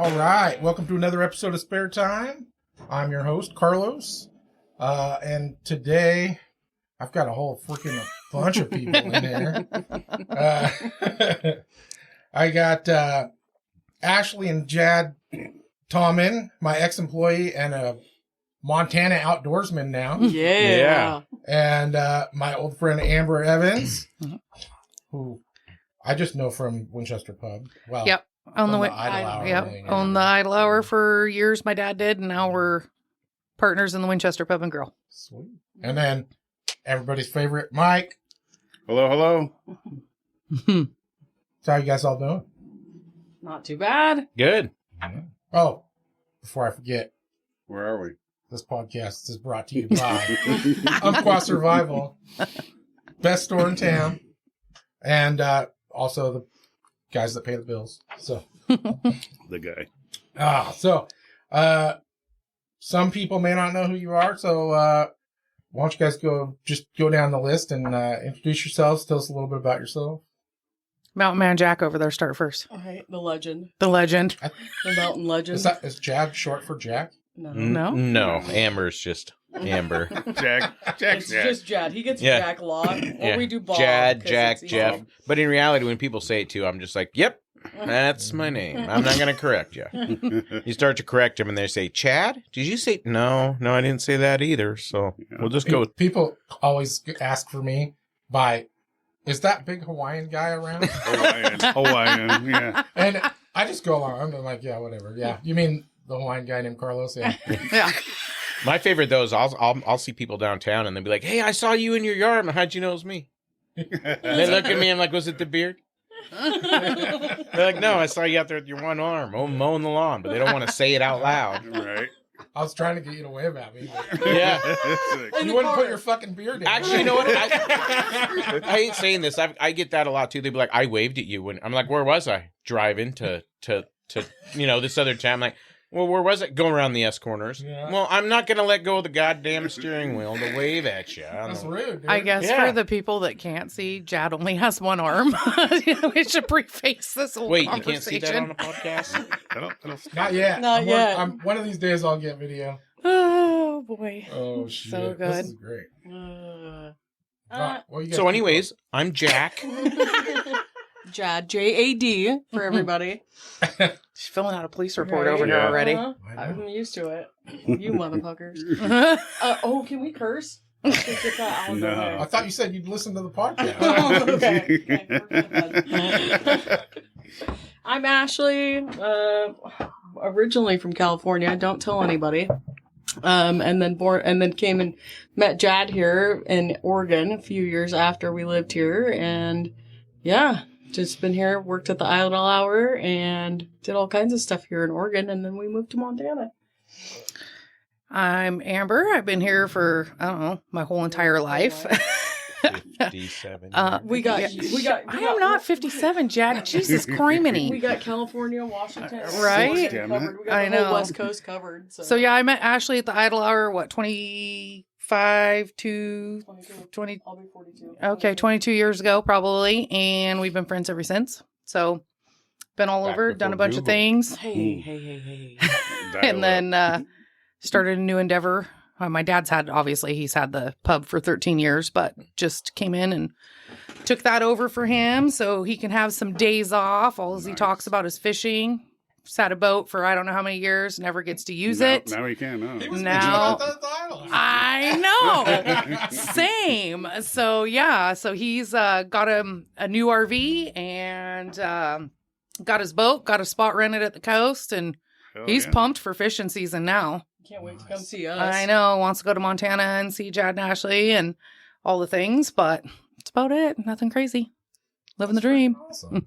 All right, welcome to another episode of Spare Time. I'm your host, Carlos, and today I've got a whole freaking bunch of people in here. I got Ashley and Jad Thommen, my ex-employee and a Montana outdoorsman now. Yeah. And my old friend Amber Evans, who I just know from Winchester Pub. Well, yep. On the Idle Hour yep. thing, On the Idle Hour for years, my dad did, and now we're partners in the Winchester Pub and Grill. Sweet. And then everybody's favorite, Mike. Hello. So how you guys all doing? Not too bad. Good. Oh, before I forget, Where are we? this podcast is brought to you by Umpqua Survival, best store in town, and also the guys that pay the bills. So, The guy. Some people may not know who you are, so why don't you guys go down the list and introduce yourselves, tell us a little bit about yourself. Mountain Man Jack over there, start first. All right, the legend. The legend. The mountain legend. Is Jad short for Jack? No. No, Amber's just Amber. Jack's It's just Jad. He gets Yeah. Jack a lot. Or we do Bob. Jad, 'cause Jack, it's Jeff. easy. But in reality, when people say it too, I'm just like, yep, that's my name. I'm not going to correct you. You start to correct them and they say, Chad? Did you say? No, I didn't say that either. So we'll just go with. People always ask for me is that big Hawaiian guy around? Hawaiian, yeah. And I just go along. I'm like, yeah, whatever. Yeah. You mean the Hawaiian guy named Carlos? Yeah. Yeah. My favorite, though, is I'll see people downtown and they'll be like, hey, I saw you in your yard. And how'd you know it was me? And they look at me and I'm like, was it the beard? They're like, no, I saw you out there with your one arm mowing the lawn, but they don't want to say it out loud. Right. I was trying to get you to wave at me. But Yeah. you wouldn't put your fucking beard in. Actually, you know what? I hate saying this. I get that a lot too. They'd be like, I waved at you when I'm like, where was I? Driving to this other town. I'm like, well, where was it? Going around the S corners. Yeah. Well, I'm not going to let go of the goddamn steering wheel to wave at you. That's rude, dude. I guess Yeah. for the people that can't see, Jad only has one arm. We should preface this whole Wait, you conversation. can't see that on a podcast? I don't Not yet. Not yet. One of these days I'll get video. Oh, boy. Oh, shit. So This good. is great. Uh, What you guys So think anyways, I'm Jack. Jad, Jad, for everybody. She's filling out a police report Right? over here Yeah. already. about? I know. I'm used to it. You motherfuckers. Can we curse? Let's just get that out No. I thought you said you'd listen to the podcast. Oh, okay. We're good. I'm Ashley, originally from California. Don't tell anybody. And then came and met Jad here in Oregon a few years after we lived here, and yeah, just been here, worked at the Idle Hour, and did all kinds of stuff here in Oregon, and then we moved to Montana. I'm Amber. I've been here for, I don't know, my whole entire life. 57. We got. I am not 57, Jad. Jesus We criminy. got California, Washington, Right? Oregon covered. We got I the whole know. West Coast covered. So yeah, I met Ashley at the Idle Hour, 25 to 20, I'll be 42. okay, 22 years ago probably, and we've been friends ever since. So been all Back over, done a before bunch of Google. things, Hey. and then started a new endeavor. My dad's he's had the pub for 13 years, but just came in and took that over for him so he can have some days off. All he talks about is fishing. Sat a boat for I don't know how many years, never gets to use it. Now we can, huh? It was Now- the Idle Hour. I know. Same. So yeah, so he's got a new RV and got his boat, got a spot rented at the coast, and he's pumped for fishing season now. Can't wait to come see us. I know, wants to go to Montana and see Jad and Ashley and all the things, but that's about it. Nothing crazy. Living the dream. Awesome.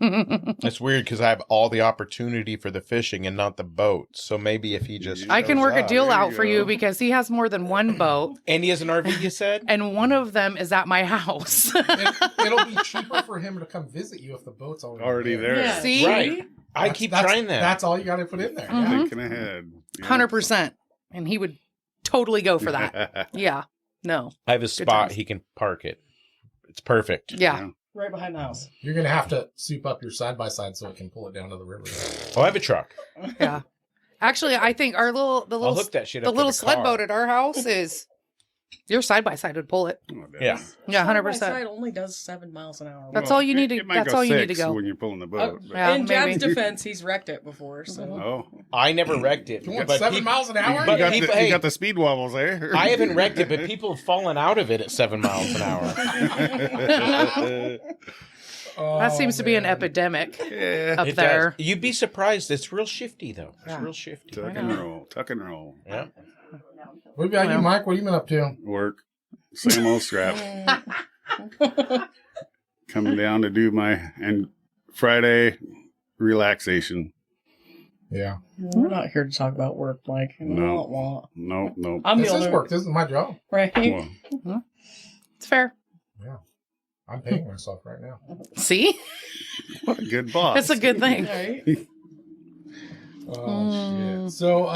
It's weird because I have all the opportunity for the fishing and not the boat. So maybe if he just I can shows work a up. deal There you out for you go. because he has more than one boat, And he has an RV, you said? and one of them is at my house. It'll be cheaper for him to come visit you if the boat's Already there. Yeah. See? Right. I keep trying that. That's all you got to put in there. Mhm. Yeah. Thinking ahead. Yeah. 100%. And he would totally go for that. Yeah. No. I have a spot times. he can park it. It's perfect. Yeah. Right behind the house. You're gonna have to soup up your side by side so it can pull it down to the river. Oh, I have a truck. Yeah. Actually, I think the I'll little hook that shit the up to little sled car. boat at our house is your side by side would pull it. Oh, damn. Yeah. Yeah, Side by 100%. side only does 7 miles an hour. That's all you need to- It might that's go all you need to 6 go. when you're pulling the boat. but- Yeah, in Jad's maybe. defense, he's wrecked it before. So. Oh, I never wrecked it. You want but 7 people- miles an hour? But you got, people- the, hey. you got the speed wobbles there. I haven't wrecked it, but people have fallen out of it at 7 miles an hour. That seems to be an epidemic Yeah. up It there. does. You'd be surprised. It's real shifty, though. It's Yeah. real shifty. Tuck and roll. Tuck and roll. Yeah. What about you, Mike? What have you been up to? Work. Same old scrap. Coming down to do my and Friday relaxation. Yeah. We're not here to talk about work, Mike. No. Nope. I'm This the is only work. This is my job. right. Well, It's fair. I'm paying myself right now. See? what a good boss. It's a good thing. Right. Oh, shit. So,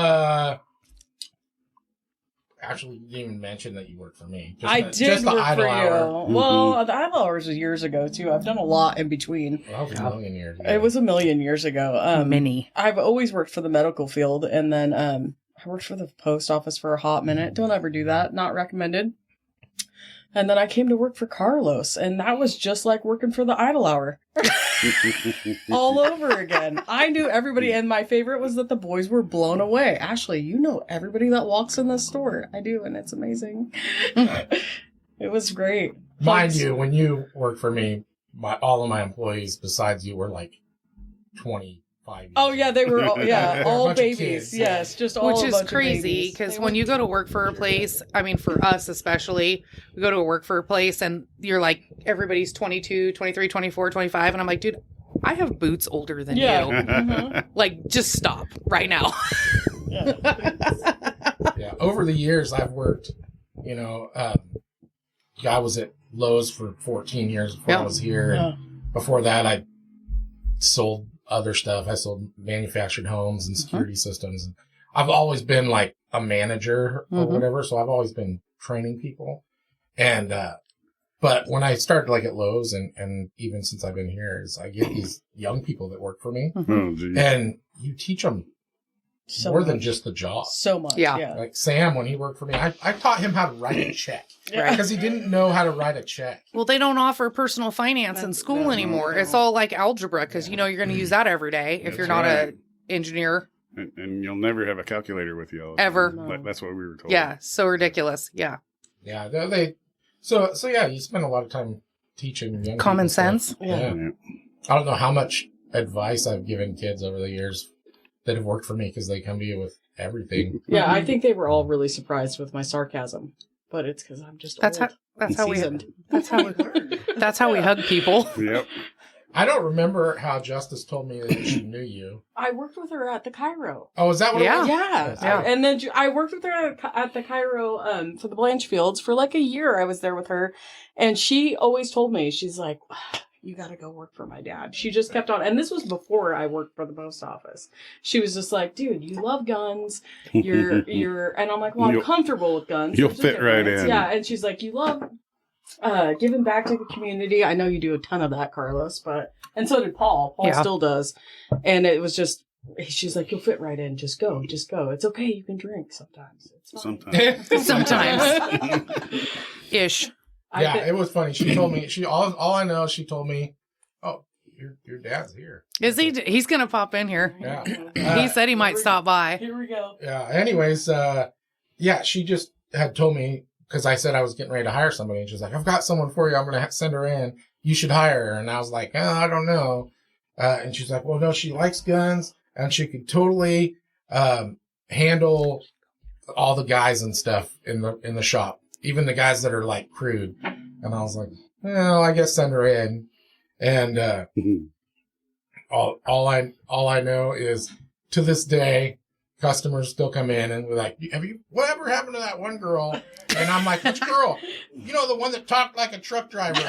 actually, you didn't even mention that you work for me. I did the work idle for you. hour. Well, the idle hours was years ago too. I've done a lot in between. Well, that was a million years ago. It was a million years ago. Mini. I've always worked for the medical field, and then I worked for the post office for a hot minute. Don't ever do that. Not recommended. And then I came to work for Carlos, and that was just like working for the idle hour. All over again. I knew everybody, and my favorite was that the boys were blown away. Ashley, you know everybody that walks in this store. I do, and it's amazing. It was great. Mind you, when you worked for me, all of my employees besides you were like 25 years Oh yeah, they were all, They were a all bunch of babies. kids, Yes, just all Which a is bunch of crazy babies. because They when were- you go to work for a place, I mean, for us especially, we go to work for a place and you're like, everybody's 22, 23, 24, 25. And I'm like, dude, I have boots older than Yeah. you. Mhm. Like, just stop right now. Yeah, over the years I've worked, I was at Lowe's for 14 years before I was here. Yeah. And before that, I sold other stuff. I sold manufactured homes and security systems. And I've always been like a manager or whatever, so I've always been training people. And, but when I started like at Lowe's and even since I've been here, is I get these young people that work for me Oh, geez. and you teach them So more much. than just the job. So much. Yeah. Yeah. Like Sam, when he worked for me, I taught him how to write a check Yeah. because he didn't know how to write a check. Well, they don't offer personal finance in school anymore. It's all like algebra because, you're going to use that every day if That's you're not right. an engineer. And you'll never have a calculator with you all the Ever. time. No. That's what we were told. Yeah, so ridiculous. Yeah. Yeah, so yeah, you spend a lot of time teaching young Common people stuff. sense. Yeah. Yeah. I don't know how much advice I've given kids over the years that have worked for me because they come to you with everything. Yeah, I think they were all really surprised with my sarcasm, but it's because I'm just That's old. That's how we Seasoned. that's how we hug people. Yep. I don't remember how Justice told me that she knew you. I worked with her at the Cairo. Oh, is that what Yeah. it was? Yeah. Yeah. And then I worked with her at the Cairo for the Blanchfields for like a year. I was there with her, and she always told me, she's like, you got to go work for my dad. She just kept on. And this was before I worked for the post office. She was just like, dude, you love guns. You're, and I'm like, well, I'm You'll- comfortable with guns. you'll There's a fit right difference. in. Yeah. And she's like, you love giving back to the community. I know you do a ton of that, Carlos, and so did Paul. Paul Yeah. still does. And it was just, she's like, you'll fit right in. Just go. It's okay. You can drink sometimes. It's fine. Sometimes. Sometimes. Ish. Yeah, it was funny. She told me, all I know, she told me, oh, your dad's here. Is he? He's gonna pop in here. Yeah. He said he might stop by. Here we go. Yeah. Anyways, yeah, she just had told me because I said I was getting ready to hire somebody, and she's like, "I've got someone for you. I'm going to send her in. You should hire her." And I was like, "Oh, I don't know." And she's like, "Well, no, she likes guns, and she could totally handle all the guys and stuff in the shop, even the guys that are like crude." And I was like, "Well, I guess send her in." And all I know is to this day, customers still come in and we're like, whatever happened to that one girl? And I'm like, which girl? You know, the one that talked like a truck driver.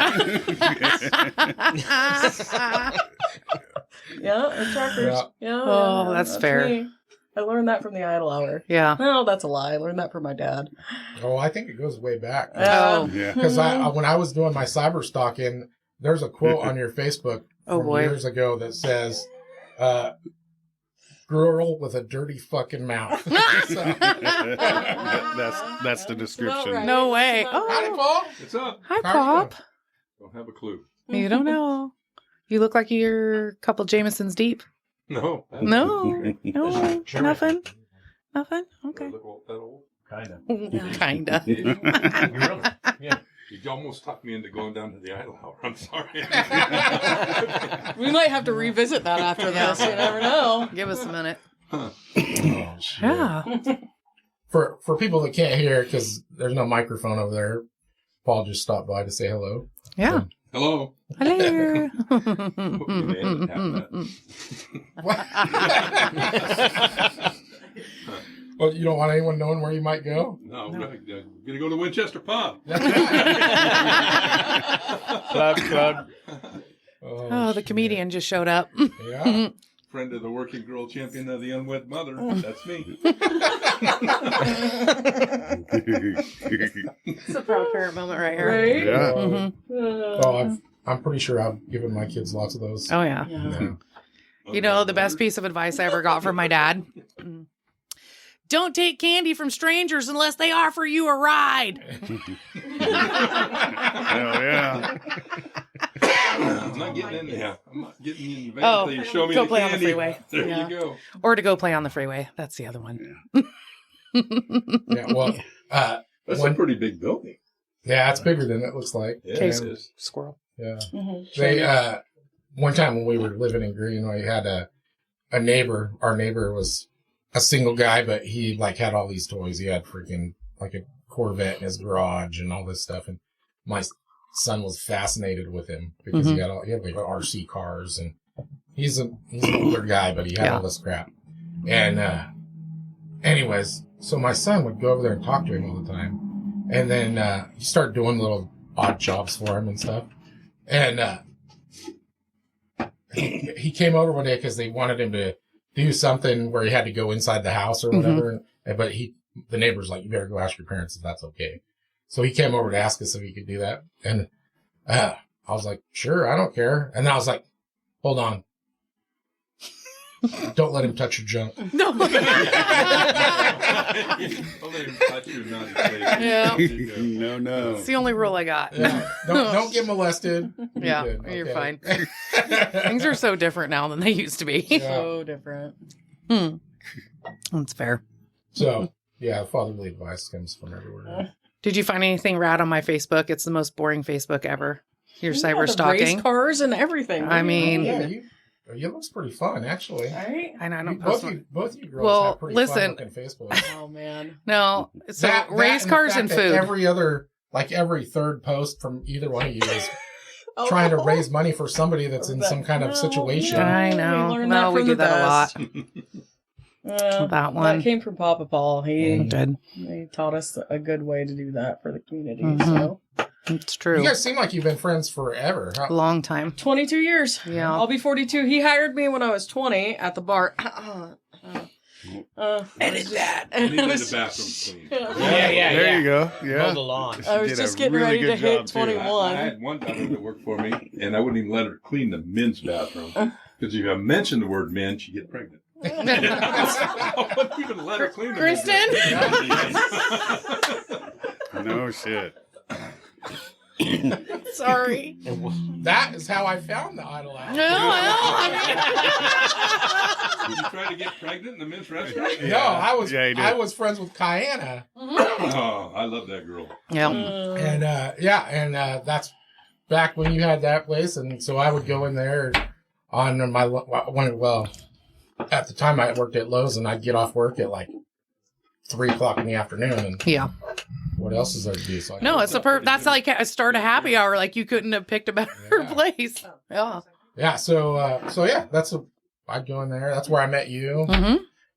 Yeah, the truckers. Yeah. Oh, that's fair. me. I learned that from the Idle Hour. Yeah. No, that's a lie. I learned that from my dad. Oh, I think it goes way back. Oh. Yeah. Because when I was doing my cyber stalking, there's a quote on your Facebook Oh, from boy. years ago that says, girl with a dirty fucking mouth. So, That's the description. right. No way. howdy, Oh, Paul. What's up? hi, How are you Pop. Don't have a clue. You don't know. You look like you're a couple Jamesons deep. No. No, no, nothing. Nothing? Okay. That old? Kinda. Kinda. Yeah. You almost talked me into going down to the idle hour. I'm sorry. We might have to revisit that after this. You never know. Give us a minute. Oh, shit. Yeah. For people that can't hear, because there's no microphone over there, Paul just stopped by to say hello. Yeah. Hello. Hello. Well, you don't want anyone knowing where you might go? No, we're going to go to Winchester Pub. That's right. Plug. Oh, the shit. comedian just showed up. Yeah. Friend of the working girl champion of the unwed mother. That's me. It's a proud parent moment right here. Right? Yeah. Mhm. Oh, I'm pretty sure I've given my kids lots of those. Oh, yeah. Yeah. You know, the best piece of advice I ever got from my dad? Don't take candy from strangers unless they offer you a ride. Hell yeah. I'm not getting in there. I'm not getting in the van Oh, until you show me go the play on the candy. freeway. There Yeah. you go. Or to go play on the freeway. That's the other one. Yeah, well, That's a pretty big building. yeah, it's bigger than it looks like. Yeah, Case- it is. Squirrel. Yeah. Mhm. They, one time when we were living in Green, we had a neighbor. Our neighbor was a single guy, but he like had all these toys. He had freaking like a Corvette in his garage and all this stuff. And my son was fascinated with him because he had like RC cars, and he's an older guy, but he had all this crap. And, anyways, so my son would go over there and talk to him all the time. And then, he started doing little odd jobs for him and stuff. And, he came over one day because they wanted him to do something where he had to go inside the house or whatever. But the neighbor's like, you better go ask your parents if that's okay. So he came over to ask us if he could do that. And, I was like, sure, I don't care. And then I was like, hold on. Don't let him touch your junk. No. I'll let him touch your naughty face. Yeah. No. It's the only rule I got. Yeah. Don't get molested. Yeah, good, you're okay. fine. Things are so different now than they used to be. Yeah. So different. That's fair. So, yeah, fatherly advice comes from everywhere. Did you find anything rad on my Facebook? It's the most boring Facebook ever. You're Yeah, cyber the stalking. race cars and everything. I mean- Yeah, you looks pretty fun, actually. Right? And I don't Both post you girls Well, have pretty listen. fun looking Facebook. Oh man. No. So That race and cars the and fact that food. every third post from either one of you is trying to raise money for somebody that's in some kind of situation. I We know. learned No, that we from did the that a lot. best. That one. That came from Papa Paul. He Did. taught us a good way to do that for the community. Mhm. So It's true. You guys seem like you've been friends forever. How- Long time. 22 years. Yeah. I'll be 42. He hired me when I was 20 at the bar. Edit that. I need the bathroom clean. There you go. Mow Yeah. the lawn. I was Did just a getting really ready to good hit job, too. 21. I had one daughter that worked for me, and I wouldn't even let her clean the men's bathroom. Because if I mention the word men, she'd get pregnant. I wouldn't even let her clean the men's Kristen? bathroom. No shit. Sorry. That is how I found the idol out. Did you try to get pregnant in the men's restaurant? No, I was Yeah, you did. I was friends with Kyanna, Oh, I love that girl. Yeah. and that's back when you had that place, and so I would go in there on my at the time I worked at Lowe's, and I'd get off work at like 3:00 in the afternoon, and Yeah. what else is there to do? So I No, it's that's like a start a happy hour. Like you couldn't have picked a better Yeah. place. Yeah. yeah. So yeah, I'd go in there. That's where I met you, Mm-hmm.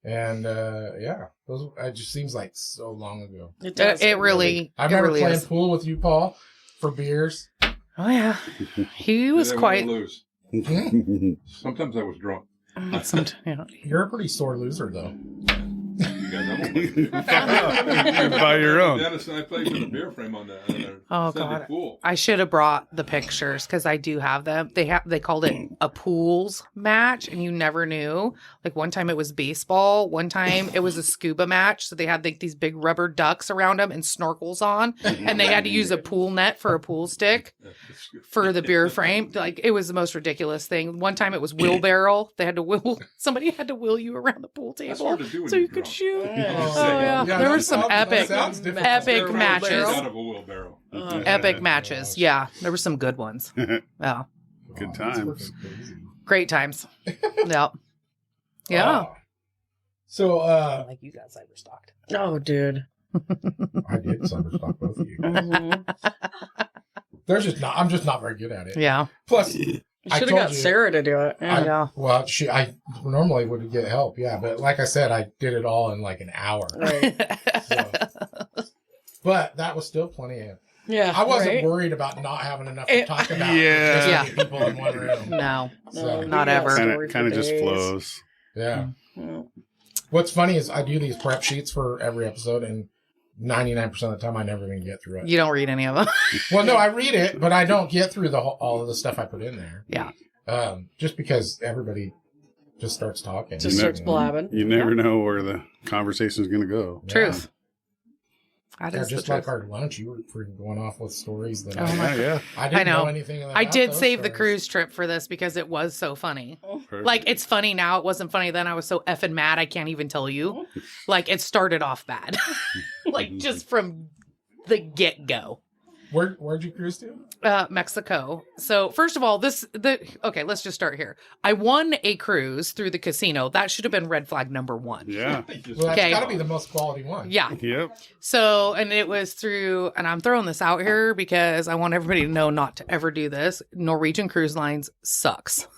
and it just seems like so long ago. It does. It really. I it remember really playing is. pool with you, Paul, for beers. Oh yeah. He was Did I quite. wanna lose? Sometimes I was drunk. Yeah. You're a pretty sore loser, though. you guys. I won't play for you. You buy your own. Dennis and I played with a beer frame on the Oh, Sunday God. pool. I should have brought the pictures because I do have them. They called it a pools match, and you never knew. Like one time it was baseball, one time it was a scuba match. So they had like these big rubber ducks around them and snorkels on, and they had to use a pool net for a pool stick for the beer frame. Like it was the most ridiculous thing. One time it was wheelbarrow. They had to somebody had to wheel you around the pool That's table hard to do when so you're you could drunk. shoot. Yeah. Oh yeah, there were some epic Barrel matches. Out of a wheelbarrow. Epic matches. Yeah, there were some good ones. Yeah, Good times. great times. Yeah. Yeah. So, Like you got cyber stalked. Oh, dude. I did Cyberstock both of you. Mhm. I'm just not very good at it. Yeah. Plus, You I should have told got you- Sarah to do it. Yeah. Yeah. Well, I normally would get help, yeah, but like I said, I did it all in like an hour. Right. But that was still plenty of. Yeah. I wasn't right? worried about not having enough to talk about. Yeah. Just to Yeah. get people in one room. No. So, Not we got ever. stories Kind of for just days. flows. yeah. Yeah. What's funny is I do these prep sheets for every episode, and 99% of the time I never even get through it. You don't read any of them. Well, no, I read it, but I don't get through all of the stuff I put in there. Yeah. Just because everybody just starts talking. Just starts blabbing. You never know where the conversation's going to go. Yeah. Truth. That Yeah, is just the like truth. our lunch, you were freaking going off with stories that Oh my- Yeah. I didn't I know. know anything about I did those save the stories. cruise trip for this because it was so funny. Perfect. Like, it's funny now. It wasn't funny then. I was so effing mad. I can't even tell you. Like, it started off bad. Like, just from the get-go. Where'd you cruise to? Mexico. So first of all, okay, let's just start here. I won a cruise through the casino. That should have been red flag number 1. Yeah. Well, that's Okay. got to be the most quality one. Yeah. Yep. So, and it was through, and I'm throwing this out here because I want everybody to know not to ever do this. Norwegian Cruise Lines sucks.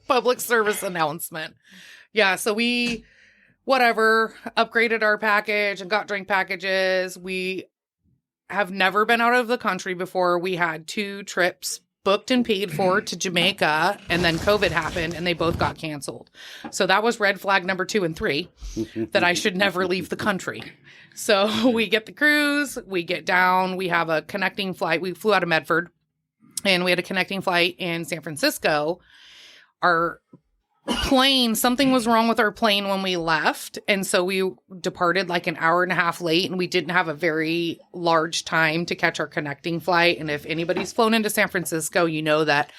Public service announcement. Yeah. So we, upgraded our package and got drink packages. We have never been out of the country before. We had 2 trips booked and paid for to Jamaica, and then COVID happened and they both got canceled. So that was red flag number 2 and 3 that I should never leave the country. So we get the cruise, we get down, we have a connecting flight. We flew out of Medford and we had a connecting flight in San Francisco. Our plane, something was wrong with our plane when we left, and so we departed like an hour and a half late, and we didn't have a very large time to catch our connecting flight. And if anybody's flown into San Francisco, you know that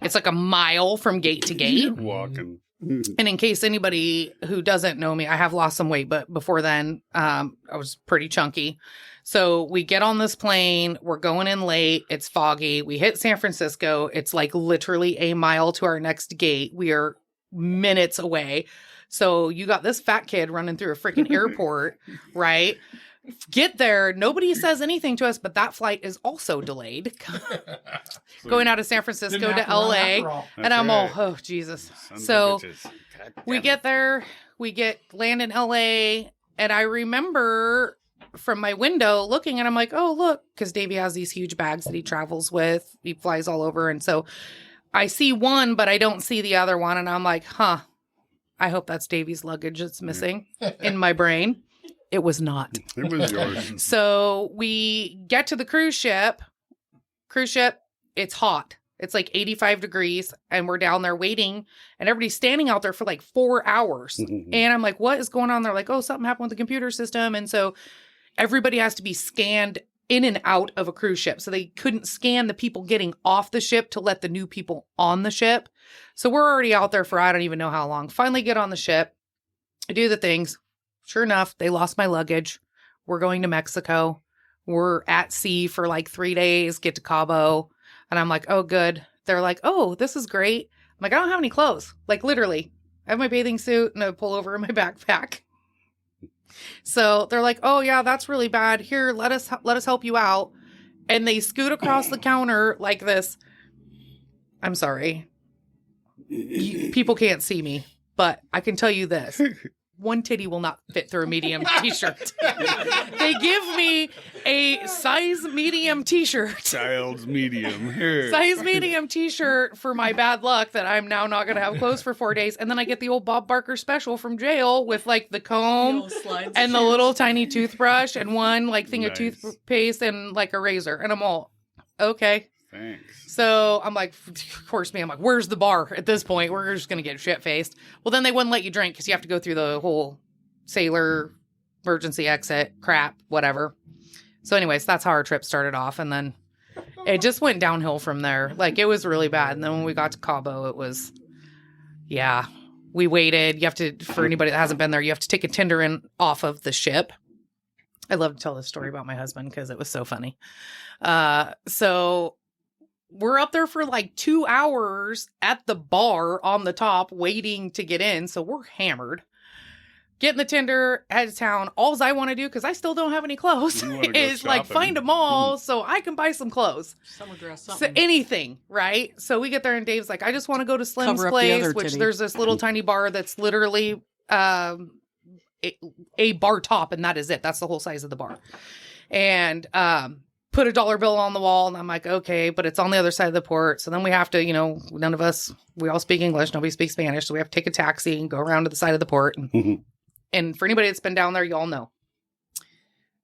it's like a mile from gate to gate. Walking. And in case anybody who doesn't know me, I have lost some weight, but before then, I was pretty chunky. So we get on this plane, we're going in late, it's foggy, we hit San Francisco, it's like literally a mile to our next gate. We are minutes away. So you got this fat kid running through a freaking airport, right? Get there, nobody says anything to us, but that flight is also delayed. Going out of San Francisco Didn't have to to run LA. after all. And I'm all, oh, Jesus. So we get there, land in LA, and I remember from my window looking, and I'm like, oh, look, because Davey has these huge bags that he travels with. He flies all over. And so I see one, but I don't see the other one. And I'm like, I hope that's Davey's luggage that's missing in my brain. It was not. It was yours. So we get to the cruise ship. It's hot. It's like 85 degrees, and we're down there waiting, and everybody's standing out there for like 4 hours. And I'm like, what is going on? They're like, oh, something happened with the computer system. And so everybody has to be scanned in and out of a cruise ship. So they couldn't scan the people getting off the ship to let the new people on the ship. So we're already out there for I don't even know how long. Finally get on the ship. I do the things. Sure enough, they lost my luggage. We're going to Mexico. We're at sea for like 3 days, get to Cabo. And I'm like, oh, good. They're like, oh, this is great. I'm like, I don't have any clothes. Like, literally. I have my bathing suit and a pullover in my backpack. So they're like, oh, yeah, that's really bad. Here, let us help you out. And they scoot across the counter like this. I'm sorry. People can't see me, but I can tell you this. one titty will not fit through a medium t-shirt. They give me a size medium t-shirt. Child's medium. Here. Size medium t-shirt for my bad luck that I'm now not going to have clothes for 4 days. And then I get the old Bob Barker special from jail with like the comb and the little tiny toothbrush and one like thing of toothpaste and like a razor. And I'm all, okay. Thanks. So I'm like, of course, me. I'm like, where's the bar at this point? We're just going to get shit-faced. Well, then they wouldn't let you drink because you have to go through the whole sailor emergency exit crap, whatever. So anyways, that's how our trip started off. And then it just went downhill from there. Like, it was really bad. And then when we got to Cabo, it was, yeah, we waited. You have to, for anybody that hasn't been there, you have to take a tender in off of the ship. I love to tell this story about my husband because it was so funny. So we're up there for like 2 hours at the bar on the top waiting to get in. So we're hammered. Getting the tender, head to town. All I want to do, because I still don't have any clothes, is like find a mall so I can buy some clothes. Summer dress, something. So anything, right? So we get there and Dave's like, I just want to go to Slim's place, which there's this little tiny bar that's literally a bar top, and that is it. That's the whole size of the bar. And put a dollar bill on the wall, and I'm like, okay, but it's on the other side of the port. So then we have to, you know, none of us, we all speak English, nobody speaks Spanish, so we have to take a taxi and go around to the side of the port. And for anybody that's been down there, you all know.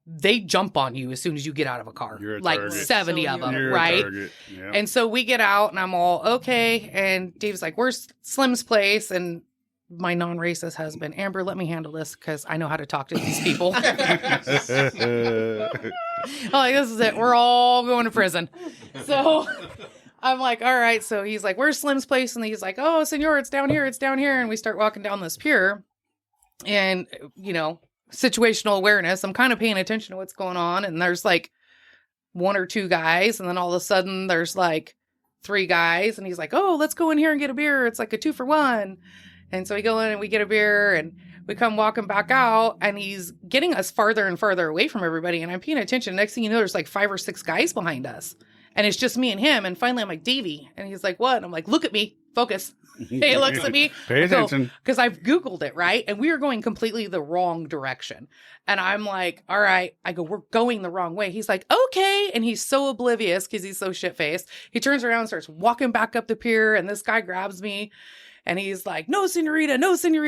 They jump on you as soon as you get out of a car. Like target. 70 of them, right? Yeah. And so we get out and I'm all, okay. And Dave's like, where's Slim's place? And my non-racist husband, Amber, let me handle this because I know how to talk to these people. Oh, like, this is it. We're all going to prison. So I'm like, all right. So he's like, where's Slim's place? And he's like, oh, senor, it's down here. It's down here. And we start walking down this pier. And, you know, situational awareness. I'm kind of paying attention to what's going on. And there's like 1 or 2 guys. And then all of a sudden there's like 3 guys. And he's like, oh, let's go in here and get a beer. It's like a 2 for 1. And so we go in and we get a beer and we come walking back out. And he's getting us farther and farther away from everybody. And I'm paying attention. Next thing you know, there's like 5 or 6 guys behind us. And it's just me and him. And finally I'm like, Davey. And he's like, what? And I'm like, look at me. Focus. He looks at me. Pay attention. Because I've Googled it, right? And we are going completely the wrong direction. And I'm like, all right. I go, we're going the wrong way. He's like, okay. And he's so oblivious because he's so shit-faced. He turns around and starts walking back up the pier. And this guy grabs me. And he's like, no, senorita,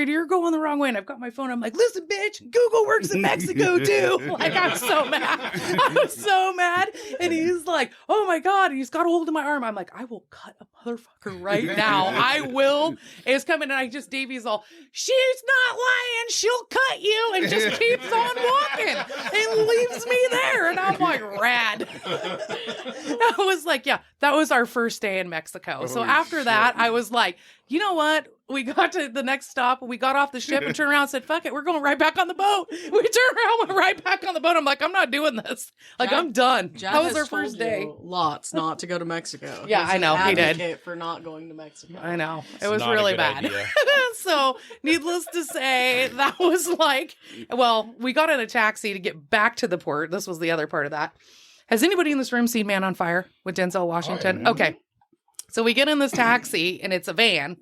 you're going the wrong way. And I've got my phone. I'm like, listen, bitch, Google works in Mexico too. Like, I'm so mad. I'm so mad. And he's like, oh my God. And he's got a hold of my arm. I'm like, I will cut a motherfucker right now. I will. And it's coming. And Davey's all, she's not lying. She'll cut you. And just keeps on walking and leaves me there. And I'm like, rad. I was like, yeah, that was our first day in Mexico. So after that, I was like, you know what? We got to the next stop. We got off the ship and turned around and said, fuck it. We're going right back on the boat. We turned around, went right back on the boat. I'm like, I'm not doing this. Like, I'm done. That was our first day. Lots not to go to Mexico. Yeah, I know. He did. For not going to Mexico. I know. It was really bad. So, needless to say, that was like, well, we got in a taxi to get back to the port. This was the other part of that. Has anybody in this room seen Man on Fire with Denzel Washington? Oh, yeah. Okay. So we get in this taxi and it's a van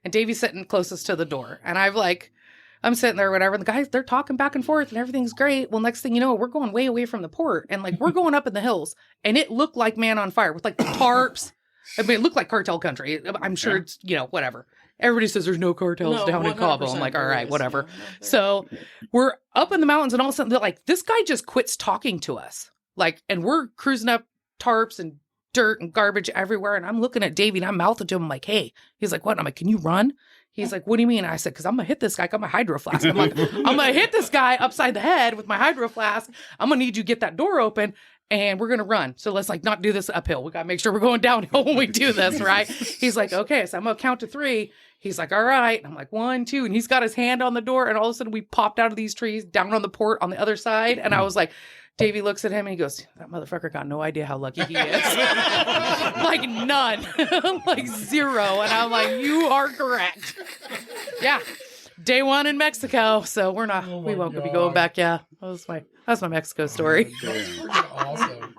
and Davey's sitting closest to the door. And I'm sitting there or whatever. And the guys, they're talking back and forth and everything's great. Well, next thing you know, we're going way away from the port and like we're going up in the hills and it looked like Man on Fire with like the tarps. I mean, it looked like cartel country. I'm sure it's, you know, whatever. Everybody says there's no cartels down in Cabo. I'm like, all right, whatever. So we're up in the mountains and all of a sudden they're like, this guy just quits talking to us. Like, and we're cruising up tarps and dirt and garbage everywhere. And I'm looking at Davey and I'm mouthing to him. I'm like, hey, he's like, what? I'm like, can you run? He's like, what do you mean? I said, because I'm going to hit this guy. I got my hydro flask. I'm like, I'm going to hit this guy upside the head with my hydro flask. I'm going to need you to get that door open and we're going to run. So let's like not do this uphill. We got to make sure we're going downhill when we do this, right? He's like, okay. So I'm going to count to 3. He's like, all right. And I'm like, 1, 2. And he's got his hand on the door. And all of a sudden we popped out of these trees down on the port on the other side. And I was like, Davey looks at him and he goes, that motherfucker got no idea how lucky he is. Like none. Like 0. And I'm like, you are correct. Yeah. Day 1 in Mexico. So we're not, we won't be going back. Yeah. That's my Mexico story. Freaking awesome.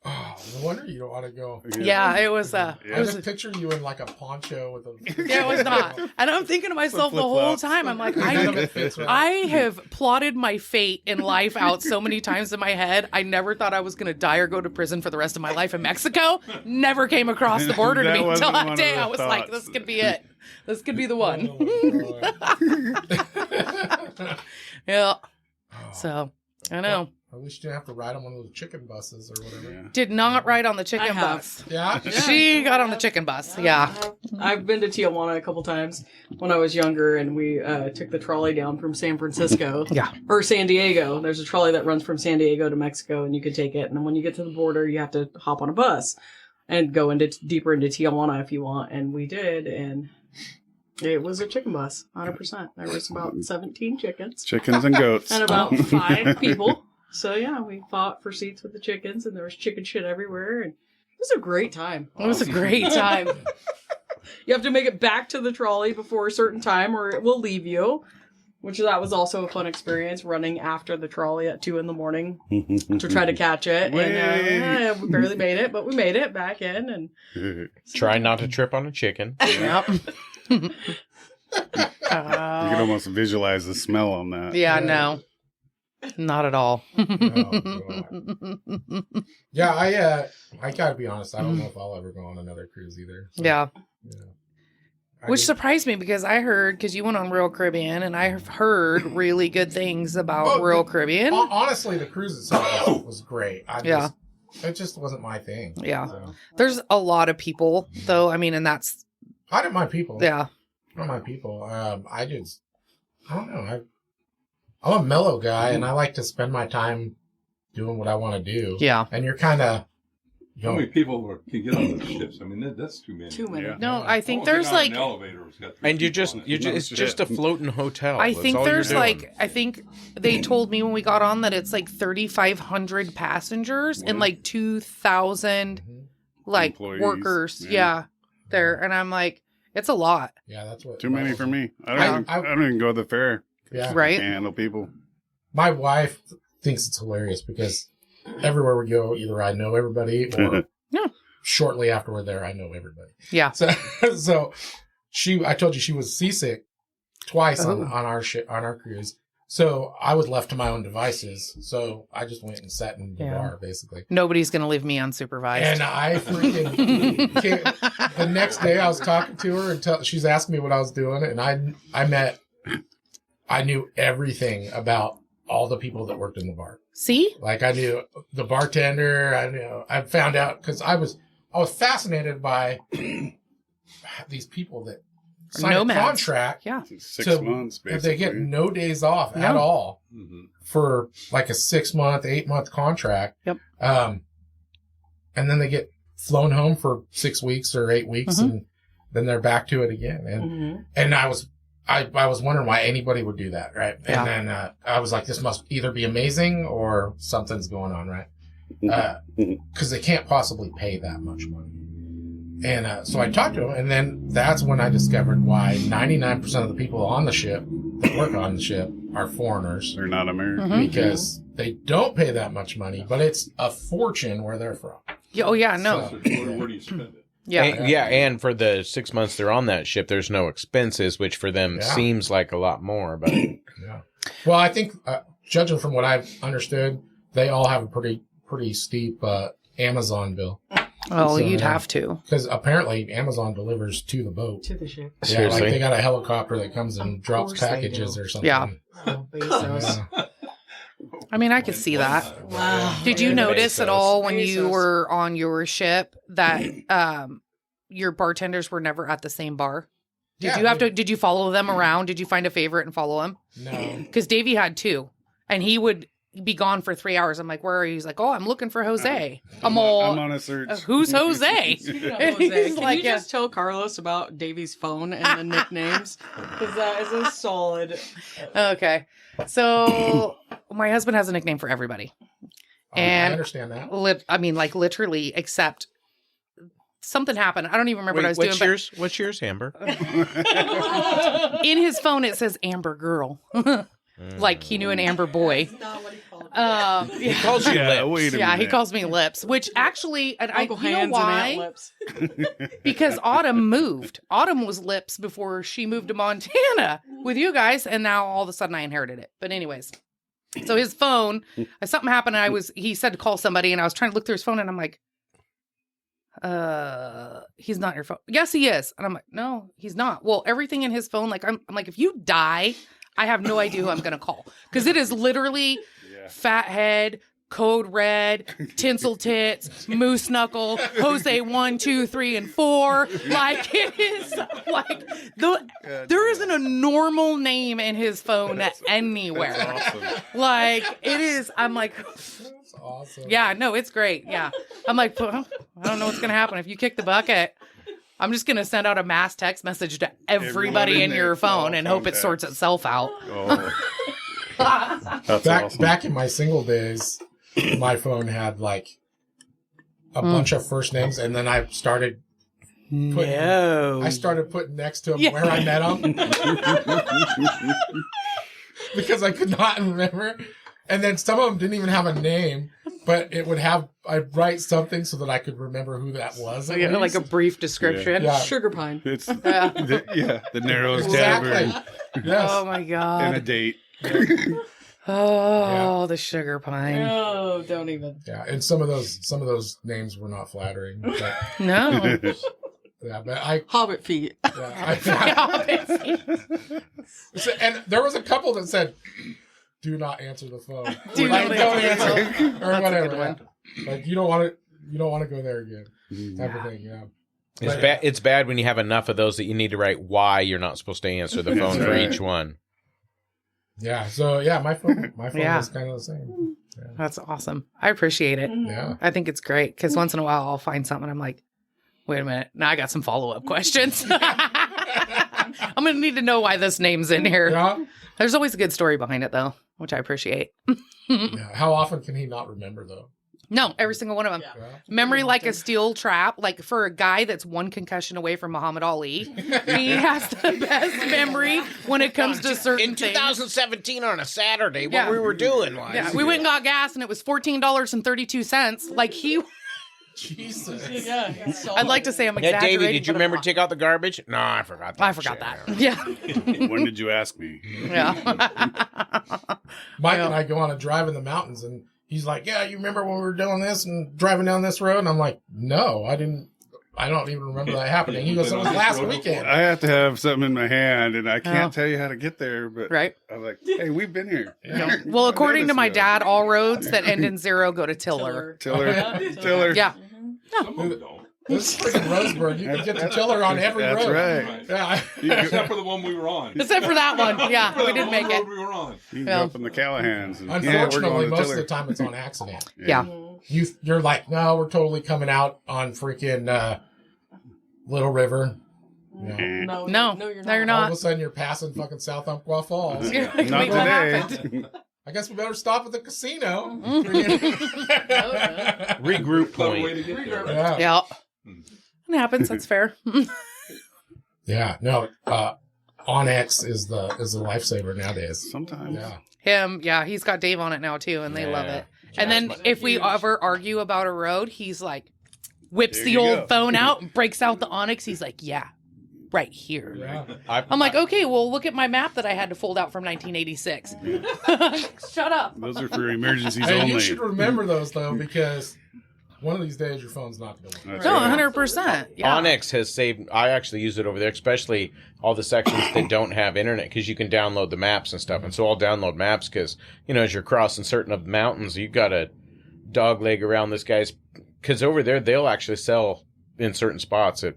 Oh, wonder you don't want to go. Yeah, it was. I just picture you in like a poncho with a. Yeah, it was not. And I'm thinking to myself the whole time, I'm like, None of it fits right. I have plotted my fate in life out so many times in my head. I never thought I was going to die or go to prison for the rest of my life in Mexico. Never came across the border to That me wasn't until that one day. of the I was like, thoughts. this could be it. This could be the one. Oh, Yeah. Lord. So, I know. At least you didn't have to ride on one of those chicken buses or whatever. Yeah. Did not ride on the I chicken have. bus. Yeah? She got on the chicken bus. Yeah. I've been to Tijuana a couple times when I was younger, and we took the trolley down from San Francisco. Yeah. Or San Diego. There's a trolley that runs from San Diego to Mexico, and you could take it. And then when you get to the border, you have to hop on a bus and go into deeper into Tijuana if you want. And we did, and it was a chicken bus, 100%. There was about 17 chickens Chickens and goats. and about 5 people. So yeah, we fought for seats with the chickens, and there was chicken shit everywhere, and it was a great time. It was a great time. You have to make it back to the trolley before a certain time, or it will leave you. Which that was also a fun experience, running after the trolley at 2 a.m. to try to catch it. And we barely made it, but we made it back in. And Try not to trip on a chicken. Yep. You can almost visualize the smell on that. Yeah, no. Not at all. Oh, God. Yeah, I gotta be honest. I don't know if I'll ever go on another cruise either. So, Yeah. I Which just- surprised me because I heard, because you went on Royal Caribbean, and I've heard really good things about Oh, Royal the- Caribbean. honestly, the cruise itself was great. It just wasn't my thing. Yeah. So, There's a lot of people, though. I mean, and that's, I didn't mind people. yeah. I don't mind people. I don't know. I'm a mellow guy, and I like to spend my time doing what I want to do. Yeah. And you're kind of, How many people can get on those ships? I mean, that's too many. too many. Yeah. No, I think Oh, there's get on like, an elevator, it's got 3 And you're people just, on it. it's just a floating hotel. I That's think all you're there's doing. like, I think they told me when we got on that it's like 3,500 passengers and like 2,000 like Employees, workers. yeah. Yeah. There. And I'm like, it's a lot. Yeah, that's what. Too many for me. I don't even go to the fair. Yeah. Right? Can't handle people. My wife thinks it's hilarious because everywhere we go, either I know everybody or Yeah. shortly after we're there, I know everybody. Yeah. So I told you she was seasick twice on our on our cruise. So I was left to my own devices. So I just went and sat in the Yeah. bar, basically. Nobody's going to leave me unsupervised. And I freaking the next day I was talking to her and she's asking me what I was doing, and I knew everything about all the people that worked in the bar. See? Like I knew the bartender. I found out because I was fascinated by these people that sign Nomads. a contract. Yeah. 6 So, months, If they get basically. no days off at No. all Mhm. for like a 6-month, 8-month contract. Yep. And then they get flown home for 6 weeks or 8 weeks, Mhm. and then they're back to it again. And Mhm. and I was wondering why anybody would do that, right? Yeah. And then I was like, this must either be amazing or something's going on, right? Because they can't possibly pay that much money. And so I talked to him, and then that's when I discovered why 99% of the people on the ship that work on the ship are foreigners, They're not American. Mhm. because they don't pay that much money, but it's a fortune where they're from. Yeah, oh, yeah, no. So- Where do you spend it? Yeah. And for the 6 months they're on that ship, there's no expenses, which for them Yeah. seems like a lot more. But Yeah. Well, I think, judging from what I've understood, they all have a pretty steep Amazon bill. Oh, So, you'd yeah. have to. Because apparently Amazon delivers to the boat. To the ship. Yeah, Seriously? like they got a helicopter that comes and Of drops course they packages do. or something. Yeah. Oh, Bezos. Yeah. I mean, I could see that. Wow. Did you Yeah. notice at Bezos. all when you Bezos. were on your ship that your bartenders were never at the same bar? Did you follow them around? Did you find a favorite and follow him? No. Because Davey had 2, and he would be gone for 3 hours. I'm like, where are you? He's like, oh, I'm looking for Jose. I'm all, I'm on a search. who's Jose? Speaking of And Jose, he's can like, you just tell Carlos about Davey's phone and the nicknames? Because that is a solid. Okay. So my husband has a nickname for everybody. I And- understand that. Like literally, except something happened. I don't even remember what I was doing. What's yours, Amber? But in his phone, it says Amber Girl. Like he knew an Amber boy. Not what he called He calls you Yeah, lips. wait a Yeah, he minute. calls me Lips, which actually, and Uncle you know Hands and why? Aunt Lips. Because Autumn moved. Autumn was Lips before she moved to Montana with you guys, and now all of a sudden I inherited it. But anyways, so his phone, something happened, and he said to call somebody, and I was trying to look through his phone, and I'm like, he's not your phone. Yes, he is. And I'm like, no, he's not. Well, everything in his phone, like, I'm like, if you die, I have no idea who I'm going to call. Because it is literally Fat Head, Code Red, Tinsel Tits, Moose Knuckle, Jose 1, 2, 3, and 4. Like, it is like, there isn't a normal name in his phone anywhere. That's awesome. Like, it is, I'm like, That's awesome. yeah, no, it's great. Yeah. I'm like, I don't know what's going to happen. If you kick the bucket, I'm just going to send out a mass text message to everybody Everyone in in your their phone and hope it contacts. sorts itself out. Oh, that's Back awesome. back in my single days, my phone had like a bunch of first names, and then I started putting next to them where I met them because I could not remember. And then some of them didn't even have a name, but it would have, I'd write something so that I could remember who that was. So at you know, like a least. brief description. Yeah. Sugar Pine. It's Yeah. the Narrows Exactly. Tavern Yes. Oh my and a God. date. Oh, the sugar pine. Oh, don't even. Yeah, and some of those names were not flattering. But, No. yeah, but I, Hobbit feet. So- and there was a couple that said, "Do not answer the phone." Do Like, not don't answer the answer, or That's a whatever. good one. Yeah. Like you don't want to go there again, type of thing. Yeah. It's But- bad. It's bad when you have enough of those that you need to write why you're not supposed to answer the phone That's for right. each one. Yeah. So yeah, my phone Yeah. is kind of the same. That's awesome. I appreciate it. Yeah. I think it's great because once in a while I'll find something. I'm like, wait a minute. Now I got some follow-up questions. I'm going to need to know why this name's in here. Yeah. There's always a good story behind it, though, which I appreciate. Yeah. How often can he not remember though? No, every single one of them. Yeah. Yeah. Memory like a steel trap. Like for a guy that's one concussion away from Muhammad Ali, he has the best memory when it comes to certain In things. 2017 on a Saturday, what Yeah. we were doing was Yeah, we went and got gas and it was $14.32. Like Jesus. Yeah. I'd like to say I'm Yeah, exaggerating. Davey, did you but I'm remember to not. take out the garbage? No, I forgot that. I forgot shit. that. Yeah. When did you ask me? Yeah. Mike Yeah. and I go on a drive in the mountains, and he's like, "Yeah, you remember when we were doing this and driving down this road?" And I'm like, "No, I didn't. I don't even remember that happening." He goes, "It was last weekend." I have to have something in my hand, and I can't Oh. tell you how to get there. But Right. I'm like, hey, we've been here. Yeah. Well, according to my Notice, dad, all roads that end in 0 go to Tiller. Tiller, Tiller. Yeah. Some of them don't. This is freaking Roseburg. You can get the tiller on every That's road. right. Yeah. Except for the one we were on. Except for that one. Yeah, we didn't make it. We were on. You can Yeah. go up in the Callahans. And, Unfortunately, we're going most to of the time it's on accident. Yeah. You're like, "No, we're totally coming out on freaking Little River." You know, No, No, you're no, you're not. all not. of a sudden you're passing fucking South Umpqua Falls. Yeah, like, Not wait, what today. happened? I guess we better stop at the casino. Regroup Clever way point. to get there. Yeah. Yeah. It happens. That's fair. Yeah. No. Onyx is the lifesaver nowadays. Sometimes. Yeah. Him, yeah, he's got Dave on it now too, and they love Yeah. it. And then if we ever argue about a road, he's like, whips There the you old go. phone out and breaks out the Onyx. He's like, yeah, right here. Yeah. I'm like, okay, well, look at my map that I had to fold out from 1986. Shut up. Those are for emergencies Hey, only. you should remember those though, because one of these days your phone's not going to work. That's No, right. 100%. Yeah. Onyx has saved. I actually use it over there, especially all the sections that don't have internet, because you can download the maps and stuff. And so I'll download maps because, you know, as you're crossing certain of the mountains, you've got to dogleg around this guy's. Because over there, they'll actually sell in certain spots at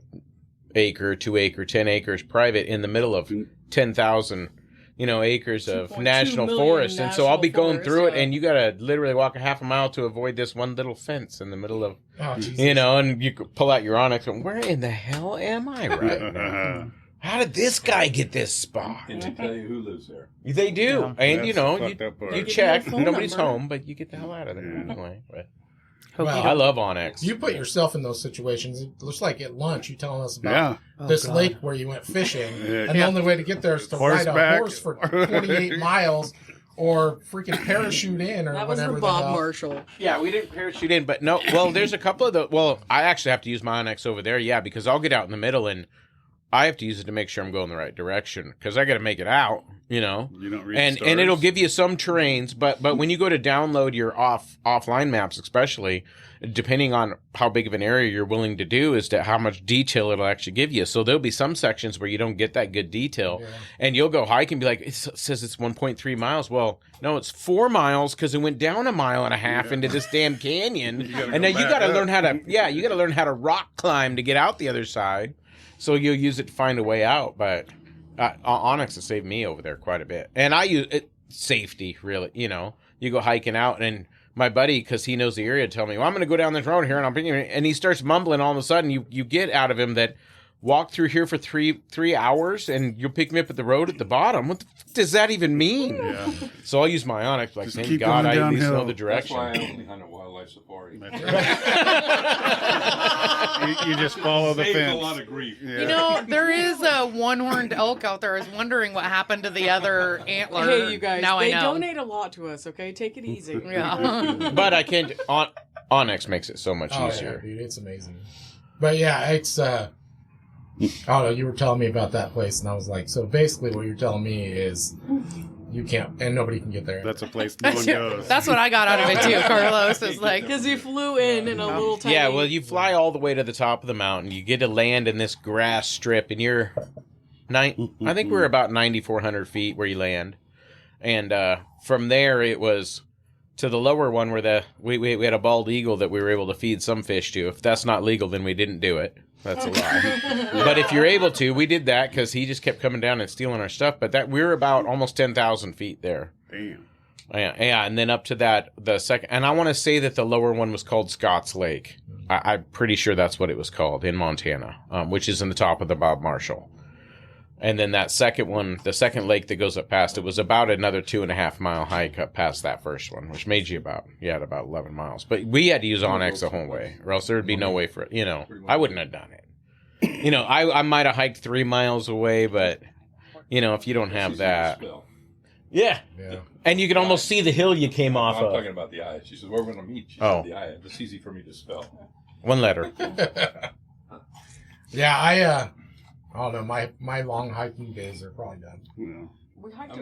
acre, 2 acre, 10 acres private in the middle of 10,000, you know, acres of 2.2 national million forest. And so I'll be national going through forest, it, and you got to literally walk a half a mile to avoid this one little fence in the middle of. Oh, Jesus. You know, and you could pull out your Onyx and where in the hell am I right now? How did this guy get this spot? And they tell you who lives there. They do. Yeah. And, That's you know, the fucked up part. you Give check. you a phone Nobody's number. home, but you get the hell out of there Yeah. anyway. But Well, I love Onyx. you put yourself in those situations. It looks like at lunch you telling us about Yeah. Oh, this God. lake where you went fishing, Yeah. and the only way to get there is to ride a Horseback. horse for 28 miles or freaking parachute in, or That was whatever the Bob hell. Marshall. Yeah, we didn't parachute in, but no. Well, there's a couple of the. Well, I actually have to use my Onyx over there, yeah, because I'll get out in the middle and I have to use it to make sure I'm going the right direction because I got to make it out, you know. You don't read and stars. it'll give you some terrains, but when you go to download your offline maps, especially depending on how big of an area you're willing to do, is to how much detail it'll actually give you. So there'll be some sections where you don't get that good detail, and you'll go hike and be like, it says it's 1.3 miles. Well, no, it's 4 miles because it went down 1.5 miles into this damn canyon, and now you got to learn how to you got to learn how to rock climb to get out the other side. So you'll use it to find a way out, but Onyx has saved me over there quite a bit. And I use it safety, really. You know, you go hiking out, and my buddy, because he knows the area, tell me, well, I'm going to go down this road here, and he starts mumbling. All of a sudden, you get out of him that walk through here for three hours, and you'll pick me up at the road at the bottom. What the f- does that even mean? Yeah. So I'll use my Onyx. Like, Just thank keep God going I at least downhill. know the That's direction. why I only hunt at Wildlife Safari. You just follow the Saved a fence. lot of grief. Yeah. You know, there is a one-horned elk out there. I was wondering what happened to the other antler. Hey, you guys, Now they I know. donate a lot to us, okay? Take it easy. Yeah. But I can't. Onyx makes it so much Oh, yeah, easier. dude, it's amazing. But yeah, it's I don't know, you were telling me about that place, and I was like, so basically what you're telling me is you can't, and nobody can get there. That's a place no one goes. That's what I got out of it too, Carlos. Is like, Because he flew in a little tiny... Yeah, well, you fly all the way to the top of the mountain. You get to land in this grass strip, and you're I think we're about 9,400 feet where you land, and from there it was to the lower one where we had a bald eagle that we were able to feed some fish to. If that's not legal, then we didn't do it. That's a lie. But if you're able to, we did that because he just kept coming down and stealing our stuff. But we were about almost 10,000 feet there. Damn. Yeah, and then up to that, the second, and I want to say that the lower one was called Scotts Lake. I'm pretty sure that's what it was called in Montana, which is in the top of the Bob Marshall. And then that second one, the second lake that goes up past it, was about another 2.5 mile hike up past that first one, which made you about 11 miles. But we had to use Onyx the whole way, or else there would be no way for it. You know, I wouldn't have done it. You know, I might have hiked 3 miles away, but you know, if you don't have that, yeah. And you can almost see the hill you came off I'm of. talking about the eye. She says, where we're going to meet. She Oh. said the eye. It's easy for me to spell. One letter. Yeah, I don't know, my long hiking days are probably done. Yeah.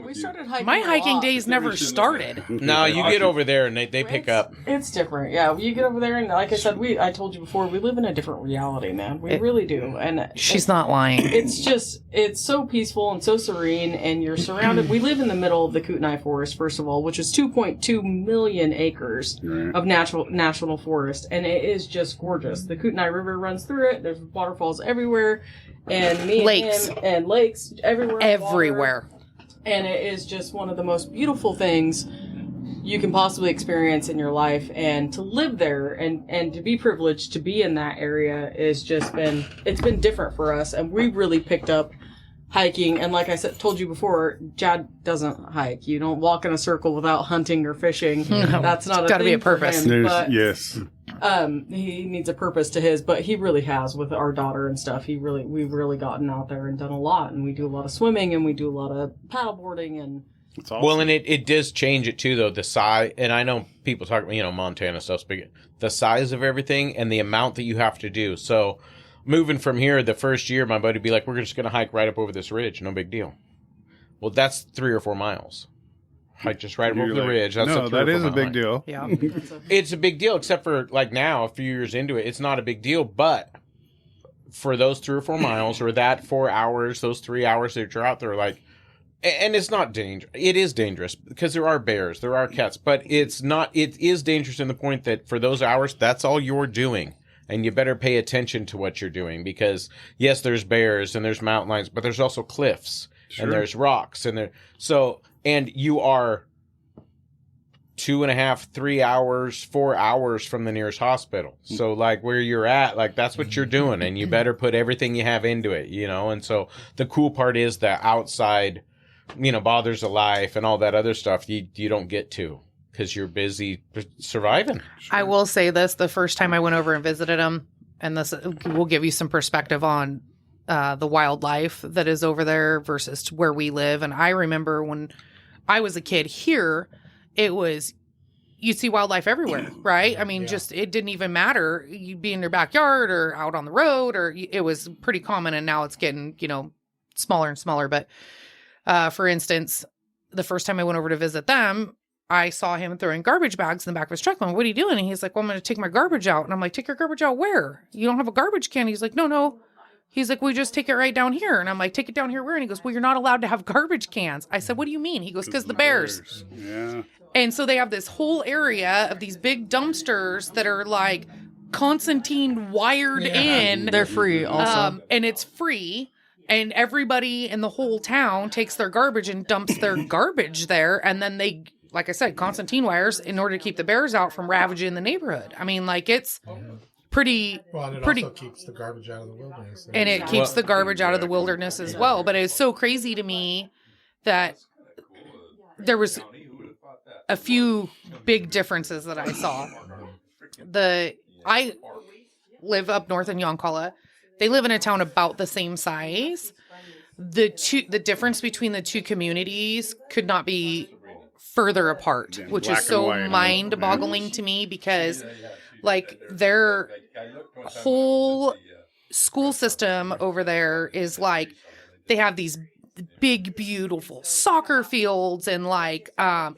We started hiking my a hiking lot. days never started. No, you get over there and they pick up. It's different, yeah. You get over there, and like I said, I told you before, we live in a different reality, man. We really do, and She's not lying. it's so peaceful and so serene, and you're surrounded. We live in the middle of the Kootenai Forest, first of all, which is 2.2 million acres of national forest, and it is just gorgeous. The Kootenai River runs through it. There's waterfalls everywhere, and Lakes. and lakes everywhere. Everywhere. Water. And it is just one of the most beautiful things you can possibly experience in your life. And to live there and to be privileged to be in that area is just it's been different for us. And we really picked up hiking. And like I told you before, Jad doesn't hike. You don't walk in a circle without hunting or fishing. That's not It's gotta be thing a purpose. for him, but, Yes. he needs a purpose to his, but he really has with our daughter and stuff. We've really gotten out there and done a lot, and we do a lot of swimming and we do a lot of paddleboarding and. It's awesome. Well, and it does change it too, though. The size, and I know people talk about, Montana stuff's big. The size of everything and the amount that you have to do. So, moving from here, the first year, my buddy would be like, "We're just going to hike right up over this ridge. No big deal." Well, that's 3 or 4 miles. Hike just right You're over the like, ridge. That's no, a 3 or that 4 is a mile big hike. deal. Yeah. It's a big deal, except for like now, a few years into it, it's not a big deal. But for those 3 or 4 miles, or that 4 hours, those 3 hours that you're out there, like, and it's not dangerous. It is dangerous because there are bears, there are cats, but it's not. It is dangerous in the point that for those hours, that's all you're doing, and you better pay attention to what you're doing because yes, there's bears and there's mountain lions, but there's also cliffs and there's rocks and you are 2.5, 3 hours, 4 hours from the nearest hospital. So like where you're at, like that's what you're doing, and you better put everything you have into it, And so the cool part is the outside, bothers of life and all that other stuff you don't get to because you're busy surviving. I will say this: the first time I went over and visited him, and this will give you some perspective on the wildlife that is over there versus where we live. And I remember when I was a kid here, it was, you'd see wildlife everywhere, right? I mean, just, it didn't even matter. You'd be in your backyard or out on the road, or it was pretty common. And now it's getting, smaller and smaller. But for instance, the first time I went over to visit them, I saw him throwing garbage bags in the back of his truck. I'm like, what are you doing? And he's like, well, I'm going to take my garbage out. And I'm like, take your garbage out where? You don't have a garbage can? He's like, no. He's like, we just take it right down here. And I'm like, take it down here where? And he goes, well, you're not allowed to have garbage cans. I said, what do you mean? He goes, because the bears. Yeah. And so they have this whole area of these big dumpsters that are like Constantine wired in. They're free also. And it's free. And everybody in the whole town takes their garbage and dumps their garbage there. And then they, like I said, Constantine wires in order to keep the bears out from ravaging the neighborhood. I mean, like, it's pretty. Well, and it pretty, also keeps the garbage out of the wilderness. and it keeps the garbage out of the wilderness as well. But it's so crazy to me that there was a few big differences that I saw. I live up north in Yoncalla. They live in a town about the same size. The difference between the two communities could not be further apart, which is so mind-boggling to me, because like their whole school system over there is like, they have these big, beautiful soccer fields and like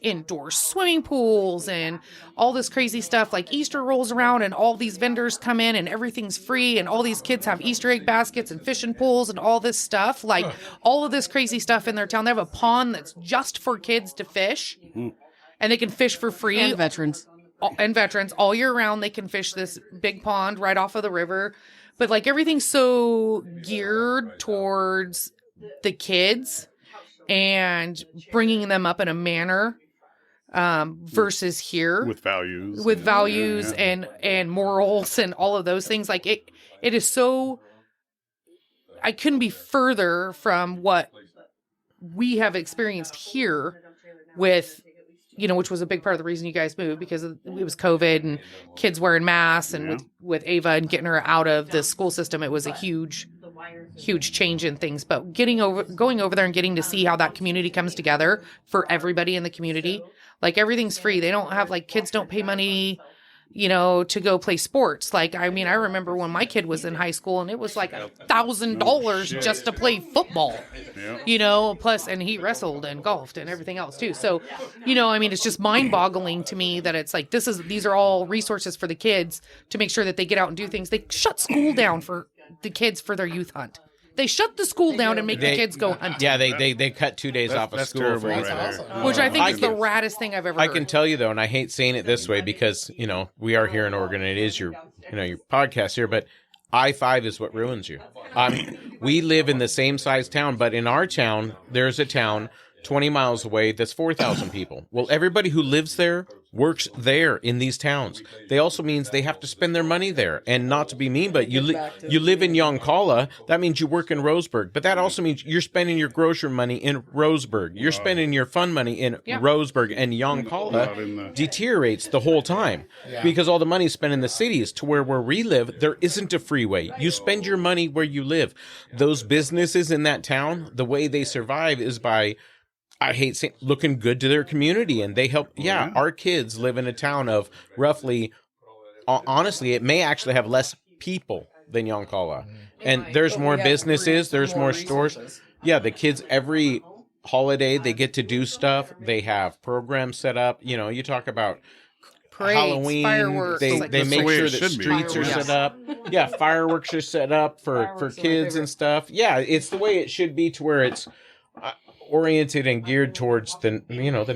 indoor swimming pools and all this crazy stuff. Like Easter rolls around and all these vendors come in and everything's free, and all these kids have Easter egg baskets and fishing pools and all this stuff. Like all of this crazy stuff in their town. They have a pond that's just for kids to fish, and they can fish for free. And veterans. And veterans all year round. They can fish this big pond right off of the river. But like everything's so geared towards the kids and bringing them up in a manner versus here with values and morals and all of those things. Like it is so, I couldn't be further from what we have experienced here with, which was a big part of the reason you guys moved, because it was COVID and kids wearing masks, and with Ava and getting her out of the school system, it was a huge change in things. But going over there and getting to see how that community comes together for everybody in the community, like everything's free. They don't have, like, kids don't pay money, to go play sports. Like, I mean, I remember when my kid was in high school and it was like $1,000 just to play football, plus, and he wrestled and golfed and everything else too. So, I mean, it's just mind boggling to me that it's like, these are all resources for the kids to make sure that they get out and do things. They shut school down for the kids for their youth hunt. They shut the school down and make the kids go hunting. Yeah, they cut 2 days off of school for right which I think is the raddest thing I've ever heard. I can tell you though, and I hate saying it this way because, we are here in Oregon and it is your podcast here, but I-5 is what ruins you. We live in the same size town, but in our town, there's a town 20 miles away that's 4,000 people. Well, everybody who lives there works there in these towns. They also means they have to spend their money there. And not to be mean, but you live in Yoncalla, that means you work in Roseburg. But that also means you're spending your grocery money in Roseburg. You're spending your fun money in Roseburg, and Yoncalla deteriorates the whole time because all the money is spent in the cities. To where we live, there isn't a freeway. You spend your money where you live. Those businesses in that town, the way they survive is by, I hate saying, looking good to their community, and they help. Yeah, our kids live in a town of roughly, honestly, it may actually have less people than Yoncalla, and there's more businesses, there's more stores. Yeah, the kids every holiday they get to do stuff. They have programs set up. You talk about parades, Halloween. Fireworks. They make sure that streets are set up. Yeah, fireworks are set up for kids and stuff. Yeah, it's the way it should be, to where it's oriented and geared towards the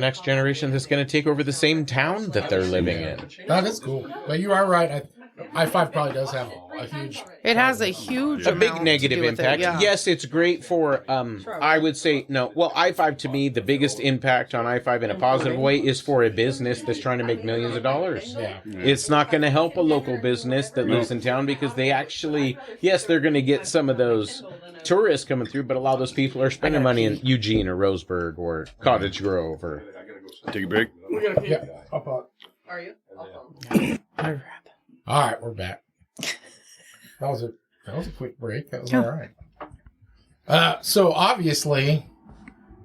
next generation that's going to take over the same town that they're living in. That is cool. But you are right. I-5 probably does have a huge... It has a huge a big negative impact. Yes, it's great for, I would say, I-5 to me, the biggest impact on I-5 in a positive way is for a business that's trying to make millions of dollars. Yeah. It's not going to help a local business that lives in town, because they actually, yes, they're going to get some of those tourists coming through, but a lot of those people are spending money in Eugene or Roseburg or Cottage Grove or... Take a break? Yeah, up. Are you? All right, we're back. That was a quick break. That was all right. So obviously,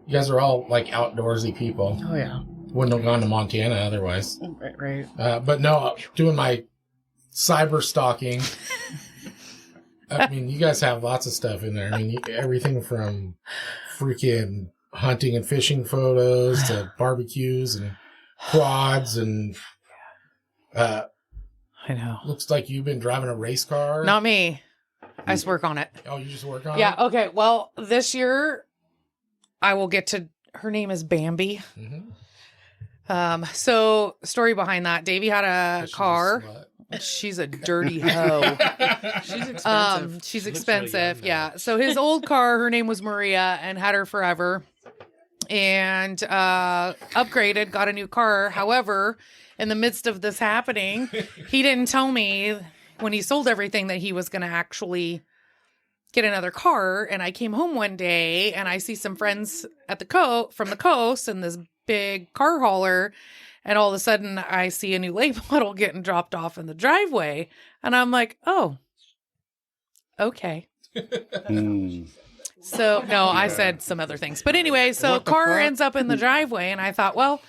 You guys are all like outdoorsy people. Oh yeah. Wouldn't have gone to Montana otherwise. Right. But no, doing my cyber stalking. I mean, you guys have lots of stuff in there. I mean, everything from freaking hunting and fishing photos to barbecues and quads and I know. looks like you've been driving a race car. Not me. I just work on it. Oh, you just work on Yeah. it? Okay. Well, this year I will get to. Her name is Bambi. Mm-hmm. So story behind that. Davey had a car. She's a dirty hoe. She's expensive. She's She looks really expensive. young, Yeah. So his old car, her name was Maria, and had her forever. And upgraded, got a new car. However, in the midst of this happening, he didn't tell me when he sold everything that he was going to actually get another car. And I came home one day and I see some friends at the from the coast and this big car hauler. And all of a sudden I see a new late model getting dropped off in the driveway. And I'm like, oh, okay. So, no, I said some other things. But anyway, so What the car fuck? ends up in the driveway. And I thought, well,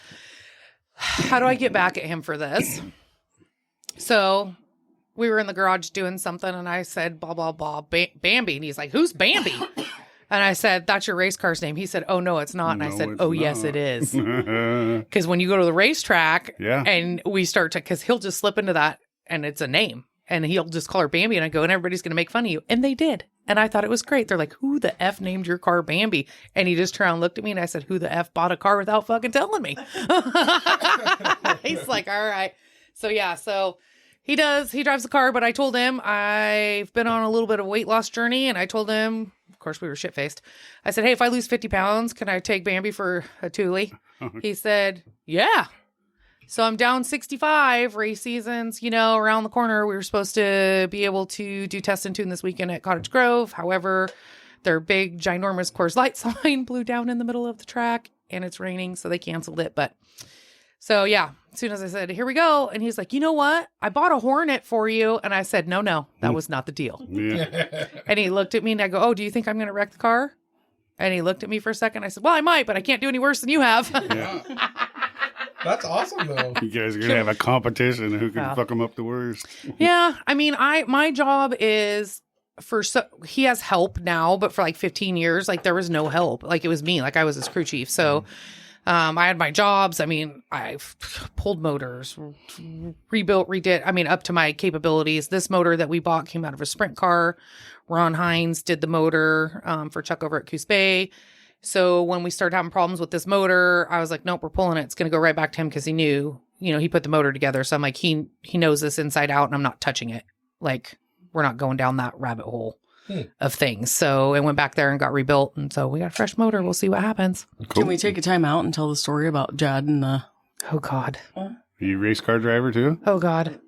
how do I get back at him for this? So we were in the garage doing something. And I said, blah, blah, blah, Bambi. And he's like, who's Bambi? And I said, that's your race car's name. He said, oh, no, it's not. And I No, said, it's oh, yes, not. it is. Because when you go to the racetrack Yeah. and we start to, because he'll just slip into that and it's a name. And he'll just call her Bambi. And I go, and everybody's going to make fun of you. And they did. And I thought it was great. They're like, who the F named your car Bambi? And he just turned around and looked at me and I said, who the F bought a car without fucking telling me? He's like, all right. So yeah, so he drives the car, but I told him I've been on a little bit of a weight loss journey. And I told him, of course we were shit faced. I said, hey, if I lose 50 pounds, can I take Bambi for a Thule? He said, yeah. So I'm down 65 race seasons, around the corner. We were supposed to be able to do test and tune this weekend at Cottage Grove. However, their big, ginormous Coors Light sign blew down in the middle of the track and it's raining. So they canceled it. But so yeah, as soon as I said, here we go. And he's like, you know what? I bought a Hornet for you. And I said, no, that was not the deal. Yeah. And he looked at me and I go, oh, do you think I'm going to wreck the car? And he looked at me for a second. I said, well, I might, but I can't do any worse than you have. Yeah. That's awesome, though. You guys are going to have a competition who can Yeah. fuck them up the worst. Yeah. I mean, my job is he has help now, but for like 15 years, like there was no help. Like it was me, like I was his crew chief. So, I had my jobs. I mean, I've pulled motors, rebuilt, redid, up to my capabilities. This motor that we bought came out of a sprint car. Ron Hines did the motor, for Chuck over at Coos Bay. So when we started having problems with this motor, I was like, nope, we're pulling it. It's going to go right back to him because he knew, he put the motor together. So I'm like, he knows this inside out and I'm not touching it. Like, we're not going down that rabbit hole of things. So it went back there and got rebuilt. And so we got a fresh motor. We'll see what happens. Can we take a time out and tell the story about Jad and the... Oh, God. Are you a race car driver too? Oh, God.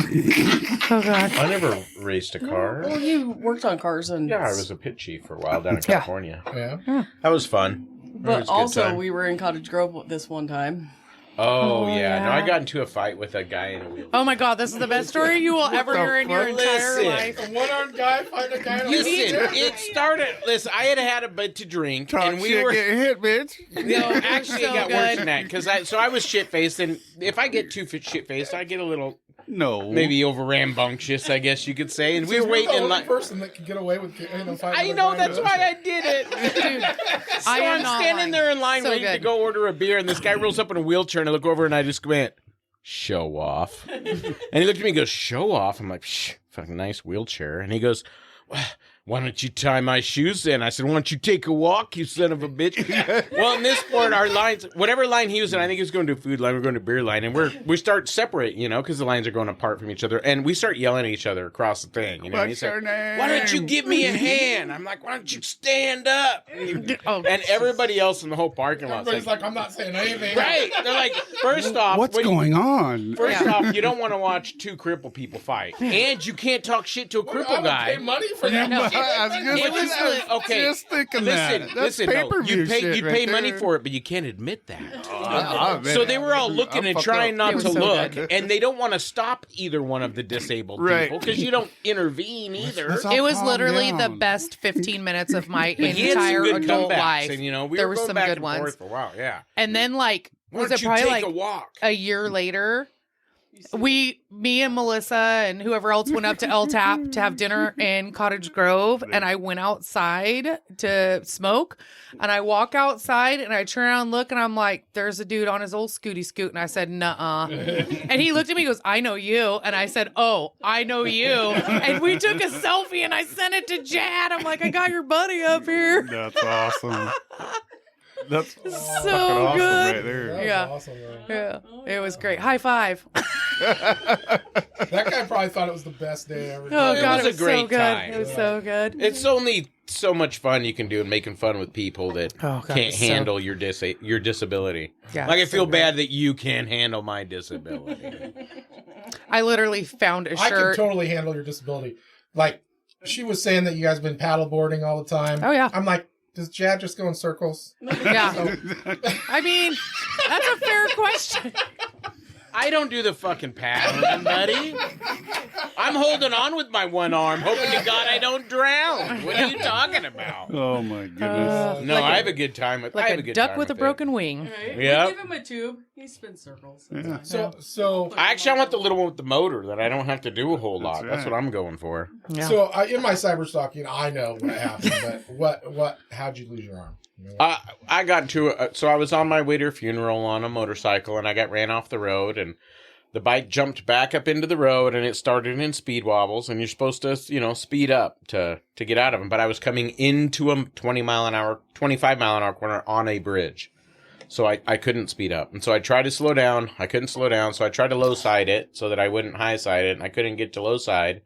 Oh, God. I never raced a car. Well, you worked on cars and... Yeah, I was a pit chief for a while down in Yeah. California. Yeah. That was fun. It But was a good also, time. we were in Cottage Grove this one time. Oh, yeah. No, yeah. I got into a fight with a guy in a wheelchair. Oh, my God. This is the best story you will ever hear in your entire Listen. life. A one-armed guy fighting a guy on a Listen, wheelchair? it started. Listen, I had a bit to drink, Talk and we shit, were. get hit, bitch. No, actually, So it got worse good. than that because I was shit faced, and if I get too shit faced, I get a little No. maybe over rambunctious, I guess you could say. And we So were you're waiting the in only line. person that can get away with fighting. I know that's why I did it. Dude, So I am I'm not standing lying. there in line So waiting to good. go order a beer, and this guy rolls up in a wheelchair, and I look over and I just went, show off. And he looked at me and goes, show off? I'm like, shh, fucking nice wheelchair. And he goes, why don't you tie my shoes in? I said, why don't you take a walk, you son of a bitch? Well, in this sport, our lines, whatever line he was in, I think he was going to food line, we're going to beer line, and we start separate, because the lines are going apart from each other, and we start yelling at each other across the thing, and What's he's your like, name? why don't you give me a hand? I'm like, why don't you stand up? Oh, And everybody else in the whole parking lot's Everybody's like, like, I'm not saying anything. right? They're like, first off, What's when you- going on? First off, you don't want to watch two crippled people fight, and you can't talk shit to a I crippled would pay guy. money for that. No. I was It was just, okay. just thinking Listen, that. That's listen. No, pay-per-view you pay shit right money there. for it, but you can't admit that. Man, So they were all looking I'm and fucked trying up. not It was to so look, good. and they don't want to stop either one of the disabled Right. people because you don't intervene either. Let's all It was calm literally the down. best 15 minutes of my But he had some entire good adult comebacks, life. and we There were were going some back good and ones. forth for a while. Yeah. And then, like, Why was don't it you probably take like a walk? a year later? Me and Melissa and whoever else went up to El Tap to have dinner in Cottage Grove, and I went outside to smoke. And I walk outside and I turn around and look, and I'm like, "There's a dude on his old scooty scoot," and I said, "Nuh-uh." And he looked at me, and goes, "I know you," and I said, "Oh, I know you." And we took a selfie, and I sent it to Jad. I'm like, "I got your buddy up here." That's awesome. That's fucking So awesome good. right there. That was Yeah. awesome, though. Yeah, it was great. High five. That guy probably thought it was the best day ever. Oh It God, was it a was so great good. time. It was so good. It's only so much fun you can do in making fun with people that Oh, God, can't it's so- handle your disability. Yeah, Like I it's so feel great. bad that you can't handle my disability. I literally found a I can shirt. totally handle your disability. Like, she was saying that you guys been paddleboarding all the time. Oh, yeah. I'm like, does Jad just go in circles? Yeah. I mean, that's a fair question. I don't do the fucking paddling, buddy. I'm holding on with my one arm, hoping to God I don't drown. What are you talking about? Oh my goodness. No, like I a- have a good time with. I Like have a a good duck time with a it. broken wing. Right? Yep. We give him a tube. He spins circles. That's Yeah. fine. So Actually, I want the little one with the motor that I don't have to do a whole lot. That's That's right. what I'm going for. Yeah. in my cyber stalking, I know what happened, but how'd you lose your arm? You know, I got into it. So I was on my way to a funeral on a motorcycle, and I got ran off the road, and the bike jumped back up into the road, and it started in speed wobbles, and you're supposed to, speed up to get out of them. But I was coming into a 25 mile an hour corner on a bridge. So I couldn't speed up. And so I tried to slow down. I couldn't slow down. So I tried to low side it so that I wouldn't high side it, and I couldn't get to low side.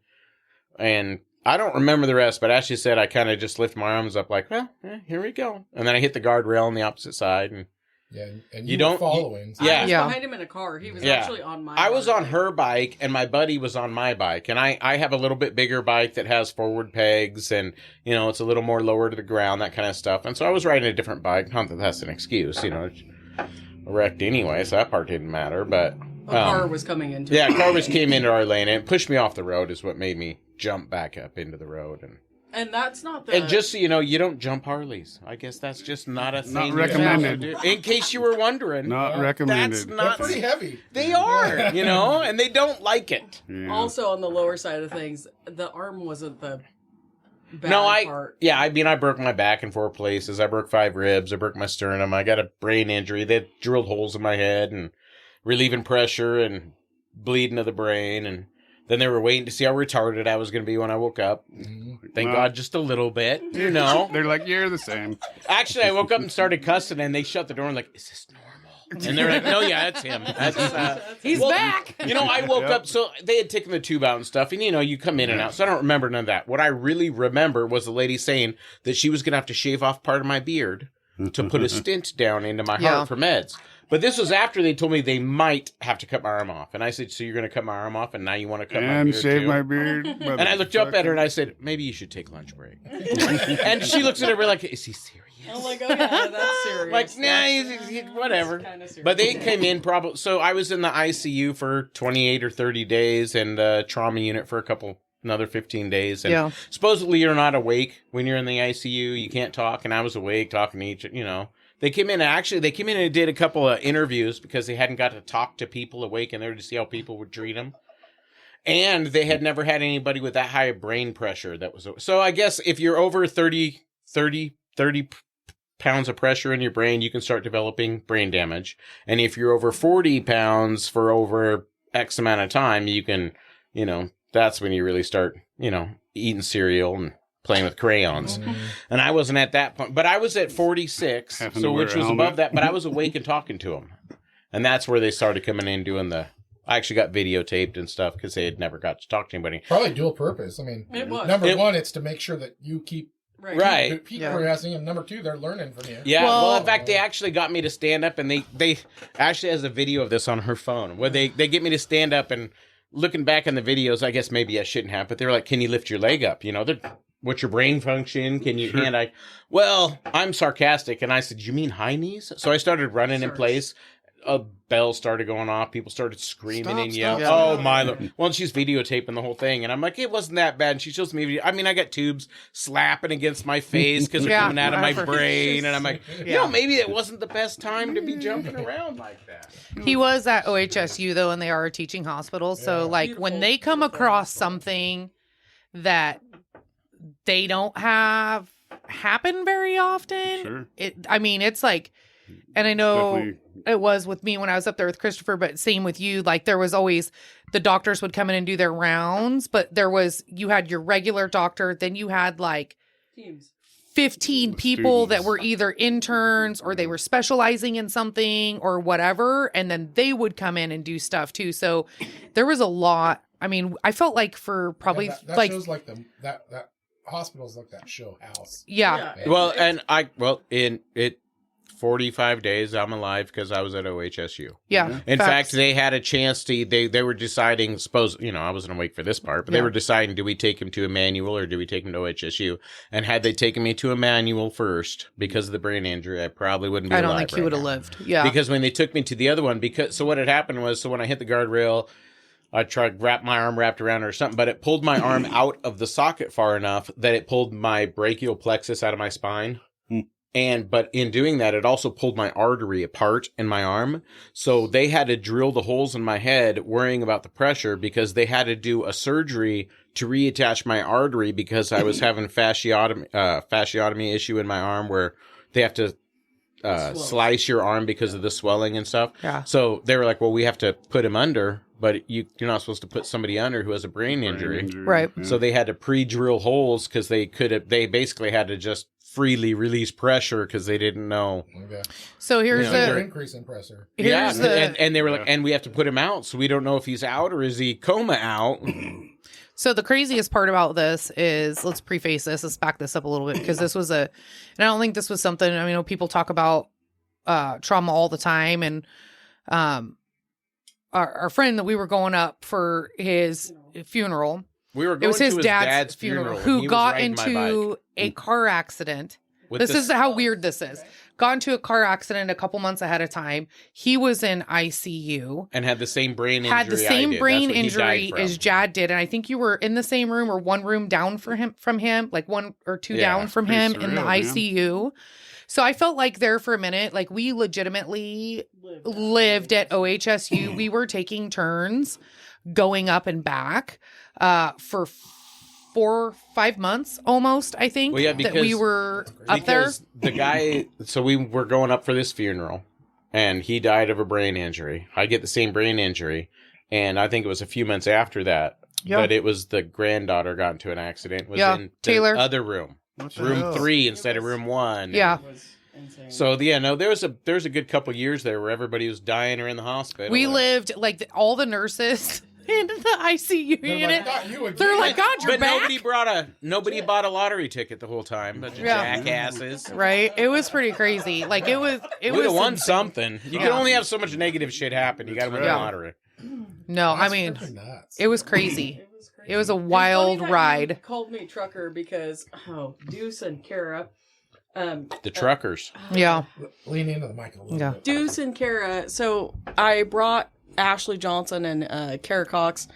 And I don't remember the rest, but Ashley said I kind of just lifted my arms up like, well, here we go. And then I hit the guardrail on the opposite side, and yeah, and you you don't- were following. so- yeah. I was Yeah. behind him in a car. He was Yeah. actually on my I was on bike. her bike, and my buddy was on my bike. And I have a little bit bigger bike that has forward pegs, and, it's a little more lower to the ground, that kind of stuff. And so I was riding a different bike. Not that that's an excuse, it's wrecked anyway, so that part didn't matter. But A car was coming into yeah, it. car was came into our lane, and it pushed me off the road is what made me jump back up into the road. And that's not the... And just so you know, you don't jump Harleys. I guess that's just not a thing. you're recommended. supposed to do. In case you were wondering. Not Yeah. recommended. That's They're not... pretty heavy. They are, and they don't like it. Yeah. Also, on the lower side of things, the arm wasn't the bad No, part. I broke my back in 4 places. I broke 5 ribs. I broke my sternum. I got a brain injury. They drilled holes in my head and relieving pressure and bleeding of the brain. And then they were waiting to see how retarded I was going to be when I woke up. Thank Well- God, just a little bit, They're like, you're the same. Actually, I woke up and started cussing, and they shut the door and like, is this normal? And they're like, no, yeah, that's him. That's He's well, back. I woke Yep. up, so they had taken the tube out and stuff, and you come in and out, so I don't remember none of that. What I really remember was the lady saying that she was going to have to shave off part of my beard to put a stint down into my Yeah. heart for meds. But this was after they told me they might have to cut my arm off. And I said, so you're going to cut my arm off, and now you want to cut my And beard shave too? my beard. And I looked up at her and I said, maybe you should take lunch break. And she looks at her like, is he serious? I'm like, oh yeah, that's serious. Like, nah, he's whatever. Kinda serious. But they came in probably. So I was in the ICU for 28 or 30 days and the trauma unit for another 15 days. And Yeah. supposedly you're not awake when you're in the ICU. You can't talk. And I was awake talking to each, They came in and did a couple of interviews because they hadn't got to talk to people awake in there to see how people would treat them. And they had never had anybody with that high of brain pressure. So I guess if you're over 30 pounds of pressure in your brain, you can start developing brain damage. And if you're over 40 pounds for over X amount of time, you can, that's when you really start, eating cereal and playing with crayons. And I wasn't at that point, but I was at 46, Having to so wear which a was helmet. above that, but I was awake and talking to them. And that's where they started coming in doing I actually got videotaped and stuff because they had never got to talk to anybody. Probably dual purpose. I mean, It was. number one, it's to make sure that you keep Right. people progressing, and number two, they're learning from you. Yeah, Well- well, in fact, they actually got me to stand up, and they actually has a video of this on her phone where they get me to stand up, and looking back on the videos, I guess maybe I shouldn't have, but they were like, "Can you lift your leg up?" They're what's your brain function? Can you hand? Well, I'm sarcastic, and I said, you mean high knees? So I started running in place. A bell started going off. People started screaming and yelling. Oh, my Lord. Well, she's videotaping the whole thing. And I'm like, it wasn't that bad. And she shows me video. I mean, I got tubes slapping against my face because they're coming out of my brain. And I'm like, maybe it wasn't the best time to be jumping around like that. He was at OHSU, though, and they are a teaching hospital. So, like, when they come across something that they don't have happen very often, it's like, and I know... Definitely. It was with me when I was up there with Christopher, but same with you. Like there was always the doctors would come in and do their rounds, but you had your regular doctor. Then you had like 15 people that were either interns or they were specializing in something or whatever. And then they would come in and do stuff too. So there was a lot. I mean, I felt like for probably that like, shows like that hospitals like that show house. Yeah. Well, in 45 days I'm alive because I was at OHSU. Yeah. In fact, they had a chance to, they were deciding, I wasn't awake for this part, but they were deciding, do we take him to Emmanuel or do we take him to OHSU? And had they taken me to Emmanuel first because of the brain injury, I probably wouldn't be alive. I don't think he would have lived. Yeah. Because when they took me to the other one, so what had happened was, when I hit the guardrail, I tried to wrap my arm wrapped around it or something, but it pulled my arm out of the socket far enough that it pulled my brachial plexus out of my spine. But in doing that, it also pulled my artery apart in my arm. So they had to drill the holes in my head worrying about the pressure because they had to do a surgery to reattach my artery because I was having fasciotomy issue in my arm where they have to slice your arm because of the swelling and stuff. Yeah. So they were like, well, we have to put him under, but you're not supposed to put somebody under who has a brain injury. Right. Yeah. So they had to pre-drill holes because they basically had to just freely release pressure because they didn't know. Okay. So here's the increase in pressure. And they were like, and we have to put him out, so we don't know if he's out or is he coma out. So the craziest part about this is, let's preface this, let's back this up a little bit, because this was and I don't think this was something, I mean, people talk about trauma all the time, and our friend that we were going up for his funeral, it was his dad's funeral, who got into a car accident. This is how weird this is. Got into a car accident a couple months ahead of time. He was in ICU. And had the same brain injury. Had the same brain injury as Jad did. And I think you were in the same room or one room down from him, like one or two down from him in the ICU. So I felt like there for a minute, like we legitimately lived at OHSU. We were taking turns going up and back for 4 or 5 months almost, I think, that we were up there. The guy, so we were going up for this funeral, and he died of a brain injury. I get the same brain injury, and I think it was a few months after that, but it was the granddaughter got into an accident. It was in Taylor. The other room. Room 3 instead of room 1. Yeah. So there was a good couple years there where everybody was dying or in the hospital. We lived like all the nurses in the ICU unit. They're like, God, you're back. Nobody bought a lottery ticket the whole time. Bunch of jackasses. Right. It was pretty crazy. Like it was won something. You can only have so much negative shit happen. You got to win the lottery. No, I mean, it was crazy. It was a wild ride. Called me trucker because Deuce and Kara. The truckers. Yeah. Lean into the mic a little bit. Deuce and Kara. So I brought Ashley Johnson and Kara Cox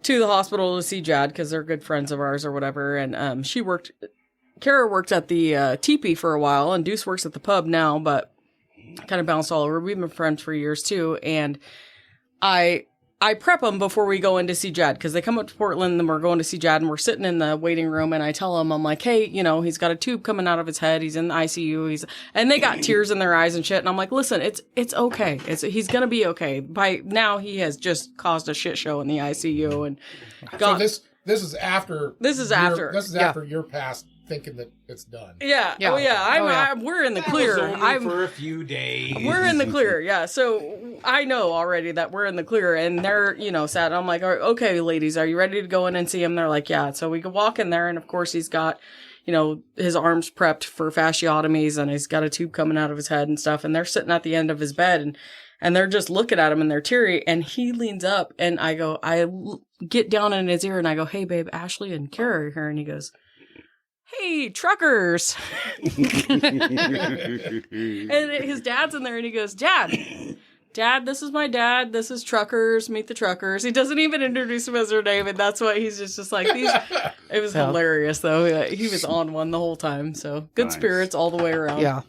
to the hospital to see Jad because they're good friends of ours or whatever. And Kara worked at the teepee for a while, and Deuce works at the pub now, but kind of bounced all over. We've been friends for years too. And I prep them before we go in to see Jad because they come up to Portland and we're going to see Jad and we're sitting in the waiting room and I tell them, I'm like, hey, he's got a tube coming out of his head. He's in the ICU. And they got tears in their eyes and shit. And I'm like, listen, it's okay. He's going to be okay. By now he has just caused a shit show in the ICU. And so this is after. This is after. This is after your past thinking that it's done. Yeah. Oh yeah. We're in the clear. For a few days. We're in the clear. Yeah. So I know already that we're in the clear, and they're sad. I'm like, okay, ladies, are you ready to go in and see him? They're like, yeah. So we could walk in there, and of course he's got, his arms prepped for fasciotomies, and he's got a tube coming out of his head and stuff. And they're sitting at the end of his bed, and they're just looking at him, and they're teary. And he leans up, and I get down in his ear, and I go, hey, babe, Ashley and Kara are here, and he goes, hey, truckers. And his dad's in there and he goes, Dad, this is my dad. This is truckers. Meet the truckers. He doesn't even introduce him as their name. And that's why he's just like, these. It was hilarious, though. He was on one the whole time. So good spirits all the way around. Yeah.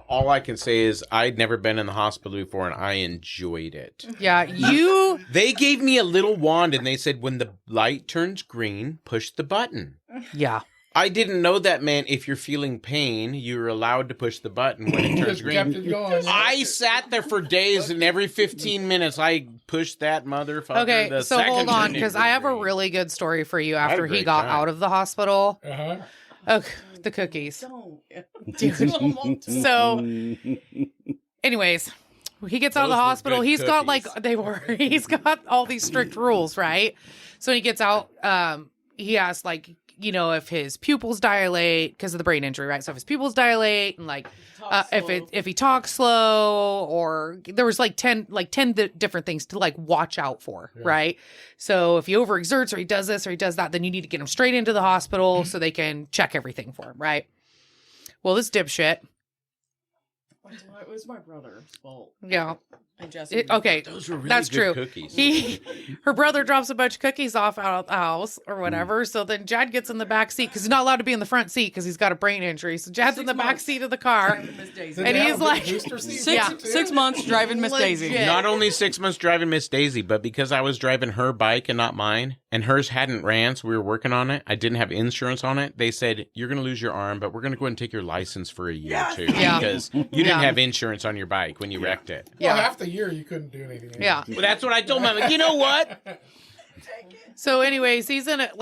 All I can say is I'd never been in the hospital before, and I enjoyed it. Yeah, They gave me a little wand, and they said, when the light turns green, push the button. Yeah. I didn't know that meant if you're feeling pain, you're allowed to push the button when it turns green. Kept it going. I sat there for days, and every 15 minutes, I pushed that motherfucker. Okay, the so second hold on, turn because it I have a green. really good story for you had a after he great got time. out of the hospital. Uh-huh. Okay, the cookies. Don't. Dude. So, anyways, he gets out of the Those were hospital. good He's got cookies. he's got all these strict rules, right? So when he gets out, he asks if his pupils dilate because of the brain injury, right? So if his pupils dilate and if he talks slow, or there was 10 different things to watch out for, right? So if he overexerts or he does this or he does that, then you need to get him straight into the hospital so they can check everything for him, right? Well, this dipshit. It was my brother's fault. Yeah. And Jesse. Okay. Those were really That's good true. cookies. Her brother drops a bunch of cookies off out of the house or whatever. So then Jad gets in the back seat because he's not allowed to be in the front seat because he's got a brain injury. So Jad's in the back seat of the car. Miss Daisy. Did And they he's have a like- booster seat? 6 months driving Miss Daisy. Legit. Not only 6 months driving Miss Daisy, but because I was driving her bike and not mine, and hers hadn't ran, so we were working on it. I didn't have insurance on it. They said, you're going to lose your arm, but we're going to go ahead and take your license for a year too. Yeah. Because you didn't have insurance on your bike when you wrecked it. Well, half the year you couldn't do anything. Yeah. Well, that's what I told him. I'm like, you know what? So anyways, he's in it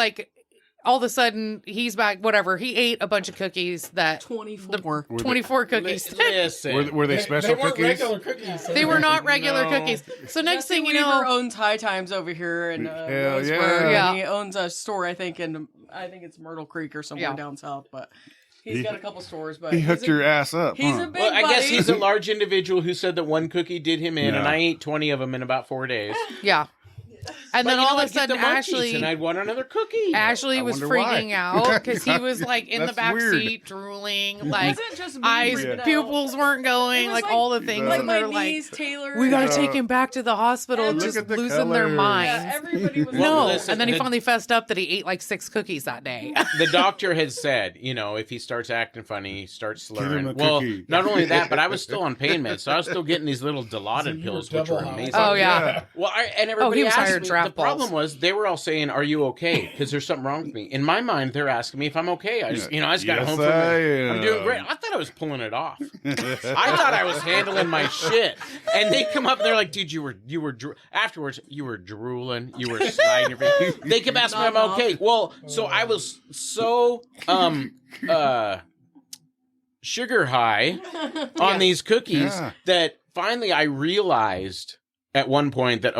all of a sudden he's back, whatever. He ate a bunch of cookies 24. 24 cookies. Listen. Were they special they weren't cookies? regular cookies. They were not regular No. cookies. So next thing you Weaver know, owns High Times over here in Hell Roseburg, yeah. and he owns a store, I think it's Myrtle Creek or somewhere Yeah. down south, but he's got a couple stores. But He hooked your ass up. He's huh? a big Well, I guess buddy. he's a large individual who said that one cookie did him in, and Yeah. I ate 20 of them in about 4 days. yeah. And But then you know, all I'd of a get sudden the monkeys, Ashley and I'd want another cookie. Ashley was wonder why. freaking out because he was in the That's back weird. seat drooling, It like wasn't just me eyes, freaking out. pupils weren't going, It was all the things, like and my they're like, knees, Taylor. "We got to Yeah. take him back to the hospital," And just look at the losing their colors. minds. Yeah, everybody was No, Well, listen, and then he the- finally fessed up that he ate 6 cookies that day. The doctor had said, if he starts acting funny, he starts Give him slurring. a Well, cookie. not only that, but I was still on pain meds, so I was still getting these little So Dilaudid you pills, were which were double high. amazing. Oh yeah, Well, and everybody he was asked hired me, draft the problem balls. was they were all saying, "Are you okay?" Because there's something wrong with me. In my mind, they're asking me if I'm okay. I just got Yes, home from I it. I'm doing am. great. I thought I was pulling it off. I thought I was handling my shit. And they come up and they're like, "Dude, you were afterwards. You were drooling. You were sliding your face." They kept asking me if I'm okay. Well, so I was so sugar high on these cookies Yeah. that finally I realized at one point that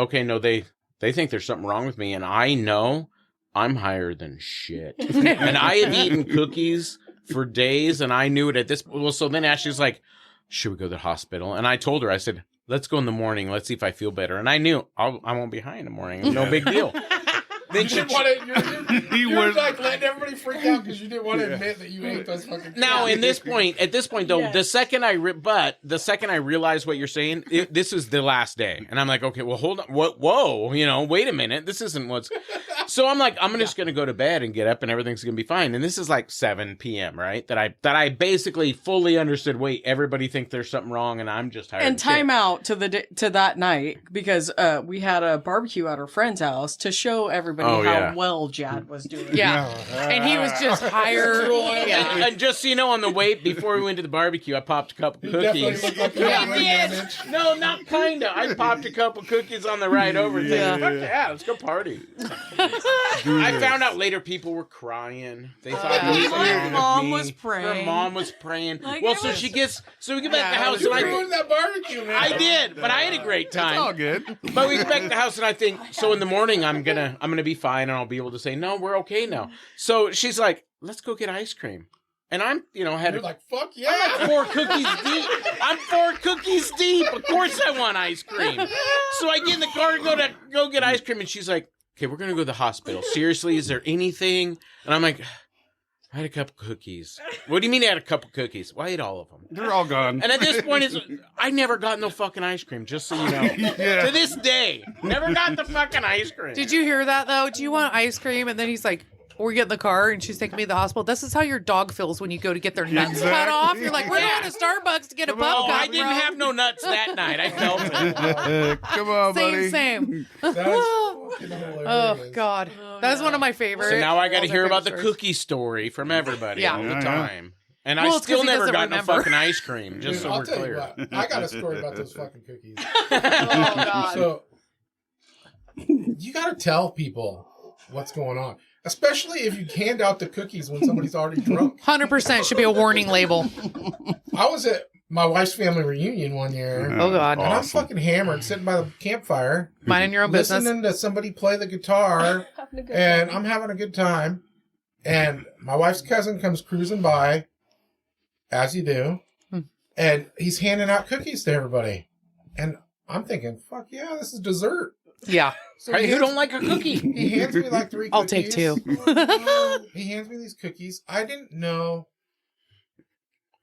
they think there's something wrong with me, and I know I'm higher than shit. And I had eaten cookies for days, and I knew it at this. Well, so then Ashley's like, "Should we go to the hospital?" And I told her, I said, "Let's go in the morning. Let's see if I feel better." And I knew I won't be high in the morning. No big deal. Then You she, didn't want to. He You're was- like letting everybody freak out because you didn't want to admit that you ate those fucking. now, at this point, though, Yes. the second I realized what you're saying, this is the last day, and I'm like, okay, well, hold on, whoa, wait a minute, this isn't what's. So I'm like, I'm just gonna go to bed and get up, and everything's gonna be fine. And this is like 7 p.m. right? That I basically fully understood. Wait, everybody think there's something wrong, and I'm just tired. And of time shit. out to that night because we had a barbecue at our friend's house to show everybody Oh, how yeah. well Jad was doing. yeah. And he was just higher. And, and just so you know, on the way before we went to the barbecue, I popped a couple You definitely cookies. look like you had brain damage. No, not kinda. I popped a couple cookies on the ride over. Yeah. Fuck yeah, let's go party. I found out later people were crying. They thought Yeah. it was My wrong with mom me. was praying. Her mom was praying. Like, Well, it so was- we get back to the house You and I ruined that barbecue, man. I did, but I had a great It's all time. good. But we get back to the house and I think so in the morning I'm gonna be fine and I'll be able to say no, we're okay now. So she's like, let's go get ice cream. And I'm had You're like, fuck yeah. I'm like 4 cookies deep. I'm 4 cookies deep. Of course I want ice cream. So I get in the car and go get ice cream, and she's like, "Okay, we're gonna go to the hospital. Seriously, is there anything?" And I'm like, I had a couple cookies. What do you mean I had a couple cookies? Well, I ate all of them. They're all gone. And at this point, I never got no fucking ice cream, just so you know. Yeah. To this day, never got the fucking ice cream. Did you hear that though? Do you want ice cream? And then he's like, we get in the car and she's taking me to the hospital. This is how your dog feels when you go to get their nuts cut off. You're like, we're going to Starbucks to get a pup Oh, cup, I didn't bro. have no nuts that night. I felt it. Come on, buddy. Same. That's fucking hilarious. Oh God, that's one of my favorites. So now I got to hear about the cookie story from everybody Yeah. all the Yeah. time. And Well, I it's 'cause still he never doesn't got no remember. fucking ice cream, just Dude, so I'll we're tell you clear. what, I got a story about those fucking cookies. Oh God. So you got to tell people what's going on, especially if you hand out the cookies when somebody's already drunk. 100% should be a warning label. I was at my wife's family reunion one year, Oh God. and I'm Awesome. fucking hammered, sitting by the campfire, Minding your own business. listening to somebody play the guitar, and I'm having a good time. And my wife's cousin comes cruising by, as you do, and he's handing out cookies to everybody. And I'm thinking, fuck yeah, this is dessert. Yeah. So Hey, he who hands- don't like a cookie? He hands me like 3 cookies. I'll take 2. He hands me these cookies. I didn't know.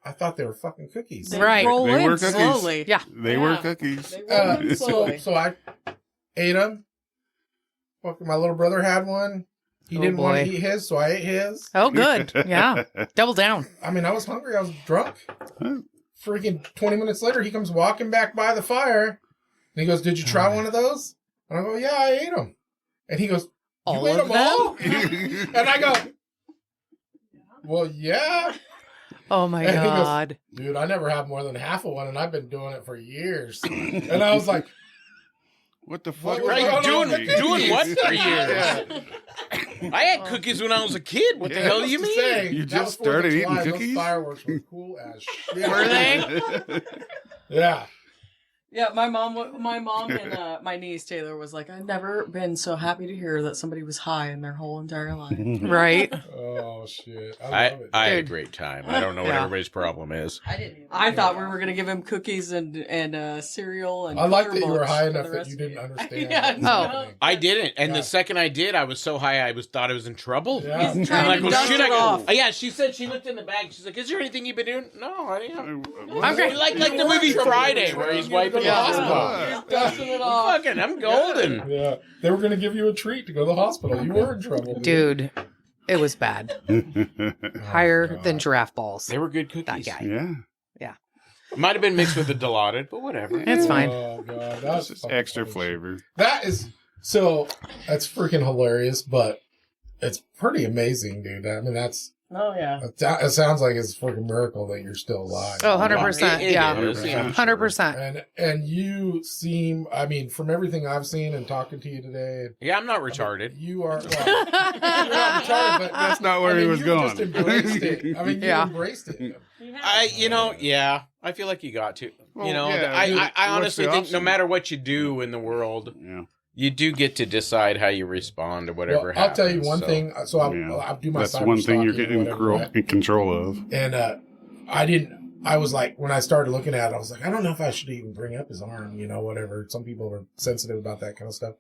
I thought they were fucking cookies. They Right. roll They in were cookies. slowly. Yeah. They were cookies. They roll in So slowly. so I ate them. Fucking my little brother had one. He Oh, didn't want boy. to eat his, so I ate his. Oh, good. Yeah. Double down. I mean, I was hungry. I was drunk. Freaking 20 minutes later, he comes walking back by the fire. And he goes, "Did you try one of those?" And I go, "Yeah, I ate them." And he goes, "You All ate of them all?" And I go, "Well, yeah." Oh my And he goes, God. "Dude, I never have more than half of one, and I've been doing it for years." And I was like, What the What fuck? was Right, going on doing with the doing what cookies? for years? I had cookies when I was a kid. What the hell do you Just mean? saying, You that just was 4th of started eating July, and cookies? Those fireworks were cool as shit. Were they? Yeah. Yeah, my mom and my niece Taylor was like, I've never been so happy to hear that somebody was high in their whole entire life. Right. Oh shit. I I love it. had a Dude. great time. I don't know what Yeah. everybody's problem is. I thought we were gonna give him cookies and cereal and. I like cooler that you were books high for enough the that rest you of the didn't year. understand. Yeah, what was no. happening. I didn't, and Yeah. the second I did, I was so high, thought I was in trouble. Yeah. He's trying I'm like, to well, dust shit, it off. Yeah, she said she looked in the bag. She's like, "Is there anything you've been doing?" No, I didn't. I'm great. Like the movie Friday, where he's wiping Yeah. his ass. He's dusting it off. Fucking, I'm golden. Yeah. They were going to give you a treat to go to the hospital. You were in trouble. Dude, it was bad. Higher than giraffe balls. They were good cookies. That guy. Yeah. Might have been mixed with the dilaudid, but whatever. It's fine. Oh, God. That's That's just fucking extra funny. flavor. That is, so, that's freaking hilarious, but it's pretty amazing, dude. I mean, Oh yeah. it sounds like it's a freaking miracle that you're still alive. Oh, 100%. It Yeah. is, yeah. 100%. And you seem, I mean, from everything I've seen and talking to you today, Yeah, I'm not retarded. you are, well, you're not retarded, but That's not where he was you going. just embraced it. I mean, you Yeah. embraced it. Yeah, I feel like you got to. Well, You know, yeah, I what's honestly the think no option? matter what you do in the world, Yeah. you do get to decide how you respond to whatever Well, happens. I'll tell you one thing. So Yeah. I'll do my That's cyber one thing you're stalking, getting whatever, right? in control of. And I was like, when I started looking at it, I was like, I don't know if I should even bring up his arm, whatever. Some people are sensitive about that kind of stuff.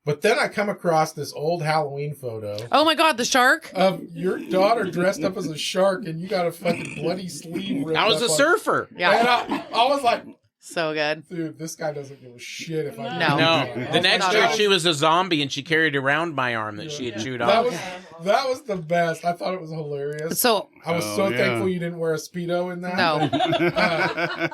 But then I come across this old Halloween photo Oh my God, the shark? of your daughter dressed up as a shark, and you got a fucking bloody sleeve ripped I was up a on- surfer. Yeah. And I was like, So good. dude, this guy doesn't give a shit if I No. No, the next year she was a zombie and she carried around my arm that she had chewed That off. that was the best. I thought it was hilarious. So, I was Oh, so yeah. thankful you didn't wear a Speedo in that. no.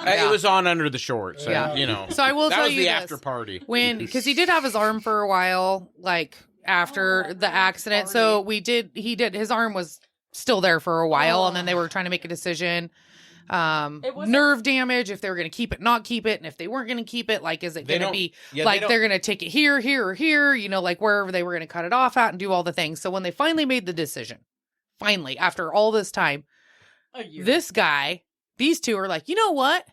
It was on under the shorts. Yeah. You know. So I will that tell was you the this. after party. Because he did have his arm for a while, like after the accident. So his arm was still there for a while, and then they were trying to make a decision. wasn't- Nerve damage, if they were going to keep it, not keep it. And if they weren't going to keep it, like, is it They going to don't- be yeah, they like don't- they're going to take it here, here, or here, like wherever they were going to cut it off at and do all the things. So when they finally made the decision, after all this time, A year. this guy, these two are like, you know what?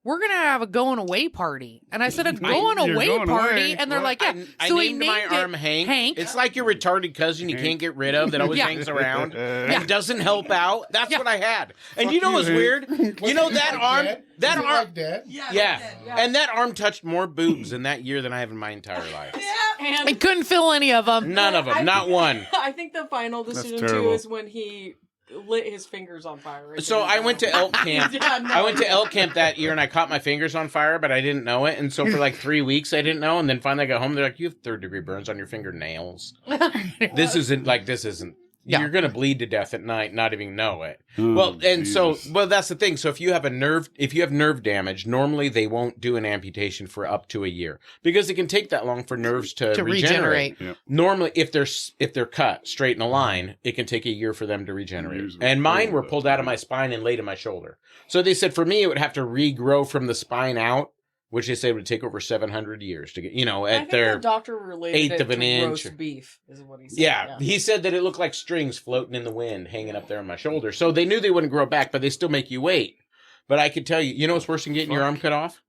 we're going to have a going away party. And I said, a going away going party? away? And they're like, yeah. I So he named my named arm it Hank. It's like your retarded cousin you can't get rid of that always Yeah. hangs around Yeah. and doesn't help out. That's Yeah. what I had. And Fuck you know you, what's Hank. weird? You know that arm? That Is it arm. like dead? Yeah. And that arm touched more boobs in that year than I have in my entire life. And I couldn't fill any of them. None of them. Not one. I think the final decision too terrible. is when he lit his fingers on fire. So I went to elk camp. Yeah, no. I went to elk camp that year and I caught my fingers on fire, but I didn't know it. And so for like 3 weeks, I didn't know. And then finally I got home. They're like, you have 3rd-degree burns on your fingernails. This isn't. Yeah. You're going to bleed to death at night, not even know it. Oh, Well, and Jesus. so that's the thing. So if you have nerve damage, normally they won't do an amputation for up to a year because it can take that long for nerves to regenerate. Yep. Normally, if they're cut straight in a line, it can take a year for them to regenerate. Usually. And mine were pulled out of my spine and laid in my shoulder. So they said for me, it would have to regrow from the spine out, which they said would take over 700 years to get, I at think their the doctor related eighth it of an to inch. roast beef is what he said. Yeah, he said that it looked like strings floating in the wind, hanging up there on my shoulder. So they knew they wouldn't grow back, but they still make you wait. But I could tell you, you know what's worse than getting your arm cut off?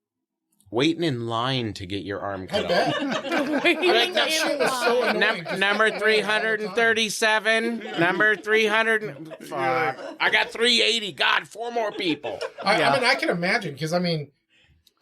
Waiting in line to get your arm I cut off. bet. Waiting that shit was so in annoying. Number 337. Number 300. Fuck. I got 380. God, 4 more people. I mean, I can imagine because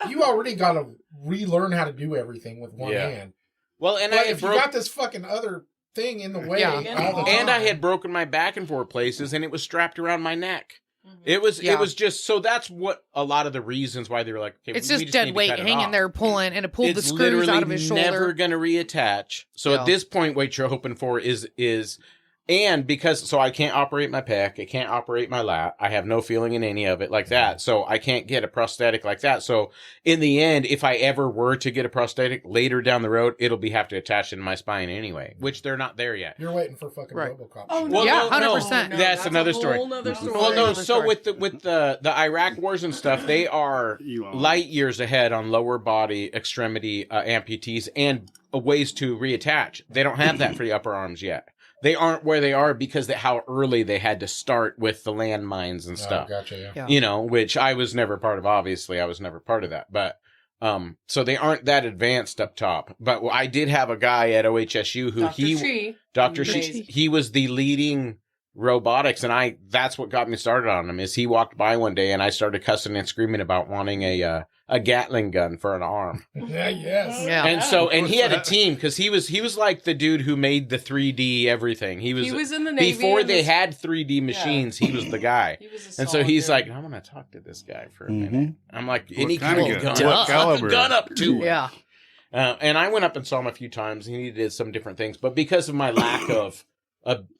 you already got to relearn how to do everything with one Yeah. hand. Well, and But I if you got this fucking other thing in the way Yeah. all the time, and I had broken my back in 4 places, and it was strapped around my neck. Mhm. It was Yeah. just so that's what a lot of the reasons why they were like, okay, It's we just need dead to weight cut it hanging off. there pulling, and it pulled the It's screws literally out of his shoulder. never going to reattach. So Yeah. at this point, what you're hoping for is, and because I can't operate my pec, I can't operate my lat, I have no feeling in any of it like that. So I can't get a prosthetic like that. So in the end, if I ever were to get a prosthetic later down the road, it'll have to attach into my spine anyway, which they're not there yet. you're waiting for fucking Right. RoboCop. Oh, shit. no. Yeah, no, 100%. no, that's another a story. whole nother story. Well, no. Another So story. with the Iraq wars and stuff, they are Elon. light years ahead on lower body extremity amputees and ways to reattach. They don't have that for the upper arms yet. They aren't where they are because of how early they had to start with the landmines and stuff. Oh, gotcha, yeah. Yeah. Which I was never part of. Obviously, I was never part of that. But so they aren't that advanced up top. But I did have a guy at OHSU who Dr. Amazing. He was the leading robotics, and that's what got me started on him. Is he walked by one day and I started cussing and screaming about wanting a Gatling gun for an arm. Yeah, yes. Yeah. And he had a team because he was like the dude who made the 3D everything. He was in the Navy. before and they was- had 3D machines. He was the guy. He was a And so solid he's dude. like, I'm gonna talk to this guy for a Mhm. minute. I'm like, any kind kind of of gun? gun, What fuck a caliber? gun up to it. Yeah. And I went up and saw him a few times. And he did some different things, but because of my lack of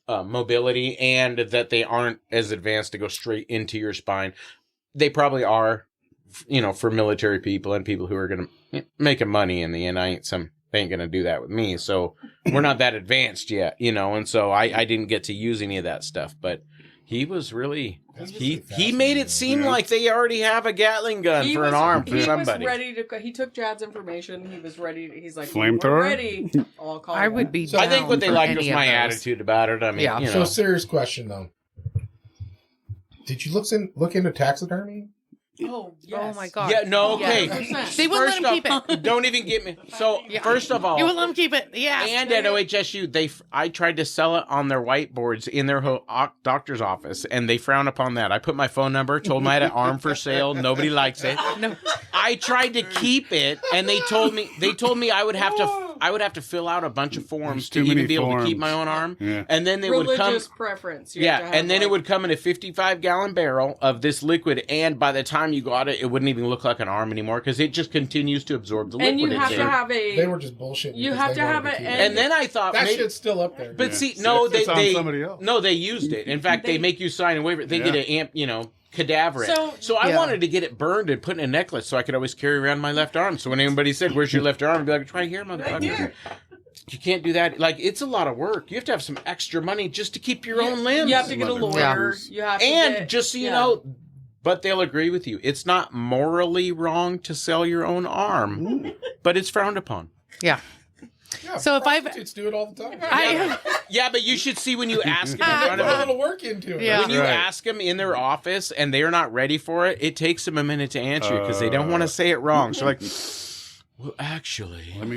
mobility and that they aren't as advanced to go straight into your spine, they probably are, for military people and people who are going to making money in the end. They ain't going to do that with me. So we're not that advanced yet, and so I didn't get to use any of that stuff, but he was really, he made it seem like they already have a Gatling gun for an arm for somebody. He was ready to. He took Jad's information. He was ready. He's like, Flamethrower? we're ready. I'll call I him. would be So I think what they down for liked was any of my those. attitude about it. I mean, Yeah. So serious question though. Did you look into taxidermy? Oh, yes. Oh my god. Yeah, no, Yeah. okay. 100%. They wouldn't First let him keep it. Don't even get me. So, Yeah. first of all, You wouldn't let him keep it. Yeah. and at OHSU, I tried to sell it on their whiteboards in their doctor's office, and they frown upon that. I put my phone number, told them I had an arm for sale. Nobody likes it. No. I tried to keep it, and they told me I would have to fill out a bunch of forms to Too many even be able to keep forms. my own arm, Yeah. and then they would come. Religious preference. You have to Yeah, have, and then it would come in a 55-gallon barrel of this liquid, and by the time you got it, it wouldn't even look like an arm anymore because it just continues to absorb the liquid. And you it's have in. to have They a. were just bullshitting. You because have they to wanted have it keep And then I thought, that maybe, shit's still up there. but Yeah. see, So no, it's on they somebody else. no, they used it. In fact, they make you sign a waiver. They Yeah. get cadaver it. So I Yeah. wanted to get it burned and put in a necklace so I could always carry around my left arm. So when anybody said, "Where's your left arm?" I'd be like, "It's right here, motherfucker." You can't do that. Like, it's a lot of work. You have to have some extra money just to keep your own limbs. You have to get a lawyer. Yeah. You have to And get, just so you know, but they'll agree with you. It's not morally wrong to sell your own arm, but it's frowned upon. Yeah. Yeah, So if I've- prostitutes do it all the time. Yeah, but you should see when you ask them in They front put of a them. little work into it. Yeah. When you Right. ask them in their office and they're not ready for it, it takes them a minute to answer because they don't want to say it wrong. So like, well, actually, let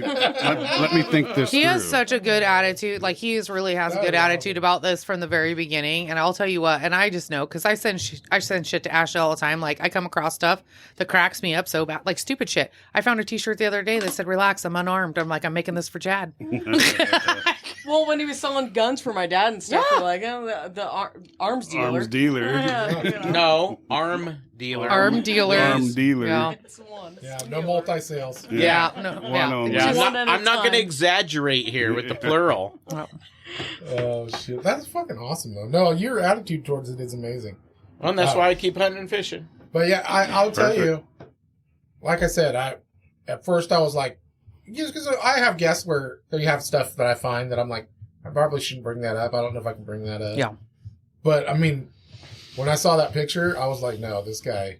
me think this He through. has such a good attitude. Like really has a good attitude about this from the very beginning. And I'll tell you what, and I just know because I send shit to Ashley all the time. Like I come across stuff that cracks me up so bad, like stupid shit. I found a T-shirt the other day that said "Relax, I'm unarmed." I'm like, I'm making this for Jad. Well, when he was selling guns for my dad and stuff, Yeah. we're like, oh, the arms dealer. Arms dealer. Yeah, you know. no arm dealer. Arm dealers. Arm dealer. Yeah. It's the one. Yeah, no multi-sales. Yeah. No, One yeah. only. Yeah, One at a I'm not going to time. exaggerate here with the plural. Oh, shit. That's fucking awesome, though. No, your attitude towards it is amazing. Well, and that's why I keep hunting and fishing. But yeah, I'll tell Perfect. you, like I said, at first I was like, because I have guests where they have stuff that I find that I'm like, I probably shouldn't bring that up. I don't know if I can bring that up. Yeah. But I mean, when I saw that picture, I was like, no, this guy.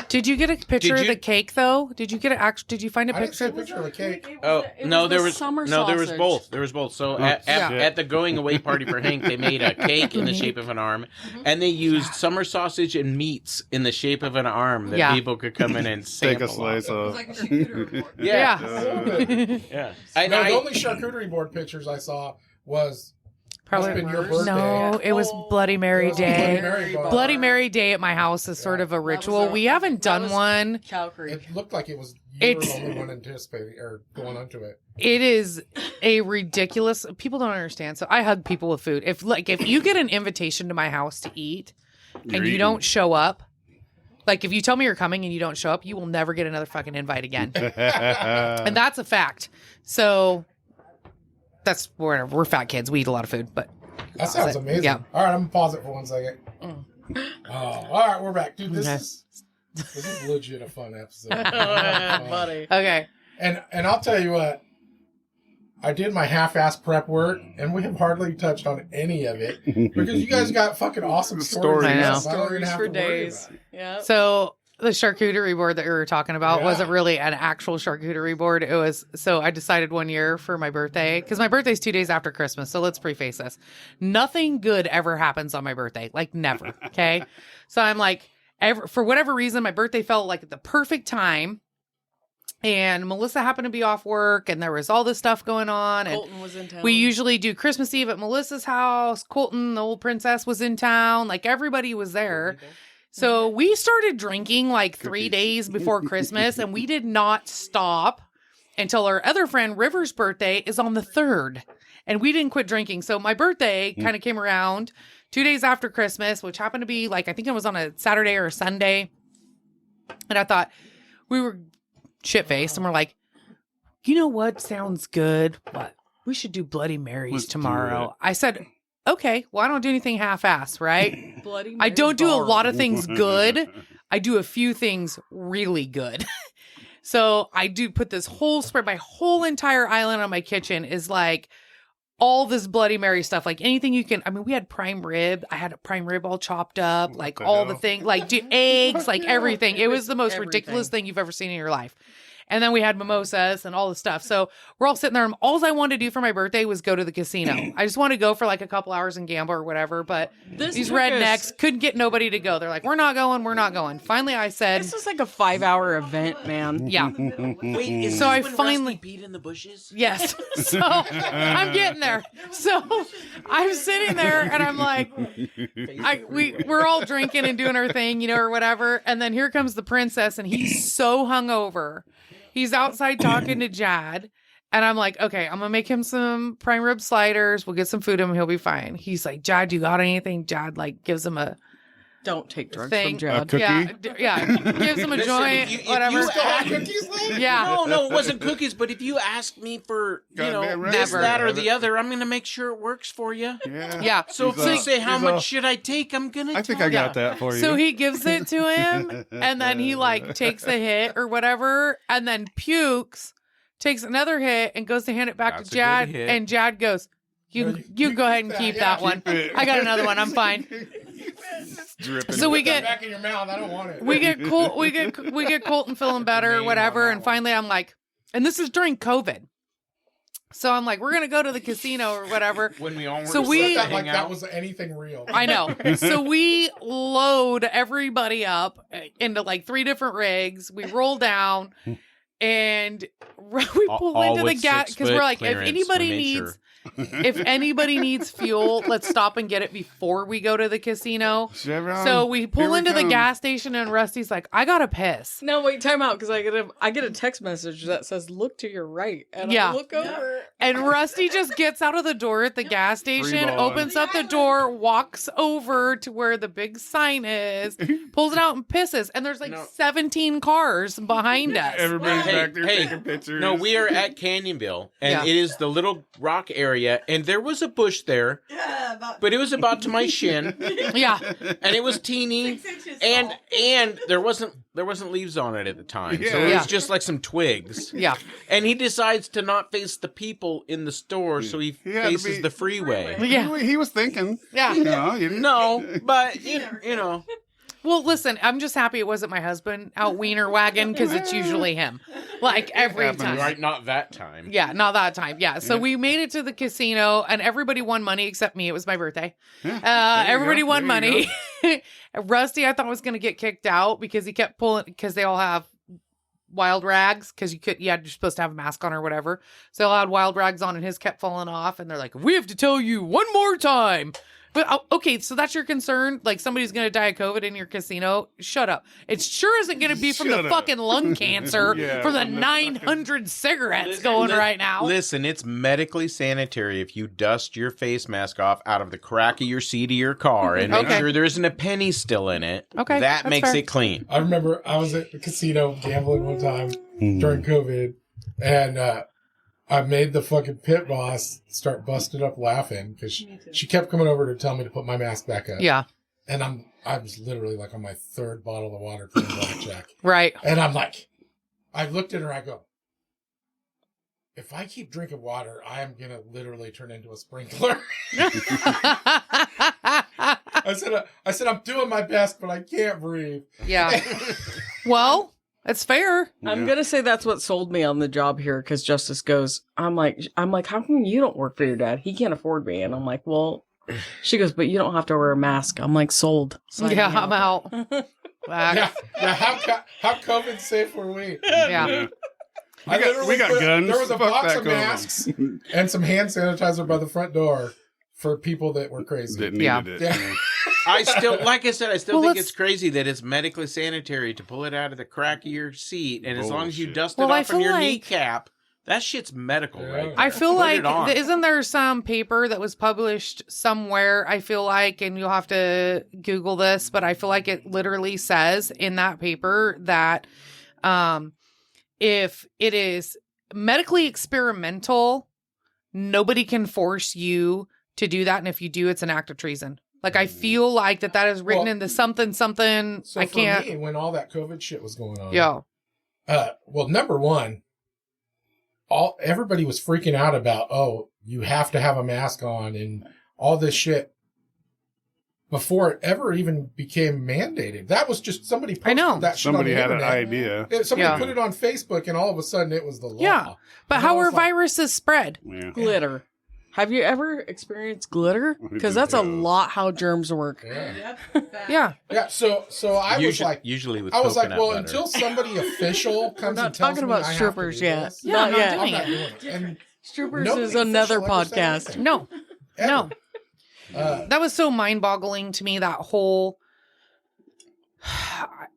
Did you get a picture Did of you- the cake though? Did you get Did you find a I didn't see a picture? picture of a cake. Oh no, there was summer no, there was sausage. both. There was both. So at the going away party for Hank, they made a cake in the shape of an arm, and they used summer sausage and meats in the shape of an arm that Yeah. people could come in and Take sample. a slice off. of. Like a charcuterie board. Yeah, Yeah. yeah. No, the only charcuterie board pictures I saw was Probably. must've been your birthday. No, it was Bloody Mary It was a Day. Bloody Mary bar. Bloody Mary Day at my house is sort of a ritual. our- We haven't that done was- one. Cow Creek. It looked like it was you were It's- the only one anticipating or going onto it. It is a ridiculous. People don't understand. So I hug people with food. If you get an invitation to my house to eat and You're you eating. don't show up, like if you tell me you're coming and you don't show up, you will never get another fucking invite again. And that's a fact. So that's whatever. We're fat kids. We eat a lot of food, but That sounds amazing. Yeah. All right, I'm gonna pause it for 1 second. Oh, all right, we're back, dude. This is legit a fun episode. Buddy. okay. And I'll tell you what, I did my half-ass prep work, and we have hardly touched on any of it because you guys got fucking awesome stories. I know. I don't even Stories have for to worry days. about it. Yeah. So the charcuterie board that we were talking about Yeah. wasn't really an actual charcuterie board. It was, so I decided one year for my birthday, because my birthday's 2 days after Christmas. So let's preface this. Nothing good ever happens on my birthday. Like never. Okay. So I'm like, for whatever reason, my birthday felt like at the perfect time. And Melissa happened to be off work and there was all this stuff going on. And Colton was in town. we usually do Christmas Eve at Melissa's house. Colton, the old princess, was in town. Like everybody was there. So we started drinking like 3 days before Christmas, and we did not stop until our other friend River's birthday is on the 3rd. And we didn't quit drinking. So my birthday kind of came around 2 days after Christmas, which happened to be like, I think it was on a Saturday or a Sunday. And I thought, we were shit-faced and we're like, you know what sounds good? What? We should do Bloody Marys Let's do tomorrow. I said, okay, well, I don't do anything half-ass, right? Bloody I Mary don't do a bar. lot of things good. I do a few things really good. So I do put this whole spread, my whole entire island on my kitchen is like all this Bloody Mary stuff, like anything you can. I mean, we had prime rib. I had a prime rib all chopped up, like the all hell? the things, like eggs, like everything. It was the most Everything. ridiculous thing you've ever seen in your life. And then we had mimosas and all the stuff. So we're all sitting there. And all I wanted to do for my birthday was go to the casino. I just want to go for like a couple hours and gamble or whatever. But This these took rednecks us- couldn't get nobody to go. They're like, we're not going. We're not going. Finally, I said, This is like a 5-hour event, man. yeah. Wait, is So this I when finally- Rusty peed in the bushes? Yes. So I'm getting there. So I'm sitting there and I'm like, we're all drinking and doing our thing, you know, or whatever. And then here comes the princess and he's so hungover. He's outside talking to Jad. And I'm like, okay, I'm going to make him some prime rib sliders. We'll get some food in him. He'll be fine. He's like, Jad, you got anything? Jad like gives him a Don't take drugs thing. from Jad. cookie? Yeah. Gives him a Listen, joint, if you whatever. Still have cookies left? Yeah. No, it wasn't cookies. But if you ask me for, Goddamn right. this, Never. that, or the other, I'm going to make sure it works for you. Yeah. Yeah. So if He's you all- say how he's much all- should I take, I'm going to I think I got that for you. So he gives it to him, and then he like takes the hit or whatever, and then pukes, takes another hit, and goes to hand it back That's to a Jad, good hit. and Jad goes, "You go ahead and keep that one. I got another one. I'm fine." Dripping. So we Put that get back in your mouth. I don't want it. we get Colton feeling better or whatever, and finally I'm like, and this is during COVID. So I'm like, we're going to go to the casino or whatever. When we all were So set we- to That hang like out. that was anything real. I know. So we load everybody up into like 3 different rigs. We roll down and we pull All into the with gas because 6-foot we're like, clearance, if anybody we made needs, sure. if anybody needs fuel, let's stop and get it before we go to the casino. Chevron, So we pull here we into the come. gas station and Rusty's like, I gotta piss. No, wait, time out, because I get a text message that says, look to your right. And Yeah. I look over. And Rusty just gets out of the door at the gas station, Freeballing. opens up the door, walks over to where the big sign is, pulls it out and pisses. And there's like No. 17 cars behind us. Everybody's Hey, back there hey, taking pictures. No, we are at Canyonville, and Yeah. it is the little rock area, and there was a bush there, but it was about to my shin, Yeah. and it was teeny, and there wasn't leaves on it at the time, so it Yeah. was just like some twigs. Yeah. And he decides to not face the people in the store, so he He had to faces be- the freeway. Yeah. He was thinking. Yeah. No, you didn't. No, but you know, Well, listen, I'm just happy it wasn't my husband out wiener wagon because it's usually him. Like every happens. time. right? Not that time. Yeah, not that time. Yeah. So Yeah. we made it to the casino and everybody won money except me. It was my birthday. Yeah, there you Everybody go, won there you money. Rusty, I thought was going to get kicked out because he kept pulling, because they all have wild rags because you're supposed to have a mask on or whatever. So they all had wild rags on and his kept falling off. And they're like, we have to tell you one more time. But okay, so that's your concern? Like somebody's going to die of COVID in your casino? Shut up. It sure isn't going to be from Shut the up. fucking lung cancer Yeah, from the from the 900 cigarettes going right now. Listen, it's medically sanitary if you dust your face mask off out of the crack of your seat of your car and make Okay. sure there isn't a penny still in it. Okay, That that's makes fair. it clean. I remember I was at the casino gambling one time during COVID, and I made the fucking pit boss start busted up laughing because she kept coming over to tell me to put my mask back up. Yeah, And I was literally like on my 3rd bottle of water playing blackjack. right. And I'm like, I looked at her, I go, if I keep drinking water, I am going to literally turn into a sprinkler. I said, I'm doing my best, but I can't breathe. Yeah. Well, that's fair. I'm going to say that's what sold me on the job here because Justice goes, I'm like, how come you don't work for your dad? He can't afford me. And I'm like, well, she goes, but you don't have to wear a mask. I'm like, sold. Sign Yeah, me I'm up. out. Yeah, how COVID safe were we? Yeah. I literally we got put- guns. There was a Fuck box that of COVID. masks and some hand sanitizer by the front door for people that were crazy. That Yeah. needed it. Yeah. I still, like I said, Well, think let's- it's crazy that it's medically sanitary to pull it out of the crack of your seat, and as long as you Bullshit. dust it Well, I off on feel your like- kneecap, that shit's medical, Yeah. right? I feel Put like, it on. isn't there some paper that was published somewhere? I feel like, and you'll have to Google this, but I feel like it literally says in that paper that if it is medically experimental, nobody can force you to do that. And if you do, it's an act of treason. Like, I feel like that is written Well, in the something. So I for can't. me, when all that COVID shit was going on, Yeah. well, number one, everybody was freaking out about, oh, you have to have a mask on and all this shit before it ever even became mandated. That was just somebody posted know. that shit Somebody on the had an internet. idea. Somebody Yeah. put it on Facebook and all of a sudden it was the law. Yeah. But And how I was are like- viruses spread? Yeah. Glitter. Have you ever experienced glitter? Because that's a lot how germs work. Yeah. Yeah. Yeah. So I was usually, like, usually with I was like, coconut well, butter. until somebody official We're comes not and tells talking me about I have to strippers do yet. this, Yeah, Not I'm not yet. I'm doing not it. doing it. And Strippers nobody is another official ever said podcast. anything. No. Ever. No. Uh, That was so mind-boggling to me, that whole,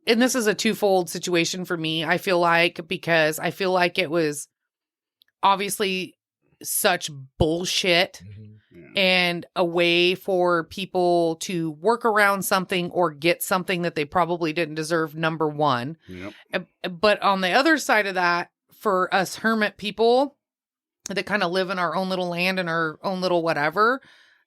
and this is a twofold situation for me, I feel like, because I feel like it was obviously such bullshit and a way for people to work around something or get something that they probably didn't deserve, number one. Yep. But on the other side of that, for us hermit people that kind of live in our own little land and our own little whatever,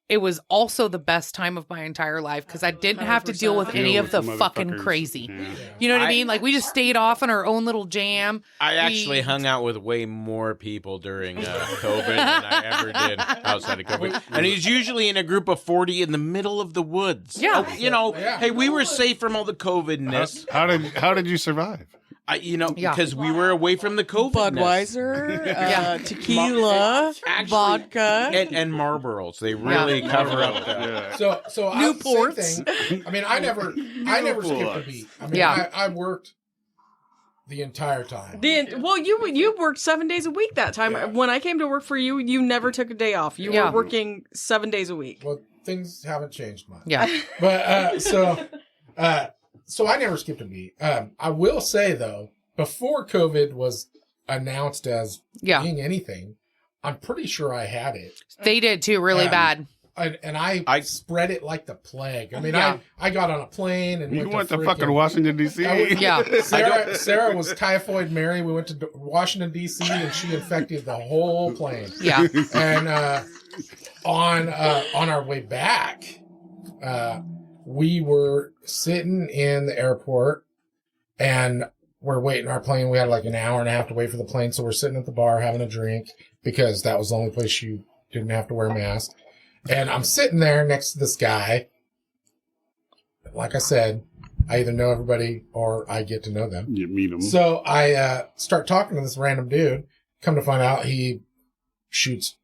it was also the best time of my entire life because I didn't have to deal with any of the fucking crazy. Yeah. You know what I I- mean? Like, we just stayed off in our own little jam. I actually we- hung out with way more people during COVID than I ever did outside of COVID. And he's usually in a group of 40 in the middle of the woods. Yeah. You know, Yeah. hey, we were safe from all the COVID-ness. How did you survive? Because we were away from the COVID. Budweiser, tequila, vodka, and Marlboros. They really cover up that. So Newports. Same thing. I mean, I never skipped a beat. I mean, I worked the entire time. You worked 7 days a week that time. Yeah. When I came to work for you, you never took a day off. You were working 7 days a week. Well, things haven't changed much. Yeah. But so I never skipped a beat. I will say though, before COVID was announced as being anything, I'm pretty sure I had it. They did too, really bad. I spread it like the plague. I mean, I got on a plane and you went to fucking Washington D.C. Sarah was Typhoid Mary. We went to Washington D.C. and she infected the whole plane. Yeah, and on our way back, we were sitting in the airport and we're waiting our plane. We had like an hour and a half to wait for the plane, so we're sitting at the bar having a drink because that was the only place you didn't have to wear a mask. And I'm sitting there next to this guy. Like I said, I either know everybody or I get to know them. You meet them. So I start talking to this random dude. Come to find out he shoots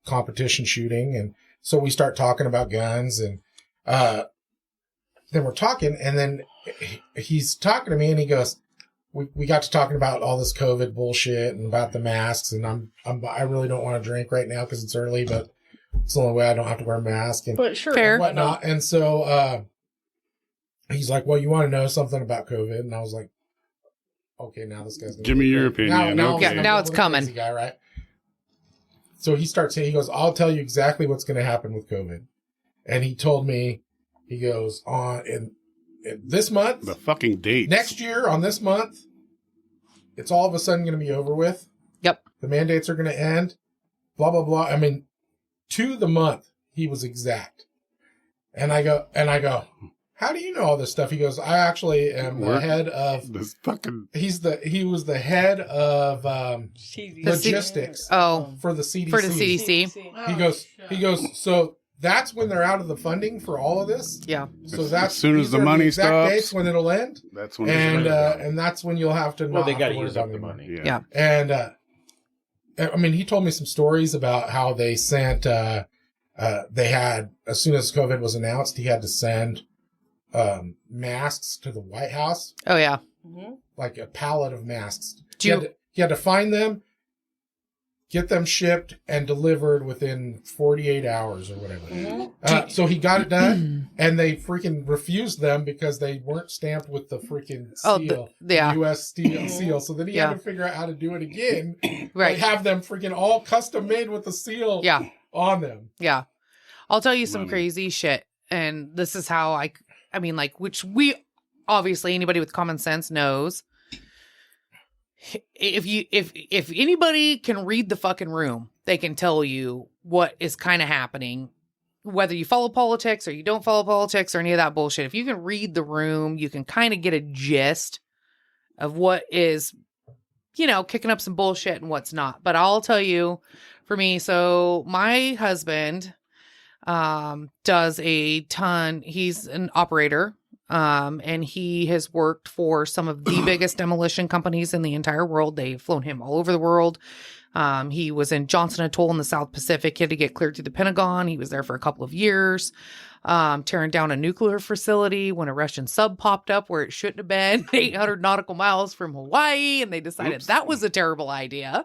competition shooting. And so we start talking about guns. And then we're talking. And then he's talking to me and he goes, we got to talking about all this COVID bullshit and about the masks. And I really don't want to drink right now because it's early, but it's the only way I don't have to wear a mask and but sure, fair. And whatnot. And so he's like, well, you want to know something about COVID? And I was like, okay, now this guy's gonna give me your opinion. Now it's coming. Guy, right? So he starts saying, he goes, I'll tell you exactly what's going to happen with COVID. And he told me, he goes, in this month, the fucking date, next year on this month, it's all of a sudden going to be over with. Yep. The mandates are going to end. Blah, blah, blah. I mean, to the month, he was exact. And I go, how do you know all this stuff? He goes, I actually am the head of this fucking. He was the head of logistics for the CDC. For the CDC. He goes, so that's when they're out of the funding for all of this. Yeah. So that's as soon as the money stops, dates when it'll end. That's when. And that's when you'll have to. Well, they got to use up the money. Yeah. And I mean, he told me some stories about how they sent. They had, as soon as COVID was announced, he had to send masks to the White House. Oh yeah. Like a pallet of masks. He had to find them, get them shipped and delivered within 48 hours or whatever. So he got it done, and they freaking refused them because they weren't stamped with the freaking seal, the U.S. seal. So then he had to figure out how to do it again. Right. Like have them freaking all custom made with the seal on them. Yeah. I'll tell you some crazy shit. And this is how I mean, like, which we obviously anybody with common sense knows. If anybody can read the fucking room, they can tell you what is kind of happening, whether you follow politics or you don't follow politics or any of that bullshit. If you can read the room, you can kind of get a gist of what is, kicking up some bullshit and what's not. But I'll tell you, for me, so my husband does a ton. He's an operator. And he has worked for some of the biggest demolition companies in the entire world. They've flown him all over the world. He was in Johnson Atoll in the South Pacific. He had to get cleared through the Pentagon. He was there for a couple of years, tearing down a nuclear facility when a Russian sub popped up where it shouldn't have been 800 nautical miles from Hawaii. And they decided that was a terrible idea.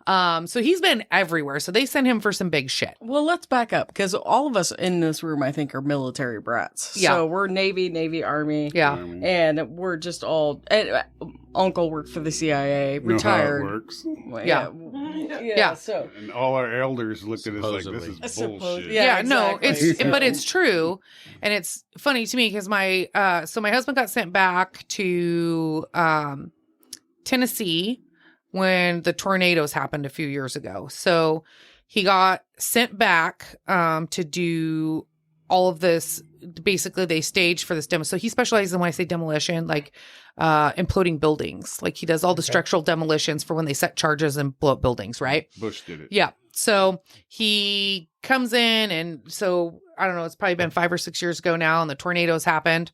So he's been everywhere. So they sent him for some big shit. Well, let's back up because all of us in this room, I think, are military brats. Yeah. So we're Navy, Army. Yeah. And we're just all. Uncle worked for the CIA, retired. Know how it works. Well, Yeah. So. And all our elders looked at us like, this is Supposedly. bullshit. Yeah, no, exactly. but it's true. And it's funny to me because my husband got sent back to Tennessee when the tornadoes happened a few years ago. So he got sent back to do all of this. Basically, they staged for this demo. So he specializes in, when I say demolition, like imploding buildings. Like he does all the structural demolitions for when they set charges and blow up buildings, right? Bush did it. Yeah. So he comes in, and so I don't know, it's probably been 5 or 6 years ago now, and the tornadoes happened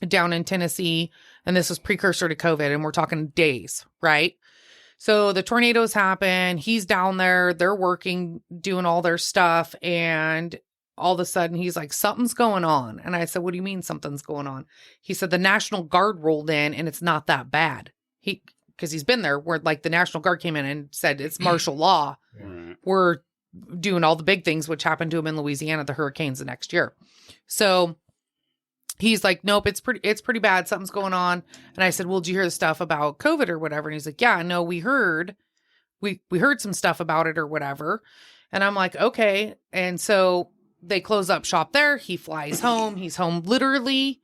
down in Tennessee. And this was precursor to COVID, and we're talking days, right? So the tornadoes happen. He's down there. They're working, doing all their stuff. And all of a sudden, he's like, something's going on. And I said, what do you mean something's going on? He said, the National Guard rolled in, and it's not that bad. Because he's been there, where like the National Guard came in and said it's martial law. Right. We're doing all the big things, which happened to him in Louisiana, the hurricanes the next year. So he's like, nope, it's pretty bad. Something's going on. And I said, well, did you hear the stuff about COVID or whatever? And he's like, yeah, no, we heard some stuff about it or whatever. And I'm like, okay. And so they close up shop there. He flies home. He's home literally,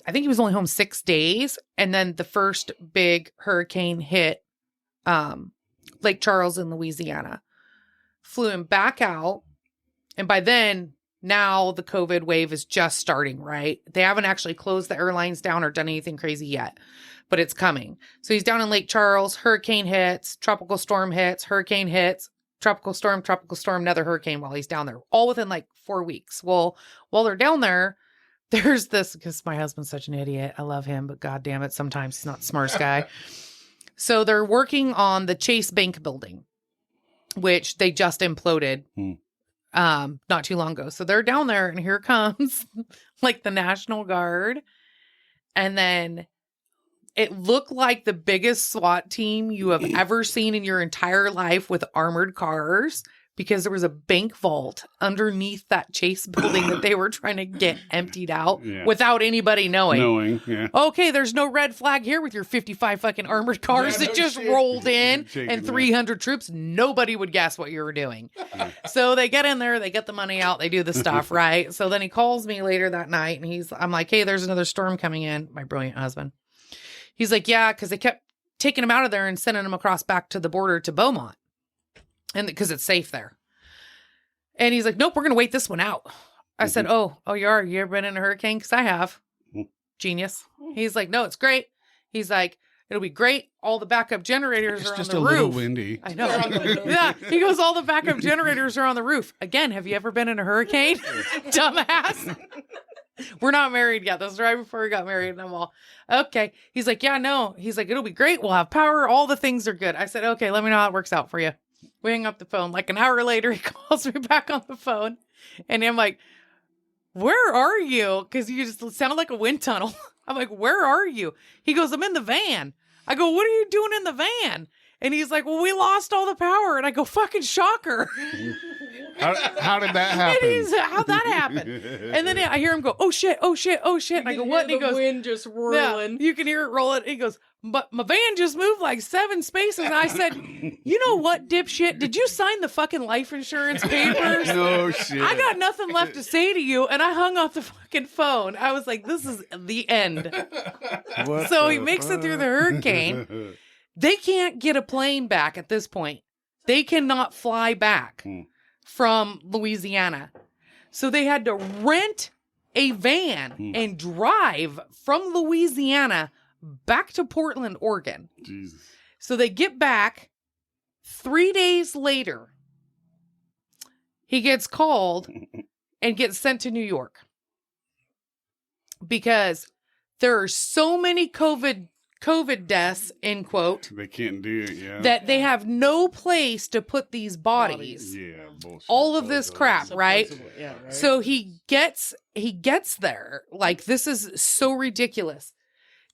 I think he was only home 6 days. And then the first big hurricane hit Lake Charles in Louisiana. Flew him back out. And by then, now the COVID wave is just starting, right? They haven't actually closed the airlines down or done anything crazy yet, but it's coming. So he's down in Lake Charles, hurricane hits, tropical storm hits, hurricane hits, tropical storm, another hurricane while he's down there, all within like 4 weeks. Well, while they're down there, there's this, because my husband's such an idiot. I love him, but God damn it, sometimes he's not the smartest guy. So they're working on the Chase Bank building, which they just imploded not too long ago. So they're down there, and here comes like the National Guard. And then it looked like the biggest SWAT team you have ever seen in your entire life with armored cars, because there was a bank vault underneath that Chase building that they were trying to get emptied out without anybody knowing. Okay, there's no red flag here with your 55 fucking armored cars that just rolled in and 300 troops. Nobody would guess what you were doing. So they get in there, they get the money out, they do the stuff, right? So then he calls me later that night, and I'm like, hey, there's another storm coming in. My brilliant husband. He's like, yeah, because they kept taking him out of there and sending him across back to the border to Beaumont. And because it's safe there. And he's like, nope, we're going to wait this one out. I said, oh, you are? You ever been in a hurricane? Because I have. Genius. He's like, no, it's great. He's like, it'll be great. All the backup generators are on the roof. It's just a little windy. I know. Yeah. He goes, all the backup generators are on the roof. Again, have you ever been in a hurricane? Dumbass. We're not married yet. This is right before we got married. And I'm all, okay. He's like, yeah, no. He's like, it'll be great. We'll have power. All the things are good. I said, okay, let me know how it works out for you. We hang up the phone. Like an hour later, he calls me back on the phone. And I'm like, where are you? Because you just sound like a wind tunnel. I'm like, where are you? He goes, I'm in the van. I go, what are you doing in the van? And he's like, well, we lost all the power. And I go, fucking shocker. How did that happen? How'd that happen? And then I hear him go, oh shit, oh shit, oh shit. And I go, what? And he goes, wind just rolling. Yeah, you can hear it rolling. He goes, but my van just moved like 7 spaces. And I said, you know what, dipshit? Did you sign the fucking life insurance papers? No shit. I got nothing left to say to you. And I hung off the fucking phone. I was like, this is the end. So he makes it through the hurricane. They can't get a plane back at this point. They cannot fly back from Louisiana. So they had to rent a van and drive from Louisiana back to Portland, Oregon. Jesus. So they get back 3 days later. He gets called and gets sent to New York because there are so many COVID deaths, end quote. They can't do it, yeah. That they have no place to put these bodies. Yeah, bullshit. All of this crap, right? Yeah, right? So he gets there. Like, this is so ridiculous.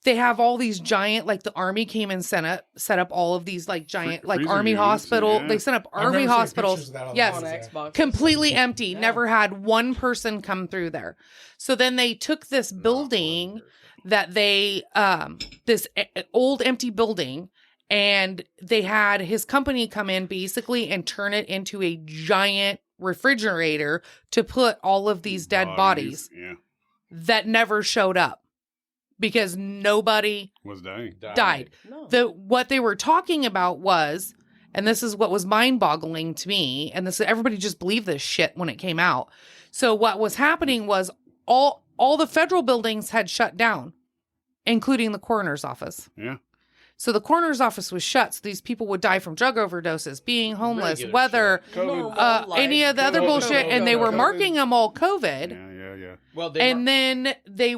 They have all these giant, like the army came and set up all of these like giant, like army hospital. Yeah. They set up army hospitals. Yes. Completely empty. Yeah. Never had one person come through there. So then they took this building that they, this old empty building, and they had his company come in basically and turn it into a giant refrigerator to put all of these dead bodies that never showed up. Because nobody was died. No. What they were talking about was, and this is what was mind-boggling to me, and everybody just believed this shit when it came out. So what was happening was all the federal buildings had shut down, including the coroner's office. Yeah. So the coroner's office was shut, so these people would die from drug overdoses, being homeless, weather, any of the other bullshit, and they were marking them all COVID. Yeah. Yeah. Well, And then they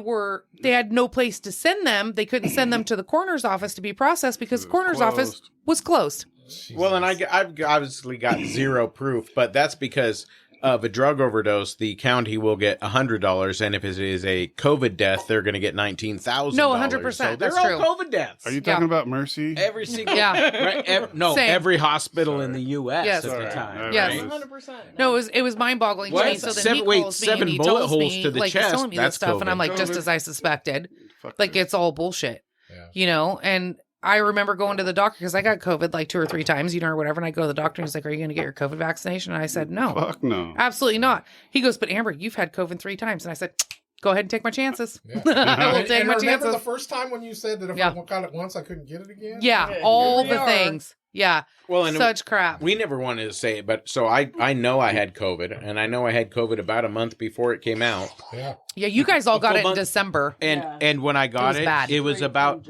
had no place to send them. They couldn't send them to the coroner's office to be processed because the coroner's office was closed. well, and I've obviously got zero proof, but that's because of a drug overdose. The county will get $100, and if it is a COVID death, they're going to get $19,000. No, 100%. So That's they're true. all COVID deaths. Are you talking about Mercy? Every single Yeah. right? Same. Every hospital in the U.S. Yes. at the Sorry. time. Yes. right? 100%. No, it was mind-boggling to What? me. So then he calls me 7 and he bullet tells holes me, to the like, chest. he's telling me That's this stuff, and I'm COVID. like, just as I suspected. Fuck Like, this. it's all bullshit. Yeah. You know? And I remember going to the doctor because I got COVID like 2 or 3 times, or whatever. And I go to the doctor and he's like, are you going to get your COVID vaccination? And I said, no, Fuck no. absolutely not. He goes, but Amber, you've had COVID 3 times. And I said, go ahead and take my chances. Yeah. I will And take my remember chances. the first time when you said that if Yeah. I got it once, I couldn't get it again? Yeah, Yeah, all here we the are. things. Yeah, Well, and such crap. we never wanted to say it, but so I know I had COVID, and I know I had COVID about a month before it came out. Yeah. Yeah, you guys all A got full it in month. December. And when I got was bad. it was about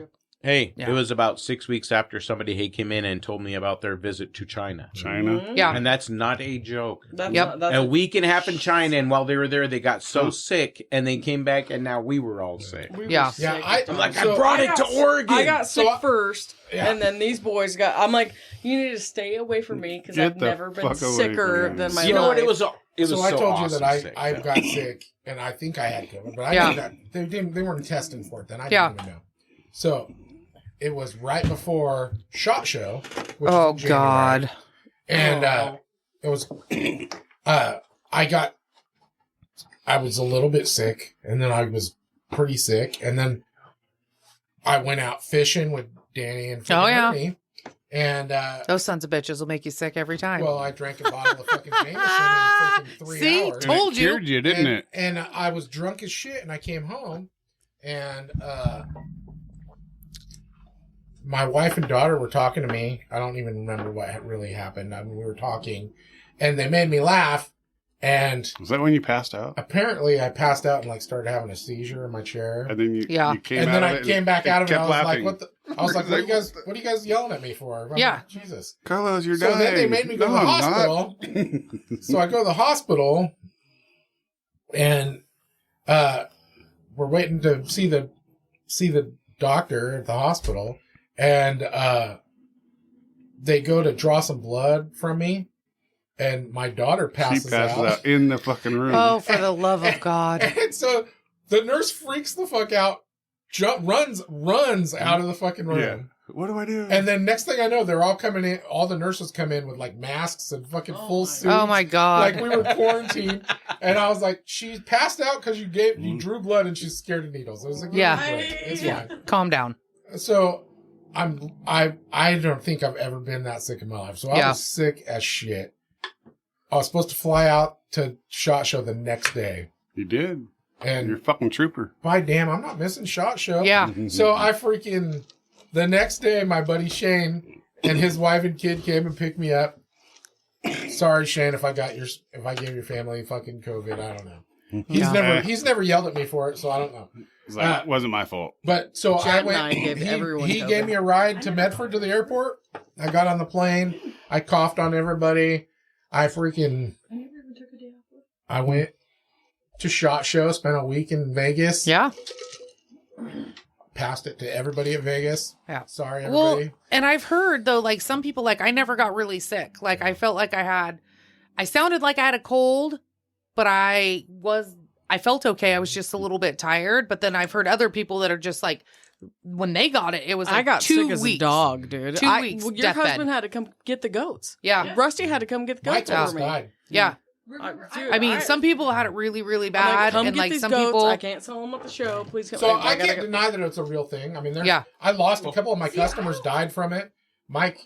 Yeah. it was about 6 weeks after somebody came in and told me about their visit to China. China? Yeah. And that's not a joke. That's Yep. not, that's A week and a half in China, and while they were there, they got so sick, and they came back, and now we were all sick. we were Yeah. sick Yeah, at the I'm like, time. I brought I it to got- Oregon. I got sick So I- first, Yeah. and then these boys got. I'm like, you need to stay away from me because Get I've the never been fuck away sicker from me. than my you know what? life. It was So I told you awesome that sick, I so. got sick, and I think I had COVID, but I Yeah. knew that they weren't testing for it then. I Yeah. didn't even know. So it was right before SHOT Show. Which Oh, was in January. God. And it was I was a little bit sick, and then I was pretty sick, and then I went out fishing with Danny and Oh, yeah. Ernie, and Those sons of bitches will make you sick every time. well, I drank a bottle of fucking Jameson in freaking 3 See? hours. Told And it you. cured you, didn't it? And I was drunk as shit, and I came home, and my wife and daughter were talking to me. I don't even remember what had really happened. I mean, we were talking, and they made me laugh, and Was that when you passed out? apparently I passed out and like started having a seizure in my chair. And then you Yeah. came And out then of I it came back out of it, and I kept was laughing. like, "What the?" I was like, "What are you guys yelling at me for?" I'm Yeah. like, Jesus. Carlos, you're So dying. then they made me go to the I'm hospital. not. So I go to the hospital, and we're waiting to see the doctor at the hospital, and they go to draw some blood from me, and my daughter She passes passes out. out in the fucking room. Oh, for the love of God. And so the nurse freaks the fuck out, runs out of the fucking room. Yeah. What do I do? And then next thing I know, they're all coming in. All the nurses come in with like masks and fucking Oh full my suits. Oh, my God. Like we were quarantined, and I was like, she passed out because you drew blood and she's scared of needles. I was like, Yeah. it's Yeah. fine. Calm down. So I don't think I've ever been that sick in my life. So I Yeah. was sick as shit. I was supposed to fly out to SHOT Show the next day, You did. You're a and fucking trooper. by damn, I'm not missing SHOT Show. Yeah. So I freaking the next day, my buddy Shane and his wife and kid came and picked me up. Sorry, Shane, if I gave your family fucking COVID, I don't know. He's never yelled at me for it, so I don't know. It's like, it wasn't my fault. But so Jad I and went. I gave everyone he COVID. gave me a ride to Medford to the airport. I got on the plane. I coughed on everybody. I went to SHOT Show. Spent a week in Vegas. Yeah. Passed it to everybody at Vegas. Yeah. Sorry, Well, everybody. and I've heard, though, like some people, like I never got really sick. Like I felt like I sounded like I had a cold, but I felt okay. I was just a little bit tired. But then I've heard other people that are just like, when they got it, it was like I got 2 sick as weeks. a dog, dude. 2 weeks, Well, your deathbed. husband had to come get the goats. Yeah. Rusty had to come get the My goats toes for me. died. Yeah. Dude, I mean, some people had it really, really I'm bad. like, come and get like these some goats. people. I can't sell them at the show. Please come. So I gotta can't go. deny that it's a real thing. I mean, Yeah. I lost a couple of my customers died from it. Mike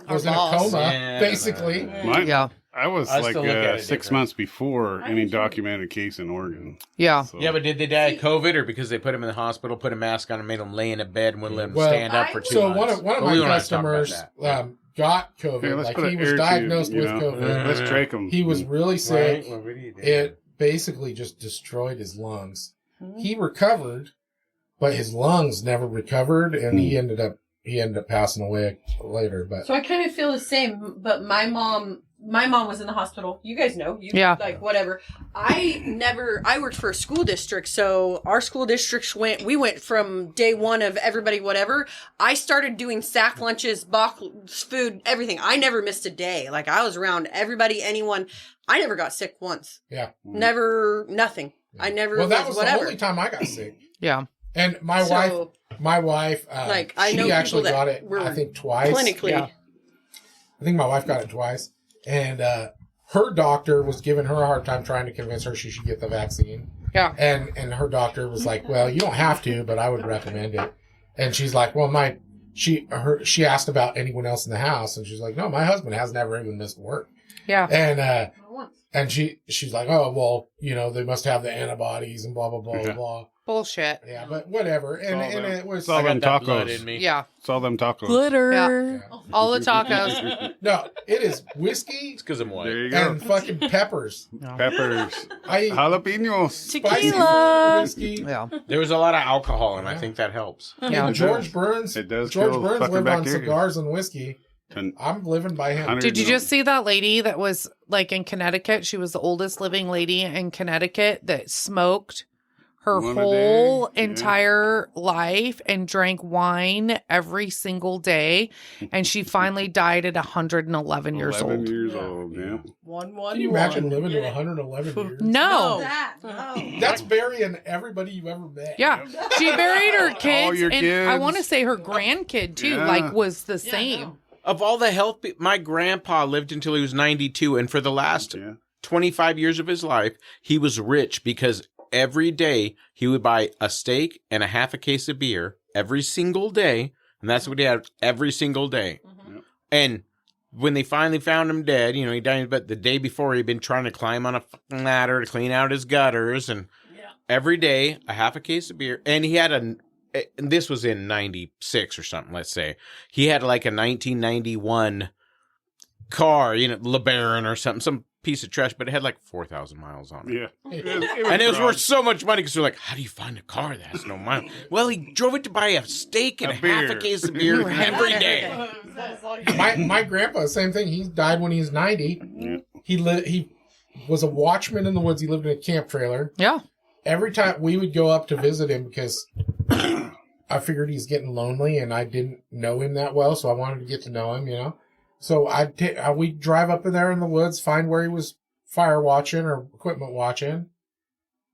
was in a boss. coma, Yeah, basically. Yeah. I was I like still look at it 6 different. months before any documented case in Oregon. Yeah. So, Yeah, but did they die of COVID or because they put him in the hospital, put a mask on, and made him lay in a bed and wouldn't let him Well, stand up for 2 So months? one of But my we don't have to talk about customers that. got COVID. Here, let's Like put he an was air diagnosed tube, with you know? COVID. Let's trach him. He was really sick. Right? Well, what do you do? It basically just destroyed his lungs. He recovered, but his lungs never recovered, and he ended up passing away later. But So I kind of feel the same, but my mom my mom was in the hospital. You guys know. Yeah. Like, whatever. I worked for a school district, so our school districts we went from day one of everybody, whatever. I started doing sack lunches, box food, everything. I never missed a day. Like, I was around everybody, anyone. I never got sick once. Yeah. Never, nothing. I never Well, that was whatever. the only time I got sick. Yeah. And my wife, like, I know she actually people that got it, were I think, twice. clinically. Yeah. I think my wife got it twice. And her doctor was giving her a hard time trying to convince her she should get the vaccine. Yeah. And her doctor was like, well, you don't have to, but I would recommend it. And she's like, well, she asked about anyone else in the house. And she's like, no, my husband has never even missed work. Yeah. And she's like, oh, well, they must have the antibodies and blah, blah, blah, blah. Bullshit. Yeah, but whatever. And it was... Saw them that blood tacos. in me. Yeah. Saw them tacos. Glitter. Yeah. All the tacos. No, it is whiskey It's because I'm white. There you go. and fucking peppers. Peppers. I eat Jalapenos. spicy Tequila. whiskey. Yeah. There was a lot of alcohol, and I think that helps. Yeah. George Burns. It does George kill Burns fucking lived on bacteria. cigars and whiskey. I'm living by him. 100 Did you just see that lady that was like in Connecticut? She was the oldest living lady in Connecticut that smoked her One a whole day, yeah. entire life and drank wine every single day. And she finally died at 111 years 11 old. years old, yeah. Can you imagine living to 111 years? No. That's burying everybody you ever met. Yeah. She buried her kids. your and I kids. want to say her grandkid too, Yeah. like was the same. Of all the health, my grandpa lived until he was 92, and for the last 25 years of his life, he was rich because every day he would buy a steak and a half a case of beer every single day, and that's what he had every single day. Mm-hmm. And when they finally found him dead, he died, but the day before he'd been trying to climb on a fucking ladder to clean out his gutters, and every day a half a case of beer, and he had and this was in 96 or something, let's say. He had like a 1991 car, LeBaron or something, some piece of trash, but it had like 4,000 miles on it. Yeah. And it was worth so much money because they're like, how do you find a car that has no miles? Well, he drove it to buy a steak and A half beer. a case of beer every day. My grandpa, same thing. He died when he was 90. Yeah. He was a watchman in the woods. He lived in a camp trailer. Yeah. Every time we would go up to visit him because I figured he's getting lonely and I didn't know him that well, so I wanted to get to know him, So we'd drive up in there in the woods, find where he was fire watching or equipment watching.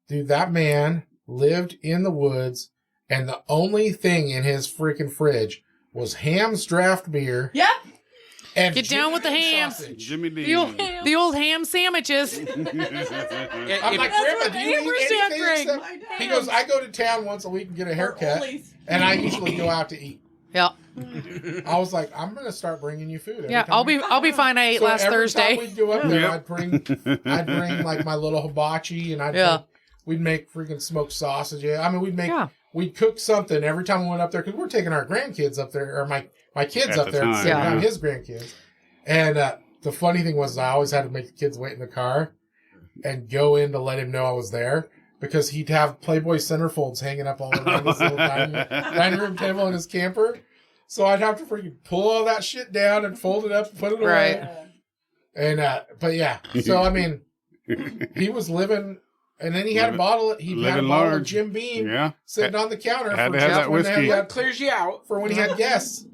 Dude, that man lived in the woods, and the only thing in his freaking fridge was Ham's draft beer. Yep. And Get down with the Jimmy ham. sausage. Jimmy D. The old ham sandwiches. I'm like, That's Grandpa, what do you eat Ampersand anything drink. except-" He goes, I go to town once a week and get a haircut, and I usually go out to eat. Yeah. I was like, I'm gonna start bringing you food. every Yeah. time I'll be fine. I ate last every Thursday. time we'd go up there, Yep. I'd bring like my little hibachi, and we'd make freaking smoked sausage. I mean, we'd cook something every time we went up there because we're taking our grandkids up there, or my kids At up the there at the time, same yeah. time, his grandkids. And the funny thing was, I always had to make the kids wait in the car and go in to let him know I was there. Because he'd have Playboy centerfolds hanging up all around his little dining room table in his camper. So I'd have to freaking pull all that shit down and fold it up and put it away. Right. And, but yeah. So, I mean, he was living, and then he had a bottle, of large. Jim Beam Yeah. sitting on the counter Had for to have just that when whiskey. that Clears you out. for when he had guests.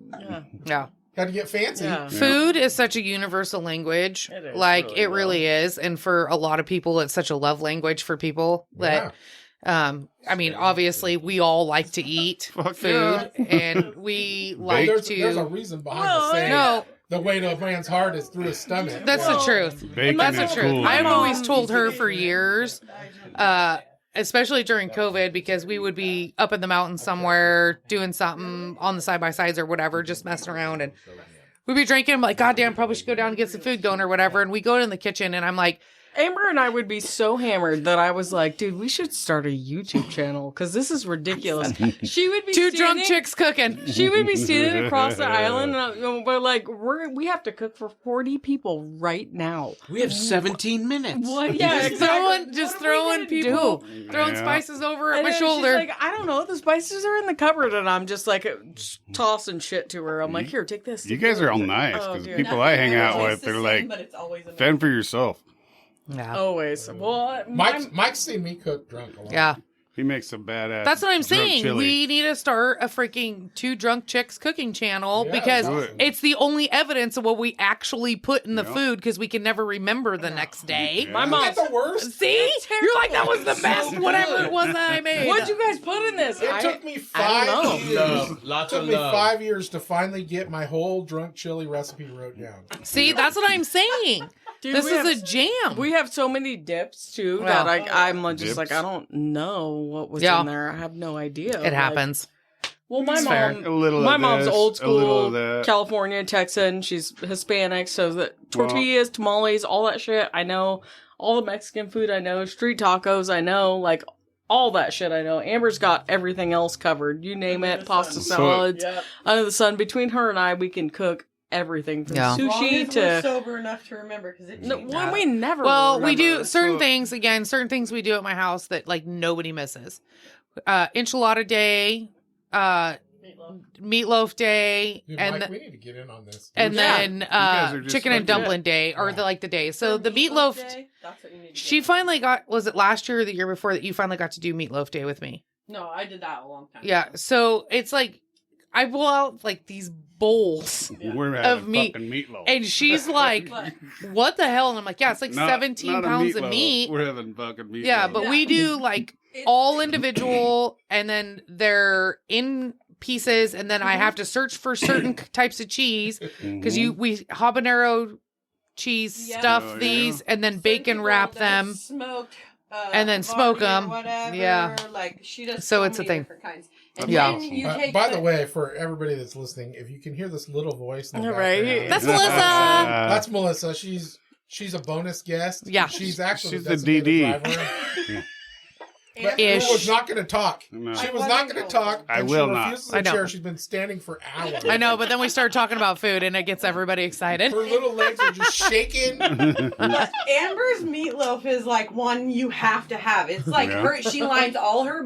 Yeah. Had to get fancy. Yeah. Food is such a universal language. It is, Like really it really is. And for a lot of people, it's such a love language for people that, I mean, obviously we all like to eat Fuck food and we like there's a to. reason behind the saying. No, The way to a man's heart is through his stomach. that's the truth. Bacon That's the is truth. cool. I've always told her for years, especially during COVID, because we would be up in the mountains somewhere doing something on the side-by-sides or whatever, just messing around. And we'd be drinking. I'm like, God damn, probably should go down and get some food going or whatever. And we go in the kitchen and I'm like, Amber and I would be so hammered that I was like, dude, we should start a YouTube channel because this is ridiculous. She would be Two drunk chicks cooking. She would be standing across the island, and we're like, we have to cook for 40 people right now. We have 17 minutes. What? Yeah, throwing people, throwing spices over at my shoulder. She's like, I don't know, the spices are in the cupboard, and I'm just like tossing shit to her. I'm like, here, take this. You guys are all nice because dear. people I hang out with, they're like, fend for yourself. Yeah. Always. Well, Mike's seen me cook drunk a lot. Yeah. He makes some badass. That's what I'm drunk saying. chili. We need to start a freaking Two Drunk Chicks cooking channel Yeah, because do it. it's the only evidence of what we actually put in the food because we can never remember the next day. Yeah. my Isn't mom. that the worst? See? You're like, that was the best, whatever it was that I made. What'd you guys put in this? It took me I don't 5 know. years. Love. Lots It took of me love. 5 years to finally get my whole drunk chili recipe wrote down. See, that's what I'm saying. Dude, This we is have- a jam. We have so many dips too Yeah. that I'm just Dips? like, I don't know what was Yeah. in there. I have no idea. It happens. Well, my It's fair. mom, A little my of mom's this, old a little school of that. California Texan. She's Hispanic, so the tortillas, tamales, all that shit. I know all the Mexican food. I know street tacos. I know like all that shit. I know Amber's got everything else covered. You name it, pasta salads. Under the sun. Between her and I, we can cook everything from Yeah. sushi we're to. sober enough to remember because it No, changed. well, we never. Well, we remember. do certain So- things. Again, certain things we do at my house that like nobody misses. Enchilada day, meatloaf day, Dude, and Mike, we need to get in on this. and Yeah. then guys are just chicken and like- dumpling day, or Yeah. the day. So the meatloaf. Day, that's what you need to She do. finally got. Was it last year or the year before that you finally got to do meatloaf day with me? No, I did that a long time. Yeah. So it's like I pull out like these bowls, We're having Of meat. fucking meatloaf. and she's like, But "What the hell?" And I'm like, "Yeah, it's like Not- 17 not a pounds of meatloaf. meat." We're having fucking meatloaf. Yeah, but we do like all individual, and then they're in pieces, and then I have to search for certain types of cheese because we habanero cheese Yeah. stuff Oh, yeah. these, and then Some bacon people wrap that them. smoked, and then smoke barley or 'em. Whatever. Yeah. Like she does. So it's a many thing. different kinds. And Yeah. then you take By the way, for everybody that's listening, if you can hear this little voice in the Right. background, That's Melissa. That's Melissa. She's a bonus guest. Yeah. She's actually She's the the designated DD. driver. But Ish. who was not going to talk. No. She I was wasn't not going going to talk. I and will she not. refuses I a know. chair. She's been standing for hours. I know, but then we start talking about food, and it gets everybody excited. Her little legs are just shaking. But Amber's meatloaf is like one you have to have. It's like Yeah. she lines all her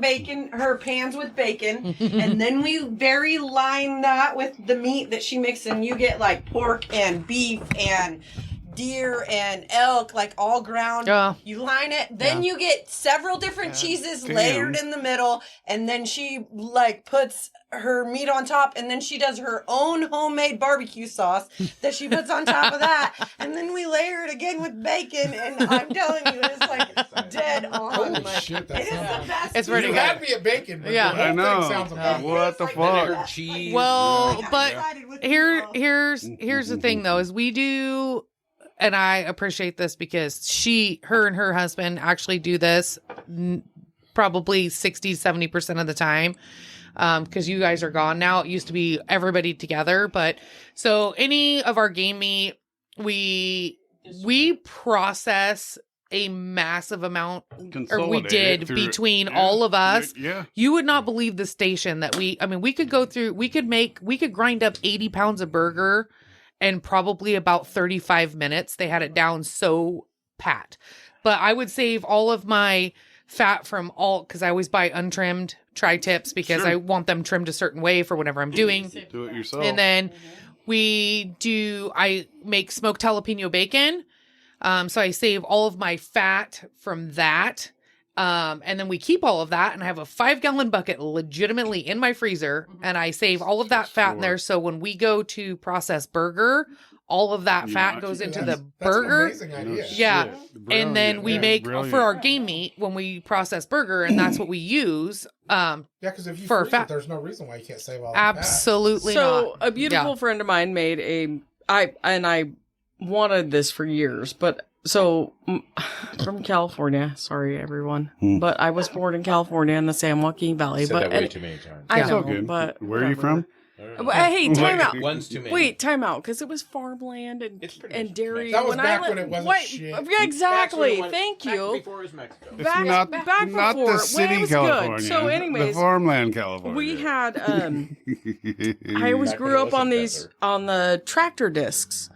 pans with bacon, and then we very line that with the meat that she mixes, and you get like pork and beef and deer and elk, like all ground. Yeah. You line it, then you get several different cheeses damn. layered in the middle, and then she like puts her meat on top, and then she does her own homemade barbecue sauce that she puts on top of that, and then we layer it again with bacon, and I'm telling you, it's like dead on. Holy Like, shit, it that is the sounds... best. It's food. pretty You good. had me at bacon, but Yeah. the whole I know. thing sounds amazing. What the Vinegar, fuck? cheese. Well, I'm but excited with Here, meatloaf. here's the thing though, is we do, and I appreciate this because her and her husband actually do this probably 60-70% of the time. Because you guys are gone now. It used to be everybody together, but so any of our game meat, we process a massive amount, or we Consolidate did it through- between yeah, all of us. Yeah. You would not believe the station that we could go through, we could grind up 80 pounds of burger in probably about 35 minutes. They had it down so pat. But I would save all of my fat from because I always buy untrimmed tri-tips because Sure. I want them trimmed a certain way for whatever I'm doing. Do it yourself. And then I make smoked jalapeno bacon. So I save all of my fat from that. And then we keep all of that, and I have a 5-gallon bucket legitimately in my freezer, and I save all of that fat in there. So when we go to process burger, all of that fat Yeah, goes into That's- the that's an burger. amazing idea. Yeah. Shit. And then we Yeah, make brilliant. for our game meat when we process burger, and that's what we use. Yeah, because if you For freeze fat- it, there's no reason why you can't save all that fat. Absolutely So not. a beautiful Yeah. friend of mine made I wanted this for years, but from California. Sorry, everyone, but I was born in California in the San Joaquin Valley. Said But that way and too many times. I Yeah. know, It's all good. but Where are you whatever. from? Hey, time out. One's too many. Wait, time out, because it was farmland It's pretty and much dairy. That was back I when it wasn't Wait, shit. Yeah, exactly. Back Thank you. before it was Mexico. It's Back not before, the city when it was California. good. So, anyways, the farmland California. we had. I always Back grew when it up on wasn't these desert. on the tractor discs,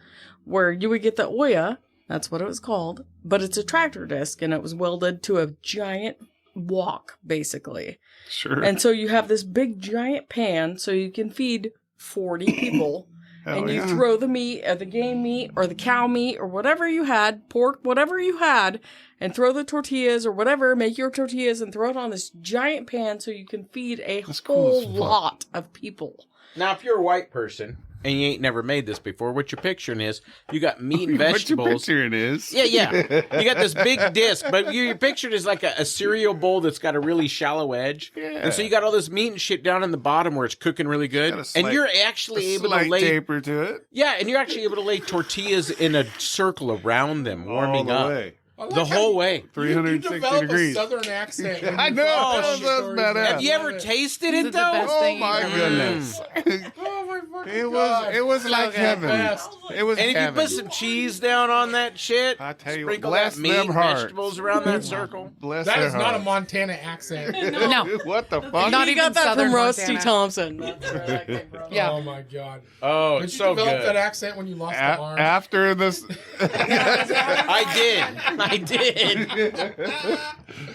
where you would get the Oya. That's what it was called, but it's a tractor disc, and it was welded to a giant wok, basically. Sure. And so you have this big giant pan, so you can feed 40 people. Hell And you yeah. throw the meat, the game meat, or the cow meat, or whatever you had, pork, whatever you had, and throw the tortillas or whatever, make your tortillas and throw it on this giant pan so you can feed a That's cool whole as fuck. lot of people. Now, if you're a white person and you ain't never made this before, what you're picturing is you got meat and vegetables. What you picturing is? Yeah. You got this big disc, but you're pictured as like a cereal bowl that's got a really shallow edge. Yeah. And so you got all this meat and shit down in the bottom where it's cooking really good. Got a slight- And you're actually able to Slight lay. taper to it. Yeah, and you're actually able to lay tortillas in a circle around them, warming All the up. way. I like The how whole way. You 360 develop degrees. a southern accent. when I you know. tell That's stories. badass. Have you ever Love it. tasted Is it it the though? best Oh thing my you've ever goodness! Oh my fucking It God. was like good. heaven. Best. It was And if you heaven. put some cheese down on that shit, I tell you, sprinkle bless that meat them and hearts. vegetables around that circle. Bless That their is not a hearts. Montana accent. No. What the fuck? Not You even got that Southern from Rusty Montana. Thompson. That's where that came from. Yeah. Oh my God. Oh, Did it's you so develop that good. accent when you lost the arm? After this, I did.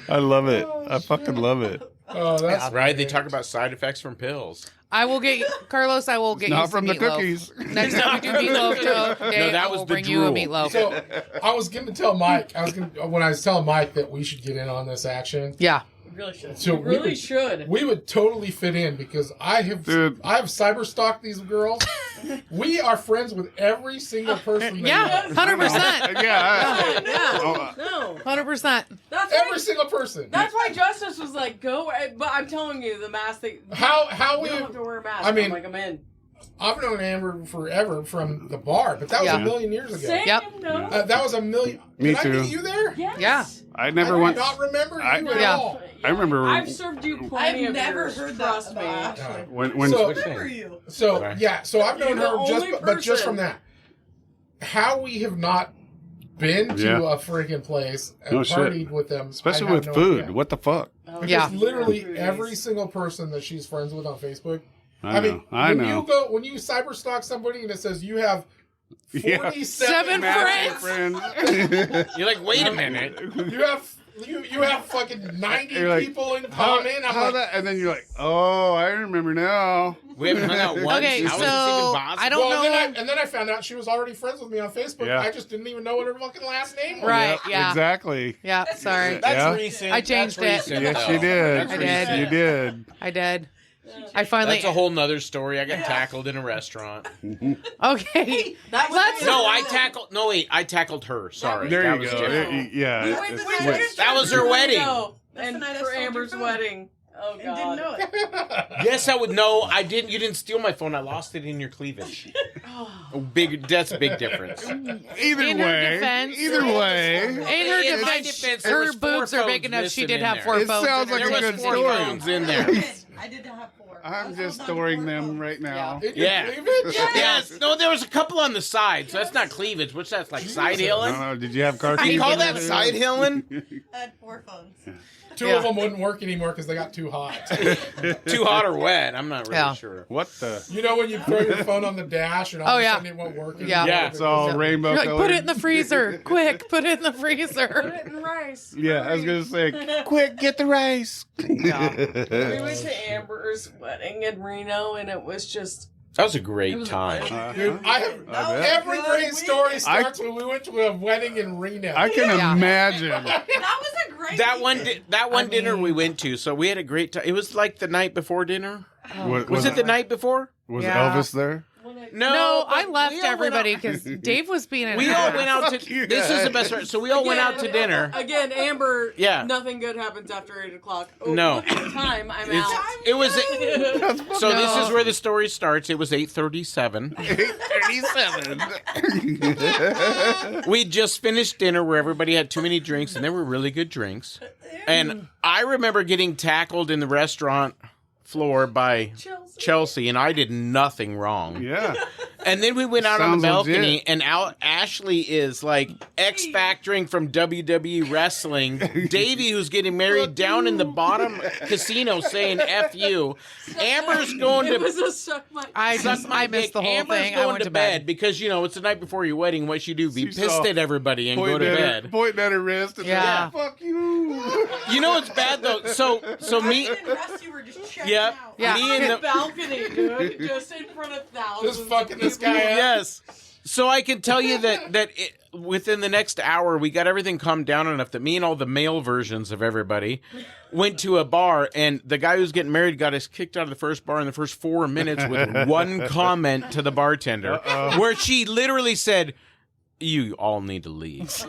I love it. I fucking love it. Oh, that's Right? They talk about side effects from pills. I will get you, Carlos. I will get you Not some from the meatloaf. cookies. Next time we do meatloaf day, No, that I was will the bring you a drool. meatloaf. So I was going to tell Mike. When I was telling Mike that we should get in on this action. Yeah. We really should. So we we really would- should. We would totally fit in because I have Dude. cyber stalked these girls. We are friends with every single person. they Yeah. know. 100%. Yeah. Yeah. Oh, No. 100%. That's why, Every single person. that's why Justice was like, go. But I'm telling you, the mask thing. How we we don't have to wear a mask. I mean- I'm like, I'm in. I've known Amber forever from the bar, but that was Yeah. a million years ago. Same, Yep. no? That was a million. Me Did too. I meet you there? Yes. Yeah. I never I went. do not remember you I- at Yeah. all. I remember- I've served you plenty I've of never years, heard trust that me. about Ashley. When So- Which thing? Remember you? So Right. yeah, so I've known You're her the just, only but just person. from that, how we have not been to Yeah. a freaking place and No shit. partied with them, especially I have with no food. idea. What the fuck? Because Yeah. literally Foodies. every single person that she's friends with on Facebook. I know. I mean, I when you cyber stalk somebody and it says you have Yeah. 47 Seven matches, friends. You're like, wait a minute. you have fucking 90 You're like, people in How, common. I'm how like, that? And then you're like, oh, I remember now. We haven't hung out once. Okay, How is so this even possible? I don't well, know. and then I found out she was already friends with me on Facebook. Yeah. I just didn't even know what her fucking last name was. Right. Yep, yeah. Exactly. Yeah. Sorry. That's Yeah. recent. I changed That's it. recent, Yes, though. you did. That's I did. recent. You did. I did. I finally. That's a whole nother story. I got tackled in a restaurant. Okay. That was Let's- No, I tackled. No, wait, I tackled her. Sorry, There that you was go. different. Yeah. Wait, it's wait, switched. That was her wedding. No. That's And the night I for stole your Amber's phone. wedding. Oh and God. didn't know it. Yes, I would. No, I didn't. You didn't steal my phone. I lost it in your cleavage. Oh, big. That's a big difference. Either In her way. defense- Either way. In her In my defense, defense, there her was 4 boobs are big phones enough. She missing did in have there. 4 It phones. sounds like There a was good 4 story. phones in there. I did have 4. I'm just storing them right now. In your Yeah. cleavage? Yes. No, there was a couple on the side, so that's not cleavage. Which that's like side I hilling. don't know. Did you have car Do keys? you call in that there? side hilling? I had 4 phones. Two of them wouldn't work anymore because they got too hot. Too hot or wet? I'm not really Yeah. sure. What the? You know when you throw your phone on the dash and all Oh, of a yeah. sudden it won't work anymore? Yeah. Yeah. It's all rainbow You're like, colored. put it in the freezer. Quick, put it in the Put freezer. it in rice. Yeah, I was gonna say, quick, get the rice. We went to Amber's wedding in Reno, and it was just. That was a great time. Dude, I have I bet. every great story starts when we went to a wedding in Reno. I can Yeah. imagine. That was a great That one, weekend. dinner we went to, so we had a great time. It was like the night before dinner. Was, Was it the night before? Was Yeah. Elvis there? No, I but left we all went everybody out- because Dave was being an We all ass. went out Fuck to. you This is the guys. best part. So we all went out to dinner. Again, Amber. Yeah. Nothing good happens after 8 o'clock. Oh, No. look at the time. I'm It's- out. It was. So this No. is where the story starts. It was 8:37. 8:37. We just finished dinner where everybody had too many drinks, and they were really good drinks. And I remember getting tackled in the restaurant floor by Chelsea, and I did nothing wrong. Yeah. And then we went out on the Sounds balcony, legit. and Ashley is like X-factoring from WWE wrestling. Davey, who's getting married, down in the bottom casino saying "F you." Amber's going It to. was a suck my. I Suck missed the whole Amber's thing. going I went to bed. because it's the night before your wedding. What you do? Be She's pissed all at everybody and go to bed. Pointing at her wrist. And Yeah. saying, fuck you. You know what's bad though? So me. I didn't rest, you were just checking Yep. out. Yeah. Me and On the the balcony, dude, just in front of thousands. Just fucking this guy up. yes. So I can tell you that within the next hour, we got everything calmed down enough that me and all the male versions of everybody went to a bar, and the guy who's getting married got us kicked out of the first bar in the first 4 minutes with one comment to the bartender, where she literally said, "You all need to leave."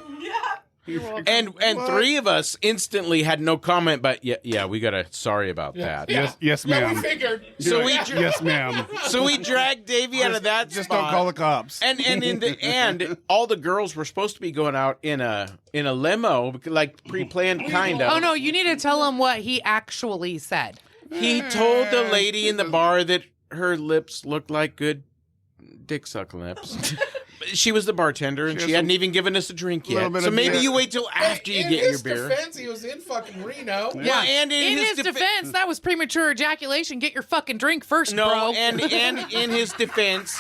And three of us instantly had no comment, but yeah, we gotta sorry about that. Yeah. Yes, Yeah, ma'am. we figured. So we Yes, ma'am. so we dragged Davey out of that Just spot. don't call the cops. And in the end, all the girls were supposed to be going out in a limo, like pre-planned kind of. Oh no, you need to tell him what he actually said. He told the lady in the bar that her lips looked like good dick suck lips. She was the bartender, and she hadn't even given us a drink yet. Little bit So of- maybe yeah. you wait till after you in get your his beer. defense, he was in fucking Reno. Well, and In his defense, that was premature ejaculation. Get your fucking drink first, no, bro. and in his defense,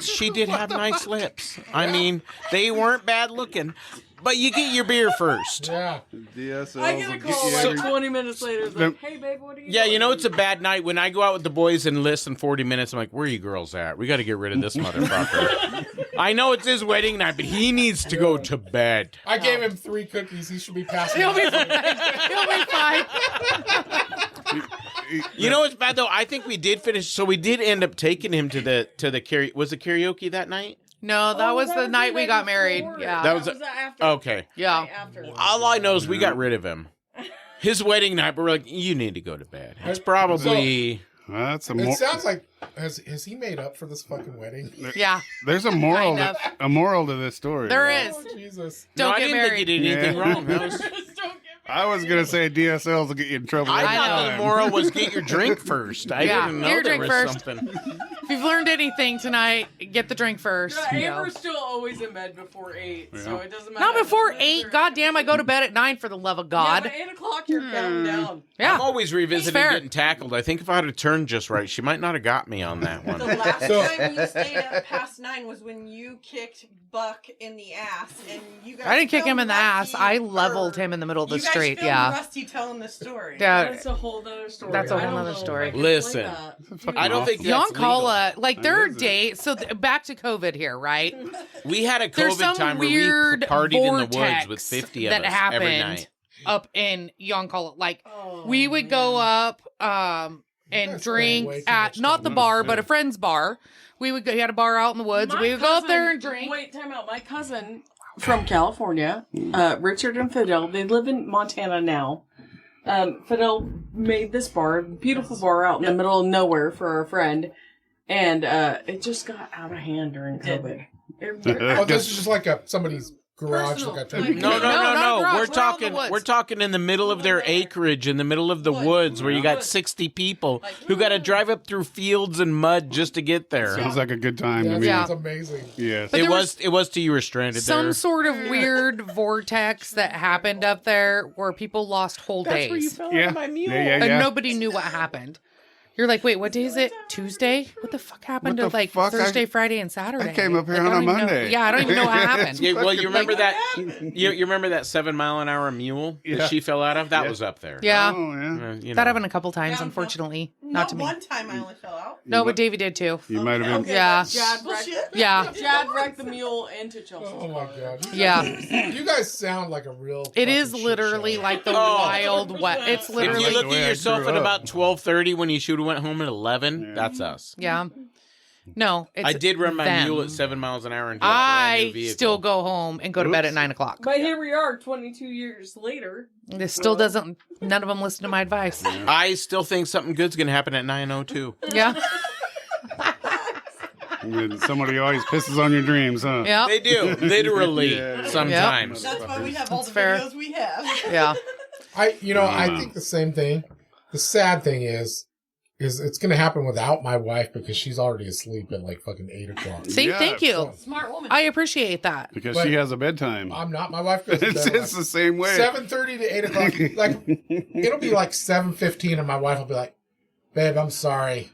she did have nice lips. I mean, they weren't bad looking. But you get your beer first. Yeah. DSL. I get a call like 20 minutes later. It's like, hey, babe, what are you Yeah, doing? you know it's a bad night when I go out with the boys and less than 40 minutes. I'm like, where are you girls at? We got to get rid of this motherfucker. I know it's his wedding night, but he needs to go to bed. I gave him 3 cookies. He should be passing. He'll be out. fine. He'll be fine. You know what's bad though? I think we did finish. So we did end up taking him to the karaoke. Was it karaoke that night? No, that was the night we got married. Yeah. That was after. Okay. Yeah. Right after. All I know is we got rid of him. His wedding night, but we're like, you need to go to bed. It's probably. That's a It sounds like has he made up for this fucking wedding? Yeah. There's a moral. Kind A moral to this story. There right? is. Oh, Jesus. Don't No, I get didn't married. think you did anything Yeah. wrong. That was, I was gonna say DSLs will get you in trouble. I every thought the time. moral was get your drink first. I Yeah, didn't get know your there drink was first. something. If you've learned anything tonight, get the drink first. Yeah, you know. Amber's still always in bed before 8, so it doesn't matter. Not before Whether 8. you're- Goddamn, I go to bed at 9 for the love of Yeah, God. but 8 o'clock you're counting down. Yeah. I'm always revisiting Fair. getting tackled. I think if I had turned just right, she might not have got me on that The one. last So- time you stayed up past 9 was when you kicked Buck in the ass, and you guys. I didn't kick him filmed in the ass. Rusty I leveled him in the middle of the You guys street. filmed Yeah. Rusty telling the story. Yeah. That's a whole other story. That's a I whole don't nother know if story. I can Listen, explain that. I don't think that's legal. Yoncalla, like their It is. date. So back to COVID here, right? We had a There's COVID some time where we weird partied in the woods vortex with 50 of that us happened every night. up in Yoncalla. Like Oh, we would go up and guys spend drink way too at much not time the on bar, this but a shit. friend's bar. We would go. He had a bar out in the woods. My We would go up there cousin- and drink. Wait, time out. My cousin from California, Richard and Fidel, they live in Montana now. Fidel made this bar, beautiful bar out in the middle of nowhere for our friend, and it just got out of hand during COVID. Oh, this is just like somebody's garage. Personal. Like a Like- No, not a garage, We're we're out in talking. the woods. We're talking in the middle of their acreage, in the middle of the woods, where you got 60 people who got to drive up through fields and mud just to get there. Sounds like a good time to Yeah, me. Yeah. that's amazing. Yes. But It there was. It was till you were stranded Some there. sort of weird vortex that happened up there where people lost whole days. Yeah. And nobody knew what happened. You're like, wait, what day is it? Tuesday? What the fuck happened What to the like fuck? Thursday, Friday, and Saturday? I came up here Like, I on don't a even know- Monday. Yeah, I don't even know what happened. Yeah, well, you remember Like- that? You remember that 7 mile an hour mule Yeah. that she fell out of? That Yeah. was up there. Yeah, Oh, yeah. You know. that happened a couple times, Yeah, unfortunately. No, Not to me. one time I only fell out. No, but Davey did too. You might have been. Yeah. Jad wrecked, Bullshit. Yeah, Jad wrecked the mule into Chelsea. Oh my god. yeah. You guys sound like a real. It is fucking shit literally show. like the Oh. Wild West. It's If literally, you look the way at I yourself grew at up. about 12:30 when you should have went home at 11, Yeah. that's us. yeah. No, it's I did run my them. mule at 7 miles an hour into a brand new I vehicle. still go home and go to bed at Oops. 9 o'clock. But here we are, 22 years later. This still doesn't. None of them listen to my advice. I still think something good's gonna happen at 9:02. Yeah, And then somebody always pisses on your dreams, huh? yeah, They do, literally, Yeah. sometimes. That's why we have all That's the fair. videos we have. yeah. I think the same thing. The sad thing is, is it's going to happen without my wife because she's already asleep at like fucking 8 o'clock. See, Yeah, thank you. Smart woman. I appreciate that. Because But she has a bedtime. I'm not. My wife goes to It's bed the same way. 7:30 to 8 o'clock. Like, it'll be like 7:15 and my wife will be like, babe, I'm sorry,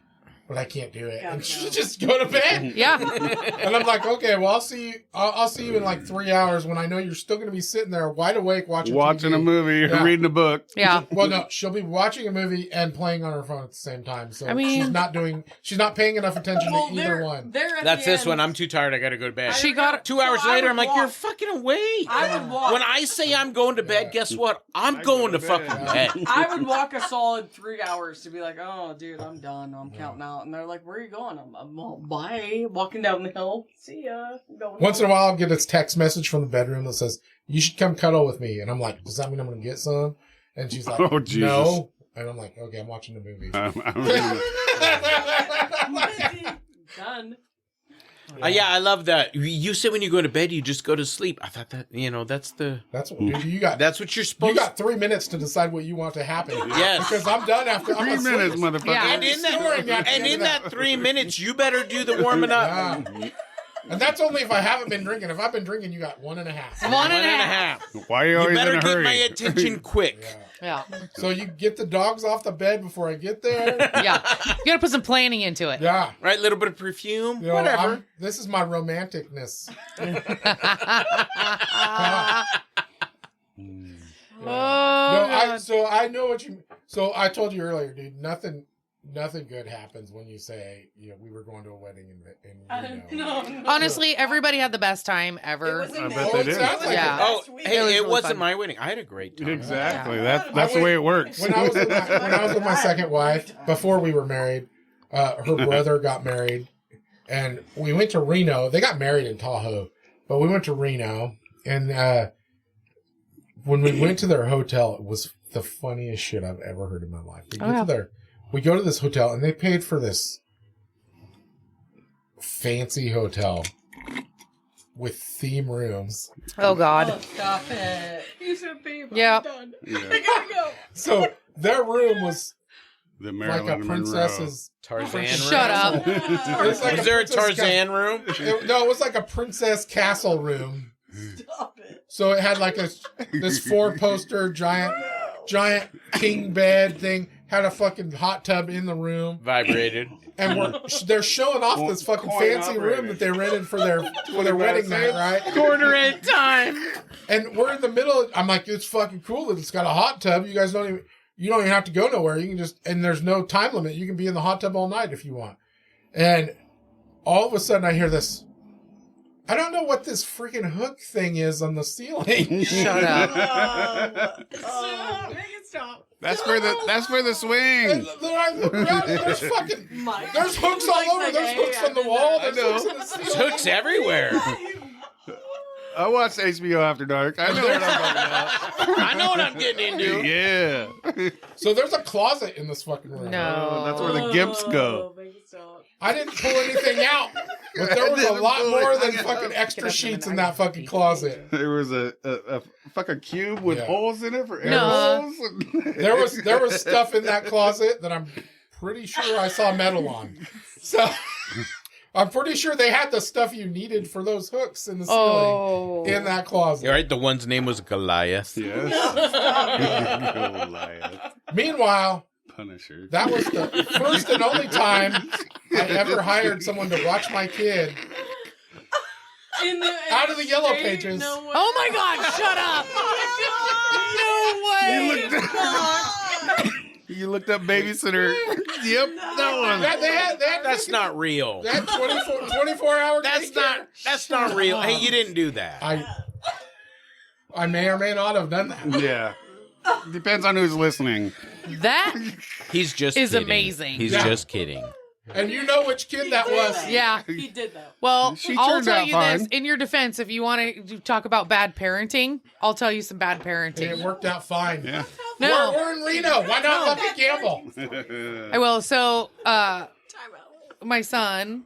but I can't do it. And she'll just go to bed. Yeah. And I'm like, okay, well, I'll see you. I'll see you in like 3 hours when I know you're still going to be sitting there wide awake watching Watching TV. a movie, Yeah. reading a book. Yeah. Well, no, she'll be watching a movie and playing on her phone at the same time. So I mean- she's not paying enough attention to either one. That's this one. I'm too tired. I got to go to bed. She got 2 hours So I later, would I'm like, walk. you're fucking awake. I would walk. When I say I'm going to bed, guess what? I'm going to fucking bed. I would walk a solid 3 hours to be like, oh, dude, I'm done. I'm counting out. And they're like, where are you going? I'm well, bye. Walking down the hill. See ya. Once in a while, I'll get a text message from the bedroom that says, you should come cuddle with me. And I'm like, does that mean I'm going to get some? And she's like, Oh, Jesus. no. And I'm like, okay, I'm watching the movie. Done. Yeah, I love that. You said when you go to bed, you just go to sleep. I thought that, that's That's what, dude, you got. what you're supposed You got 3 minutes to decide what you want to happen. Yes. Because I'm done after. I'm 3 asleep. minutes, motherfucker. Yeah. And in Snoring at the end of that 3 minutes, you better do the warming up. Yeah. And that's only if I haven't been drinking. If I've been drinking, you got 1.5. One and a half. Why are you You always in better a get hurry? my attention quick. Yeah. Yeah. So you get the dogs off the bed before I get there. Yeah. You got to put some planning into it. Yeah. Right, a little bit of perfume, You know, whatever. This is my romanticness. Oh, No, God. so I know what you. So I told you earlier, dude. Nothing good happens when you say, we were going to a wedding in Reno. No. Honestly, everybody had the best time It ever. was I amazing. bet they did. sounds like Yeah. Oh, Last week. hey, It was it really wasn't fun. my wedding. I had a great time. Exactly. Yeah. That's the way it works. When I was with my second wife, before we were married, her brother got married, and we went to Reno. They got married in Tahoe, but we went to Reno, and when we went to their hotel, it was the funniest shit I've ever heard in my life. We go to this hotel, and they paid for this fancy hotel with theme rooms. Oh, God. Oh, stop it. You should be. Yeah. Done. Yeah. I gotta go. So their room was The like Marilyn a princess's. Tarzan room. Shut up. It was like Was there a princess Tarzan room? No, it was like a princess castle room. Stop it. So it had like this 4-poster giant king bed thing. Had a fucking hot tub in the room, Vibrated. and they're showing off this fucking Coin fancy operated. room that they rented for their wedding night, right? Quarter at time. And we're in the middle. I'm like, it's fucking cool that it's got a hot tub. You guys don't even have to go nowhere. You can just, and there's no time limit. You can be in the hot tub all night if you want. And all of a sudden I hear this. I don't know what this freaking hook thing is on the ceiling. Shut up. Stop. Make it stop. That's for the swing. And then I look around and there's hooks all over. There's hooks on the wall. There's hooks in the There's ceiling. hooks everywhere. I watched HBO After Dark. I know what I'm I know what I'm getting talking about. into. Yeah. So there's a closet in this fucking room. No. That's where the gimps go. Make it stop. I didn't pull anything out, but there was a didn't lot pull more than anything fucking out. extra sheets in that fucking closet. There was a fucking cube with Yeah. holes in it for air No. holes. There was stuff in that closet that I'm pretty sure I saw metal on. So I'm pretty sure they had the stuff you needed for those hooks in the ceiling Oh. in that closet. All right, the one's name was Goliath. Yes. Goliath. Meanwhile, Punisher. that was the first and only time I ever hired someone to watch my kid out of the yellow pages. No way. Oh, my God. Shut up. No way. You looked up babysitter. Yep, that one. They had That's not real. They had 24-hour That's not real. Hey, you didn't do that. I may or may not have done that. Yeah. Depends on who's listening. That He's just is kidding. amazing. He's Yeah. just kidding. And you know which kid that was. Yeah. He did that. Well, She I'll turned tell out you fine. this. In your defense, if you want to talk about bad parenting, I'll tell you some bad And parenting. it worked out fine. Yeah. No. We're in Reno. Why not let me gamble? I will. So, my son,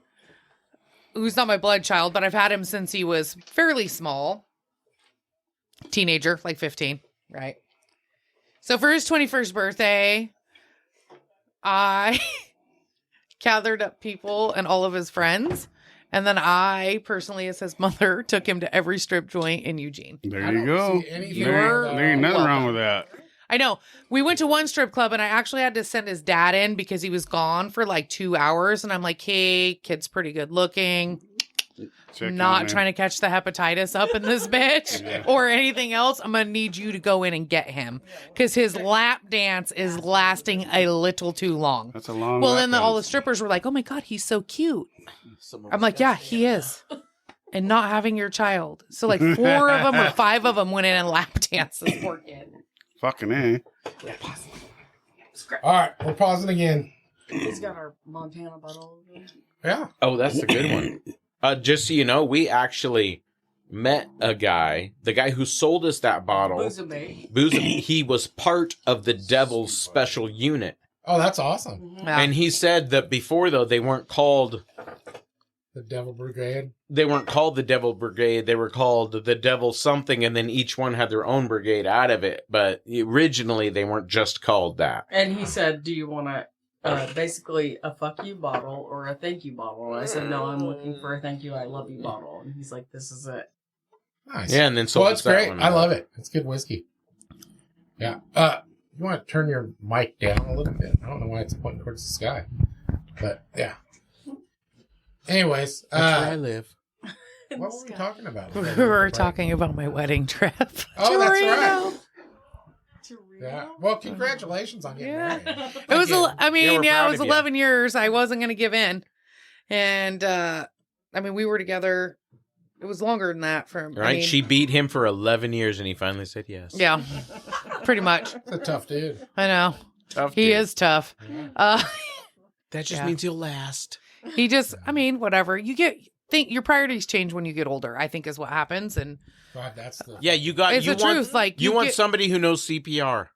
who's not my blood child, but I've had him since he was fairly small. Teenager, like 15, right? So for his 21st birthday, I gathered up people and all of his friends. And then I personally, as his mother, took him to every strip joint in Eugene. There you go. You're There ain't nothing wrong with that. I know. We went to one strip club and I actually had to send his dad in because he was gone for like 2 hours. And I'm like, hey, kid's pretty good looking. Not trying to catch the hepatitis up in this bitch or anything else. I'm going to need you to go in and get him because his lap dance is lasting a little too long. That's a long Well, lap then all the dance. strippers were like, oh my God, he's so cute. I'm like, yeah, he is. And not having your child. So like 4 of them or 5 of them went in and lap danced this poor kid. Fucking A. All right, we're pausing again. He's got our Montana bottle. Yeah. Oh, that's the good one. Just so you know, we actually met a guy, the guy who sold us that bottle. Boozum, he was part of the Devil's special unit. Oh, that's awesome. Yeah. And he said that before, though, they weren't called The Devil Brigade. the Devil Brigade. They were called the Devil something, and then each one had their own brigade out of it. But originally, they weren't just called that. And he said, do you want to basically a fuck you bottle or a thank you bottle? And I said, no, I'm looking for a thank you, I love you bottle. And he's like, this is it. Nice. Yeah, and then so Well, it's great. I love it. It's good whiskey. Yeah. You want to turn your mic down a little bit? I don't know why it's pointing towards the sky. But, yeah. Anyways. That's where I live. What were we talking about? We were talking about my wedding trip. Oh, that's right. To Yeah. Well, congratulations on getting married. It was, we're it was proud of you. 11 years. I wasn't going to give in. And, we were together. It was longer than that. Right? She beat him for 11 years, and he finally said yes. Yeah, pretty much. That's a tough dude. I know. Tough He dude. is tough. That just Yeah. means he'll last. He just, whatever. Your priorities change when you get older, I think is what happens. And God, that's the... Yeah, you it's the want, truth. Like, you want get, somebody who knows CPR.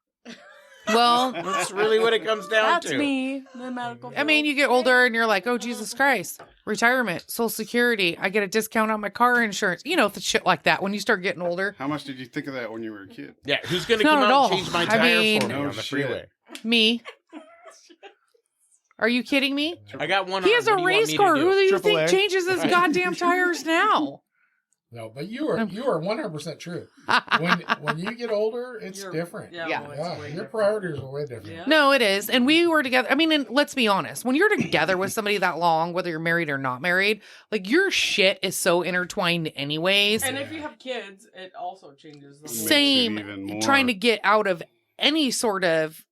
well, That's really what it comes down That's to. me, the medical you get older and you're like, oh, Jesus Christ. Retirement, Social Security. I get a discount on my car insurance. The shit like that when you start getting older. How much did you think of that when you were a kid? Yeah, who's going to Not come at out all. and change my I tire mean- for me No on the shit. freeway? Me. Are you kidding me? I got one. He has a race car. Who do you Triple think A. changes his goddamn tires now? No, but you are 100% true. When you get older, it's different. Yeah, Yeah. well, it's Yeah, way your different. priorities are way different. Yeah. No, it is. And we were together. And let's be honest. When you're together with somebody that long, whether you're married or not married, like your shit is so intertwined anyways. And if you have kids, it also changes the whole Same. Makes it even more. Trying to get out of any sort of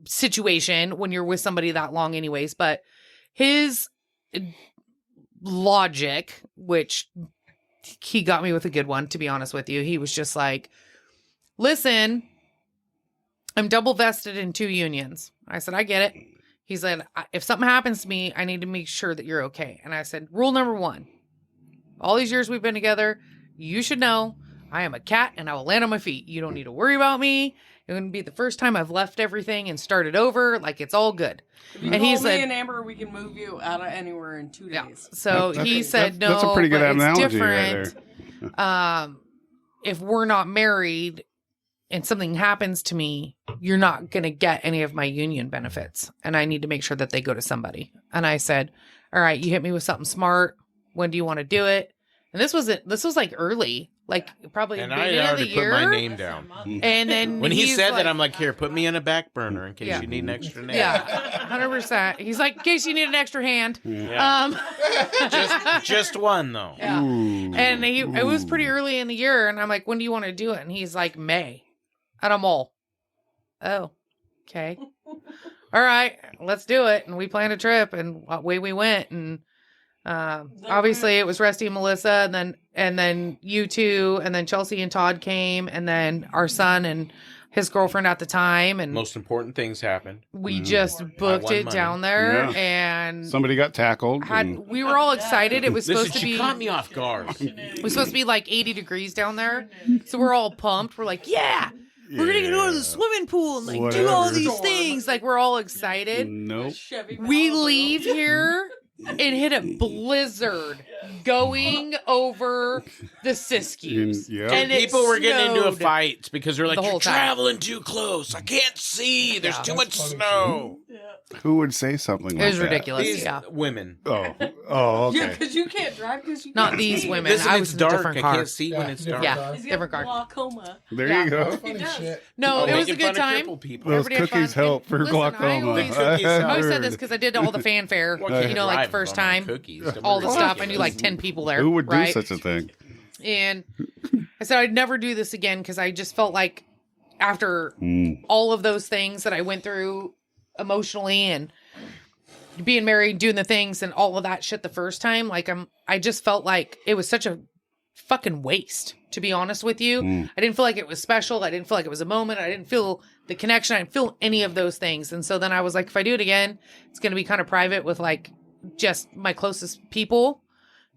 situation when you're with somebody that long anyways. But his logic, which he got me with a good one, to be honest with you. He was just like, listen, I'm double vested in 2 unions. I said, I get it. He said, if something happens to me, I need to make sure that you're okay. And I said, rule number 1, all these years we've been together, you should know I am a cat and I will land on my feet. You don't need to worry about me. It wouldn't be the first time I've left everything and started over. Like, it's all good. If you And he call said- me and Amber, we can move you out of anywhere in 2 Yeah. days. So he said, no, That's a pretty good but it's analogy different. right there. If we're not married and something happens to me, you're not going to get any of my union benefits. And I need to make sure that they go to somebody. And I said, all right, you hit me with something smart. When do you want to do it? And this was like early, like probably And beginning I of the already put year. my name down. And then When he he's said like, that, I'm like, here, put me on a back burner in case Yeah. you need an extra name. yeah, 100%. He's like, in case you need an extra hand. Yeah. just one, though. Yeah. Ooh. And it was pretty early in the year. And I'm like, when do you want to do it? And he's like, May. And I'm all, oh, okay. All right, let's do it. And we planned a trip and away we went. And obviously it was Rusty and Melissa and then you two, and then Chelsea and Todd came, and then our son and his girlfriend at the time. And Most important things happened. we just booked won it money. down there. Yeah. And Somebody got tackled. and- we were all excited. It was Listen, supposed to she be caught me off guard. it was supposed to be like 80 degrees down there. So we're all pumped. We're like, yeah, we're going to go to the swimming pool and like do all Whatever. these things. Like, we're all excited. Nope. Chevy We Malibu. leave here and hit a blizzard going over the Siskiyous. Yep. And it People were getting into a snowed. fight because they're like, The you're whole time. traveling too close. I can't see. There's Yeah. too That's much funny, snow. Who would say something like It was that? ridiculous. These Yeah. women. Oh, Yeah, okay. because you can't drive because you Not can't these see. women. Listen, I it's was in a dark. different I car. can't see when it's dark. Yeah. car. He's got Different car. glaucoma. there Yeah. you go. That's funny does. shit. No, Oh, it was a making good fun of time. crippled people. Those Everybody had cookies fun. help for Listen, glaucoma. I always, Cookies I help. always said this because I did all the fanfare. Well, I you know, like can't the first drive time, on cookies. all the What? stuff. I knew like 10 people there. Who would do right? such a thing? And I said I'd never do this again because I just felt like after Mm. all of those things that I went through emotionally and being married, doing the things and all of that shit the first time, like I just felt like it was such a fucking waste, to be honest with you. Mm. I didn't feel like it was special. I didn't feel like it was a moment. I didn't feel the connection. I didn't feel any of those things. And so then I was like, if I do it again, it's going to be kind of private with like just my closest people.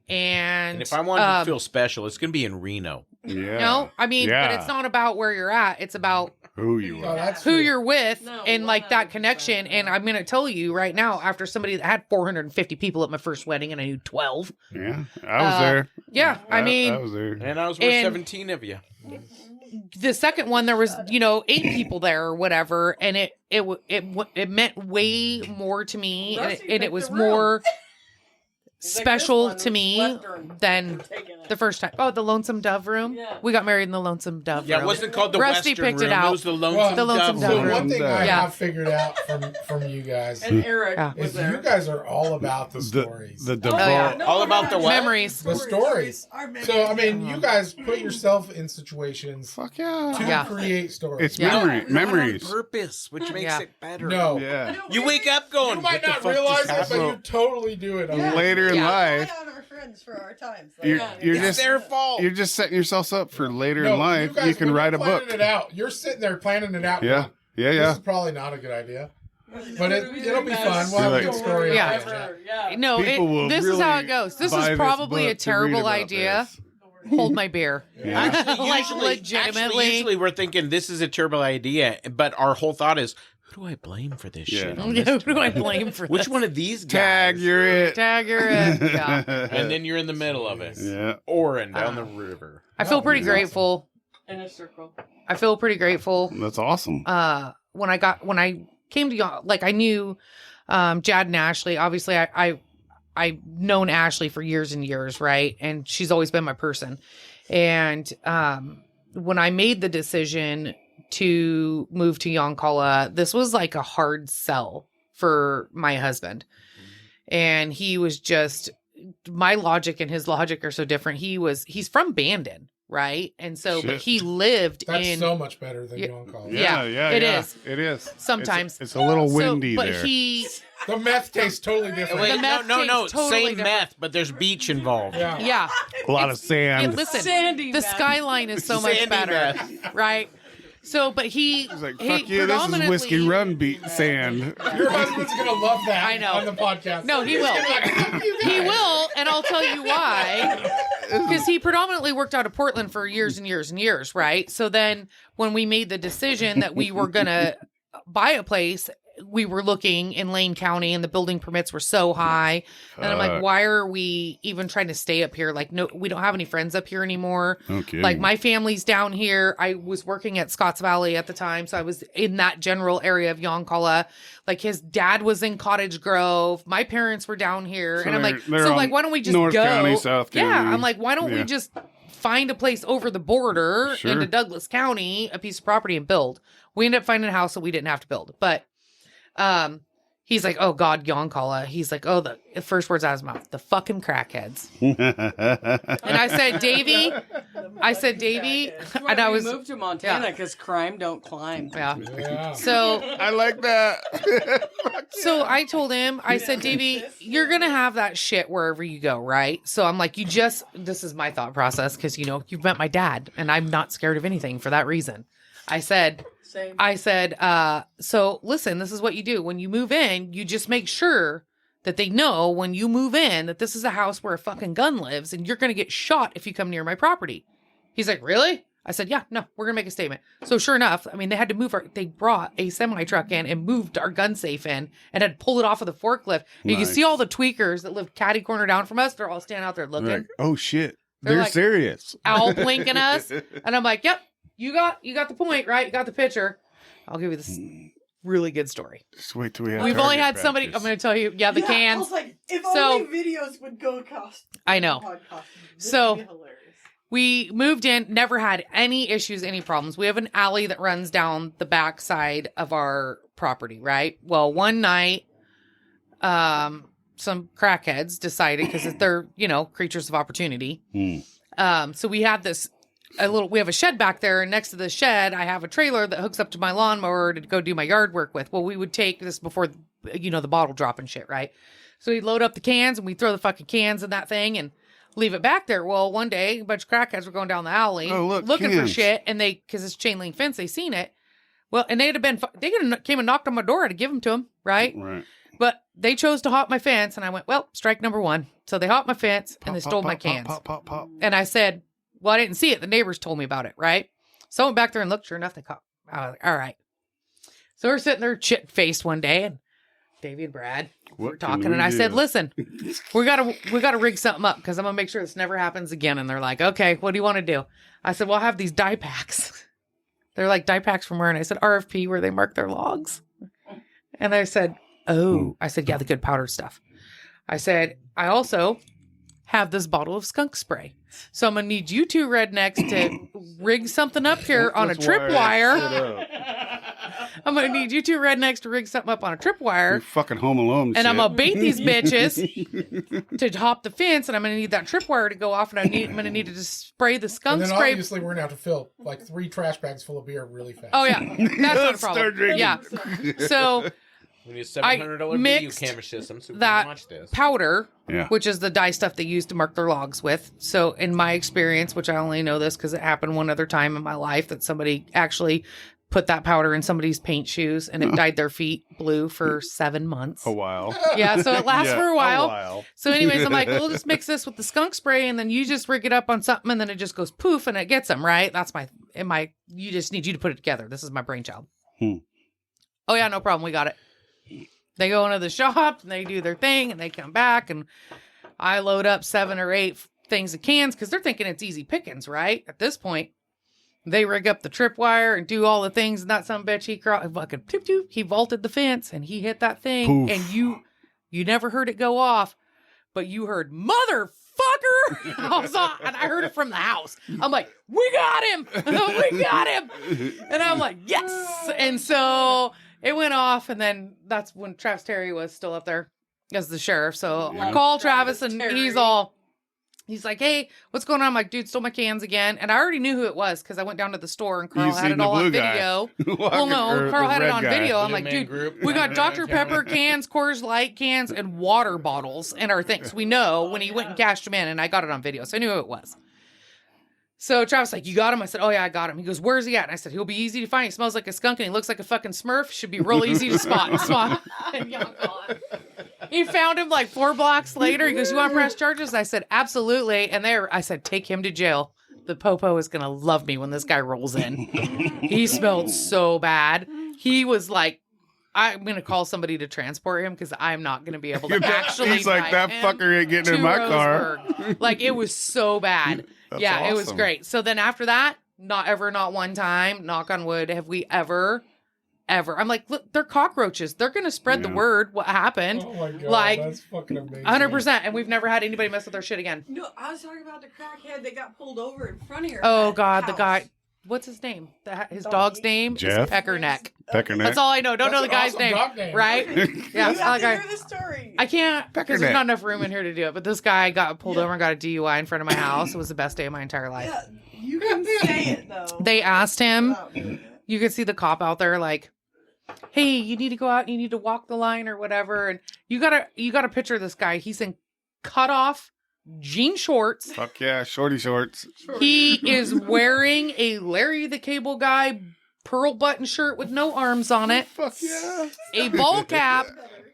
And And if I wanted to feel special, it's going to be in Reno. Yeah. no, I mean, Yeah. but it's not about where you're at. It's about Who you No, are. that's who true. you're with No, and like that 100%. connection. And I'm going to tell you right now, after somebody that had 450 people at my first wedding and I knew 12. Yeah. I was there. Yeah. I mean, I was there. And I was with And- 17 of you. the second one, there was, 8 people there or whatever. And it meant way more to me. And Rusty it picked was the room. more He's like, special this to one me was Western. than We're taking it. the first time. Oh, the Lonesome Dove room. Yeah. We got married in the Lonesome Dove Yeah, room. it wasn't called the Rusty Western picked it room. out. It was the Lonesome, Well, The Lonesome Dove So Dove room. one thing I Yeah. have figured out from you guys And Eric Yeah. was is there. you guys are all about the The stories. the Oh, default. yeah. No, All we're about not. the what? Memories. The stories. Our memories. So I mean, you guys put yourself in situations Fuck yeah. to Yeah. create stories. It's Yeah. memories. On purpose, which makes Yeah. it better. No, Yeah. You wake up going, you might what the not fuck realize just it, but happened? you totally do it. Yeah. Later in Yeah. life, Rely on our friends for our times. Like, you're, Yeah. you're It's just their fault. you're just setting yourselves up for later No, in life. guys, You can when write you're a book. planning it out. You're sitting there planning it out. Yeah. Yeah. This Yeah. is probably not a good idea, but it'll be Best fun. We'll have a Like- good story. Yeah. at the end. Ever. Yeah. No, People will this is really how it goes. This buy is probably a book to read terrible about idea. this. Hold my beer. Yeah. Actually, Like, usually, legitimately. usually we're thinking this is a terrible idea, but our whole thought is, who do I blame for this Yeah. shit? Who on this do I trip? blame for Which this? one of these guys? Tag, you're it. Tag, you're it. Yeah. And then you're in the middle of it. Yeah. Orin down the river. I feel pretty Oh, grateful. In a circle. I feel pretty grateful. That's awesome. When I came to y'all, like I knew Jad and Ashley. Obviously, I've known Ashley for years and years, right? And she's always been my person. And when I made the decision to move to Yoncalla, this was like a hard sell for my husband. And he was just, my logic and his logic are so different. He's from Bandon, right? And so, but Shit. he lived That's in so much better than Yeah. you on call. Yeah, it is. It is. Sometimes. It's a little windy but there. he, The meth tastes totally different. Wait, The meth no, tastes totally same different. meth, but there's beach involved. yeah. yeah. a lot of sand. Listen, Sandy the meth. skyline is so much Sandy better, meth. right? So, but he, He's like, he fuck you, this is whiskey predominantly- rum beat sand. Your husband's gonna love that. I know. On the podcast. No, he He's will. gonna be like, "Fuck you He guys." will, and I'll tell you why. Because he predominantly worked out of Portland for years and years and years, right? So then when we made the decision that we were going to buy a place, we were looking in Lane County and the building permits were so high. And I'm like, Fuck. why are we even trying to stay up here? Like, no, we don't have any friends up here anymore. Okay. Like my family's down here. I was working at Scotts Valley at the time, so I was in that general area of Yoncalla. Like his dad was in Cottage Grove. My parents were down here, So and I'm like, they're so on like, why don't we just North go? County, South Yeah, County. I'm like, why don't Yeah. we just find a place over the border Sure. into Douglas County, a piece of property, and build? We ended up finding a house that we didn't have to build, but he's like, oh God, Yoncalla. He's like, oh, the first words out of his mouth, the fucking crackheads. And I said, Davey, and I was, moved to Montana because crime don't climb. yeah. Yeah. So I like that. So I told him, I said, Davey, you're going to have that shit wherever you go, right? So I'm like, this is my thought process because, you've met my dad and I'm not scared of anything for that reason. I said, Same. so listen, this is what you do. When you move in, you just make sure that they know when you move in that this is a house where a fucking gun lives and you're going to get shot if you come near my property. He's like, really? I said, yeah, no, we're going to make a statement. So sure enough, I mean, they had to they brought a semi-truck in and moved our gun safe in and had pulled it off of the forklift. And you can see all the tweakers that live catty corner down from us. They're all standing out there looking. Like, oh shit. They're They're like, serious. Owl blinking us. And I'm like, yep, you got the point, right? You got the picture. I'll give you this really good story. Just wait till we have We've only had target somebody, practice. I'm going to tell you, the I cans. was like, if So- only videos would go across. I know. Podcast. This So- would be hilarious. We moved in, never had any issues, any problems. We have an alley that runs down the back side of our property, right? Well, one night, some crackheads decided, because they're, creatures of opportunity. So we had we have a shed back there, and next to the shed, I have a trailer that hooks up to my lawnmower to go do my yard work with. Well, we would take this before, the bottle drop and shit, right? So we'd load up the cans, and we'd throw the fucking cans in that thing, and leave it back there. Well, one day, a bunch of crackheads were going down the alley looking for cans. shit, and because it's chain link fence, they seen it. Well, and they could have came and knocked on my door to give them to them, right? Right. But they chose to hop my fence, and I went, well, strike number one. So they hopped my fence, and they stole my cans. Pop. And I said, well, I didn't see it. The neighbors told me about it, right? So I went back there and looked. Sure enough, they caught. I was like, all right. So we're sitting there chit-faced one day, and Davey and Brad were talking, and I said, listen, we gotta rig something up, because I'm gonna make sure this never happens again. And they're like, okay, what do you want to do? I said, well, I'll have these die packs. They're like die packs from where? And I said, RFP, where they mark their logs. And I said, oh, I said, yeah, the good powder stuff. I said, I also have this bottle of skunk spray. So I'm going to need you two rednecks to rig something up here on a tripwire. I'm going to need you two rednecks to rig something up on a You're tripwire. fucking Home Alone And shit. I'm going to bait these bitches to hop the fence. And I'm going to need that tripwire to go off. And I'm going to need to just spray the And skunk then spray. obviously we're gonna have to fill like 3 trash bags full of beer really fast. Oh, yeah. That's not a Start problem. drinking. Yeah. So We need a $700 video mixed camera system so we that can watch this. powder, Yeah. which is the dye stuff they use to mark their logs with. So in my experience, which I only know this because it happened one other time in my life, that somebody actually put that powder in somebody's paint shoes and it dyed their feet blue for 7 months. A while. Yeah, so it lasts Yeah, for a while. So anyways, I'm like, we'll just mix this with the skunk spray and then you just rig it up on something and then it just goes poof and it gets them, right? That's you just need you to put it together. This is my brainchild. Oh yeah, no problem. We got it. They go into the shop and they do their thing and they come back and I load up 7 or 8 things of cans because they're thinking it's easy pickings, right? At this point, they rig up the tripwire and do all the things and that son of a bitch, he vaulted the fence and he hit that thing. Poof. And you never heard it go off, but you heard motherfucker. And I heard it from the house. I'm like, we got him. We got him. And I'm like, yes. And so it went off, and then that's when Travis Terry was still up there as the sheriff. So I call Travis, and he's like, hey, what's going on? I'm like, dude, stole my cans again. And I already knew who it was because I went down to the store, and Carl You had seen it the all on blue guy. video. Well, no, Carl had it on video. I'm Blue like, man dude, group. we got Dr. Pepper cans, Coors Light cans, and water bottles in our things. We know when he went and cashed them in, and I got it on video, so I knew who it was. So Travis like, you got him? I said, oh yeah, I got him. He goes, where's he at? And I said, he'll be easy to find. He smells like a skunk and he looks like a fucking Smurf. Should be real easy to spot. He found him like 4 blocks later. He goes, you want to press charges? I said, absolutely. And I said, take him to jail. The popo is going to love me when this guy rolls in. He smelled so bad. He was like, I'm going to call somebody to transport him because I'm not going to be able to actually He's like, drive that him fucker ain't getting in to my car. Roseburg. Like, it was so bad. That's Yeah, it was awesome. great. So then after that, not one time, knock on wood, have we ever. I'm like, look, they're cockroaches. They're going to spread the word what happened. Oh my god, Like, that's fucking amazing. 100%. And we've never had anybody mess with our shit again. No, I was talking about the crackhead that got pulled over in front of your Oh, God, the house. guy. What's his name? His dog's name Jeff? is Peckerneck. Peckerneck. That's all I know. Don't know the guy's awesome name. dog name. Right? Yeah. You have like to hear the story. I can't because Peckerneck. there's not enough room in here to do it. But this guy got pulled over and got a DUI in front of my house. It was the best day of my entire life. Yeah, you can say it though. They asked him. Without doing it. You could see the cop out there like, hey, you need to go out and you need to walk the line or whatever. And you gotta picture this guy. He's in cut off jean shorts. Fuck yeah, shorty shorts. He is wearing a Larry the Cable Guy pearl button shirt with no arms on it, Fuck yeah. a ball cap,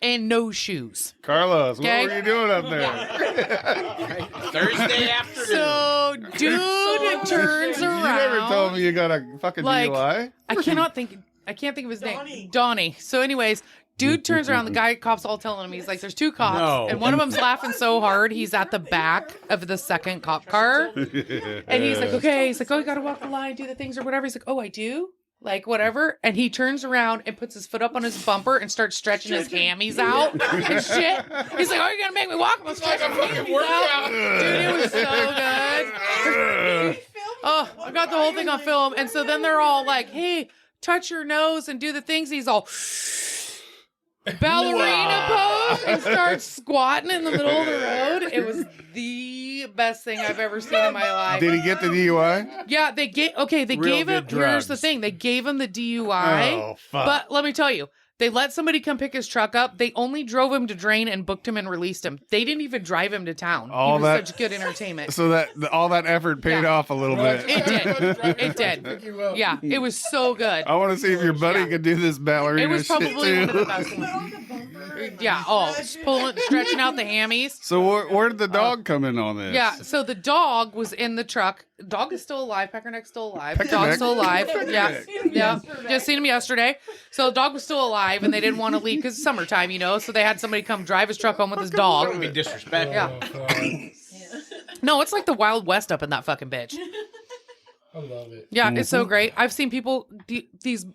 and no shoes. Carlos, Okay. what were you doing up there? Thursday afternoon. So, dude turns You around. never told me you got a fucking DUI. I can't think of his name. Donnie. So, anyways, dude turns around. The cops all telling him, he's like, "There's two cops," No. and one of them's laughing so hard he's at the back of the second cop car, and he's like, "Okay," he's like, "Oh, you gotta walk the line, do the things or whatever." He's like, "Oh, I do." Like, whatever. And he turns around and puts his foot up on his bumper and starts stretching his hammies out and shit. He's like, "Oh, you're going to make me walk?" I'm stretching my hammies out. Dude, it was so good. Oh, I got the whole thing on film. And so then they're all like, "Hey, touch your nose and do the things." He's all ballerina pose and starts squatting in the middle of the road. It was the best thing I've ever seen in my life. Did he get the DUI? Yeah, they gave him. Here's the thing: they gave him the DUI. Oh, fuck. But let me tell you, they let somebody come pick his truck up. They only drove him to Drain and booked him and released him. They didn't even drive him to town. He was such good entertainment. So that all that effort paid off a little bit. It did. It did. Yeah, it was so good. I want to see if your buddy could do this ballerina It was probably shit one of the too. best ones. Yeah. Oh, stretching out the hammies. So where did the dog come in on this? Yeah, so the dog was in the truck. Dog is still alive. Peckerneck's still alive. Peckerneck? Dog's still alive. Yeah. Just seen him yesterday. So the dog was still alive, and they didn't want to leave because it's summertime, so they had somebody come drive his truck home with his dog. Don't be disrespectful. Yeah. No, it's like the Wild West up in that fucking bitch. I love it. Yeah, it's so great. I've seen people, these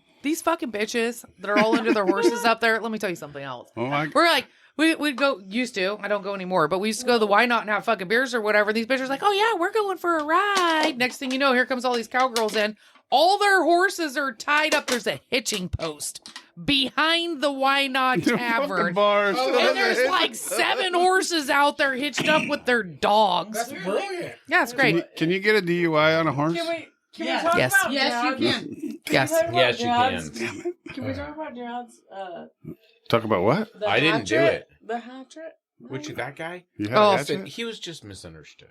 fucking bitches that are all into their horses up there. Let me tell you something else. Oh my. We're like, we'd go, used to, I don't go anymore, but we used to go to the Why Not and have fucking beers or whatever. These bitches are like, "Oh yeah, we're going for a ride." Next thing you know, here comes all these cowgirls in. All their horses are tied up. There's a hitching post behind the Why Not Tavern. Bars. And there's like 7 horses out there hitched up with their dogs. That's brilliant. Yeah, it's great. Can you get a DUI on a horse? Can we Yes. talk Yes. about Yes, Jad? you can. Yes. Yes, you Jad's- can. Can we talk about Jad's Talk about what? the I didn't do hatchet? it. The hatchet? Which that guy? You had Oh. a Listen, hatchet? he was just misunderstood.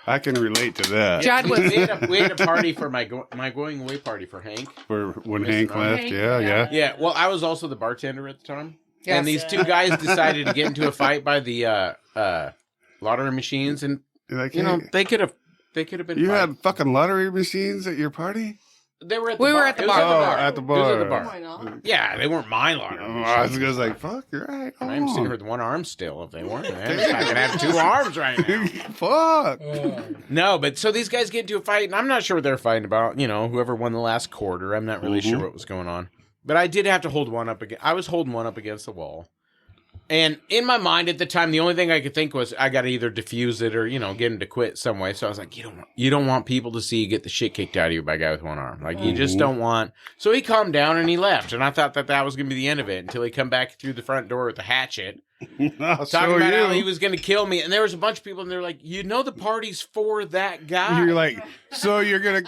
I can relate to that. Jad was. We had a party for my going away party for Hank. For when Missing Hank on left, Hank, yeah. yeah. Yeah, well, I was also the bartender at the time. Yes. And these two guys decided to get into a fight by the lottery machines, and Like, they could have been. you fine. had fucking lottery machines at your party? They were at the We bar. were at the It was bar. At the bar. At the It was bar. at the Why not? Yeah, they weren't my lottery Oh, machines. I was just like, fuck, you're right. I'm sitting here with one arm still. If they weren't, man, I could have 2 arms right now. Fuck. No, but so these guys get into a fight, and I'm not sure what they're fighting about. Whoever won the last quarter. I'm not really sure what was going on. But I did have to hold one up. I was holding one up against the wall. And in my mind at the time, the only thing I could think was I got to either defuse it or, get him to quit some way. So I was like, you don't want people to see you get the shit kicked out of you by a guy with one arm. Like, you just don't want. So he calmed down and he left. And I thought that was going to be the end of it until he come back through the front door with a hatchet. Talking about how he was going to kill me. And there was a bunch of people and they're like, the party's for that guy. You're like, so you're gonna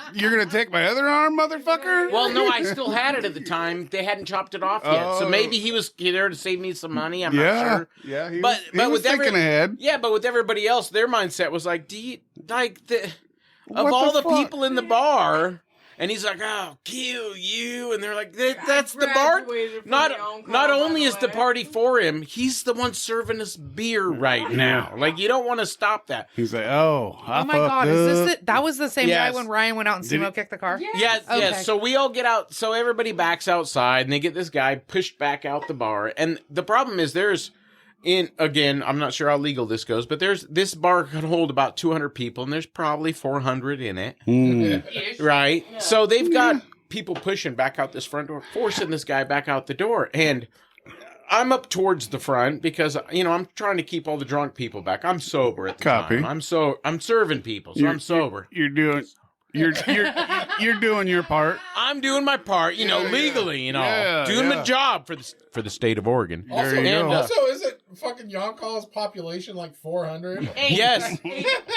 take my other arm, motherfucker? Well, no, I still had it at the time. They hadn't chopped it off yet. So maybe he was there to save me some money. I'm not sure. Yeah, he But was with thinking ahead. Yeah, but with everybody else, their mindset was like, of What all the the fuck? people in the bar, and he's like, "I'll kill you," and they're like, "That's the bar." Graduated from Not the own not club, only by is the way. party for him, he's the one serving us beer right now. Like, you don't want to stop that. He's like, I Oh my God, is this it? That was the same Yes. guy when Ryan went out and Did Simo kicked the car? Yes, Okay. yes. So we all get out. So everybody backs outside, and they get this guy pushed back out the bar. And the problem is, again, I'm not sure how legal this goes, but this bar could hold about 200 people, and there's probably 400 in it, right? Yeah. So they've got people pushing back out this front door, forcing this guy back out the door, and I'm up towards the front because I'm trying to keep all the drunk people back. I'm sober at the Copy. time. I'm serving people, so I'm sober. You're doing your part. I'm doing my part, legally, Yeah, doing yeah. my job for the state of Oregon. Also, you go. Isn't fucking Yonkall's population like 400? Yes,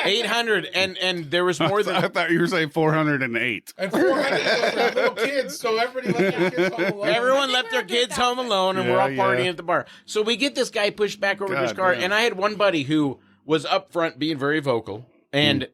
800, and there was more I than. thought you were saying 408. And 400 of those are little kids, so everybody left their kids home alone. Everyone left their kids home alone, and we're all Yeah, partying yeah. at the bar. So we get this guy pushed back over to his God car, damn. and I had one buddy who was up front being very vocal, and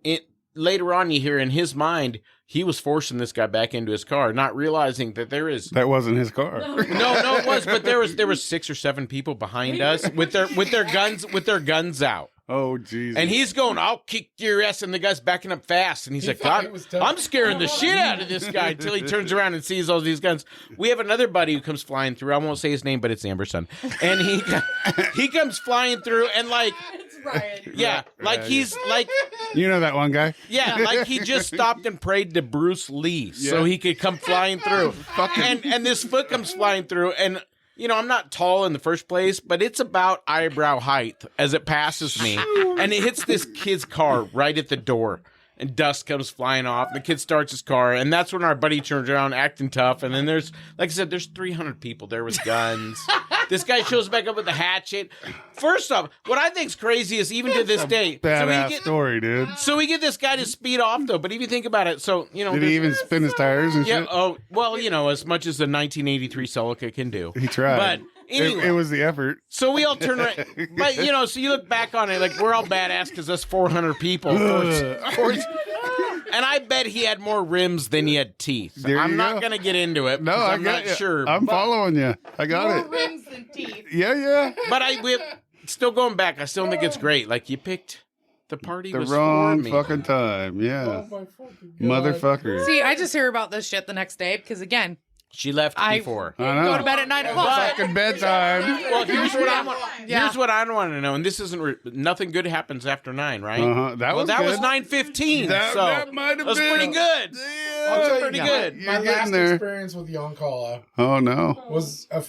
later on, you hear in his mind, he was forcing this guy back into his car, not realizing that there is. That wasn't his car. No, it was, but there was 6 or 7 people behind us with their guns out. Oh, Jesus. And he's going, I'll kick your ass, and the guy's backing up fast. And he's like, thought God, he was tough. I'm scaring the shit out of this guy until he turns around and sees all these guns. We have another buddy who comes flying through. I won't say his name, but it's Amber's son. And he comes flying through, and like, It's Ryan. yeah, like he's like, You know that one guy? yeah, like he just stopped and prayed to Bruce Lee so he could come flying through. And this foot comes flying through, and you know, I'm not tall in the first place, but it's about eyebrow height as it passes me. And it hits this kid's car right at the door. And dust comes flying off. The kid starts his car. And that's when our buddy turns around acting tough. And then there's, like I said, there's 300 people there with guns. This guy shows back up with a hatchet. First off, what I think's crazy is even to this day. Badass story, dude. So we get this guy to speed off, though. But if you think about it, so, you know. Did he even spin his tires and Yeah, shit? oh, well, you know, as much as the 1983 Celica can do. He tried. But anyway. It was the effort. So we all turn right. But, you know, so you look back on it, like, we're all badass because us 400 people. And I bet he had more rims than he had teeth. There I'm you not go. going to get into it. No, because I I'm got not you. sure. I'm but, following you. I got More it. rims than teeth. Yeah. But still going back, I still think it's great. Like, you picked the party The was wrong for me. fucking time. Yeah. Oh my fucking God. Motherfucker. See, I just hear about this shit the next day because, again, She left I- before. I know. go to bed at 9 o'clock. Fucking bedtime. Well, here's what I want. Yeah. Here's what I want to know, and this isn't nothing good happens after 9, right? Uh-huh. That was that good. was 9:15. That- so that might have was been. pretty good. I'll Yeah. tell you, pretty my- good. My You're last getting there. experience with Yoncalla Oh, no. was a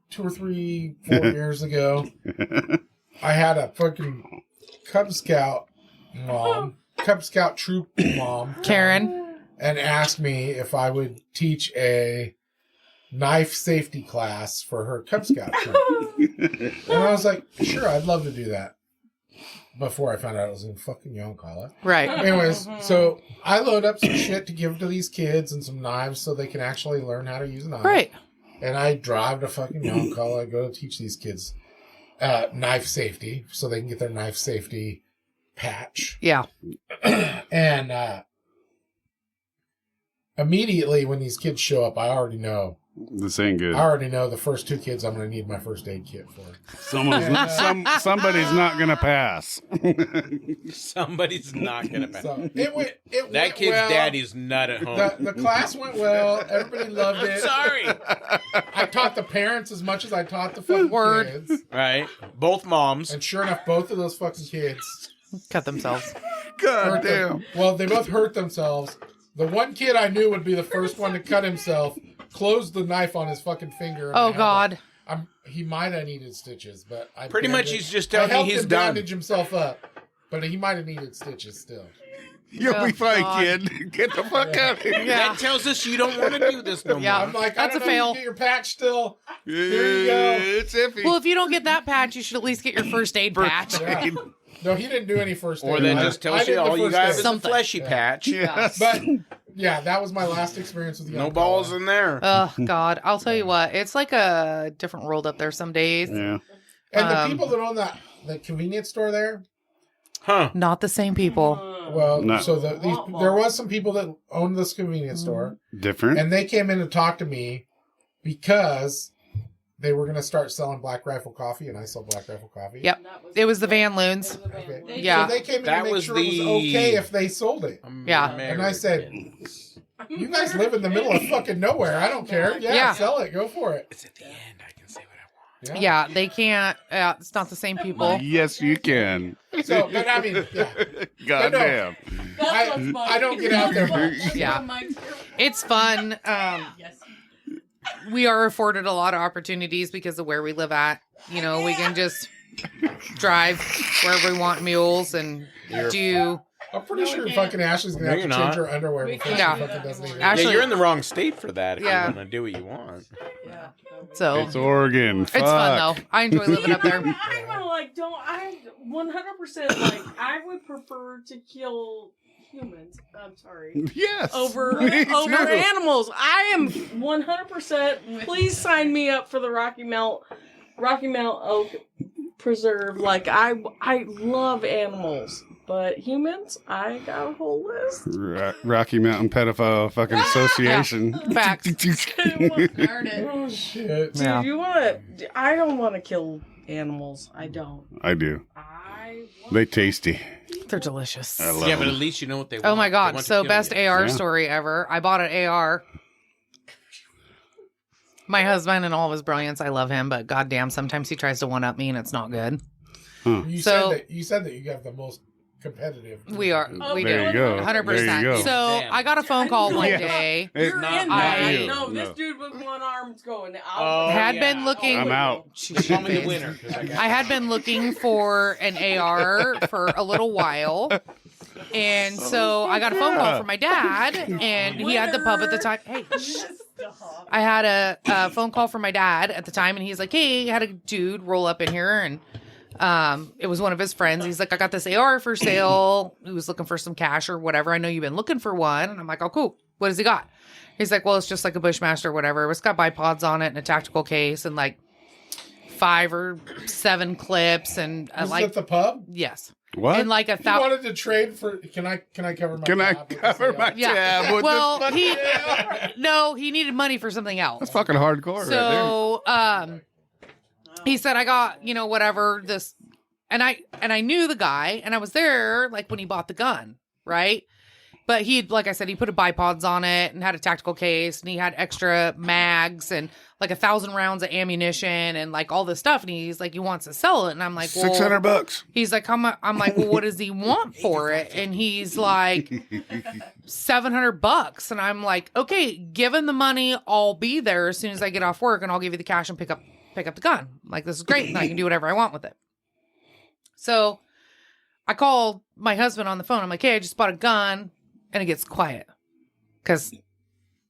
2 or 3, 4 years ago. I had a fucking Cub Scout troop mom, Karen. and asked me if I would teach a knife safety class for her Cub Scout troop. And I was like, sure, I'd love to do that. Before I found out it was in fucking Yoncalla. Right. Anyways, so I load up some shit to give to these kids and some knives so they can actually learn how to use a knife. Right. And I drive to fucking Yoncalla. I go to teach these kids knife safety so they can get their knife safety patch. Yeah. And immediately when these kids show up, I already know. This ain't good. I already know the first 2 kids I'm going to need my first aid kit for. Somebody's not going to pass. Somebody's not gonna pass. So it went That kid's well. daddy's not at home. The class went well. Everybody loved it. Sorry. I taught the parents as much as I taught the fucking Word. kids. Right. Both moms. And sure enough, both of those fucking kids Cut themselves. God hurt them. Well, they both hurt themselves. The one kid I knew would be the first one to cut himself, closed the knife on his fucking finger. And Oh, God. He might have needed stitches, but I Pretty much bandaged- he's just I telling me helped he's him done. bandage himself up, but he might have needed stitches still. You'll Oh, be fine, God. kid. Get the fuck out of here. Yeah. That tells us you don't want to do this no Yeah. I'm like, That's I a don't know, fail. you get your patch still. Here you go. It's iffy. Well, if you don't get that patch, you should at least get your first aid patch. Yeah. No, he didn't do any first aid. more. Or that I- just I tells did you the all you first got aid. is a Something. fleshy patch. Yes. But yeah, that was my last experience with the No Yoncalla. balls in there. Oh, God. I'll tell you what. It's like a different world up there some days. Yeah. And the Um, people that own the convenience store there, Huh. Not the same people. well, No. so there was some people that owned this convenience store, Different. and they came in to talk to me because they were going to start selling Black Rifle coffee, and I sell Black Rifle coffee. Yep. It was the Van Loons. Okay. Yeah. So they came in That to make was sure it was the- okay if they sold it. Yeah. And I said, you guys live in the middle of fucking nowhere. I don't care. Yeah, Yeah. sell it. Go for it. It's at the end. I can say what I want. Yeah, they can't. It's not the same people. Yes, you can. So, but I mean, yeah. Goddamn. I don't get out there much. Yeah. It's fun. We are afforded a lot of opportunities because of where we live at. You know, we can just drive wherever we want mules and do. I'm pretty sure fucking Ashley's going to have to No, change you're her underwear before Yeah. she fucking doesn't even. Actually- Yeah, you're in the wrong state for that if Yeah. you want to do what you want. So It's Oregon. it's fun though. I enjoy living up there. I'm like, I 100% like, I would prefer to kill humans. I'm sorry. Yes. Over Me too. animals. I am 100%. Please sign me up for the Rocky Mount Oak Preserve. Like I love animals. But humans, I got a whole list. Rocky Mountain Pedophile fucking Association. Facts. Darn it. Oh shit! Dude, I don't want to kill animals. I don't. I do. I They tasty. They're delicious. I love Yeah, but them. at least you know what they want. Oh my They god! want to So kill best you. AR Yeah. story ever. I bought an AR. My husband and all of his brilliance, I love him, but goddamn, sometimes he tries to one up me and it's not good. You So- said that you have the most competitive. We are. We There do. you go. 100%. There you go. So Damn. I got a phone call one Yeah. day. It's You're not in I- there. you. No, No. this dude with one arm's going. Oh, Had yeah. been looking. I'm out. Call me the winner. 'Cause I got I had been looking for an AR for a little while. And so I got a phone call from my dad, and he had the pub at the time. Hey, I had a phone call from my dad at the time, and he's like, hey, I had a dude roll up in here, and it was one of his friends. He's like, I got this AR for sale. He was looking for some cash or whatever. I know you've been looking for one. And I'm like, oh, cool. What has he got? He's like, well, it's just like a Bushmaster or whatever. It's got bipods on it and a tactical case and like 5 or 7 clips and Was like, it the pub? yes. What? And like a You thousand. wanted to trade for? Can I cover my? Can I tab with cover this my AR? Yeah. tab? What Well, the fuck? he needed money for something else. That's fucking hardcore right there. So, he said, I got, whatever this, and I knew the guy, and I was there like when he bought the gun, right? But like I said, he put a bipods on it and had a tactical case, and he had extra mags and like 1,000 rounds of ammunition and like all this stuff. And he's like, he wants to sell it, and I'm like, well, $600. he's like, I'm like, well, what does he want for it? And he's like, $700. And I'm like, okay, give him the money. I'll be there as soon as I get off work, and I'll give you the cash and pick up the gun. I'm like, this is great. And I can do whatever I want with it. So I called my husband on the phone. I'm like, hey, I just bought a gun, and it gets quiet because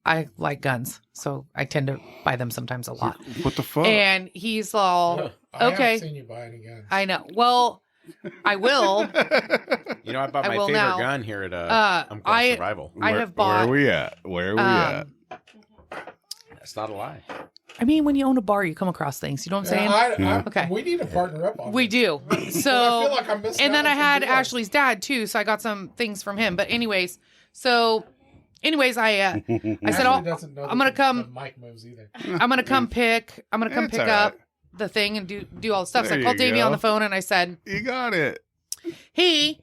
I like guns. So I tend to buy them sometimes a lot. What the fuck? And he's all, I okay. haven't seen you buy any guns. I know. Well, I will. You know, I bought I my will favorite now. gun here at I- Survival. I have bought. Where are we at? Where are we at? That's not a lie. I mean, when you own a bar, you come across things. You know what I'm saying? Okay. We need to partner up on We this. do. I feel So, like I'm missing and then out I on some had deals. Ashley's dad too, so I got some things from him. But anyways, I said, Ashley doesn't know I'm gonna the come- mic moves either. I'm gonna come pick It's all up right. the thing and do all the stuff. So There I called you Davey go. on the phone and I said, You got it. hey,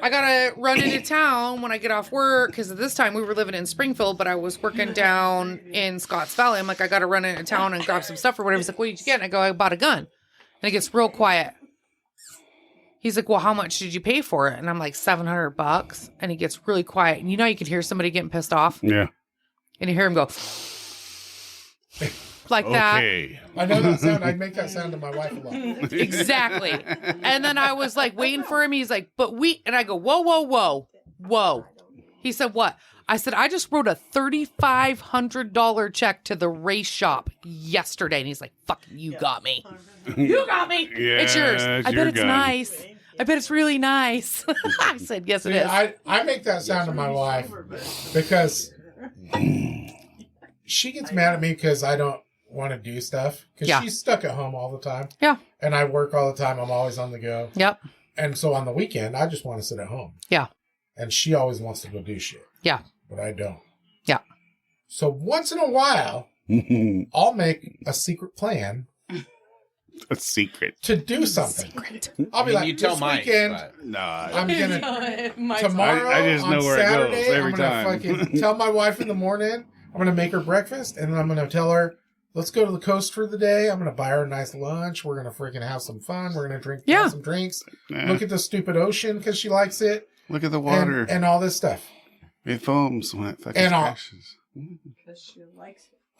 I gotta run into town when I get off work, because at this time we were living in Springfield, but I was working down in Scotts Valley. I'm like, I gotta run into town and grab some stuff or whatever. He's like, what did you get? And I go, I bought a gun. And it gets real quiet. He's like, well, how much did you pay for it? And I'm like, $700. And he gets really quiet. And you could hear somebody getting pissed off. Yeah. And you hear him go like that. Okay. I know that sound. I make that sound to my wife a lot. Exactly. And then I was like waiting for him. He's like, and I go, whoa. He said, what? I said, I just wrote a $3,500 check to the race shop yesterday. And he's like, fuck, you got me. You got me. Yeah, It's yours. it's I your bet it's gun. nice. I bet it's really nice. I said, yes, it See, is. I make that sound to my wife because she gets mad at me because I don't want to do stuff because Yeah. she's stuck at home all the time. Yeah. And I work all the time. I'm always on the go. Yep. And so on the weekend, I just want to sit at home. Yeah. And she always wants to go do shit. Yeah. But I don't. Yeah. So once in a while, I'll make a secret plan A secret. to do something. I'll be like, you tell this Mike. weekend, but- Nah. I'm gonna My tomorrow I just on know where it Saturday, goes every I'm gonna time. fucking tell my wife in the morning. I'm gonna make her breakfast, and then I'm gonna tell her, let's go to the coast for the day. I'm gonna buy her a nice lunch. We're gonna freaking have some fun. We're gonna drink Yeah. have some drinks. Yeah. Look at the stupid ocean because she likes it, Look at the water. and all this stuff. It foams when it fucking And I'll- crashes.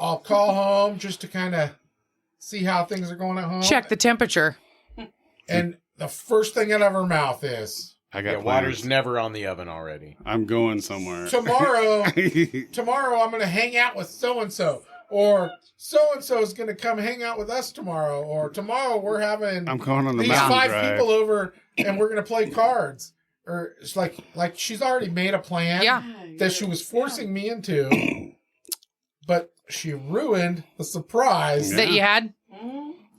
I'll call home just to kind of see how things are going at home. Check the temperature. And the first thing out of her mouth is, I got Yeah, plans. water's never on the oven already. I'm going somewhere. tomorrow I'm going to hang out with so-and-so. Or so-and-so is going to come hang out with us tomorrow. Or tomorrow we're having I'm going on the these mountain 5 drive. people over and we're going to play cards. Or it's like she's already made a plan Yeah. that she was forcing me into. But she ruined the surprise That you had?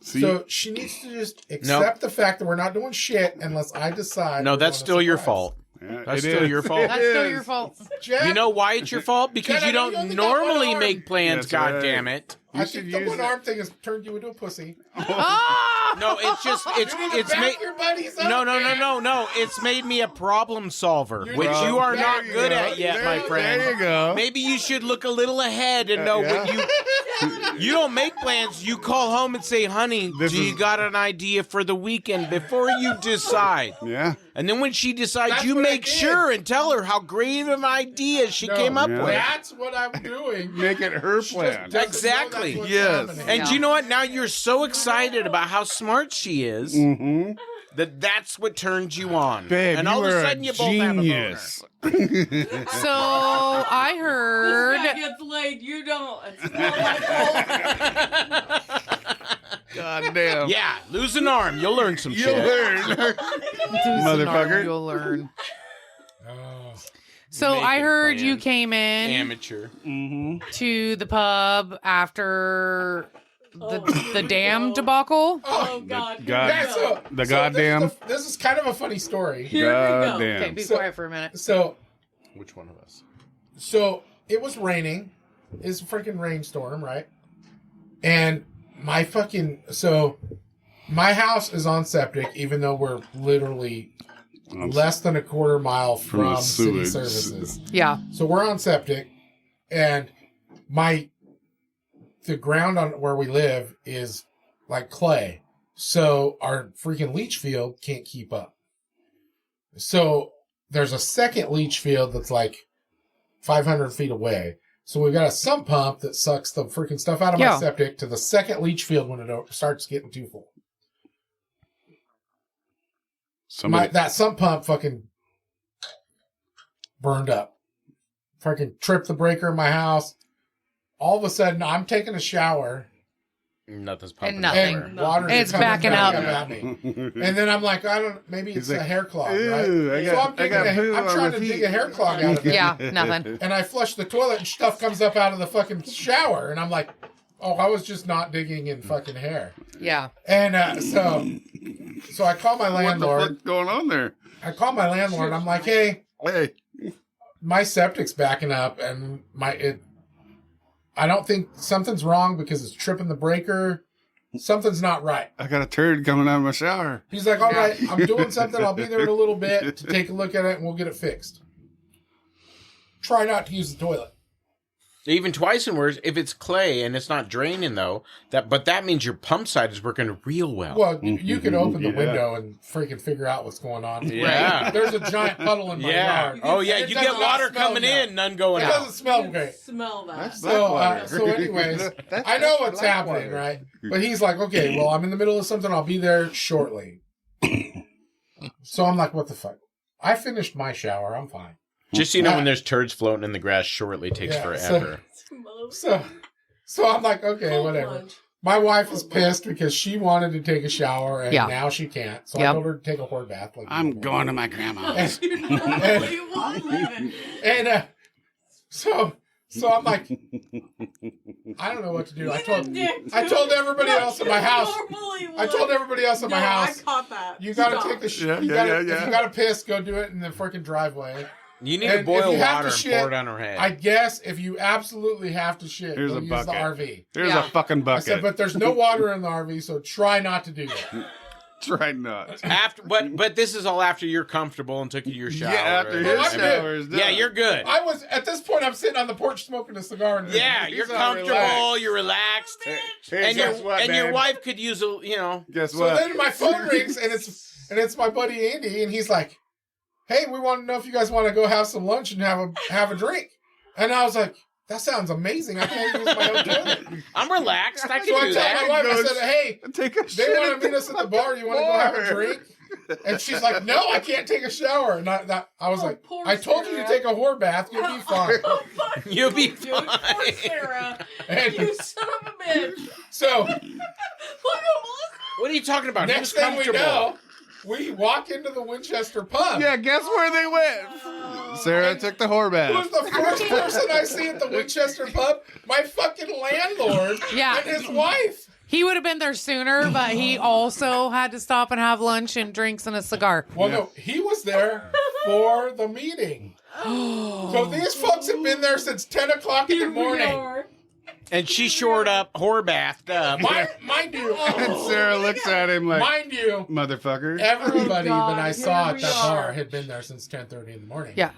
See? So she needs to just accept the fact that we're not doing shit unless I decide. No, we're that's doing a still your surprise. fault. Yeah, That's it still is. your fault. It That's still your is. fault. Jack, You know why it's your fault? Because Jen, you I know you don't only got one normally arm. make plans, That's right. goddammit. I should think the use one it. arm thing has turned you into a pussy. Ah! No, it's just it's You need to it's back made your buddies up, no. man. It's made me a problem solver, You're which not- you are There not you good go. at yet, my friend. There you go. Maybe you should look a little ahead and know when you don't make plans. You call home and say, "Honey, This do you is- got an idea for the weekend?" Before you decide. Yeah. And then when she decides, That's you what I make did. sure and tell her how great of an idea she No, came up Yeah. with. That's what I'm doing. Make it her She just plan. doesn't know Exactly. that's what's Yes. happening. And do you know what? Now you're so excited about how smart she is Mm-hmm. that's what turns you on. Babe, and you all of are a sudden you both genius. So I This heard. guy gets laid. You don't. It's not my fault. God damn. have a boner. Yeah, lose an arm. You'll learn some You'll shit. learn. Motherfucker. You'll learn. Oh. So Making I heard you plans. came in Amateur. Mm-hmm. to the pub after Oh, the dam no. debacle. Oh God. God- Yeah, so, The so goddamn- This is kind of a funny story. Here we go. Goddamn. Okay, be So- quiet for a minute. So Which one of us? it was raining. It's a freaking rainstorm, right? And my house is on septic, even though we're literally less than a quarter mile From from the city sewage. services. Yeah. So we're on septic, and the ground on where we live is like clay. So our freaking leach field can't keep up. So there's a second leach field that's like 500 feet away. So we've got a sump pump that sucks the freaking stuff out of Yeah. my septic to the second leach field when it starts getting too full. That sump pump fucking burned up. Fucking tripped the breaker in my house. All of a sudden, I'm taking a shower Nothing's pumping. And nothing. everywhere. and water It's coming backing back up. at me. And then I'm like, maybe it's He's like, a hair clog, "Ew, right? I So got- I'm, I got poo I'm on trying my to feet." dig a hair clog out of it. Yeah, nothing. And I flush the toilet and stuff comes up out of the fucking shower. And I'm like, oh, I was just not digging in fucking hair. Yeah. And so I call my What the landlord. fuck's going on there? I call my landlord. I'm like, hey, Hey. my septic's backing up and I don't think something's wrong because it's tripping the breaker. Something's not right. I got a turd coming out of my shower. He's like, all right, I'm doing something. I'll be there in a little bit to take a look at it and we'll get it fixed. Try not to use the toilet. Even twice in worse, if it's clay and it's not draining though, that means your pump side is working real well. Well, you can open the Yeah. window and freaking figure out what's going on. Yeah. There's a giant puddle in my yeah. yard. Oh yeah, It you does get not water smell coming good. in, none going It out. doesn't smell great. Smell that. That's So, black water. anyways, I know what's happening, right? But he's like, okay, well, I'm in the middle of something. I'll be there shortly. So I'm like, what the fuck? I finished my shower. I'm fine. Just so you know, when there's turds floating in the grass, shortly takes Yeah, forever. So I'm like, okay, whatever. My wife is pissed because she wanted to take a shower and Yeah. now she can't. So Yep. I told her to take a whore bath. Like I'm going to my grandma's. What do you want, leaving? And so I'm like, I don't know what to do. I told everybody else in my house. I told everybody else in my house. I caught that. You gotta Stop. take the shit. Yeah, If you gotta piss, go do it in the freaking driveway. You need And to if boil you have water to and shit, pour it on her head. I guess if you absolutely have to shit, Here's go a use bucket. the RV. Here's Yeah. a fucking I bucket. said, but there's no water in the RV, so try not to do that. Try not. But this is all after you're comfortable and took your shower. Yeah, after and- his I'm good. shower is done. Yeah, you're good. I was at this point. I'm sitting on the porch smoking a cigar. And Yeah, you're comfortable. You're relaxed, Hey, and guess what, your man? wife could use a Guess So what? then my phone rings and it's my buddy Andy, and he's like, "Hey, we want to know if you guys want to go have some lunch and have a drink." And I was like, "That sounds amazing. I can't use my own toilet." I'm relaxed. I So can I do told my that. wife, I said, "Hey, Take a they shit want to meet us at the bar. You want to go have a drink?" And she's like, "No, I can't take a shower." And I was like, poor "I told you to Sarah. take a whore bath. You'll be fine." Oh, fuck You'll be you, dude. Poor fine. Sarah. And You son of a bitch. so Look at Melissa. What are you talking about? next Who's thing we comfortable? know, we walk into the Winchester Pub. Yeah, guess where they went? Sarah took the whore Who's bath. the first person I see at the Winchester Pub? My fucking landlord Yeah. and his wife. He would have been there sooner, but he also had to stop and have lunch and drinks and a cigar. Well, no, he was there for the meeting. So these folks have been there since 10 o'clock in the morning. And she shored up, whore bathed up. Mind you. And Sarah looks at him like, Mind you, motherfucker. everybody God, that I saw here at that we are. bar had been there since 10:30 in the morning. Yeah.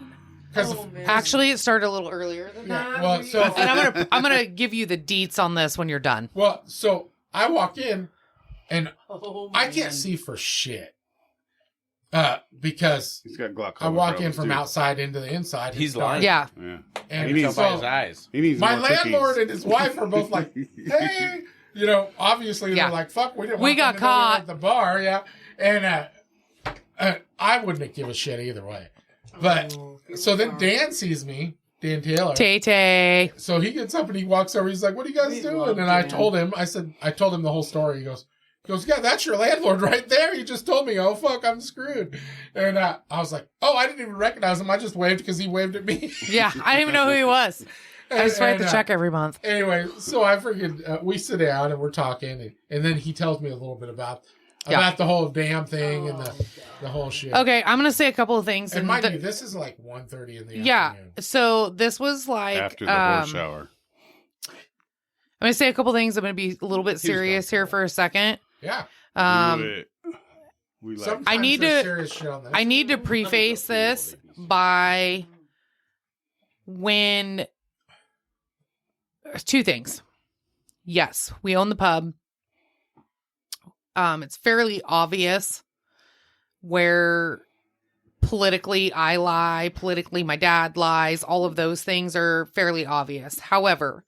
Because Actually, it started a little earlier than that. well, so And I'm gonna give you the deets on this when you're done. so I walk in and Oh, I can't see for shit. Because He's got glaucoma. I walk in problems, from too. outside into the inside. He's It's dark. lying. Yeah. Yeah. And He needs- Tell by so his eyes. He needs my more landlord cookies. and his wife are both like, hey, obviously Yeah. they're like, fuck, we didn't We want got them to know we were caught. at the bar, yeah. And I wouldn't give a shit either way. But so then Dan sees me, Dan Taylor. Tay. So he gets up and he walks over. He's like, "What are you guys We doing?" love And I Dan. told him. I told him the whole story. He goes, "Yeah, that's your landlord right there. He just told me. Oh fuck, I'm screwed." And I was like, "Oh, I didn't even recognize him. I just waved because he waved at me." Yeah, I didn't even know who he was. I just write the check every month. Anyway, so I freaking we sit down and we're talking, and then he tells me a little bit about the whole damn thing and the whole shit. Okay, I'm gonna say a couple of things. And mind you, this is like 1:30 in the yeah, afternoon. so this was like After the horse shower. I'm gonna say a couple things. I'm gonna be a little bit was serious done. here for a second. Yeah. We like Sometimes I need there's to- serious shit on this. I need to preface this by when two things. Yes, we own the pub. It's fairly obvious where politically I lie, politically my dad lies. All of those things are fairly obvious. However,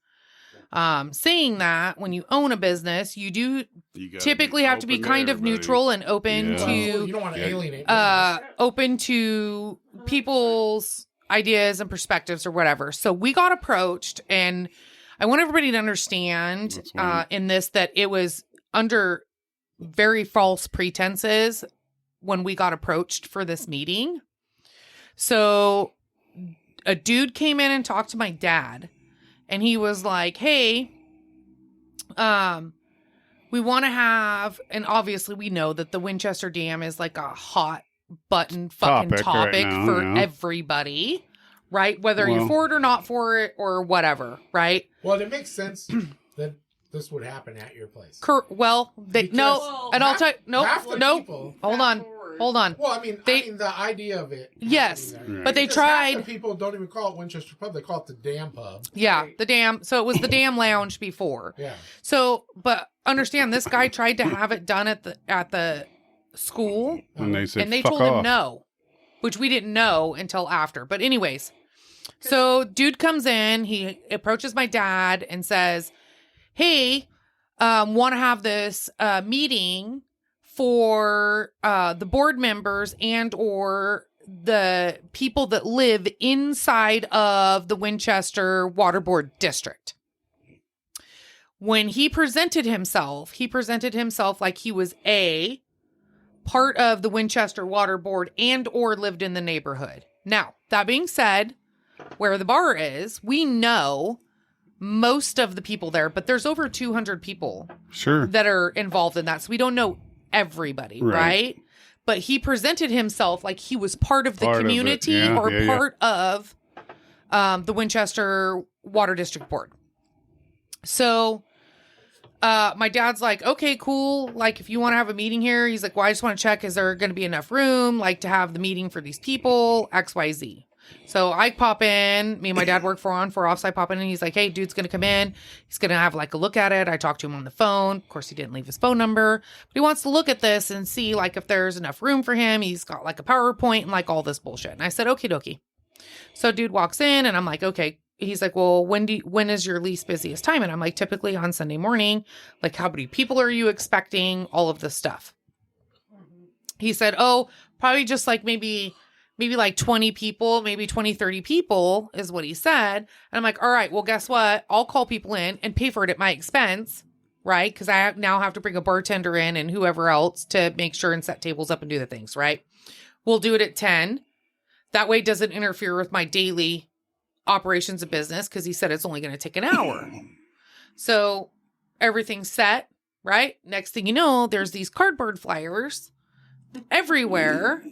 saying that, when you own a business, you do You gotta typically have to be open kind of everybody. neutral and open Yeah. Well, to you don't want to Yeah. alienate. open to people's ideas and perspectives or whatever. So we got approached, and I want everybody to understand That's fine. in this that it was under very false pretenses when we got approached for this meeting. So a dude came in and talked to my dad, and he was like, "Hey, we want to have," and obviously we know that the Winchester Dam is like a hot button fucking Topic right topic now, for yeah. everybody, right? Whether you're Well- for it or not for it or whatever, right? Well, it makes sense that this would happen at your place. Well, they Because no, and I'll half- tell you, half the nope. people- Hold on. Well, I mean, the idea of it. Yes, happening there. but they Because half tried. the people don't even call it Winchester Pub; they call it the Dam Pub. Yeah, the dam. So it was the Dam Lounge before. Yeah. So, but understand, this guy tried to have it done at the school, And they said, and they fuck told off. him no, which we didn't know until after. But anyways, so dude comes in, he approaches my dad and says, "Hey, want to have this meeting for the board members and or the people that live inside of the Winchester Water Board District." When he presented himself like he was a part of the Winchester Water Board and or lived in the neighborhood. Now, that being said, where the bar is, we know most of the people there, but there's over 200 people Sure. that are involved in that. So we don't know everybody, Right. right? But he presented himself like he was part of the Part of it. community Yeah, or yeah. part of the Winchester Water District Board. So my dad's like, "Okay, cool. Like, if you want to have a meeting here," he's like, "Well, I just want to check, is there going to be enough room, like, to have the meeting for these people, XYZ. So I pop in, me and my dad work 4 on 4 off, so I pop in and he's like, "Hey, dude's going to come in. He's going to have like a look at it." I talked to him on the phone. Of course, he didn't leave his phone number, but he wants to look at this and see like if there's enough room for him. He's got like a PowerPoint and like all this bullshit. And I said, "Okie dokie." So dude walks in and I'm like, "Okay." He's like, "Well, when is your least busiest time?" And I'm like, "Typically on Sunday morning. Like, how many people are you expecting?" All of this stuff. He said, "Oh, probably just like maybe like 20 people, maybe 20, 30 people is what he said." And I'm like, "All right, well, guess what? I'll call people in and pay for it at my expense," right? Because I now have to bring a bartender in and whoever else to make sure and set tables up and do the things, right? We'll do it at 10. That way it doesn't interfere with my daily operations of business, because he said it's only going to take an hour. So everything's set. right? Next thing you know, there's these cardboard flyers everywhere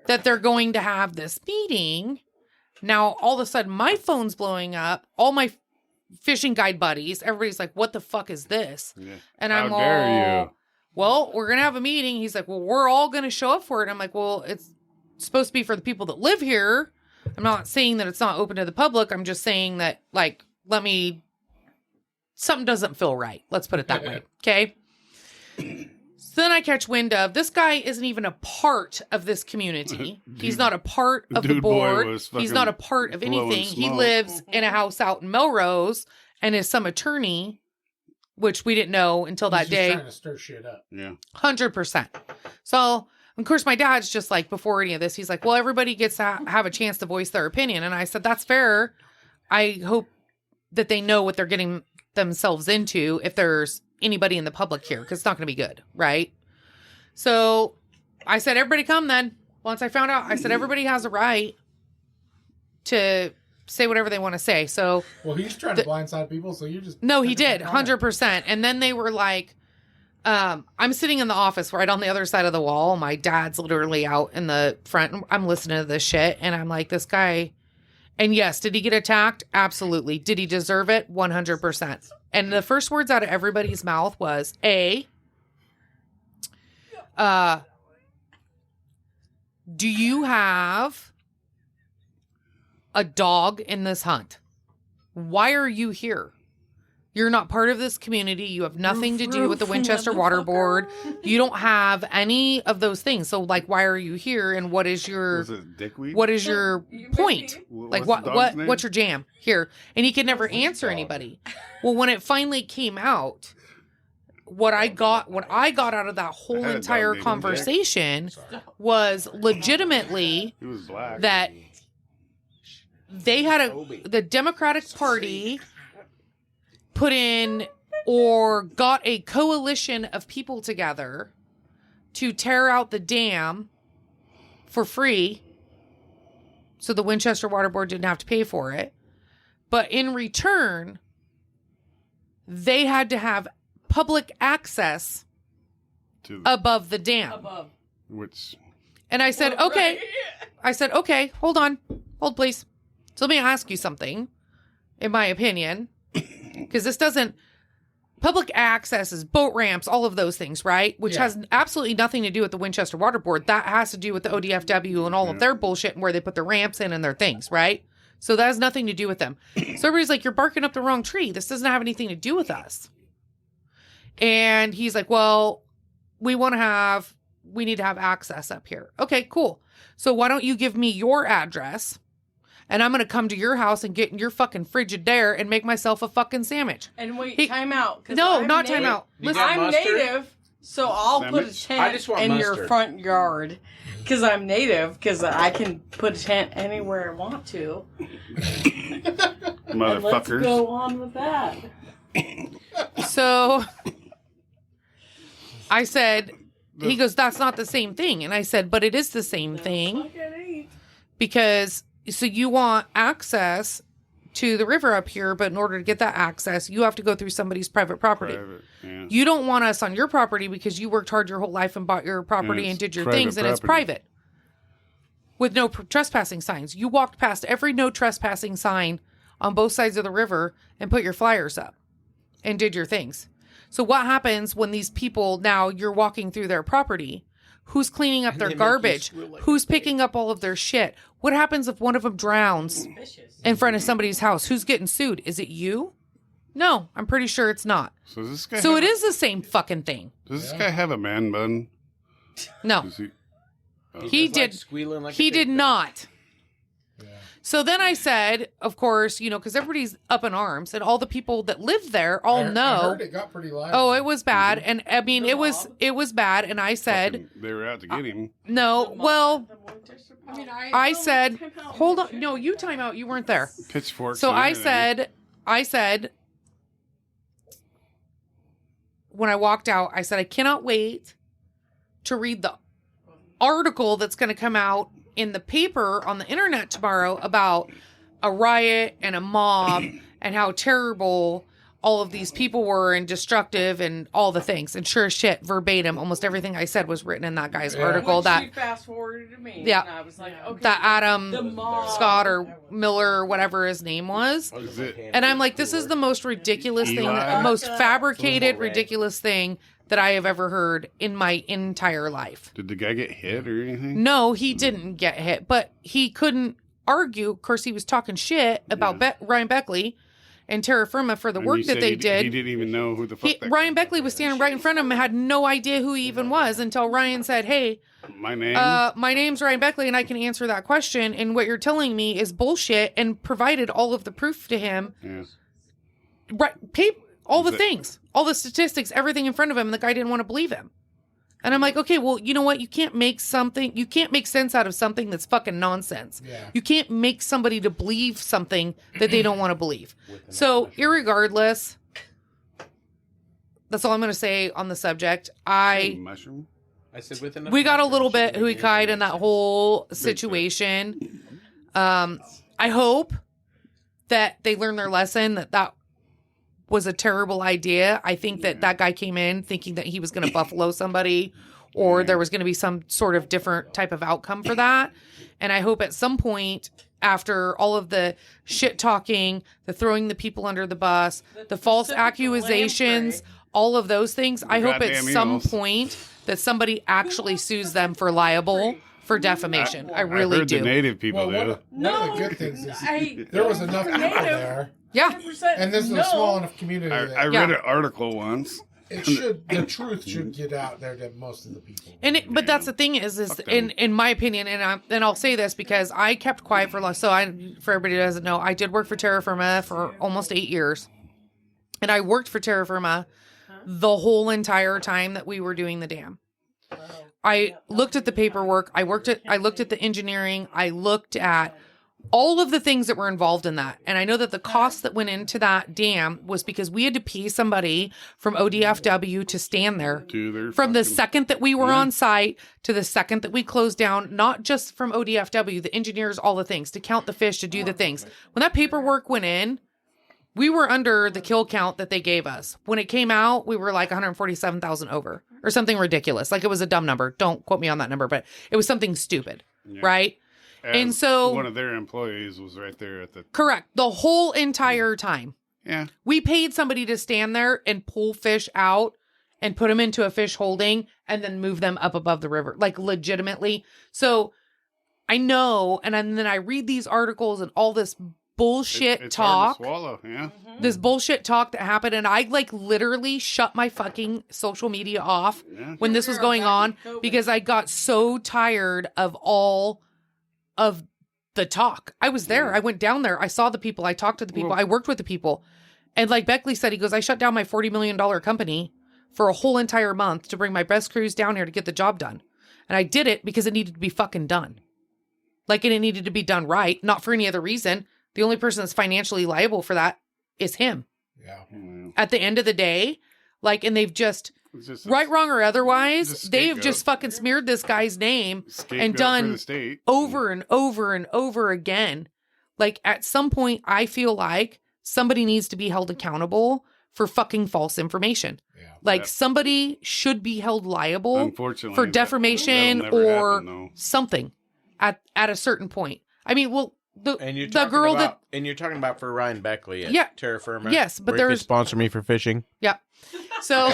that they're going to have this meeting. Now, all of a sudden, my phone's blowing up. All my fishing guide buddies, everybody's like, what the fuck is this? Yeah. And How I'm dare all, well, we're going to have a meeting. He's like, well, we're all going to show up for it. I'm like, well, it's supposed to be for the people that live here. I'm not saying that it's not open to the public. I'm just saying that, like, something doesn't feel right. Let's put it that way. Okay. So then I catch wind of this guy isn't even a part of this community. He's not a part of the board. He's not a part of anything. He lives in a house out in Melrose and is some attorney, which we didn't know until that day. Trying to stir shit up. Yeah. 100%. So, of course, my dad's just like, before any of this, he's like, well, everybody gets to have a chance to voice their opinion. And I said, that's fair. I hope that they know what they're getting themselves into if there's anybody in the public here, because it's not going to be good, right? So I said, everybody come then. Once I found out, I said, everybody has a right to say whatever they want to say. So, well, he's trying to blindside people, so you just... No, he did, 100%. And then they were like, I'm sitting in the office right on the other side of the wall. My dad's literally out in the front. I'm listening to this shit, and I'm like, this guy... And yes, did he get attacked? Absolutely. Did he deserve it? 100%. And the first words out of everybody's mouth was, do you have a dog in this hunt? Why are you here? You're not part of this community. You have nothing to do with the Winchester Water Board. You don't have any of those things. So, like, why are you here? And what is your... Was it dickweed? What is your point? Like, what's your jam here? And he could never answer anybody. Well, when it finally came out, what I got out of that whole entire conversation was legitimately He was black. that they had the Democratic Party put in or got a coalition of people together to tear out the dam for free, so the Winchester Water Board didn't have to pay for it. But in return, they had to have public access above the dam. And I said, okay. I said, okay, hold on. Hold, please. So let me ask you something, in my opinion. Because this doesn't... Public access is boat ramps, all of those things, right? Which has absolutely nothing to do with the Winchester Water Board. That has to do with the ODFW and all of their bullshit and where they put their ramps in and their things, right? So that has nothing to do with them. So everybody's like, you're barking up the wrong tree. This doesn't have anything to do with us. And he's like, well, we need to have access up here. Okay, cool. So why don't you give me your address? And I'm going to come to your house and get in your fucking Frigidaire and make myself a fucking sandwich. And wait, time out. No, not time out. Listen, I'm native, so I'll put a tent in your front yard. Because I'm native, because I can put a tent anywhere I want to. Motherfuckers. Let's go on with that. So I said, he goes, that's not the same thing. And I said, but it is the same thing. Because... So you want access to the river up here, but in order to get that access, you have to go through somebody's private property. You don't want us on your property because you worked hard your whole life and bought your property and did your things, and it's private. With no trespassing signs. You walked past every no trespassing sign on both sides of the river and put your flyers up and did your things. So what happens when these people, now you're walking through their property? Who's cleaning up their garbage? Who's picking up all of their shit? What happens if one of them drowns in front of somebody's house? Who's getting sued? Is it you? No, I'm pretty sure it's not. So it is the same fucking thing. Does this guy have a man bun? No. He did. He did not. So then I said, of course, because everybody's up in arms and all the people that live there all know. I heard it got pretty lively. Oh, it was bad. And I mean, it was bad. And I said, they were out to get him. No, well, I said, hold on. No, you time out. You weren't there. Pitchforks. So I said, when I walked out, I said, I cannot wait to read the article that's going to come out in the paper on the internet tomorrow about a riot and a mob and how terrible all of these people were and destructive and all the things. And sure as shit, verbatim, almost everything I said was written in that guy's article. When that she fast forwarded to me. Yeah. And I was like, okay. that Adam The mom. Scott or Miller or whatever his name was. Is it And I'm like, this is the most ridiculous thing, Eli? most fabricated, Red. ridiculous thing that I have ever heard in my entire life. Did the guy get hit or anything? No, he didn't get hit, but he couldn't argue. Of course, he was talking shit about Ryan Beckley and Terra Firma for the And work you that said they he did. didn't even know who the fuck that Ryan guy Beckley was standing right in front of him and had no idea who he even was until Ryan said, hey, My name? my name's Ryan Beckley and I can answer that question. And what you're telling me is bullshit, and provided all of the proof to him. Yeah. Right, all the things, all the statistics, everything in front of him, and the guy didn't want to believe him. And I'm like, okay, well, you know what? You can't make sense out of something that's fucking nonsense. Yeah. You can't make somebody to believe something that they don't want to believe. So, irregardless, that's all I'm going to say on the subject. Mushroom? I said with enough. We got a little bit hooey-eyed in that whole situation. I hope that they learn their lesson, that was a terrible idea. I think that guy came in thinking that he was going to buffalo somebody, or there was going to be some sort of different type of outcome for that. And I hope at some point, after all of the shit talking, the throwing the people under the bus, the false accusations, all of those things, I hope at goddamn some emails. point that somebody actually sues them for libel for defamation. I really I heard do. the native people Well, do. one of the good things is there was enough people there, Yeah. and this is a small enough community I that read an article once. the truth should get out there to most of the people. But that's the thing is in my opinion, and I'll say this because I kept quiet for long. So for everybody who doesn't know, I did work for Terra Firma for almost 8 years, and I worked for Terra Firma the whole entire time that we were doing the dam. I looked at the paperwork. I looked at the engineering. I looked at all of the things that were involved in that. And I know that the cost that went into that dam was because we had to pay somebody from ODFW to stand there Do their from the fucking- second that we were on site to the second that we closed down, not just from ODFW, the engineers, all the things, to count the fish, to do the things. When that paperwork went in, we were under the kill count that they gave us. When it came out, we were like 147,000 over or something ridiculous. Like it was a dumb number. Don't quote me on that number, but it was something stupid, right? And so one of their employees was right there at the. correct. The whole entire time. Yeah. We paid somebody to stand there and pull fish out and put them into a fish holding and then move them up above the river, like legitimately. So I know, and then I read these articles and all this bullshit It's hard talk. to swallow. Yeah. This bullshit talk that happened, and I like literally shut my fucking social media off Yeah. when this was going on because I got so tired of all of the talk. I was there. I went down there. I saw the people. I talked to the people. I worked with the people. And like Beckley said, he goes, I shut down my $40 million company for a whole entire month to bring my best crews down here to get the job done. And I did it because it needed to be fucking done. Like, and it needed to be done right, not for any other reason. The only person that's financially liable for that is him. Yeah. At the end of the day, like, and they've just, It's just right, wrong, or otherwise, Just they've scapegoat. just fucking smeared this guy's name scapegoat and for done the state. over and over and over again. Like, at some point, I feel like somebody needs to be held accountable for fucking false information. Yeah. Like, Yep. somebody should be held liable Unfortunately, for that- defamation that'll never or happen, though. something at a certain point. I mean, well, And you're the talking girl about, and you're talking about for Ryan Beckley at Yeah. Terra Firma. Yes, but where he could there's- sponsor me for fishing. Yeah. So,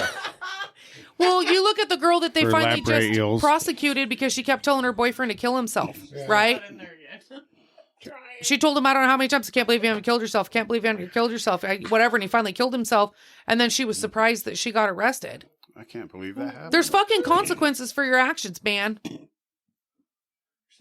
well, you look at the girl that they For finally lamprey just eels. prosecuted because she kept telling her boyfriend to kill himself, Yeah. right? Not in there yet. She told him, I don't know how many times, I can't believe you haven't killed yourself. Can't believe you haven't killed yourself. Whatever. And he finally killed himself. And then she was surprised that she got arrested. I can't believe that happened. There's fucking consequences for your actions, man.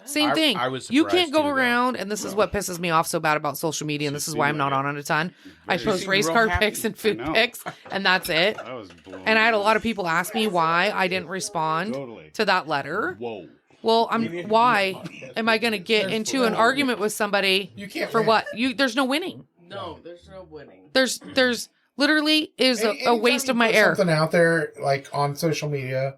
Same thing. I was You surprised can't go too, though. around, and this is what pisses me off so bad about social media, and this is why I'm not on it a ton. I She post seemed race real car happy. pics and food I know. pics, and that's it. I was blown And I had a away. lot of people ask me why I didn't respond Totally. to that letter. Whoa. Well, why am I going to get into an argument with somebody You can't for win. what? There's no winning. No, there's no winning. There's literally is a Anytime waste you of my put air. Something out there like on social media,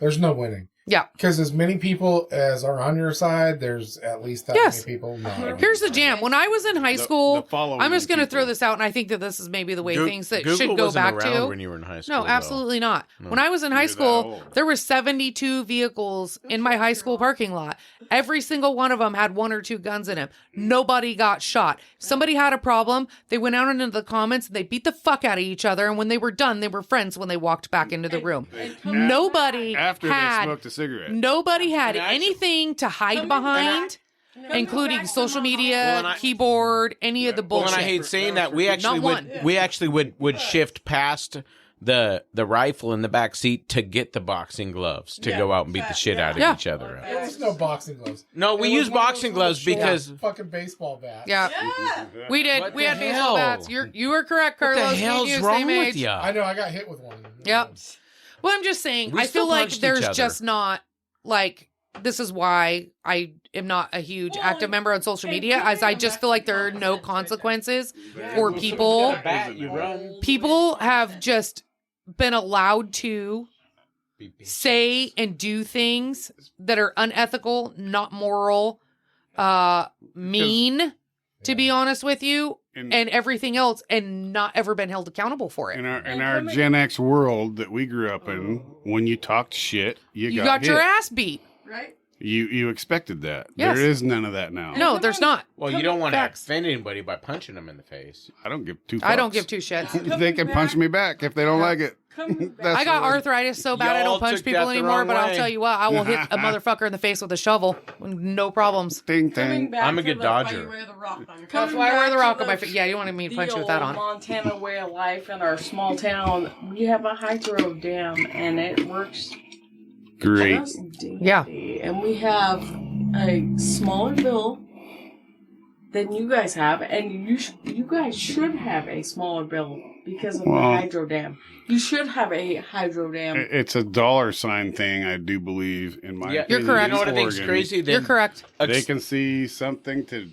there's no winning. Yeah. Because as many people as are on your side, there's at least that Yes. many people not on your Here's the side. jam. When I was in high school, The following I'm just going to people. throw this out, and I think that this is maybe the way things that Google should go wasn't back around to. when you were in high school. No, absolutely not. When I was in high You're that school, old. there were 72 vehicles in my high school parking lot. Every single one of them had 1 or 2 guns in them. Nobody got shot. Somebody had a problem. They went out into the comments and they beat the fuck out of each other. And when they were done, they were friends when they walked back into the room. Nobody After they had smoked a cigarette. nobody had anything to hide behind, including social media, keyboard, any of the Well, bullshit. and I hate saying that we actually Not would shift past the rifle in the back seat to get the boxing gloves to go out and beat the shit out of Yeah. each other. There was no boxing gloves. No, we It use was one of boxing those little gloves because short fucking baseball bats. Yeah, we did. What We the had baseball hell? bats. You were correct, what Carlos. the Me and hell's you, wrong same with age. you? I know. I got hit with one. Yep. Well, I'm just saying, We I still feel like punched each there's other. just not like this is why I am not a huge active member on social media, as I just feel like there are no consequences for people. People have just been allowed to say and do things that are unethical, not moral, mean, to be honest with you, and everything else, and not ever been held accountable for it. In our Gen X world that we grew up in, when you talked shit, you got your hit. ass beat. Right? You expected that. Yes. There is none of that now. No, there's not. Well, you don't want to Facts. offend anybody by punching them in the face. I don't give 2 fucks. I don't give 2 shits. They can punch me back if they don't like it. I got arthritis so bad I Y'all don't punch took people that the anymore, wrong but I'll way. tell you what, I will hit a motherfucker in the face with a shovel. No problems. Ding dang. I'm a good dodger. That's why I wear the rock on my face. Yeah, you wanted me to punch you with that on. Montana way of life in our small town. We have a hydro dam, and it works Great. just dandy. Yeah. And we have a smaller bill than you guys have, and you guys should have a smaller bill because of the Well- hydro dam. You should have a hydro dam. It's a $sign thing, I do believe, in my Yeah, You're opinion, correct. You know what I in think's Oregon. crazy? You're correct. They can see something to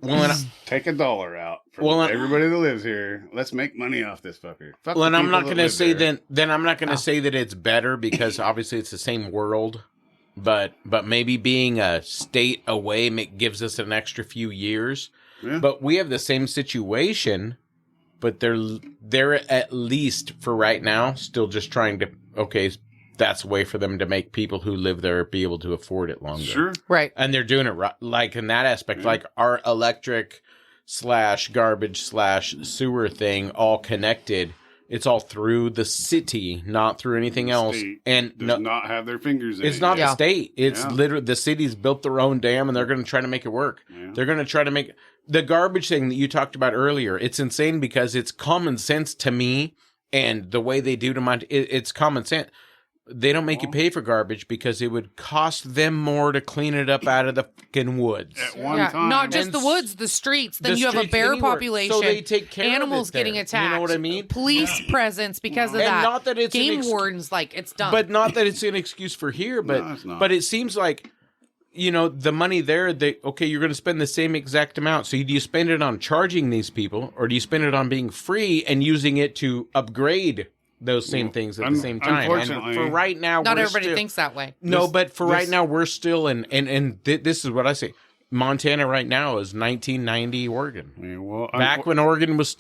Well, and take $1 out for Well, everybody that lives here. Let's make money off this fucker. Fuck Well, and the I'm people not that going to live say there. then I'm not going to say that it's better because obviously it's the same world, but maybe being a state away gives us an extra few years. Yeah. But we have the same situation, but they're at least for right now still just trying to that's a way for them to make people who live there be able to afford it longer. Sure. Right. And they're doing it right, like in that aspect, like our electric / garbage / sewer thing all connected. It's all through the city, not through anything The else. state And does no, not have their fingers in it's it not yet. the state. It's Yeah. literally the city's built their own dam, and they're going to try to make it work. Yeah. They're going to try to make the garbage thing that you talked about earlier. It's insane because it's common sense to me, and the way they do to it's common sense. They don't make you pay for garbage because it would cost them more to clean it up out of the fucking woods. At one Yeah, time. not just And the woods, the streets. Then the you have a streets bear anywhere. population. So they take care of animals it there. getting attacked. You know what I mean? Police presence because of And that. not that it's an Game wardens, like it's dumb. But not that it's an excuse for here, but No, it's not. but it seems like the money there, you're going to spend the same exact amount. So do you spend it on charging these people, or do you spend it on being free and using it to upgrade those same things at the same time? And unfortunately- for right now, not we're everybody still- thinks that way. No, but for right this- now, we're still in, and this is what I say. Montana right now is 1990 Oregon. Yeah, well, Back when Oregon was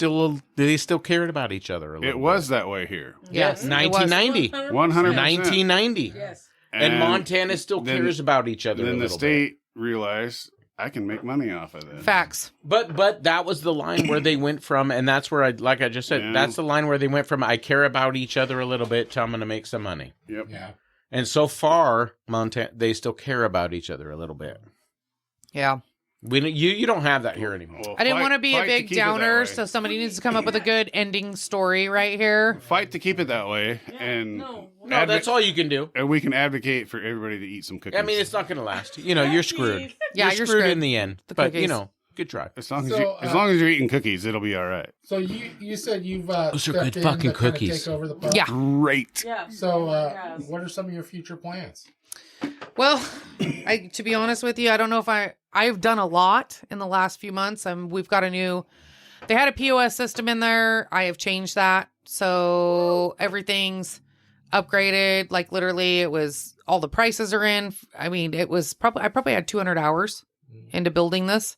they still cared about each other a little it was that way here. Yes, it was. 1990. 100%. 1990. Yes. And Montana still then- cares about each other a Then the little bit. state realized I can make money off of this. Facts. But that was the line where they went from, and that's where like I just said, Yeah. that's the line where they went from I care about each other a little bit to I'm going to make some money. Yep. Yeah. And so far, Montana, they still care about each other a little bit. Yeah. You don't have that here anymore. Well, I didn't fight- want to be a fight big keep it that downer, way. so somebody needs to come up with a good ending story right here. Fight to keep it that way, and No, No, that's all you can do. and we can advocate for everybody to eat some cookies. I mean, it's not going to last. You're screwed. Yeah, you're screwed. in the end. The But, cookies. good try. as long as So, as long as you're eating cookies, it'll be all right. So you said you've Those are stepped good in fucking to kinda cookies. take over the pub. Yeah. Great. Yeah. So Yes. what are some of your future plans? Well, to be honest with you, I don't know if I've done a lot in the last few months. We've got they had a POS system in there. I have changed that. So everything's upgraded. Like literally it was all the prices are in. I mean, I probably had 200 hours into building this.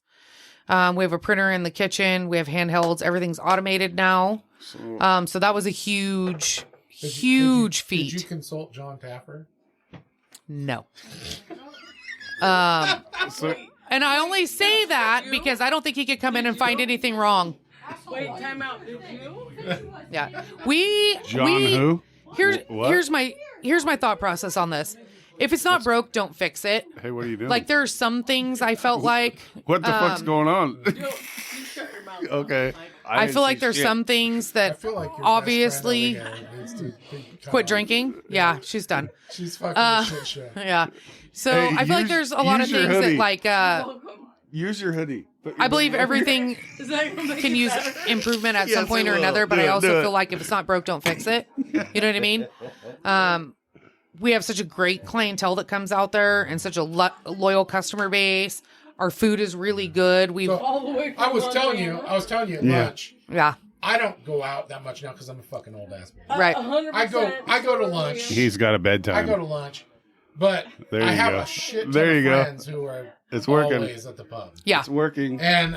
We have a printer in the kitchen. We have handhelds. Everything's automated now. So that was a huge feat. Did you consult John Taffer? No. And I only say that because I don't think he could come in and find anything wrong. Wait, time out. Did you? Yeah. Who? Here's my thought process on this. If it's not broke, don't fix it. Hey, what are you doing? Like there are some things I felt like what the fuck's going on? You shut your mouth. Okay. I feel like there's some things I that feel like your obviously best friend over here needs to cut quit off. drinking. Yeah, she's done. She's fucking a shit show. Yeah. So Hey, I feel like there's a lot of use your things that hoodie. like Use your hoodie. Put your I believe hoodie on. everything Is that gonna make can it use better? improvement at some Yes, point it or will. another, but Do I it, also do it. feel like if it's not broke, don't fix it. You know what I mean? We have such a great clientele that comes out there and such a loyal customer base. Our food is really good. We've So, All the way from I was telling you at lunch. yeah. I don't go out that much now because I'm a fucking old ass man. Right. 100%. I go to lunch. He's got a bedtime. I go to lunch, but There I you have go. a shit ton There you of go. friends who are It's working. always at the pub. Yeah. It's working. And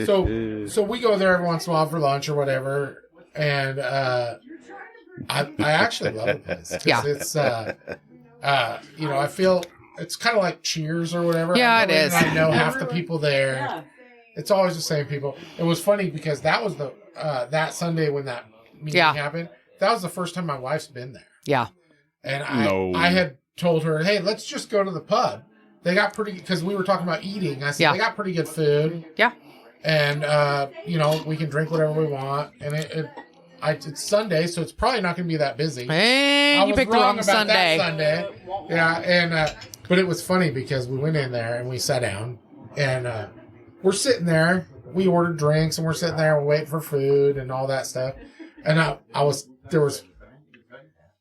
so we go there every once in a while for lunch or whatever. And I actually love the place. 'Cause Yeah. It's I feel it's kind of like Cheers or whatever. Yeah, I it go in is. and I know half the people there. Yeah. It's always the same people. It was funny because that was the that Sunday when that meeting Yeah. happened. That was the first time my wife's been there. Yeah. And No. I had told her, hey, let's just go to the pub. They got pretty, because we were talking about eating. I said, Yeah. they got pretty good food. Yeah. And, we can drink whatever we want. And it's Sunday, so it's probably not going to be that busy. Hey, I you was picked the wrong about Sunday. that Sunday. Yeah. And, but it was funny because we went in there and we sat down and, we're sitting there. We ordered drinks and we're sitting there and we're waiting for food and all that stuff. And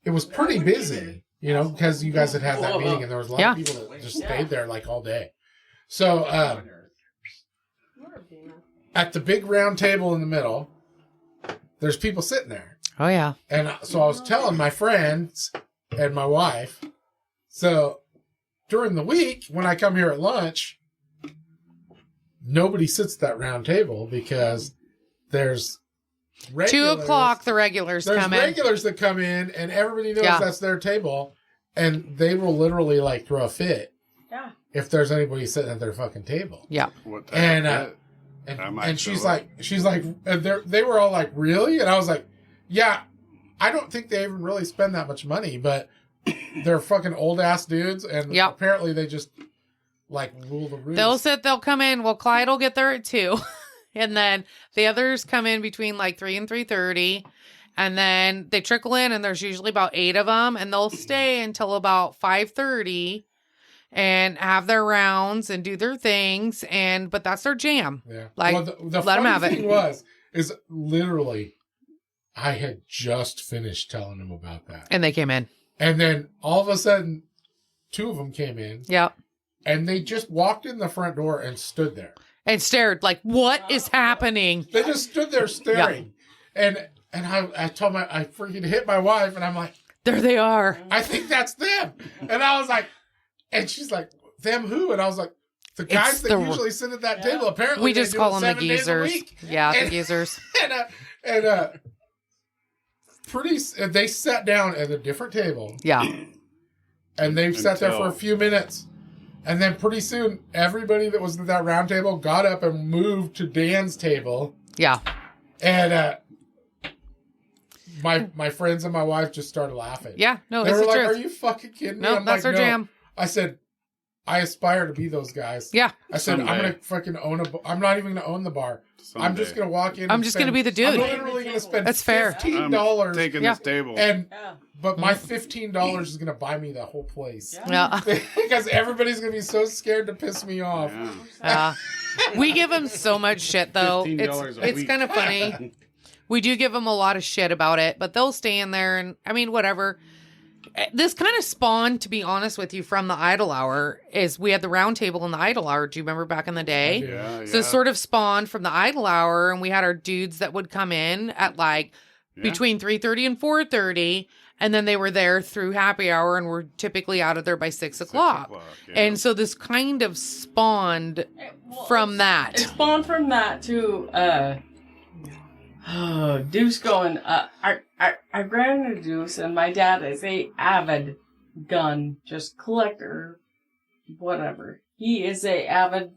it was pretty busy, because you guys had that meeting and there was a lot of people that just stayed there like all day. So, at the big round table in the middle, there's people sitting there. Oh yeah. And so I was telling my friends and my wife, so during the week when I come here at lunch, nobody sits at that round table because there's 2:00, the regulars there's come in. regulars that come in and everybody knows Yeah. that's their table and they will literally like throw a fit Yeah. if there's anybody sitting at their fucking table. Yeah. What the And heck? I might and she's show up. like, and they were all like, really? And I was like, yeah, I don't think they even really spend that much money, but they're fucking old ass dudes, and Yep. apparently they just like rule the roost. They'll come in. Well, Clyde will get there at 2. And then the others come in between like 3 and 3:30. And then they trickle in and there's usually about 8 of them and they'll stay until about 5:30 and have their rounds and do their things. But that's their jam. Yeah. Like, well, the let 'em funny have it. thing is literally, I had just finished telling them about that. And they came in. And then all of a sudden, 2 of them came in Yep. and they just walked in the front door and stood there. And stared like, what is happening? They just stood there staring. And I told I freaking hit my wife and I'm like, There they are. I think that's them. And I was like, and she's like, them who? And I was like, the guys It's that the- usually sit at that table. Apparently, We they just do call it them the 7 days a geezers. week. Yeah, the And- geezers. And they sat down at a different table Yeah. and they sat there for a Until- few minutes. And then pretty soon, everybody that was at that round table got up and moved to Dan's table. Yeah. And my friends and my wife just started laughing. Yeah. No, They it's were the like, truth. "Are you fucking kidding me?" No, I'm that's like, our "No." jam. I said, "I aspire to be those guys." Yeah. I said, Someday. "I'm gonna fucking own I'm not even gonna own the bar. I'm just gonna walk in. I'm and just spend- gonna be the dude. I'm literally gonna spend That's fair. $15, taking Yeah. this table. and Yeah. but my $15 is gonna buy me the whole place Yeah. because everybody's gonna be so scared to piss me off. Yeah. We give them so much shit though. $15 a It's week. kind of funny. We do give them a lot of shit about it, but they'll stay in there and I mean, whatever. This kind of spawned, to be honest with you, from the Idle Hour. Is we had the round table in the Idle Hour. Do you remember back in the day? Yeah, So it sort of spawned from the Idle Hour, and we had our dudes that would come in at like Yeah. between 3:30 and 4:30, And then they were there through happy hour and were typically out of there by 6 o'clock. Yeah. And so this kind of spawned from that. It spawned from that too. Deuce going. I ran into Deuce, and my dad is a avid gun just collector, whatever. He is a avid.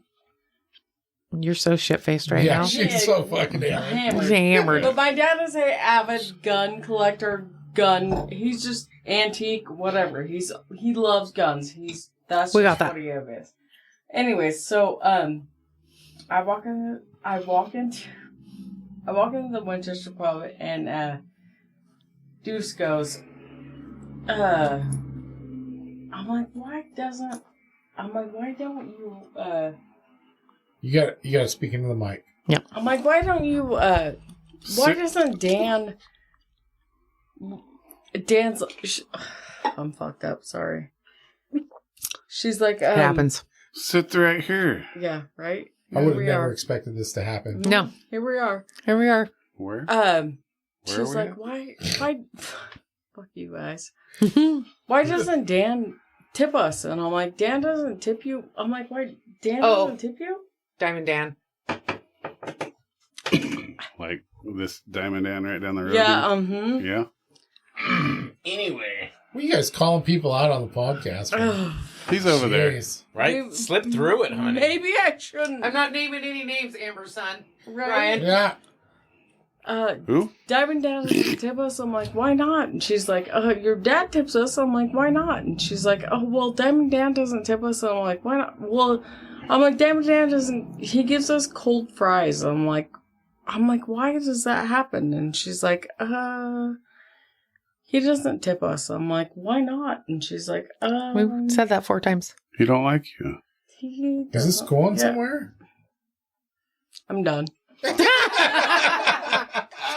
You're so shit-faced right Yeah, now. she's so fucking hammered. Hammered. But my dad is a avid gun collector. He's just antique, whatever. He loves guns. That's We just got that. what he is. Anyways, so I walk into the Winchester Pub, and Deuce goes, I'm like, why don't you, You gotta speak into the mic. I'm like, why don't you, why doesn't Dan's, I'm fucked up, sorry. She's like, It happens. Sit right here. Yeah, right? I would have we never are. expected this to happen. No. Here we are. Here we are. Where? Where She's are we like, at? why, fuck you guys. Why doesn't Dan tip us? And I'm like, Dan doesn't tip you. I'm like, why? Dan doesn't tip you? Diamond Dan. Like this Diamond Dan right down the road? Yeah, here? Yeah. Anyway, What are you guys calling people out on the podcast for? He's over there. Jeez. right? Maybe- Slip through it, honey. Maybe I shouldn't. I'm not naming any names, Amber's son. Right? Yeah. Who? Diamond Dan doesn't tip us. I'm like, why not? And she's like, your dad tips us. I'm like, why not? And she's like, oh, well, Diamond Dan doesn't tip us. And I'm like, why not? Well, I'm like, Diamond Dan doesn't, he gives us cold fries. I'm like, why does that happen? And she's like, he doesn't tip us. I'm like, why not? And she's like, We said that 4 times. He don't like you. he Is this doesn't- going Yeah. somewhere? I'm done.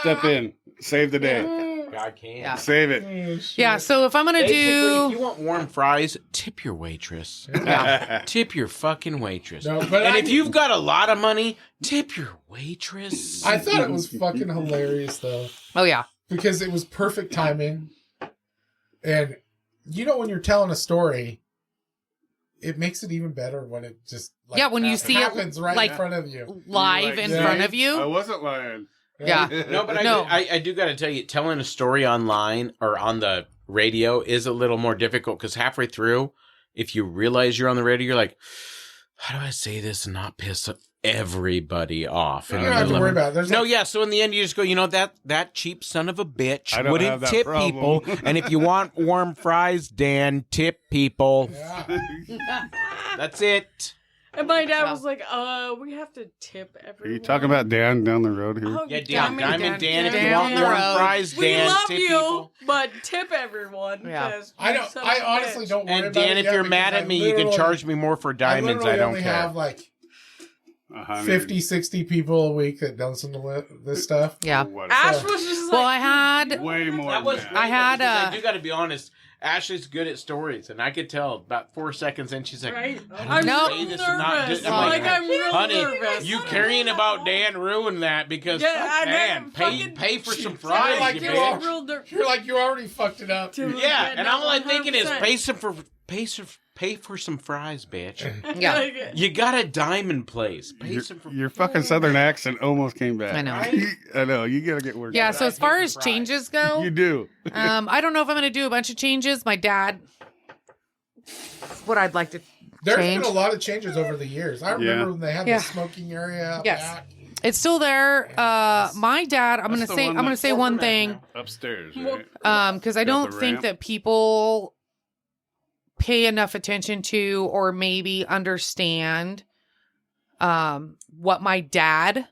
Step in. Save the day. God can. Yeah. Save it. Yeah, so if I'm going to Basically, if do... you want warm fries, tip your waitress. Yeah. Tip your fucking waitress. No, but And if you've got a lot of money, tip your waitress. I thought it was fucking hilarious though, Oh, yeah. because it was perfect timing. And you know, when you're telling a story, it makes it even better when it just like, Yeah, when you see it, happens right like, in front of you. Live in Yeah. front of I you. wasn't lying. Yeah. No, but No. I do got to tell you, telling a story online or on the radio is a little more difficult because halfway through, if you realize you're on the radio, you're like, how do I say this and not piss everybody off? You And don't have to worry about it. There's No, like, yeah. So in the end, you just go, you know, that cheap son of a bitch I don't have wouldn't that tip problem. people. And if you want warm fries, Dan, tip people. yeah. That's it. And my dad was like, we have to tip everyone. Are you talking about Dan down the road here? Oh, Yeah, damn it, Diamond Dan, if you Dan want the warm road. fries, We Dan, love tip you, people. but tip everyone. Yeah. because I you don't. son of I a honestly bitch. don't worry And about Dan, it if yet you're because mad I at me, you can literally- charge me more for diamonds. literally I don't only care. have like 100. 50, 60 people a week that listen to this stuff. Yeah. Whatever. Ash was just like, Well, I had... Way more That was than great, I had, though, because uh, I do got to be honest. Ashley's good at stories, and I could tell about 4 seconds in. She's like, right? "How do you No. say this and not nervous. just-" I'm like, I'm real honey, nervous. you carrying about Dan ruined that because Yeah, fuck I Dan, know, pay fucking- for some You're fries, like you you bitch. are. real ner- You're like you already fucked it up. Yeah, and I'm like thinking is 100%. pay for some fries, bitch. Yeah. You got a diamond place. Pay some for Your fucking southern accent almost came back. I know. I know. You gotta get worked. Yeah, on. so as far as changes go, You do. I don't know if I'm going to do a bunch of changes. My dad, what I'd like to There's change. been a lot of changes over the years. I remember Yeah. when they had Yeah. the smoking area out Yes. back. It's still there. My dad, I'm That's going to the say one I'm going to that- say one thing Upstairs, right? cuz I Got don't the think ramp. that people pay enough attention to or maybe understand what my dad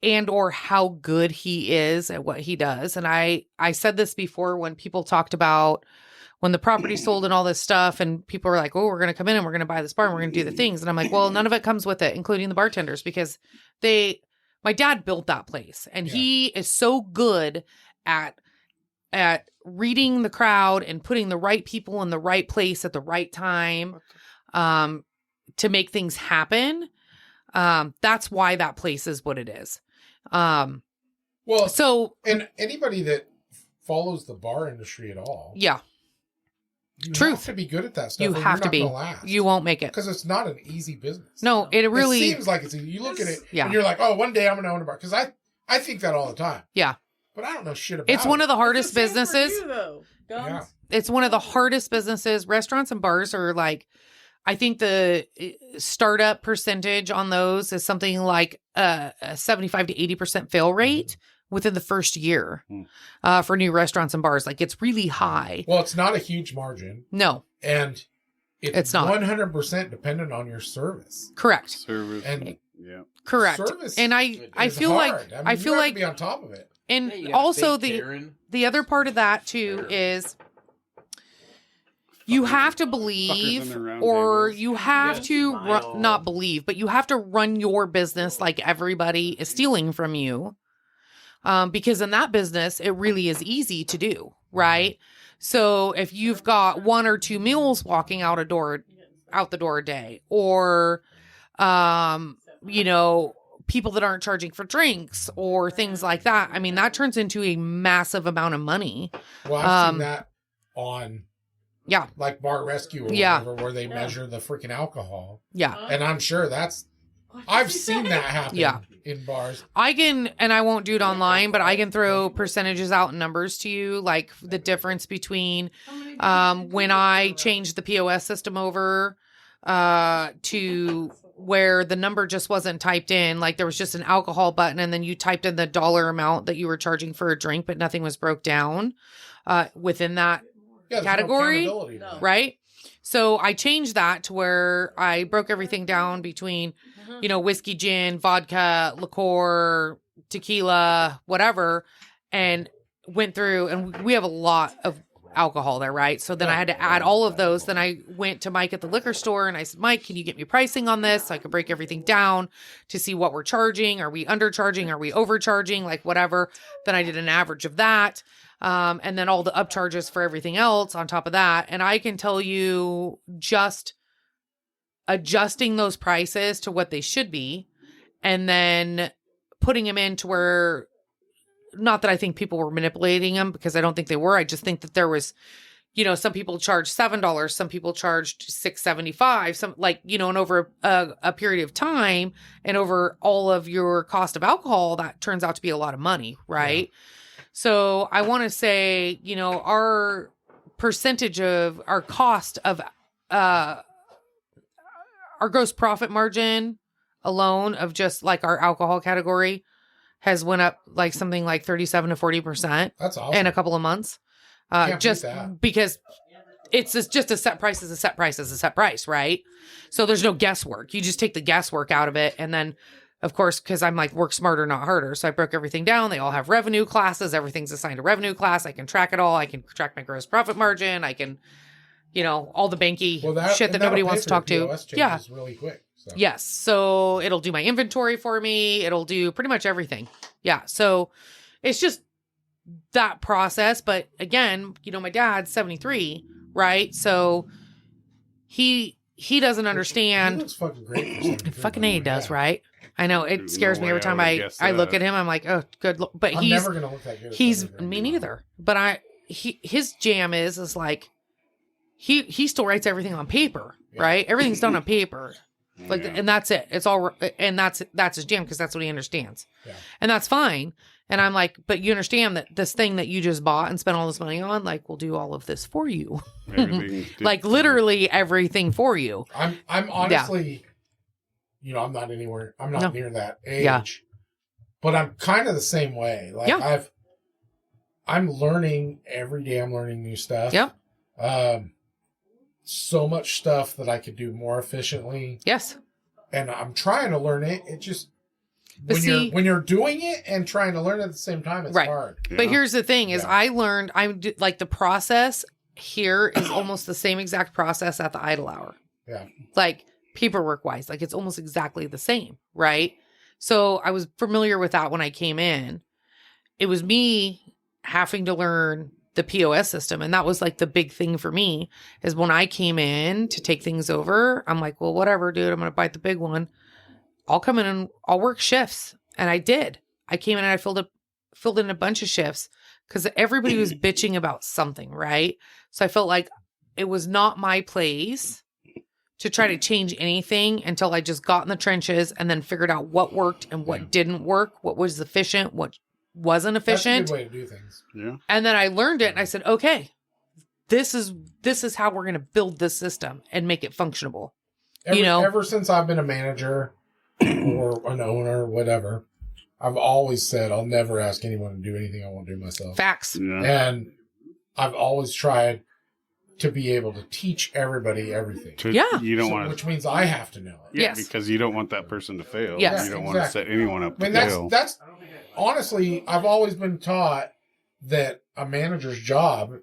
and or how good he is at what he does. And I said this before when people talked about when the property sold and all this stuff, and people were like, oh, we're going to come in and we're going to buy this bar and we're going to do the things. And I'm like, well, none of it comes with it, including the bartenders, because my dad built that place and he is so good at reading the crowd and putting the right people in the right place at the right time, to make things happen. That's why that place is what it is. Well, So and anybody that follows the bar industry at all, Yeah. you Truth. have to be good at that stuff. You or have you're to not be. gonna last. You won't make it. Because it's not an easy business. No, it really It seems like it's easy. You look at it Yeah. and you're like, oh, one day I'm going to own a bar. Because I think that all the time. Yeah. But I don't know shit about it. It's one of the hardest It's the same for businesses. you, though. Guns. Yeah. It's one of the hardest businesses. Restaurants and bars are like, I think the startup percentage on those is something like a 75 to 80% fail rate within the first year for new restaurants and bars. Like, it's really high. Well, it's not a huge margin. No, And It's not. 100% dependent on your service. correct. Service. And Yeah. Correct. service And I is feel hard. like, I, mean, I you feel have like, to be on top of it. and You gotta also fake Karen. the other part of that too is you have to Fuckers in believe, their round or tables. you have gotta to smile. not believe, but you have to run your business like everybody is stealing from you. Because in that business, it really is easy to do, right? So if you've got 1 or 2 meals walking out the door a day, or, you know, people that aren't charging for drinks or things like that, I mean, that turns into a massive amount of money. Well, I've seen that on Yeah. like Bar Rescue or Yeah. whatever, where they measure the freaking alcohol. Yeah. And I'm sure I've seen that happen Yeah. in bars. I can, and I won't do it online, but I can throw percentages out in numbers to you, like the difference between when I changed the POS system over to where the number just wasn't typed in, like there was just an alcohol button, and then you typed in the dollar amount that you were charging for a drink, but nothing was broke down within that, Yeah, there's Category? No accountability to it. right? So I changed that to where I broke everything down between, you know, whiskey, gin, vodka, liqueur, tequila, whatever, and went through, and we have a lot of alcohol there, right? So then I had to add all of those. Then I went to Mike at the liquor store and I said, Mike, can you get me pricing on this so I could break everything down to see what we're charging? Are we undercharging? Are we overcharging? Like whatever. Then I did an average of that. And then all the upcharges for everything else on top of that. And I can tell you, just adjusting those prices to what they should be, and then putting them in to where, not that I think people were manipulating them, because I don't think they were. I just think that there was, you know, some people charged $7, some people charged $6.75, some, like, you know, and over a period of time and over all of your cost of alcohol, that turns out to be a lot of money, right? So I want to say, you know, our percentage of our cost of our gross profit margin alone of just like our alcohol category has went up like something like 37 to 40% That's awesome. in a couple of months. Can't beat Just that. because it's just a set price is a set price is a set price, right? So there's no guesswork. You just take the guesswork out of it. And then, of course, because I'm like, work smarter, not harder. So I broke everything down. They all have revenue classes. Everything's assigned a revenue class. I can track it all. I can track my gross profit margin. I can, you know, all the banky shit that nobody wants to talk to. Yeah. Really quick. So. Yes. So it'll do my inventory for me. It'll do pretty much everything. Yeah. So it's just that process. But again, you know, my dad's 73, right? So he doesn't He understand. looks fucking great. for 73, Fucking by A the he way. does, right? I know it There's scares no me way every I time would've guessed I look that. at him. I'm like, oh, good. But I'm he's never gonna look that good. at he's 73. me neither. But his jam is like he still writes everything on paper, Yeah. right? Everything's done on paper. Like, Yeah. and that's it. It's all, and that's his jam, because that's what he understands. Yeah. And that's fine. And I'm like, but you understand that this thing that you just bought and spent all this money on, like, we'll do all of this for you. Everything Like literally everything for you. I'm honestly, you know, I'm not No. near that age. Yeah. But I'm kind of the same way. Like Yeah. I'm learning every day. I'm learning new stuff. Yep. So much stuff that I could do more efficiently, Yes. and I'm trying to learn it. It just But see- when you're doing it and trying to learn at the same time, it's Right. hard. But here's the thing is Yeah. I learned, like the process here is almost the same exact process at the idle hour. Yeah. Like paperwork wise, like it's almost exactly the same. Right. So I was familiar with that when I came in. It was me having to learn the POS system. And that was like the big thing for me, is when I came in to take things over, I'm like, well, whatever, dude, I'm going to bite the big one. I'll come in and I'll work shifts. And I did. I came in and I filled in a bunch of shifts because everybody was bitching about something, right? So I felt like it was not my place to try to change anything until I just got in the trenches and then figured out what worked and what didn't work, what was efficient, what wasn't efficient. That's a good way to do things. Yeah. And then I learned it and I said, okay, this is how we're going to build this system and make it functionable. Ever since I've been a manager or an owner, whatever, I've always said I'll never ask anyone to do anything I won't do myself. Facts. Yeah. And I've always tried to be able to teach everybody everything. You don't want to, which means I have to know it. Yes. because you don't want that person to fail. Yes. You don't want to set anyone up I to mean, fail. that's honestly, I've always been taught that a manager's job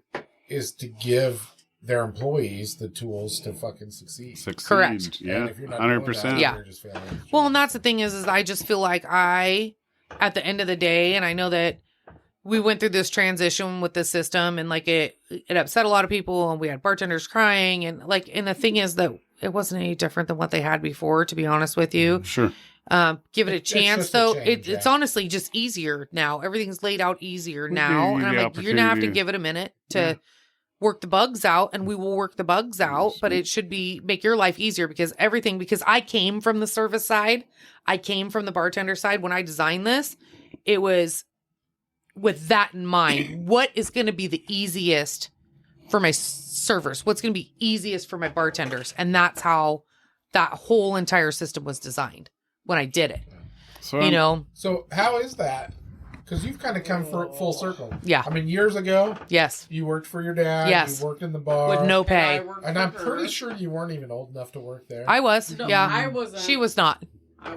is to give their employees the tools to fucking succeed. Correct. Yeah. And if you're not doing 100%. that, Yeah. you're just failing. Well, and that's the thing is I just feel like at the end of the day, and I know that we went through this transition with the system and like it upset a lot of people and we had bartenders crying and the thing is that it wasn't any different than what they had before, to be honest with you. Sure. Give it a It's chance just a though. change, It's yeah. honestly just easier now. Everything's laid out easier We now. give And you I'm the like, you're gonna have to opportunity. give it a minute to work the bugs out, and we will work the bugs out, but it should make your life easier because I came from the service side. I came from the bartender side. When I designed this, it was with that in mind. What is going to be the easiest for my servers? What's going to be easiest for my bartenders? And that's how that whole entire system was designed when I did it. So So how is that? Because you've kind of come full circle. Yeah. I mean, years ago, Yes. you worked for your dad. Yes. You worked in the bar. With no pay. And I'm pretty sure you weren't even old enough to work there. I was. No, Yeah. I wasn't. She was not.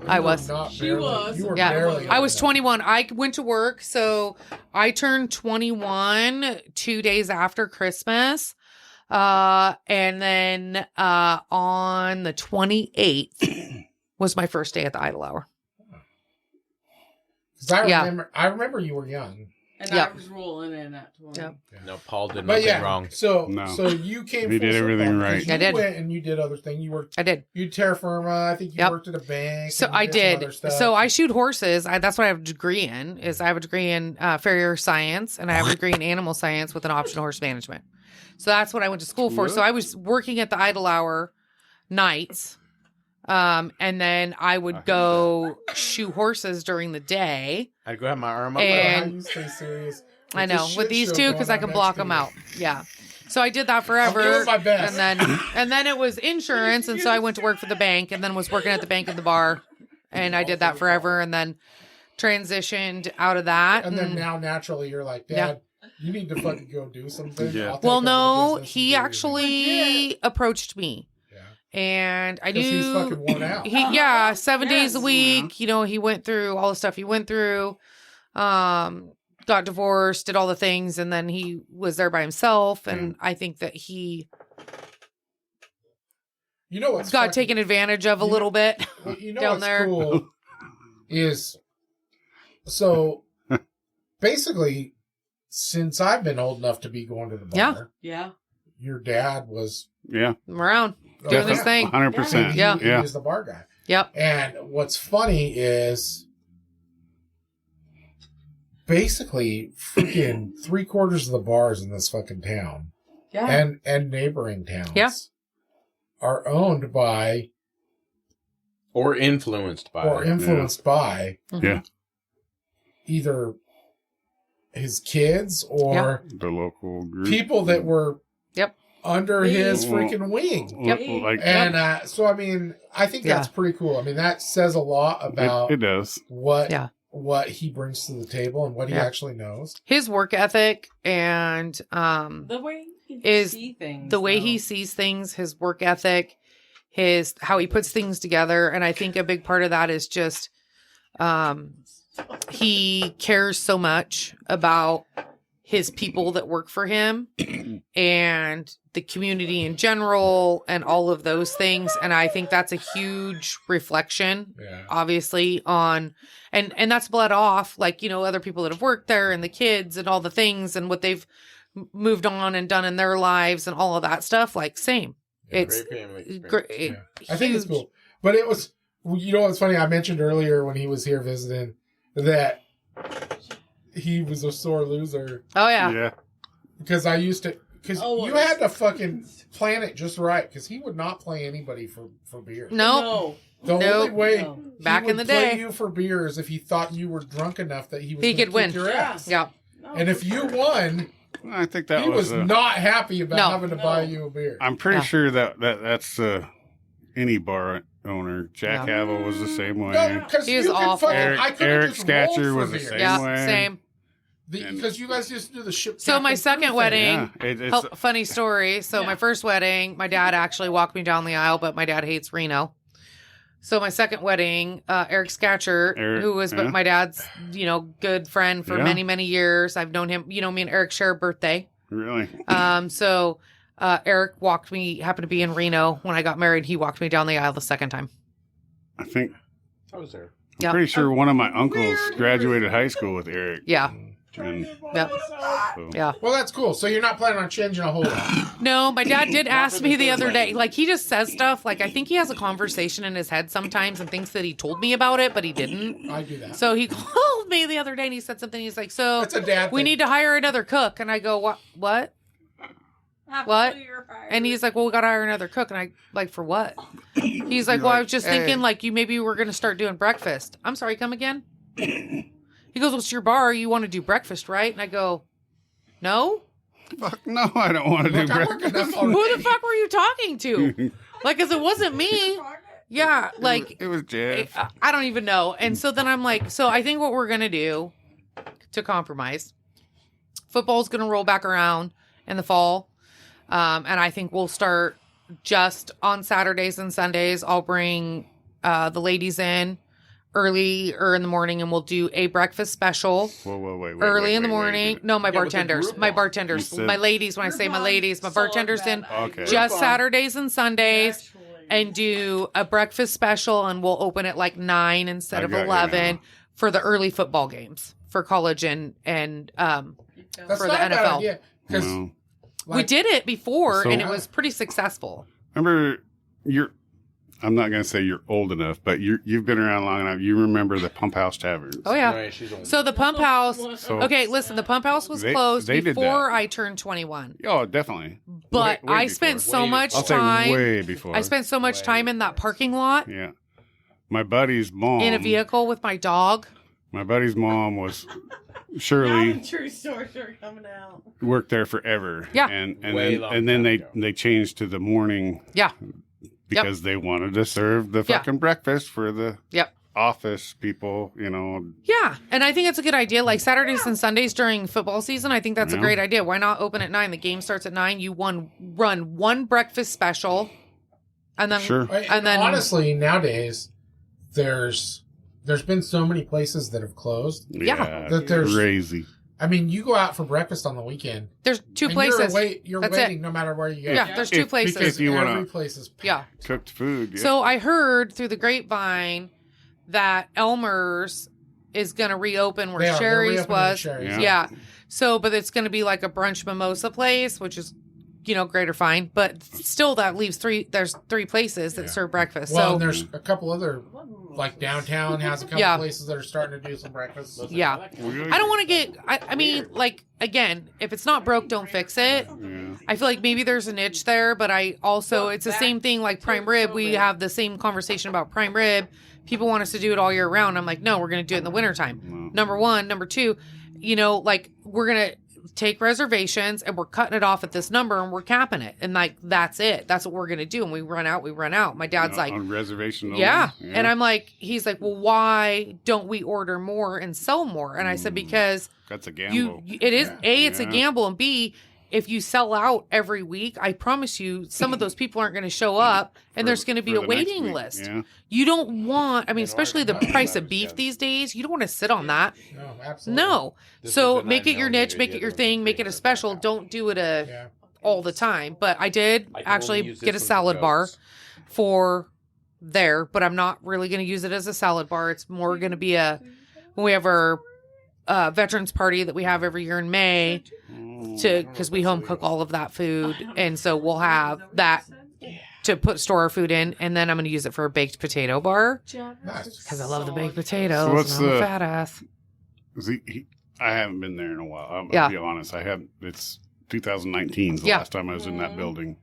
I You were was. not She barely- was. You were Yeah. barely I was old enough. 21. I went to work. So I turned 21 2 days after Christmas. And then on the 28th was my first day at the Idle Hour. 'Cause I Yeah. remember you were young. And Yep. I was rolling in at 20. Yep. No, Paul did But nothing yeah, wrong. so No. you came. He full did everything circle, right. 'cause I you did. went and you did other things. You worked. I did. You terra firma. I think you Yep. worked at a bank. So and you I some did. other stuff. So I shoot horses. That's what I have a degree in. I have a degree in farrier science, and I have a degree in animal science with an optional horse management. So that's what I went to school for. So I was working at the Idle Hour nights, and then I would go shoe horses during the day. I'd go have my arm up. And- How you stay serious. I With know this with shit these show two going because I on can next block to them you. out. Yeah. So I did that I'm forever. doing my best. And then it was insurance, and so I went to work for the bank, and then was working at the bank in the bar, and I did that forever, and then transitioned out of that. And then now naturally you're like, Dad, you need to fucking go do something. Yeah. I'll take well, over the no, business he and do actually approached me, everything. and I Yeah. 'Cause he's knew fucking worn out. he 7 days a Yes. week. He went through all the stuff he went through. Got divorced, did all the things, and then he was there by himself. And I think that he You know what's got fucking- taken advantage of a You- little bit. Well, you know down what's there. cool is so basically since I've been old enough to be going to the bar, Yeah. Yeah. your dad was yeah, Around doing his thing. 100%. Yeah. He was the bar guy. Yep. And what's funny is basically freaking 3/4 of the bars in this fucking town Yeah. and neighboring towns Yeah. are owned by or influenced by. or influenced by Mhm. Yeah. either his kids or The local group. people that were Yep. under his Well, freaking wing. Yep. Like, And so, I mean, I think that's pretty cool. I mean, that says a lot about it does. what he brings to the table and what he Yeah. actually knows. His work ethic and The way he is see things. the way though. he sees things, his work ethic, his how he puts things together, and I think a big part of that is just he cares so much about his people that work for him and the community in general and all of those things, and I think that's a huge reflection Yeah. obviously on and that's bled off like other people that have worked there and the kids and all the things and what they've moved on and done in their lives and all of that stuff like same. It's Great family experience. great. I think it's cool. But it was, what's funny? I mentioned earlier when he was here visiting that he was a sore loser. Oh yeah. Yeah. Because I used to... Because Oh, you had to fucking plan it just right. Because he would not play anybody for beer. No. The only Nope. way No. he Back would in the play day. you for beer is if he thought you were drunk enough that he was He gonna could win. kick your ass. Yeah. And if you won, I think that he was was. not happy about No. having to buy you a beer. I'm pretty Yeah. sure that's any bar owner. Jack Yeah. Havel was the same way. No, because He was you could awful. fucking... I could Eric have just rolled Scatcher for was the beer. same. Yeah. way. Same. Because you guys used to do the ship. So my Captain second Crew thing. wedding. Yeah, it's Funny story. So my first wedding, my dad actually walked me down the aisle, but my dad hates Reno. So my second wedding, Eric Scatcher, who was yeah. my dad's, good friend for Yeah. many, many years. I've known him, me and Eric share a birthday. really. So Eric happened to be in Reno when I got married. He walked me down the aisle the second time. I think I was there. I'm Yeah. pretty sure one of my uncles graduated high school with Eric. Yeah. And Yep. so, Yeah. Well, that's cool. So you're not planning on changing a whole lot. No, my dad did ask me the other day. Like, he just says stuff. Like, I think he has a conversation in his head sometimes and thinks that he told me about it, but he didn't. I do that. So he called me the other day and he said something. He's like, so That's a dad we thing. need to hire another cook. And I go, what? What? And he's like, well, we got to hire another cook. And I, like, for what? He's like, well, I was just thinking, like, maybe we're going to start doing breakfast. I'm sorry, come again? He goes, well, it's your bar. You want to do breakfast, right? And I go, no? fuck no, I don't want to do Look, I work breakfast. enough already. Who the fuck were you talking to? Like, because it wasn't me. Yeah, like, it was Jeff. I don't even know. And so then I'm like, so I think what we're going to do to compromise, football's going to roll back around in the fall. And I think we'll start just on Saturdays and Sundays. I'll bring the ladies in early or in the morning and we'll do a breakfast special Whoa, wait. early in the wait. morning. No, my Yeah, with the bartenders. group My on. bartenders. You said- My ladies. When I say my ladies, my bartenders in Okay. just Saturdays and Sundays. And do a breakfast special, and we'll open at like 9 instead I of got you 11 now. for the early football games for college and That's for the not a bad NFL. idea. Because No. we did it before, So- and it was pretty successful. Remember, I'm not going to say you're old enough, but you've been around long enough. You remember the Pump House Taverns. Oh yeah. Right, she's old. So the Pump House. So- Okay, listen. The Pump House was They- closed they did before that. I turned 21. Oh, definitely. But Way I before. spent so Way much I'll say time. way before. I spent so much Way time in that parking lot Yeah. My buddy's mom. in a vehicle with my dog. My buddy's mom was Shirley. True stories are coming out. Worked there forever. Yeah. And Way then long and then time they ago. they changed to the morning Yeah. because they wanted to serve the Yeah. fucking breakfast for the Yep. office people, Yeah, and I think it's a good idea. Like Saturdays and Sundays during football season, I think that's a Yeah. great idea. Why not open at 9? The game starts at 9. You run one breakfast special, and then Sure. and then honestly, nowadays, there's been so many places that have closed. Yeah. That there's- crazy. I mean, you go out for breakfast on the weekend. there's 2 and places. You're That's waiting no matter where you go. Yeah, there's 2 If- places. Because If you wanna- every place is packed. Yeah. Cooked food. Yeah. So I heard through the grapevine that Elmer's is going to reopen where They are. They're Sherry's reopening was. Sherry's. Yeah. Yeah. So, but it's going to be like a brunch mimosa place, which is, great or fine. But still, that leaves 3. There's 3 places that serve breakfast. Well, So and there's a couple other, like downtown has a couple Yeah. places that are starting to do some breakfast. yeah. I don't want to get. I mean, like again, if it's not broke, don't fix it. Yeah. I feel like maybe there's a niche there, but I also it's the same thing like prime rib. We have the same conversation about prime rib. People want us to do it all year round. I'm like, no, we're going to do it in the wintertime. No. Number 1, number 2, like we're going to take reservations and we're cutting it off at this number and we're capping it. And like, that's it. That's what we're going to do. And we run out, we run out. My dad's like, on reservation only? yeah. And I'm like, he's like, well, why don't we order more and sell more? And I said, because That's a gamble. it is A, it's a Yeah. gamble, and B, if you sell out every week, I promise you, some of those people aren't going to show up, and there's going to be for a the next waiting week. list. Yeah. You don't want, I mean, especially the order. price of beef these days, you don't want to sit on that. No, absolutely. No. This So is a make it your 9mm, niche, make the it your other thing, one's make it a 3mm. special. Don't do it Yeah. all the time. But I did I can only actually use this get a one for salad bar goats. for there, but I'm not really going to use it as a salad bar. It's more going to be when we have our veterans party that we have every year in May, because we home cook all of that food, and so we'll have that to store our food in, and then I'm going to use it for a baked potato bar Nice. because I love the baked potatoes. So what's and I'm a the- fat ass. I haven't been there in a while. Yeah. I'll be honest. It's 2019 is the last time I was in that building.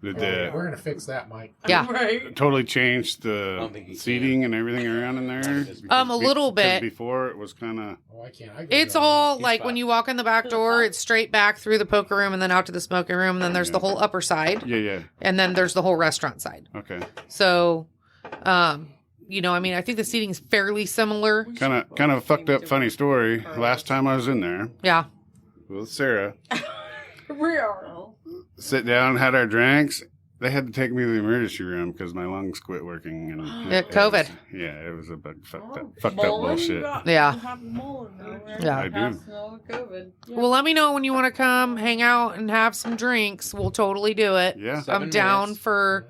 We're going to fix that, Mike. Yeah. Right. Totally changed I the don't think you seating and everything around in there. A little Because bit. before it was kind of. Oh, I can't. It's all like when you walk in the back door, it's straight back through the poker room and then out to the smoking room. And then there's the whole upper side. Yeah. And then there's the whole restaurant side. Okay. So, you know, I mean, I think the seating's fairly similar. Kind of fucked up funny story. Last time I was in there Yeah. with Sarah, Real. sit down, had our drinks. They had to take me to the emergency room because my lungs quit working. And COVID. It was a big fucked up bullshit. Yeah. Yeah. I do. COVID. Well, let me know when you want to come hang out and have some drinks. We'll totally do it. Yeah. I'm down for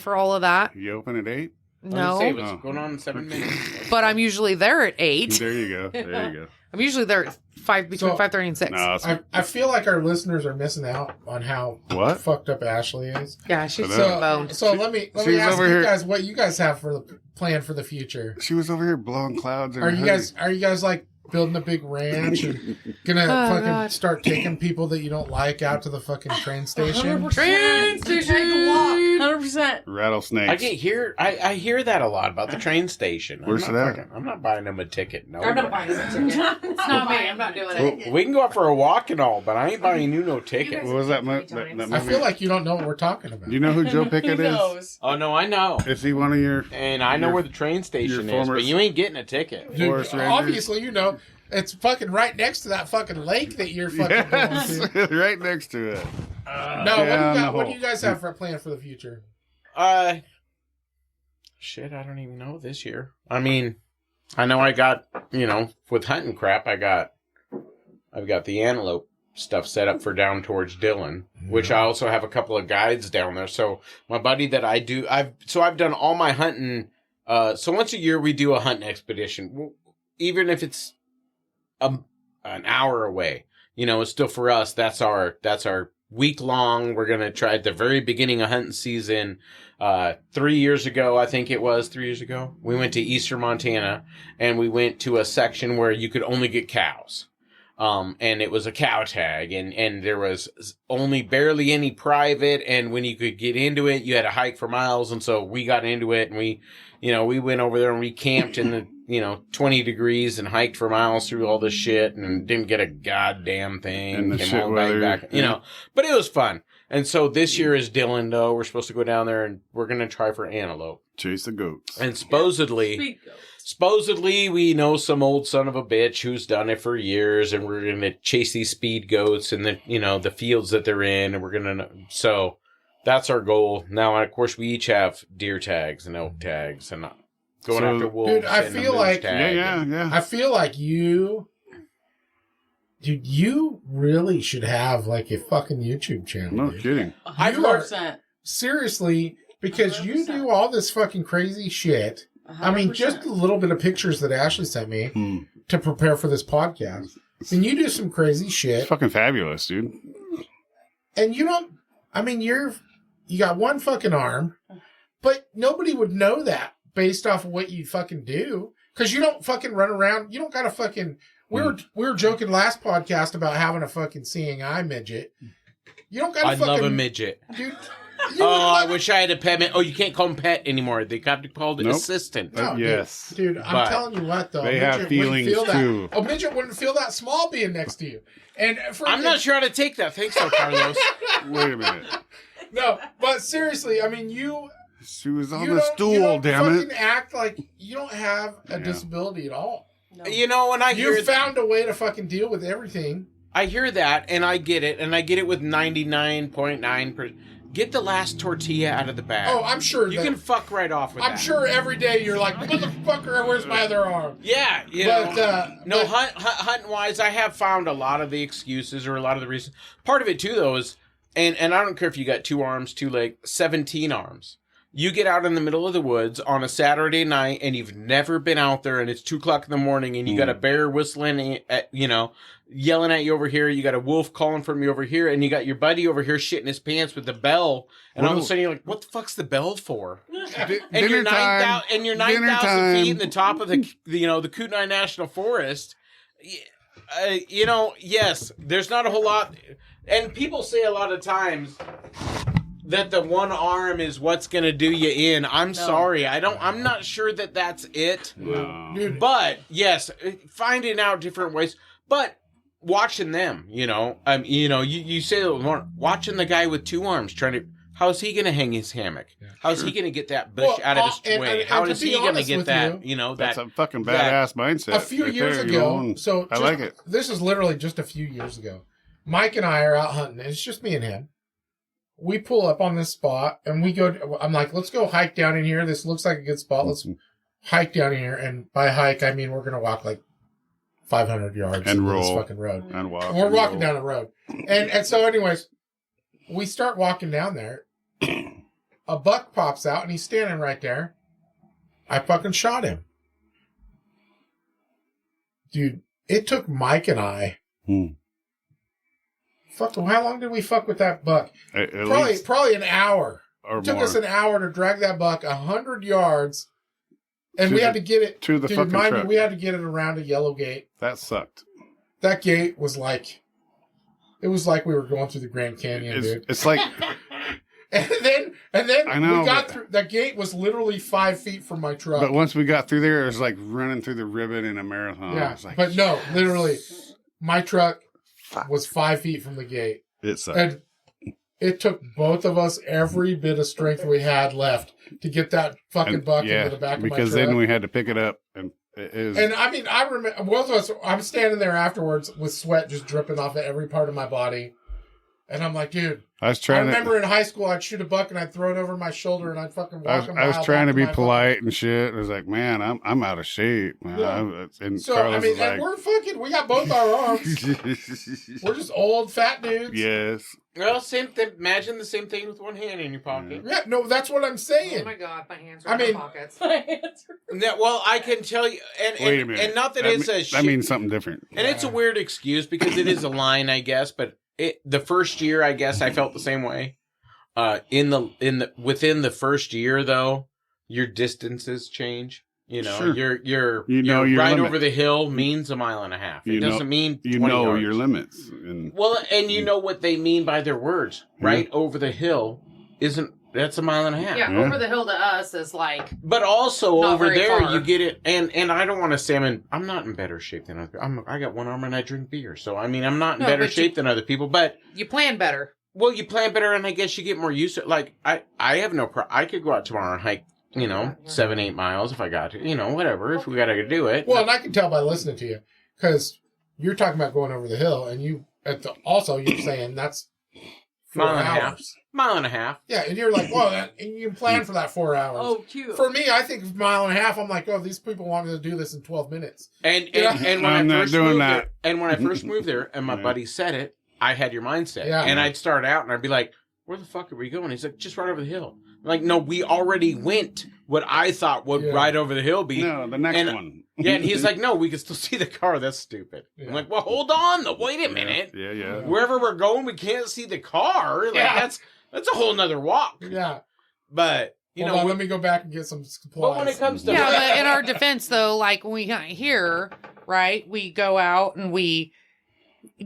all of that. You open at 8? No, Say what's going on in 7 minutes. but I'm usually there at 8. There you go. There you go. I'm usually there at between 5:30 and 6. No, it's, I feel like our listeners are missing out on how What? fucked up Ashley is. Yeah, she's So- so boned. So let me She's ask over you here- guys what you guys have for the plan for the future. she was over here blowing clouds. In Are her you guys like building a big ranch and gonna fucking God. start taking people that you don't like out to the fucking train station? Train station. 100%. rattlesnakes. I hear that a lot about the train station. Where's I'm it not at? I'm not buying them a ticket. No, I'm not buying a ticket. It's not me. I'm not doing it. We can go out for a walk and all, but I ain't buying you no ticket. What was that movie? I feel like you don't know what we're talking about. Do you know who Joe Who Pickett is? knows? Oh no, I know, Is he one of your? and I know Your- where the train station is, former- but you ain't getting a ticket. Dude, Forest Rangers? obviously, you know, it's fucking right next to that fucking lake that you're fucking Yes, going to. right next to it. No, down the what do hole. you guys have for a plan for the future? Shit, I don't even know this year. I mean, I know I got, with hunting crap, I've got the antelope stuff set up for down towards Dillon, which I also have a couple of guides down there. So my buddy that I do, I've done all my hunting. So once a year we do a hunting expedition, even if it's an hour away. It's still for us. That's our week long. We're gonna try at the very beginning of hunting season. 3 years ago, I think it was 3 years ago, we went to Eastern Montana and we went to a section where you could only get cows. And it was a cow tag and there was only barely any private. And when you could get into it, you had to hike for miles. And so we got into it and we went over there and we camped in the, 20 degrees and hiked for miles through all this shit and didn't get a goddamn thing. And the Came shit all the way weather, back, but it was fun. And so this year is Dillon, though. We're supposed to go down there and we're going to try for antelope. Chase the goats. And supposedly we know some old son of a bitch who's done it for years, and we're going to chase these speed goats and the fields that they're in, and we're going to, so that's our goal. Now, of course, we each have deer tags and elk tags and going after wolves. Dude, I and a feel moose like- tag. Yeah. I feel like you really should have like a fucking YouTube channel. No dude. kidding. You are- 100%. Seriously, because you 100%. do all this fucking crazy shit. I mean, just a little bit of pictures that Ashley sent me to prepare for this podcast. And you do some crazy It's shit. fucking fabulous, dude. And you don't, I mean, you got one fucking arm, but nobody would know that based off of what you fucking do. Because you don't fucking run around. You don't got a fucking, we were joking last podcast about having a fucking seeing eye midget. You don't got a I fucking. love a midget. Dude. I wish I had a pet. Oh, you can't call them pet anymore. They got to call it Nope. assistant. No, Yes. Dude, I'm But telling you what, though. They a have midget wouldn't feelings, feel that. too. A midget wouldn't feel that small being next to you. And I'm not sure how to take that. Thanks, so Carlos. Wait a minute. No, but seriously, I mean, She was on you the don't, stool, you don't damn fucking it. act like you don't have a Yeah. disability at all. When I hear You found a way to fucking deal with everything. I hear that, and I get it, and I get it with 99.9%. Get the last tortilla out of the bag. Oh, I'm sure you that, can fuck right off with that. I'm sure every day you're like, motherfucker, where's my other arm? Yeah, But, hunting wise, I have found a lot of the excuses or a lot of the reasons. Part of it too, though, is, and I don't care if you got 2 arms, 2 legs, 17 arms. You get out in the middle of the woods on a Saturday night, and you've never been out there, and it's 2:00 in the morning, and you got a bear whistling at, yelling at you over here. You got a wolf calling from you over here, and you got your buddy over here shitting his pants with the bell. And all of a sudden, you're like, "What the fuck's the bell for?" And you're 9,000 feet in the top of the Kootenai National Forest. Yes, there's not a whole lot. And people say a lot of times that the one arm is what's going to do you in. I'm sorry. I'm not sure that that's it. No. But yes, finding out different ways. But watching them, you say watching the guy with 2 arms trying to, how's he going to hang his hammock? How's he going to get that bush out of his way? How is he going to get that, That's a fucking badass mindset. A few years ago, I like it. This is literally just a few years ago. Mike and I are out hunting. It's just me and him. We pull up on this spot and we go, I'm like, let's go hike down in here. This looks like a good spot. Let's hike down in here. And by hike, I mean, we're going to walk like 500 yards and roll this fucking road. And walk. We're walking down the road. And so anyways, we start walking down there. A buck pops out and he's standing right there. I fucking shot him. Dude, it took Mike and I. Fuck, how long did we fuck with that buck? Probably an hour. It took us an hour to drag that buck 100 yards. And we had to get it to the fucking truck. We had to get it around a yellow gate. That sucked. That gate was like, it was like we were going through the Grand Canyon, dude. It's like, and then I know, we got through. That gate was literally 5 feet from my truck. But once we got through there, it was like running through the ribbon in a marathon. Yeah, like, but no, literally, my truck was 5 feet from the gate. It sucked. And it took both of us every bit of strength we had left to get that fucking buck into the back of my truck. Because then we had to pick it up. And I mean, I remember both of us, I'm standing there afterwards with sweat just dripping off of every part of my body. And I'm like, dude, I remember in high school, I'd shoot a buck and I'd throw it over my shoulder and I'd fucking walk a mile. I was trying to be polite and shit. I was like, man, I'm out of shape. Man. Yeah. And so, Carlos I mean, and we're we got both our arms. We're just old, fat dudes. Yes. Well, imagine the same thing with one hand in your pocket. Yeah, no, that's what I'm saying. Oh my God, my hands are in my pockets. Well, I can tell you, wait a minute. And not that it's a that means something different. And it's a weird excuse because it is a line, I guess, but the first year, I guess I felt the same way. Within the first year, though, your distances change. Sure. You're your right limit. over the hill means a mile and a half. It doesn't mean 20 yards. Your limits. And you know what they mean by their words. Right over the hill that's a mile and a half. Yeah, over the hill to us is like. But also not over very there, far. you get it. And I don't want to say I'm not in better shape than other people. I got one arm and I drink beer. So, I mean, I'm not in better shape than other people. But you plan better. Well, you plan better, and I guess you get more used to it. Like, I have no problem. I could go out tomorrow and hike, 7-8 miles if I got to. Whatever, if we got to do it. Well, and I can tell by listening to you, because you're talking about going over the hill, and also you're saying that's 4 hours. Mile and a half. Yeah, and you're like, well, and you plan for that 4 hours. Oh, cute. For me, I think mile and a half, I'm like, oh, these people want me to do this in 12 minutes. And when I first moved there, and my buddy said it, I had your mindset. Yeah. And I'd start out, and I'd be like, where the fuck are we going? He's like, just right over the hill. I'm like, no, we already went what I thought would right over the hill be. No, the next one. Yeah, and he's like, no, we can still see the car. That's stupid. Yeah. I'm like, well, hold on, though. Wait a minute. Yeah. Wherever we're going, we can't see the car. Like, that's a whole nother walk. Yeah. But, let me go back and get some supplies. But when it comes to... Yeah, but in our defense, though, like, when we hunt here, right, we go out and we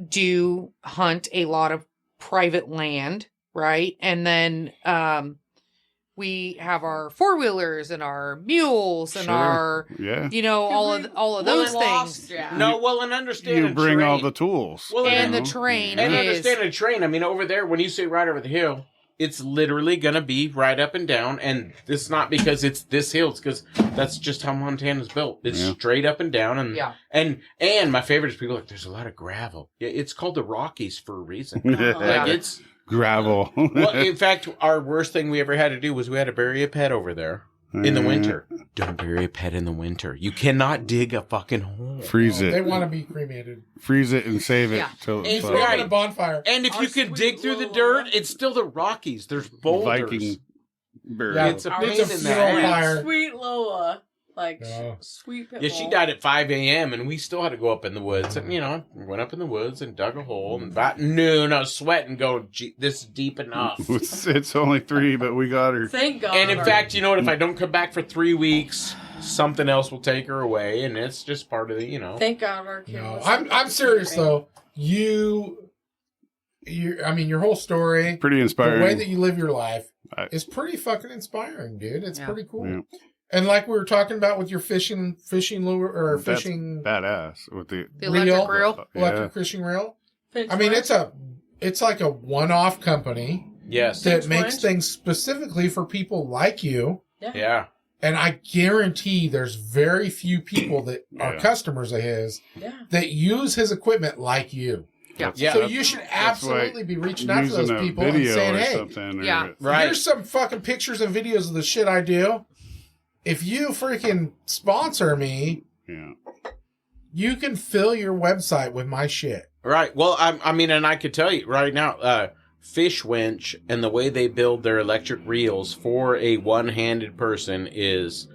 do hunt a lot of private land, right? And then we have our 4-wheelers and our mules and our all of those things. Yeah. No, well, and understand you bring all the tools. Well, and the terrain and understand a terrain. I mean, over there, when you say right over the hill, it's literally going to be right up and down. And it's not because it's this hill. It's because that's just how Montana's built. It's straight up and down. And my favorite is people are like, there's a lot of gravel. Yeah, it's called the Rockies for a reason. Like, it's gravel. Well, in fact, our worst thing we ever had to do was we had to bury a pet over there in the winter. Don't bury a pet in the winter. You cannot dig a fucking hole. Freeze it. They want to be cremated. Freeze it and save it till it's right. A bonfire. And if you could dig through the dirt, it's still the Rockies. There's boulders. Viking burial. Yeah, it's a pain in the ass. Sweet Lola. Sweet pit bull. She died at 5 a.m. and we still had to go up in the woods. And, went up in the woods and dug a hole. And about noon, I was sweating going, this is deep enough. It's only 3, but we got her. Thank God. And in fact, you know what? If I don't come back for 3 weeks, something else will take her away, and it's just part of the, you know. Thank God our kid. No, was I'm serious though. I mean, your whole story, Pretty inspiring. the way that you live your life It's is pretty fucking inspiring, dude. It's pretty cool. Yeah. And like we were talking about with your fishing lure or That's fishing badass with the electric reel. electric fishing reel. Finch I mean, Woods. it's like a one-off company Yes. that Finch makes Woods. things specifically for people like you. Yeah. And I guarantee there's very few people that are Yeah. customers of his Yeah. that use his equipment like you. Yeah. Yeah. So you should absolutely be reaching out to those using a people and video saying, or hey, something. Or, Yeah. Right. here's some fucking pictures and videos of the shit I do. If you freaking sponsor me, Yeah. you can fill your website with my shit. Right. Well, I mean, and I could tell you right now, Fish Winch and the way they build their electric reels for a one-handed person is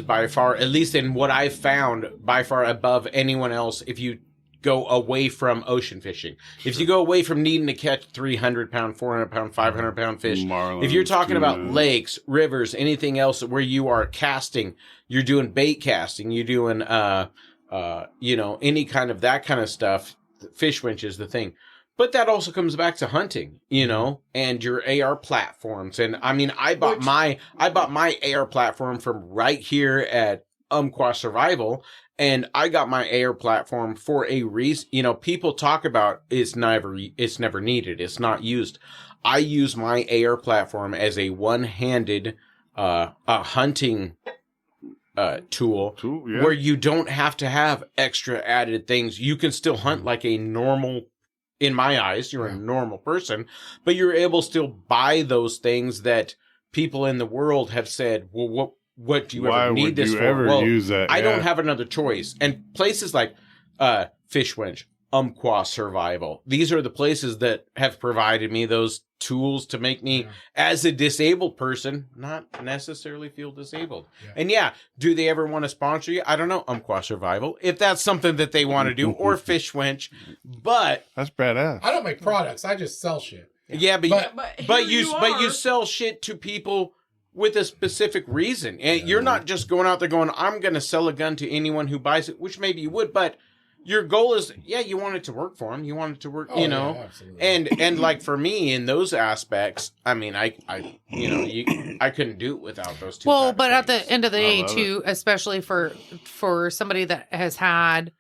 by far, at least in what I've found, by far above anyone else. If you go away from ocean fishing, if you go away from needing to catch 300-pound, 400-pound, 500-pound fish, Marlins, if you're talking about tuna. lakes, rivers, anything else where you are casting, you're doing bait casting, you're doing, you know, any kind of that kind of stuff. Fish winch is the thing. But that also comes back to hunting, you know, and your AR platforms. And I mean, I bought my AR platform from right here at Umpqua Survival, and I got my AR platform for a reason. You know, people talk about it's never needed, it's not used. I use my AR platform as a one-handed hunting tool Yeah. where you don't have to have extra added things. You can still hunt like a normal, in my eyes, you're a normal person, but you're able to still buy those things that people in the world have said, well, what do you Why ever need would this you for? ever Well, use that? I Yeah. don't have another choice. And places like Fish Winch, Umpqua Survival, these are the places that have provided me those tools to make me, as a disabled person, not necessarily feel disabled. Yeah. And yeah, do they ever want to sponsor you? I don't know, Umpqua Survival, if that's something that they want to do, or Fish Winch. But That's badass. I don't make products. I just sell shit. yeah, But but here you sell shit to people with a specific reason. And you're not just going out there going, I'm going to sell a gun to anyone who buys it, which maybe you would, but your goal is, you want it to work for them. You want it to work, you know, and like for me in those aspects, I mean, I couldn't do it without those two. Well, type but of at the things. end of the I day, love too, especially for somebody that has had,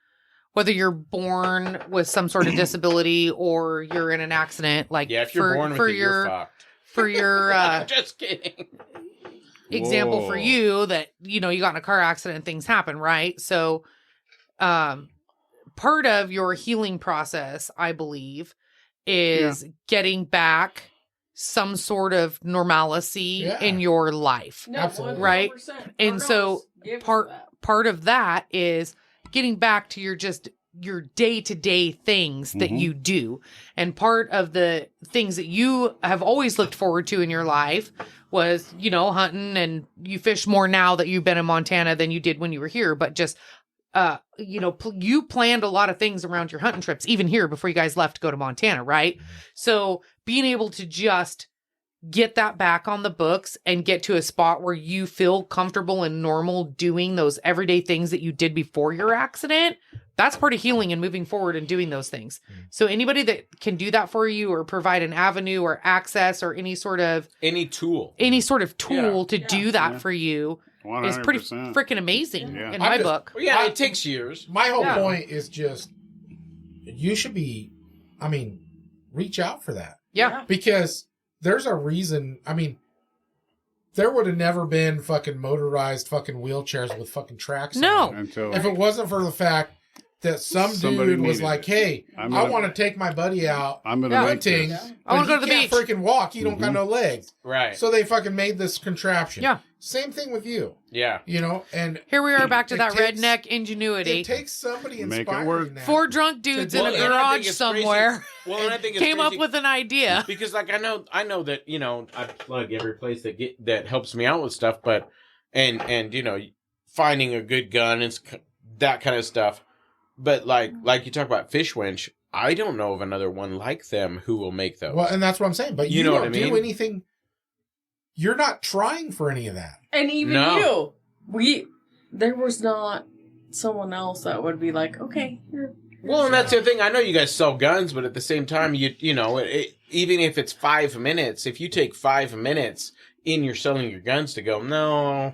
whether you're born with some sort of disability or you're in an accident, like yeah, if you're born with it, you're fucked. for your Just kidding. example for Whoa. you that, you know, you got in a car accident and things happen, right? So, part of your healing process, I believe, is getting back some sort of normalcy in your life. No, Absolutely. 100%. Right? And Or so else give us part that. part of that is getting back to your day-to-day things that Mhm. you do. And part of the things that you have always looked forward to in your life was, you know, hunting, and you fish more now that you've been in Montana than you did when you were here, but just you know, you planned a lot of things around your hunting trips, even here before you guys left to go to Montana, right? So being able to just get that back on the books and get to a spot where you feel comfortable and normal doing those everyday things that you did before your accident, that's part of healing and moving forward and doing those things. So anybody that can do that for you or provide an avenue or access or any sort of tool to do that for you is pretty 100%. freaking amazing Yeah. in my I'm just- book. Well, yeah, it takes years. My whole Yeah. point is just, you should be, I mean, reach out for that. Yeah. Because there's a reason. I mean, there would have never been fucking motorized fucking wheelchairs with fucking tracks No. on them Until if it wasn't for the fact that some Somebody dude was needed like, it. hey, I'm I gonna- want to take my buddy out I'm gonna Yeah. make hunting. this. I wanna but go to the he can't beach. freaking walk. He don't got no legs. Right. So they fucking made this contraption. Yeah. Same thing with you. Yeah. You know, and Here we are back to It that takes- redneck ingenuity. it takes somebody Make it inspiring work. that. 4 drunk dudes Well, in a and I think garage it's crazy- somewhere Well, and I think it's came up crazy with an idea. because, like, I know that, you know, I plug every place that helps me out with stuff, but and you know, finding a good gun and that kind of stuff. But like you talk about Fish Winch, I don't know of another one like them who will make those. Well, and that's what I'm saying. But You you, know don't what I do mean? anything. You're not trying for any of that. And even No. you, there was not someone else that would be like, okay, here. Well, and that's the thing. I know you guys sell guns, but at the same time, you know, even if it's 5 minutes, if you take 5 minutes in your selling your guns to go, no,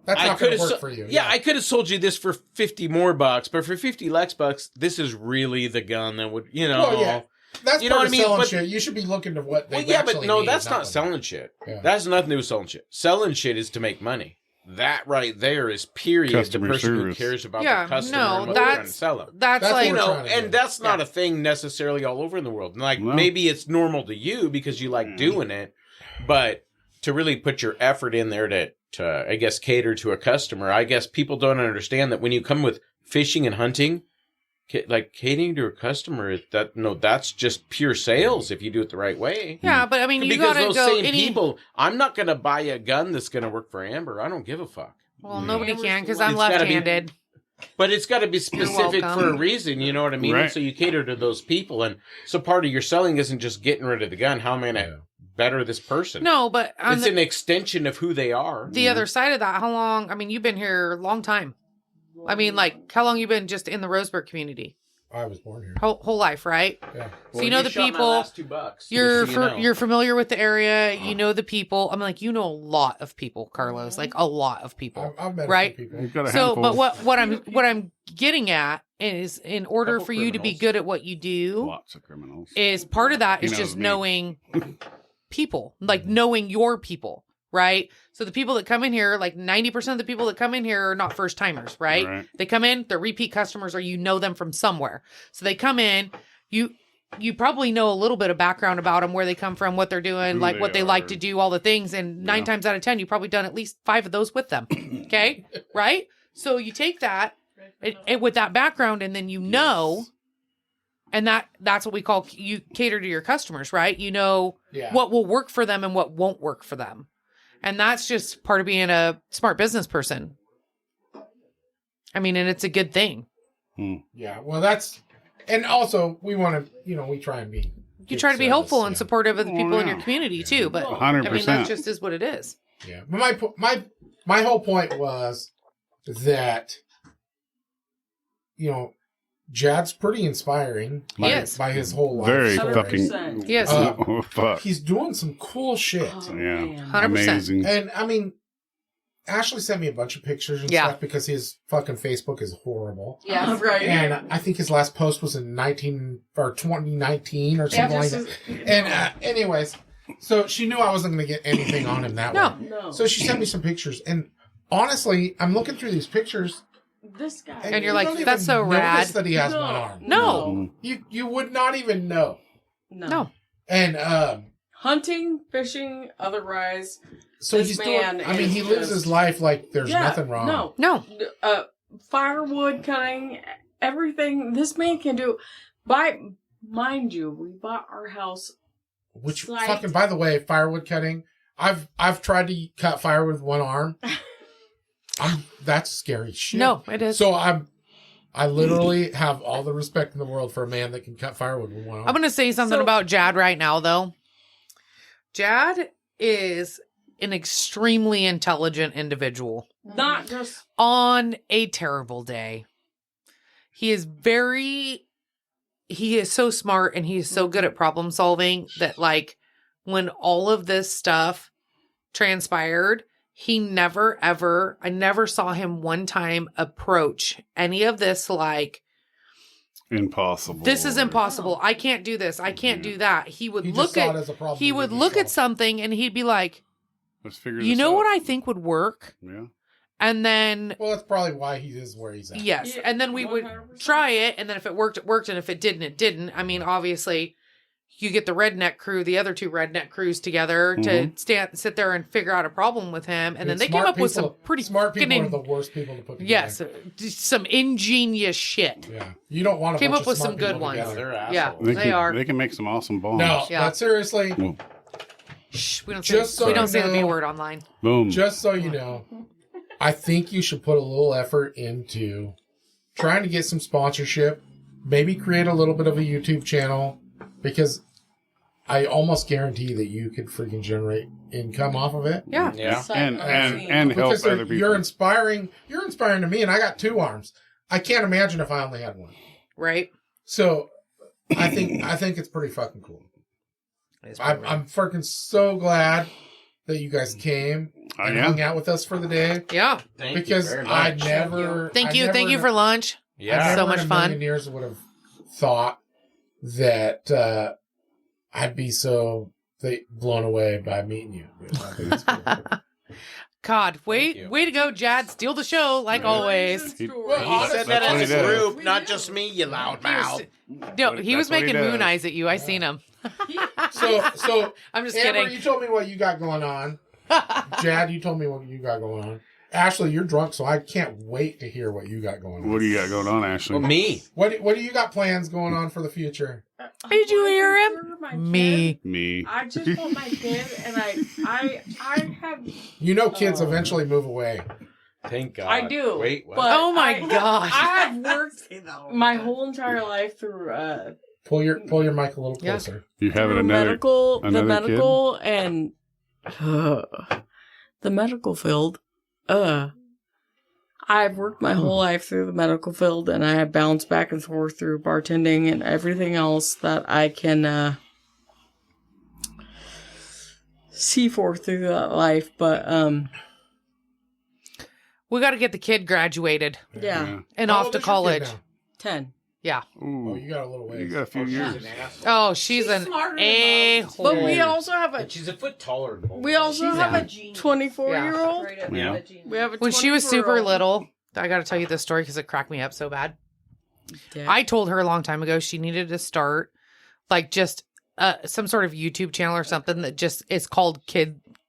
That's not going to work for you. Yeah, I could have sold you this for $50 more, but for $50 less, this is really the gun that would, you know. Well, yeah. That's you part know of what I mean? selling But, shit. You should be looking to what they well, yeah, actually but no, need, that's not what- selling shit. Yeah. That has nothing to do with selling shit. Selling shit is to make money. That right there is period. Customer the person service. who cares about Yeah, the customer no, and what they're trying to that's sell them. that's That's like You what know, we're trying to do. and that's not a thing necessarily all over in the world. Like No. maybe it's normal to you because you like doing it, but to really put your effort in there to I guess cater to a customer, I guess people don't understand that when you come with fishing and hunting, like catering to a customer, that's just pure sales if you do it the right way. yeah, but I mean, you Because gotta those go. same people, I'm not going to buy a gun that's going to work for Amber. I don't give a fuck. Well, nobody Amber's can because the I'm one- It's gotta be- left-handed. But it's got to be specific welcome. for a reason, you know what I mean? Right. And so you cater to those people. And so part of your selling isn't just getting rid of the gun. How am I going to better this person? No, but on It's an extension of who they are. the other side of that, how long? I mean, you've been here a long time. I mean, like, how long you been just in the Roseburg community? I was born here. Whole life, right? Yeah. So you know the people. You're familiar with the area. You know the people. I'm like, you know a lot of people, Carlos. Like a lot of people. I've met Right? a few people. You've got a So, handful. but what I'm getting at is, in order Couple for you to be criminals. good at what you do, Lots of criminals. is part of that He is knows just me. knowing people, like knowing your people, right? So the people that come in here, like 90% of the people that come in here are not first timers, right? Right. They come in, they're repeat customers, or you know them from somewhere. So they come in, you probably know a little bit of background about them, where they come from, what they're doing, Who like they what they like are. to do, all the things. And 9 times out of 10, you've probably done at least 5 of those with them. Okay. Right. So you take that and with that background, and then you know, and that's what we call, you cater to your customers, right? You know Yeah. what will work for them and what won't work for them. And that's just part of being a smart business person. I mean, and it's a good thing. Yeah. Well, and also we want to, we try and be. You try to be helpful and yeah. supportive of the people in yeah. your community too. But 100%. I mean, that just is what it is. Yeah. But my whole point was that, Jad's pretty inspiring. He is. By his whole life. Very story. fucking. 100%. Yes. Oh, fuck. He's doing some cool shit. Oh, Yeah. man. 100%. Amazing. And I mean, Ashley sent me a bunch of pictures and Yeah. stuff because his fucking Facebook is horrible. Yeah, right. And I think his last post was in 2019 or something like that. And anyways, so she knew I wasn't going to get anything on him that No. way. No. So she sent me some pictures. And honestly, I'm looking through these pictures. This guy. And you're you like, don't that's even so notice rad. that he has No. one arm. No. You would not even know. No. And Hunting, fishing, otherwise. so This he's doing. man I mean, he is lives just- his life like there's Yeah, nothing wrong. No. No. Firewood cutting, everything. This man can do. Mind you, we bought our house. Which Slight. fucking, by the way, firewood cutting. I've tried to cut firewood with one arm. That's scary shit. No, it is. So I literally have all the respect in the world for a man that can cut firewood with one arm. I'm going to say something So- about Jad right now, though. Jad is an extremely intelligent individual Not just. on a terrible day. He is so smart, and he is so good at problem solving that, like, when all of this stuff transpired, he never, ever, I never saw him one time approach any of this like, Impossible. this is impossible. I can't do this. I can't do that. He would He look just saw it at as a problem he he would could look at solve. something and he'd be like, Let's figure you this know out. what I think would work? Yeah. And then Well, that's probably why he is where he's at. yes, Yeah, and then we would 100%. try it, and then if it worked, it worked, and if it didn't, it didn't. I mean, obviously, you get the Redneck crew, the other 2 Redneck crews together to sit there and figure out a problem with him, and then they came smart up with some people- pretty smart people fucking are the worst people to put together. yes, some ingenious shit. Yeah. You don't want to Came up with some good ones. No, they're assholes. Yeah, They they can, are. They can make some awesome bombs. No, Yeah. but seriously, Shh, we don't Just say, so we don't you say the B know- word online. Boom. just so you know, I think you should put a little effort into trying to get some sponsorship, maybe create a little bit of a YouTube channel, because I almost guarantee that you could freaking generate income off of it. Yeah. Yeah. And help Because other people. you're inspiring to me, and I got 2 arms. I can't imagine if I only had 1. Right. So I think it's pretty fucking cool. I'm freaking so glad that you guys came and hung out with us for the day. Yeah. Thank Because you very I much. never Thank you for lunch. I Yeah. never So much in a fun. million years would have thought that I'd be so blown away by meeting you. I think it's cool. God, way to go, Jad. Steal the show, like always. He honestly, said that that's what as he a does. group, not just me, you loudmouth. No, he was That's what he making does. moon eyes at you. I seen him. So I'm just Amber, kidding. you told me what you got going on. Jad, you told me what you got going on. Ashley, you're drunk, so I can't wait to hear what you got going on. What do you got going on, Ashley? Well, me. What do you got plans going on for the future? Did you hear For him? my Me. Me. kid. I just want my kid, and I have. You know kids Oh. eventually move away. Thank God. I do. Wait, what? But Oh my I gosh. have worked my whole entire life through Pull your mic a little Yeah. closer. You having through another? the another medical and the medical field. I've worked my whole life through the medical field, and I have bounced back and forth through bartending and everything else that I can see forth through that life. But We got to get the kid graduated yeah, and How off old to is your kid college. now? 10. Yeah. Ooh, Oh, you got a little ways. you got a few years. Oh, she's an smarter than a-hole. But we also have a And she's a foot taller than both. we also have a 24-year-old. Yeah. We have a When she was super 24-year-old. little, I got to tell you this story because it cracked me up so bad. Yeah. I told her a long time ago she needed to start like just some sort of YouTube channel or something that just is called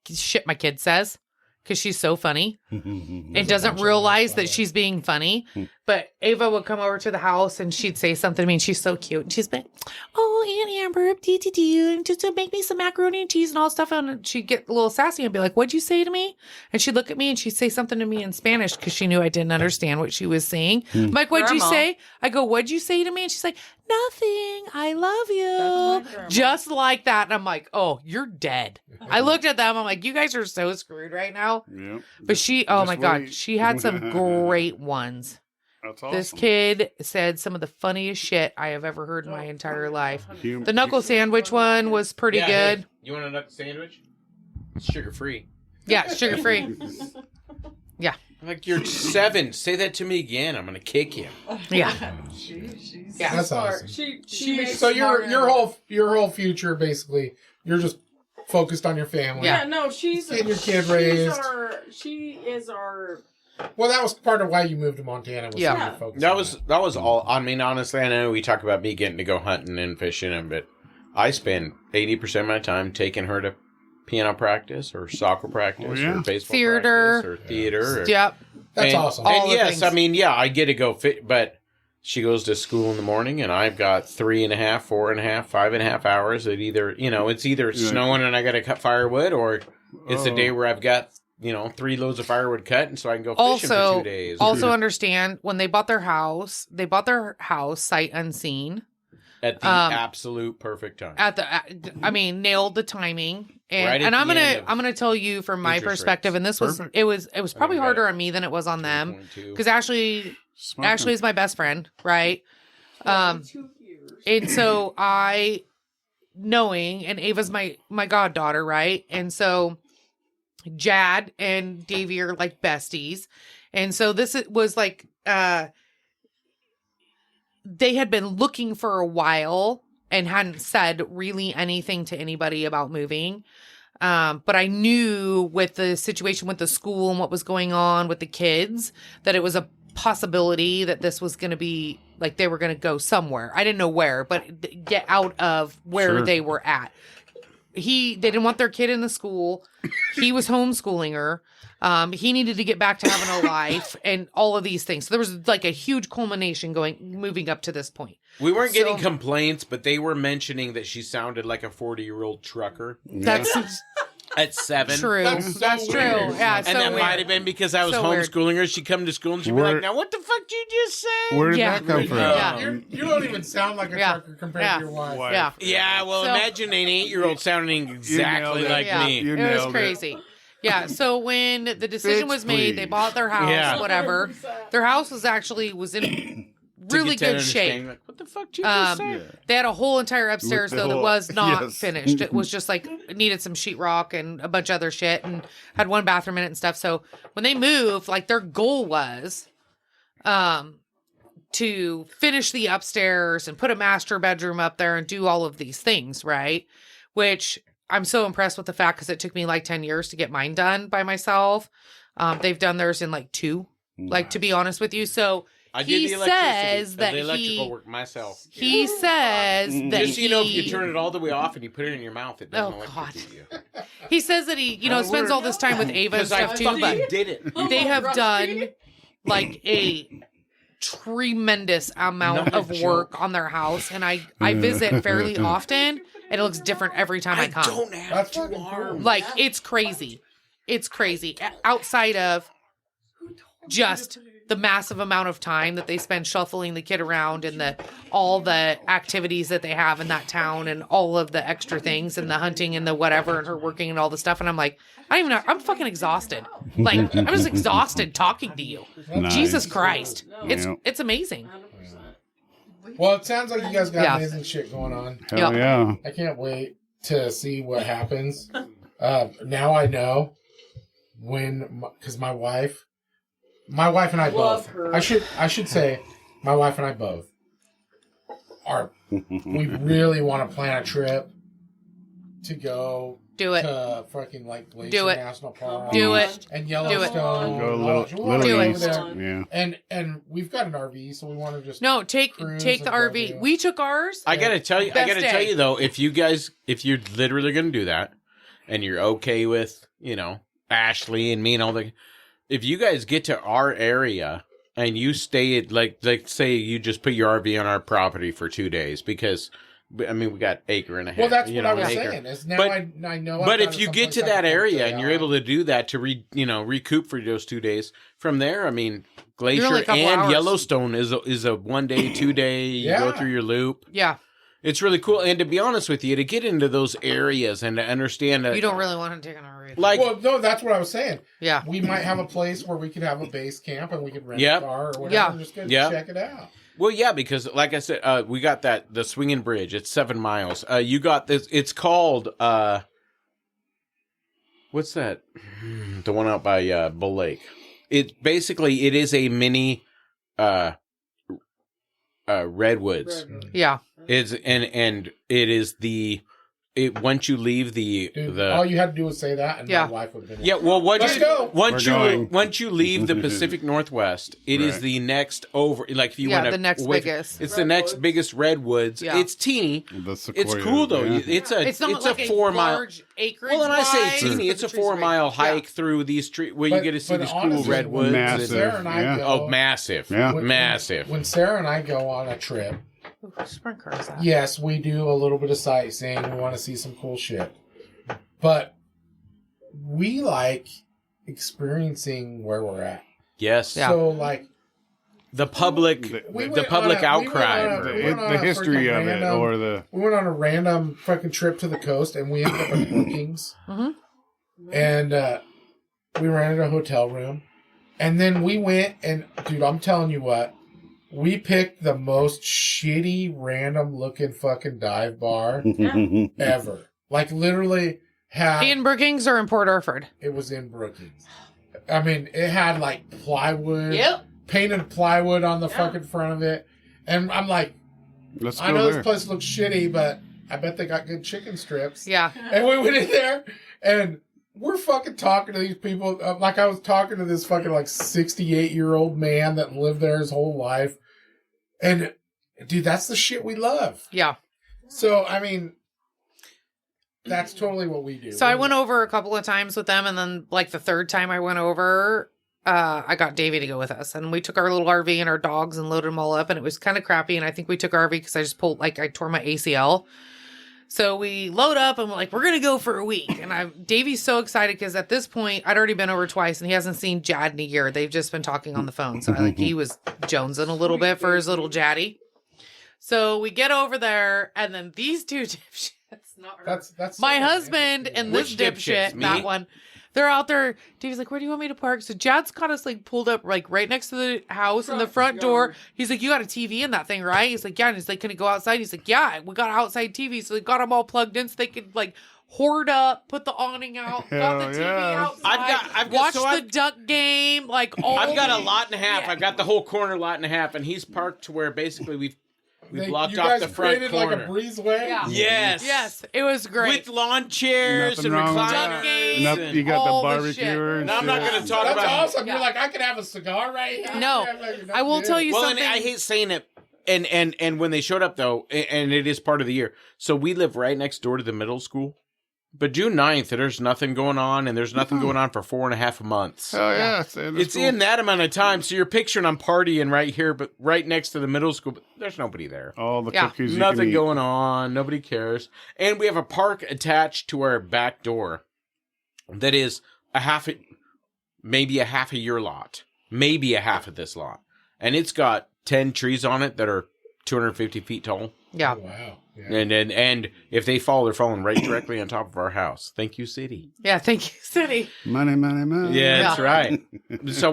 Shit My Kid Says, because she's so funny and doesn't realize that she's being funny. But Ava would come over to the house and she'd say something to me, and she's so cute. And she's like, "Oh, Aunt Amber, and just to make me some macaroni and cheese and all stuff." And she'd get a little sassy and be like, "What'd you say to me?" And she'd look at me and she'd say something to me in Spanish because she knew I didn't understand what she was saying. I'm like, "What'd you Grandma. say?" I go, "What'd you say to me?" And she's like, "Nothing. I love That's you." my grandma. Just like that. And I'm like, "Oh, you're dead." I looked at them. I'm like, "You guys are so screwed right now." Yeah. But she, oh Just my God, wait. she had some great ones. That's awesome. This kid said some of the funniest shit I have ever heard in my entire life. Hum- The knuckle sandwich one was pretty Yeah, good. hey, you want a knuckle sandwich? It's sugar free. Yeah, sugar free. I'm like, you're 7. Say that to me again. I'm gonna kick you. Yeah. Yeah, That's smart. awesome. She makes So your smart whole future basically, you're just focused on your family. Yeah. Yeah, no, she's Getting your kid she's raised. She is our. Well, that was part of why you moved to Montana. Was Yeah. so you focused That on was all. I mean, honestly, I know we talk about me getting to go hunting and fishing, but I spend 80% of my time taking her to piano practice or soccer practice Oh, yeah. or baseball Theater. practice or theater. Or, Yep. That's and, awesome. All And the yes, things. I mean, yeah, I get to go fit, but she goes to school in the morning, and I've got 3.5, 4.5, 5.5 hours. It's either Yeah. snowing and I got to cut firewood, or it's a Oh. day where I've got 3 loads of firewood cut, and so I can go fishing for 2 days. Also understand when they bought their house sight unseen At the absolute perfect time. nailed the timing. And Right at and I'm the gonna end of I'm gonna tell you from my interest perspective, rates. and this Perfect. was probably we got harder it. on me than it was on them 3.2. because Ashley Smoking. is my best friend, right? 2 years. And so knowing, and Ava's my goddaughter, right? And so Jad and Davey are like besties. And so was like, they had been looking for a while and hadn't said really anything to anybody about moving. But I knew with the situation with the school and what was going on with the kids, that it was a possibility that this was going to be like they were going to go somewhere. I didn't know where, but get out of where Sure. they were at. They didn't want their kid in the school. He was homeschooling her. He needed to get back to having a life and all of these things. So there was like a huge culmination moving up to this point. We weren't getting So- complaints, but they were mentioning that she sounded like a 40-year-old trucker. That's At 7. True. That's so That's true. weird. Yeah, And so that weird. might have been because I was So weird. homeschooling her. She'd come to school and she'd be Where- like, now what the fuck did you just say? Where did Yeah. that come from? Yeah. You don't even sound like a Yeah. trucker compared Yeah. to your wife. Wife. Yeah. Yeah, well, So- imagine an 8-year-old sounding exactly nailed it. like Yeah. me. You It was nailed it. crazy. Yeah, so when the decision Bitch, was made, they please. bought their house, Yeah. whatever. Their house was in To really get to good understand, shape. Like, what the fuck did you just say? Yeah. They had a whole entire upstairs With the though that whole- was not yes. finished. It was just like it needed some sheetrock and a bunch of other shit, and had one bathroom in it and stuff. So when they moved, like their goal was, to finish the upstairs and put a master bedroom up there and do all of these things, right? Which I'm so impressed with the fact because it took me like 10 years to get mine done by myself. They've done theirs in like 2, like to be honest with you. So I he did the electricity, says that the electrical he- work myself. he says that Just so you know, if you he- turn it all the way off and you put it in your mouth, it doesn't Oh, God. electrocute you. He says that he, spends all this time with Ava and Because I stuff too, fucking but did it. they have done like a tremendous amount Not a of joke. work on their house, and I visit fairly often, and it looks different every time I come. don't have That's 2 fucking cool. arms. Like it's crazy. It's crazy. Outside of just the massive amount of time that they spend shuffling the kid around and all the activities that they have in that town and all of the extra things and the hunting and the whatever and her working and all the stuff. And I'm like, I don't even know. I'm fucking exhausted. Like I'm just exhausted talking to you. Nice. Jesus Christ. Yep. It's amazing. Well, it sounds like you guys got Yeah. amazing shit going on. Hell Yeah. yeah. I can't wait to see what happens. Now I know because my wife and I Love both. her. I should say, my wife and I both are. We really want to plan a trip to go Do it. to fucking like Glacier Do it. National Park. Do it. And Do it. Yellowstone. Go a and little, all that. We wanna Do go it. over there. Yeah. And we've got an RV, so we want to just No, take Cruise the and go RV. do- We took ours. I gotta tell you, Best day. though, if you're literally gonna do that, and you're okay with, Ashley and me and all the, if you guys get to our area and you stay at like say you just put your RV on our property for 2 days because. I mean, we got acre and a half. Well, that's what I an was acre. saying. Is now But- I know. But if you get to that area and you're able to do that to recoup for those 2 days, from there, I mean, Glacier only a couple and hours. Yellowstone is a 1 day, 2 day. You go Yeah. through your loop. Yeah. It's really cool. And to be honest with you, to get into those areas and to understand that, You don't really want to take an RV. like, well, no, that's what I was saying. Yeah. We might have a place where we could have a base camp and we could rent Yep. a car or whatever Yeah. and just go Yep. check it out. well, yeah, because like I said, we got the swinging bridge. It's 7 miles. You got this. It's called what's that? The one out by Bull Lake. It is a mini redwoods. Yeah. It's and it is once you leave Dude, all you had to do was say that and Yeah. my wife would have been yeah, well, Let's go. once We're going. you leave the Pacific Northwest, it is Right. the next over. Like if you Yeah, want the next biggest. it's the next biggest redwoods. Yeah. It's teeny. The sequoia, It's cool though. yeah. It's It's not a 4 mile. large acreage. Well, and I say wise, teeny. but It's the a trees are 4 big. mile Yeah. hike through these trees where you But- get to see but these cool honestly, redwoods. Massive. and- Sarah and I Yeah. go, Oh, massive. Yeah. Massive. When Sarah and I go on a trip, Ooh, sprint cars out. yes, we do a little bit of sightseeing. We want to see some cool shit. But we like experiencing where we're at. Yes. Yeah. So, like, The public, We the went public on a- we went outcry. on a- for we it. went on The a history freaking of it, random- or the we went on a random fucking trip to the coast and we ended up in Brookings. Mhm. And we rented a hotel room. And then we went and, dude, I'm telling you what, we picked the most shitty, random looking fucking dive bar ever. Like, literally had. In Brookings or in Port Orford? It was in Brookings. I mean, it had like plywood, Yep. painted plywood on the fucking front of it. And I'm like, Let's I go know there. this place looks shitty, but I bet they got good chicken strips. Yeah. And we went in there and we're fucking talking to these people. Like I was talking to this fucking like 68-year-old man that lived there his whole life. And dude, that's the shit we love. Yeah. So, I mean, that's totally what we do. So I went over a couple of times with them, and then like the third time I went over, I got Davey to go with us, and we took our little RV and our dogs and loaded them all up, and it was kind of crappy. And I think we took our RV because I tore my ACL. So we load up and we're like, we're going to go for a week. And Davey's so excited because at this point, I'd already been over twice and he hasn't seen Jad in a year. They've just been talking on the phone. So he was jonesing a little bit for his little Jaddy. So we get over there and then these two dipshits, not her. That's my husband and this dipshit, that one. They're out there. Davey's like, where do you want me to park? So Jad's got us like pulled up like right next to the house in the front door. He's like, you got a TV in that thing, right? He's like, yeah. And he's like, can it go outside? He's like, yeah, we got outside TV. So they got them all plugged in so they could like hoard up, put the awning out, got the TV outside. I've got watch the duck game. Like all I've got a lot and a half. I've got the whole corner lot and a half, and he's parked to where basically we blocked off the front corner. Like a breezeway. Yeah. Yes, it was great with lawn chairs Nothing and wrong with recliners. that. You got all the the barbecue. shit. And No, I'm not going to talk That's about. awesome. You're like, I could have a cigar right here. No, I will tell you Well, something. and I hate saying it. And when they showed up though, and it is part of the year. So we live right next door to the middle school. But June 9th, there's nothing going on, and there's nothing going on for 4.5 months. Oh, yeah. It's in that amount of time, so you're picturing I'm partying right here, but right next to the middle school, but there's nobody there. All the cookies you Nothing can eat. going on. Nobody cares. And we have a park attached to our back door that is maybe a half a year lot. Maybe a half of this lot. And it's got 10 trees on it that are 250 feet tall. Yeah. Oh, wow. Yeah. And if they fall, they're falling right directly on top of our house. Thank you, city. Yeah, thank you, city. Money, money, money. Yeah, that's right. So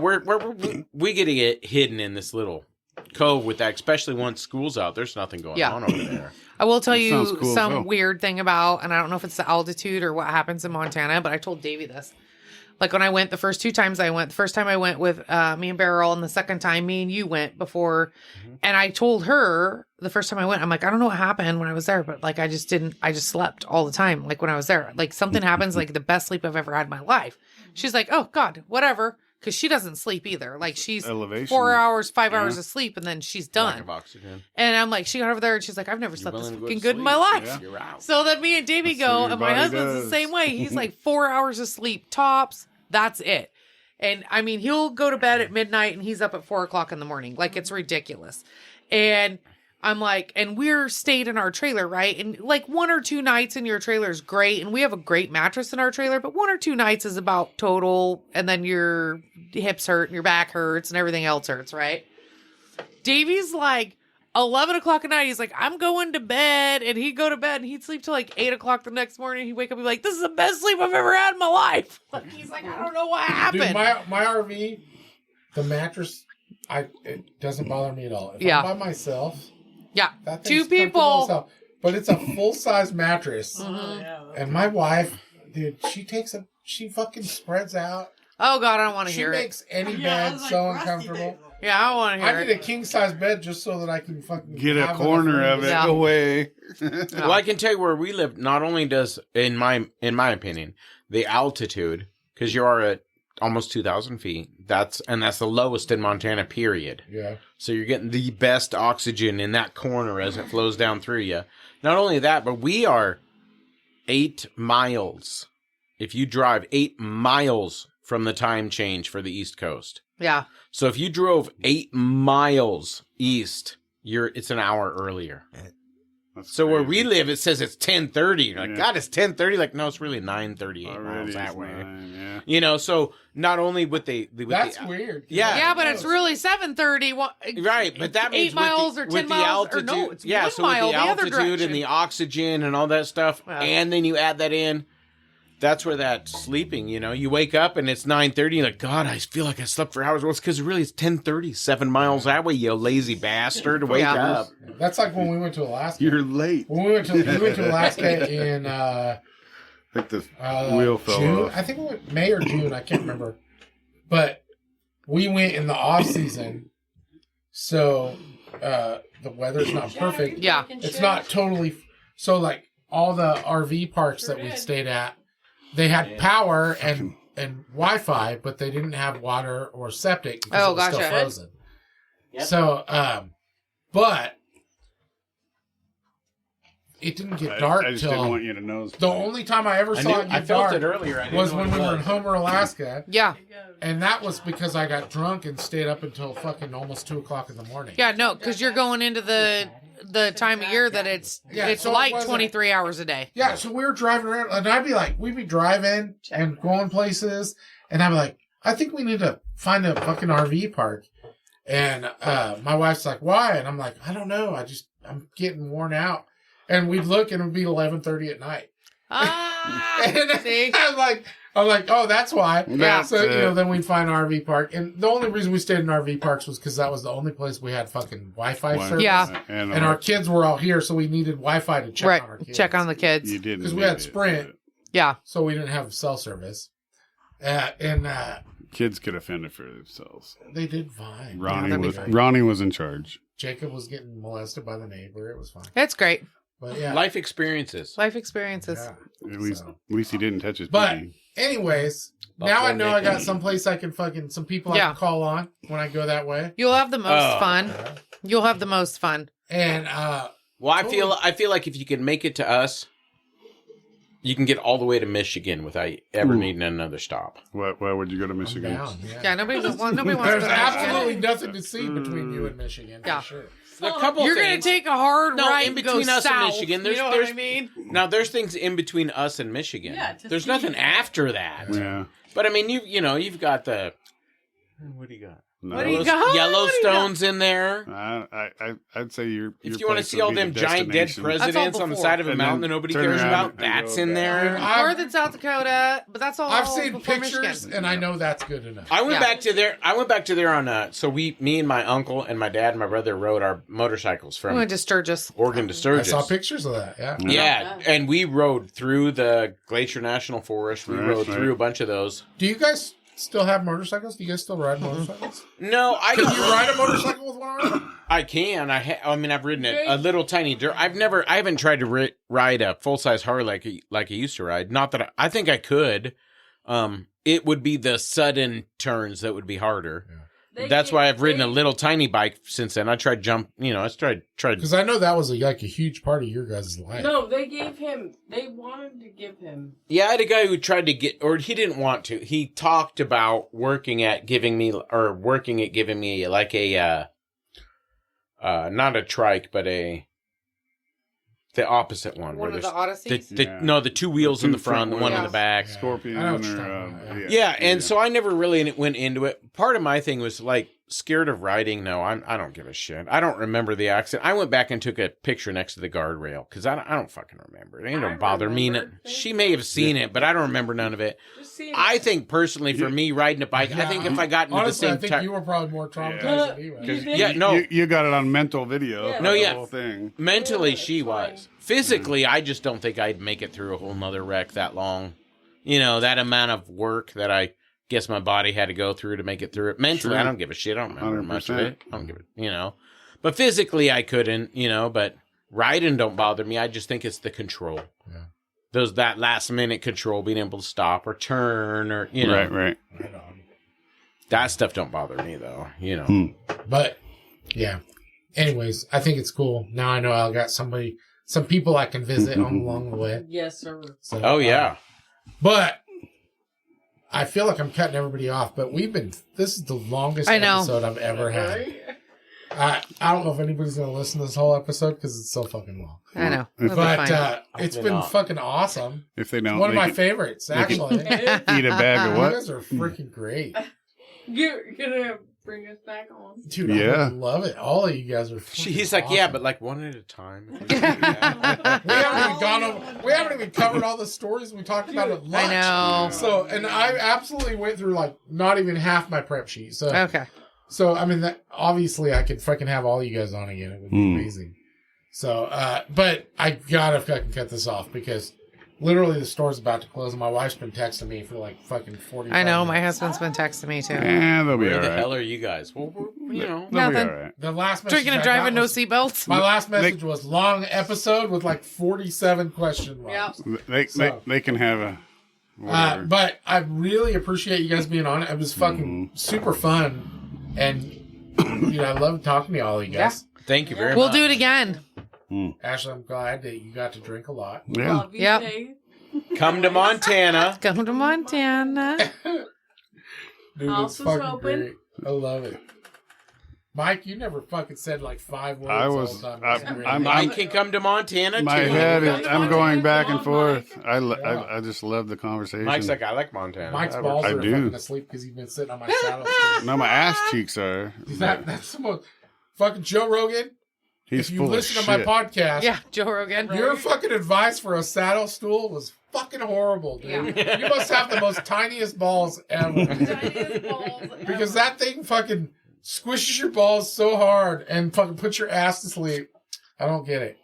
we get to get hidden in this little cove with that, especially once school's out. There's nothing going on over there. I will tell That you sounds cool as some hell. weird thing about, and I don't know if it's the altitude or what happens in Montana, but I told Davey this. Like when I went, the first two times I went, the first time I went with me and Beryl, and the second time me and you went before. And I told her the first time I went, I'm like, I don't know what happened when I was there, but like I just slept all the time. Like when I was there, like something happens, like the best sleep I've ever had in my life. She's like, oh God, whatever. Cause she doesn't sleep either. Like she's Elevation. 4 hours, 5 hours of sleep, and then she's Lack done. of oxygen. And I'm like, she got over there and she's like, I've never slept this willing to go fucking to good in my sleep? life. Yeah. You're out. So then me and Davey That's what go, your and my body husband's does. the same way. He's like 4 hours of sleep tops. That's it. And I mean, he'll go to bed at midnight and he's up at 4 o'clock in the morning. Like it's ridiculous. And I'm like, and we're stayed in our trailer, right? And like 1 or 2 nights in your trailer is great. And we have a great mattress in our trailer, but 1 or 2 nights is about total. And then your hips hurt and your back hurts and everything else hurts, right? Davey's like 11 o'clock at night. He's like, I'm going to bed. And he'd go to bed and he'd sleep till like 8 o'clock the next morning. He'd wake up and be like, this is the best sleep I've ever had in my life. Like, he's like, I don't know what happened. Dude, my RV, the mattress, it doesn't bother me at all. If Yeah. I'm by myself, Yeah. that 2 thing's comfortable as people. hell. But it's a full-size mattress. And my wife, dude, she fucking spreads out. Oh God, I don't want to She hear it. makes any bed so uncomfortable. Yeah, I don't want to hear I need a king-size bed just so that I can fucking Get a have corner enough of room. it Yeah. away. Well, I can tell you where we live. Not only does, in my opinion, the altitude, because you are at almost 2,000 feet. That's the lowest in Montana. Period. Yeah. So you're getting the best oxygen in that corner as it flows down through you. Not only that, but we are 8 miles. If you drive 8 miles from the time change for the East Coast. Yeah. So if you drove 8 miles east, it's an hour earlier. That's So where crazy. we live, it says it's 10:30. You're like, Yeah. God, it's 10:30. Like, no, it's really 9:38 miles Already that it's way. 9, yeah. You know, so not only with That's weird. Yeah. Yeah, but it's really 7:30. Right, but that means 8 miles or 10 with miles the altitude, or no, it's yeah, 1 so mile with the the other altitude direction. and the oxygen and all that stuff, Yeah. and then you add that in, that's where that sleeping, you know, you wake up and it's 9:30, you're like, God, I feel like I slept for hours. Well, it's because really it's 10:30, 7 miles that way, you lazy bastard. Wake Yeah. up. That's like when we went to Alaska. You're late. When we went to Alaska in Like the wheel fell June. off. I think we went May or June. I can't remember. But we went in the off season, so the weather's not perfect. Yeah. It's not totally. So like all the RV parks that we stayed at, they had power and Wi-Fi, but they didn't have water or septic because Oh, it was still gotcha. frozen. So, but it didn't get dark I just till didn't want you to know. the only time I ever saw it I get felt dark it earlier. I didn't was know when what we it were in was. Homer, Alaska. Yeah. And that was because I got drunk and stayed up until fucking almost 2:00 in the morning. Yeah, no, because you're going into the time of year that it's so it like wasn't- 23 hours a day. Yeah, so we were driving around, and we'd be driving and going places, and I'd be like, I think we need to find a fucking RV park. And my wife's like, why? And I'm like, I don't know. I'm getting worn out. And we'd look, and it would be 11:30 at night. And See? I'm like, oh, that's why. That's So, it. then we'd find an RV park. And the only reason we stayed in RV parks was because that was the only place we had fucking Wi-Fi service. Yeah. And And our kids were all here, so we needed Wi-Fi to check Right. on our kids. Check on the kids. you didn't 'Cause we need had it, Sprint. but Yeah. So we didn't have cell service. kids could offend it for themselves. They did fine. Ronnie was in charge. Jacob was getting molested by the neighbor. It was fine. It's great. But yeah. Life experiences. Life experiences. Yeah. At least, So. at least he didn't touch his But pee. anyways, Buffalo now I know I Nick. got someplace I can fucking, some people I Yeah. can call on when I go that way. You'll have the most Oh. fun. You'll have the most fun. And, Well, I feel like if you can make it to us, you can get all the way to Michigan without ever needing another stop. Why would you go to I'm Michigan? down. Yeah. Yeah, nobody wants to There's go to Michigan. absolutely nothing to see between you and Michigan. Yeah. For sure. A couple You're going things. to take a hard No, right in and go between us and south. Michigan, You there's- know what there's- I mean? Now, there's things in between us and Michigan. Yeah, to There's see. nothing after that. Yeah. But I mean, you've got the. What do you got? No. What do you got? Yellowstone's in there. I'd say your If you want to see all them giant dead presidents on the before. side of a And mountain that then nobody turn cares around about, and that's go in there. back. North and South Dakota, but that's all I've seen before pictures, Michigan. and I know that's good enough. I went Yeah. back to there. I went back to there on. So me and my uncle and my dad and my brother rode our motorcycles We from went to Sturgis. Oregon to I Sturgis. saw pictures of that. Yeah. Yeah, and we rode through the Glacier National Forest. We Right, rode right. through a bunch of those. Do you guys still have motorcycles? Do you guys still ride motorcycles? No, I Can you ride a motorcycle with one arm? I can. I mean, I've ridden a little tiny dirt. I haven't tried to ride a full size Harley like I used to ride. Not that I think I could. It would be the sudden turns that would be harder. That's why I've ridden a little tiny bike since then. I tried I tried. Because I know that was like a huge part of your guys' life. No, they wanted to give him. Yeah, I had a guy who tried to or he didn't want to. He talked about working at giving me like a, not a trike, but the opposite one. One where of the there's Odysseys? the two wheels in the front, the one in the wheels. back. Yeah. Scorpion I know what you're or talking about, Yeah, and so I never really went into it. Part of my thing was like scared of riding. No, I don't give a shit. I don't remember the accident. I went back and took a picture next to the guardrail because I don't fucking remember it. It don't bother me. She may have seen it, but I don't remember none of it. Just seeing I think personally, for me riding a bike, I think if I got into Honestly, the I same think time, you were probably more traumatized Yeah. than he was. You think? yeah, no, You got it on mental video. Yeah. for No, the yeah. whole thing. mentally Yeah, she it's was. fine. Physically, I just don't think I'd make it through a whole nother wreck that long. That amount of work that I guess my body had to go through to make it through it. Mentally, Sure. I don't give a shit. I don't remember much of 100%. it. I don't give it, But physically, I couldn't, but riding don't bother me. I just think it's the control. Yeah. That last minute control, being able to stop or turn or, Right. Right on. that stuff don't bother me though, But yeah. Anyways, I think it's cool. Now I know I got some people I can visit along the way. Yes, sir. So, Oh, yeah. But I feel like I'm cutting everybody off, but this is the longest I know. episode I've ever had. I don't know if anybody's going to listen to this whole episode because it's so fucking long. I know. It'll be But fine. it's been been off. fucking awesome. If they don't, One of they my can favorites, actually. eat a bag of You what? guys are freaking great. You're gonna bring us back on. Dude, Yeah. I love it. All of you guys are fucking He's like, awesome. yeah, but like one at a time. We haven't even covered all the stories we talked about at lunch. I know. So, and I absolutely went through like not even half my prep sheet. So, Okay. So I mean, obviously, I could fucking have all you guys on again. It would be amazing. So, but I gotta fucking cut this off because literally the store's about to close, and my wife's been texting me for like fucking 40. I know. My husband's been texting me too. They'll be Where all the right. hell are you guys? Well, They'll be Nothing. all right. The last message Drinking and I driving, got no was- seatbelts. My last message was long episode with like 47 question marks. They can have a whatever. But I really appreciate you guys being on it. It was fucking super fun, and I love talking to all you guys. Thank you very much. We'll do it again. Ashley, I'm glad that you got to drink a lot. Yeah. Love you, Yep. Jay. Come to Montana. Come to Montana. Dude, House it's is fucking open. great. I love it. Mike, you never fucking said like 5 words I all was- the time. I- It's great. I'm- Mike can come to Montana My too. head Come is, to I'm going Montana. back Come and on, forth. Yeah. I just love the conversation. Mike's like, I like Montana. Mike's I- balls I are do. fucking asleep because he's been sitting on my saddle. stick. No, my ass cheeks are. That's the most fucking Joe Rogan. He's If you full listen of to my shit. podcast, Yeah, Joe Rogan. your fucking advice for a saddle stool was fucking horrible, dude. You must have the most tiniest balls ever. Because that thing fucking squishes your balls so hard and fucking puts your ass to sleep. I don't get it.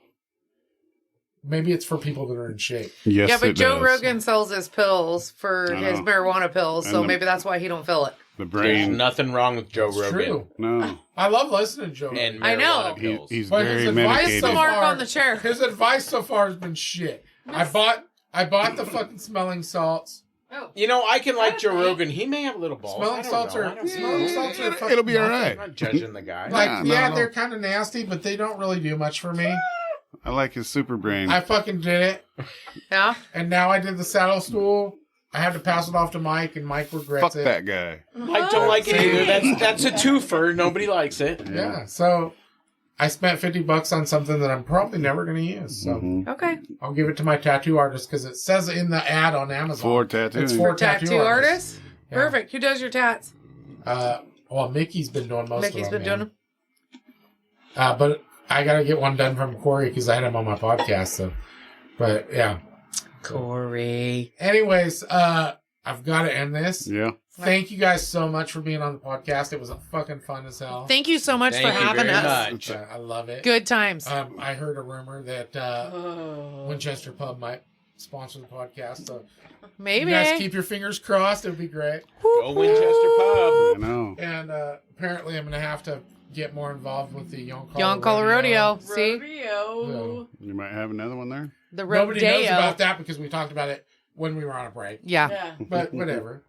Maybe it's for people that are in shape. Yes, Yeah, but it Joe does. Rogan sells his pills for I his know. marijuana pills, so And the- maybe that's why he don't feel it. The There's brain. nothing wrong with Joe It's Rogan. true. No, I love listening to Joe Rogan. And I know. marijuana pills. he's But very his advice medicated. so Mark far, on the chair. his advice so far has been shit. I bought the fucking smelling salts. You know, I can like Joe Rogan. He may have little balls. Smelling I don't salts know. are I don't smelling know. salts are fucking It'll be all nothing. right. I'm not judging the guy. Like, Yeah, no. they're kind of nasty, but they don't really do much for me. I like his super brain. I fucking did it, Yeah? and now I did the saddle stool. I had to pass it off to Mike, and Mike regrets Fuck it. that guy. I don't like it either. That's a twofer. Nobody likes it. Yeah, so I spent $50 on something that I'm probably never going to use. So Mhm. Okay. I'll give it to my tattoo artist because it says in the ad on Amazon. For tattooing. It's for Tattoo artist? Yeah. Perfect. Who does your tats? Well, Mickey's been doing most Mickey's of them. been doing them. But I got to get one done from Corey because I had him on my podcast. So, but yeah. Corey. Anyways, I've got to end this. Yeah. Thank you guys so much for being on the podcast. It was fucking fun as hell. Thank you so much Thank for you having very us. much. I love it. Good times. I heard a rumor that Winchester Pub might sponsor the podcast. So Maybe. you guys keep your fingers crossed. It would be great. Go Winchester Pub. I know. And apparently, I'm going to have to get more involved with the Young Young Colorado. See? Rodeo. You might have another one there. The Nobody knows rodeo. about that because we talked about it when we were on a break. Yeah. Yeah. But whatever.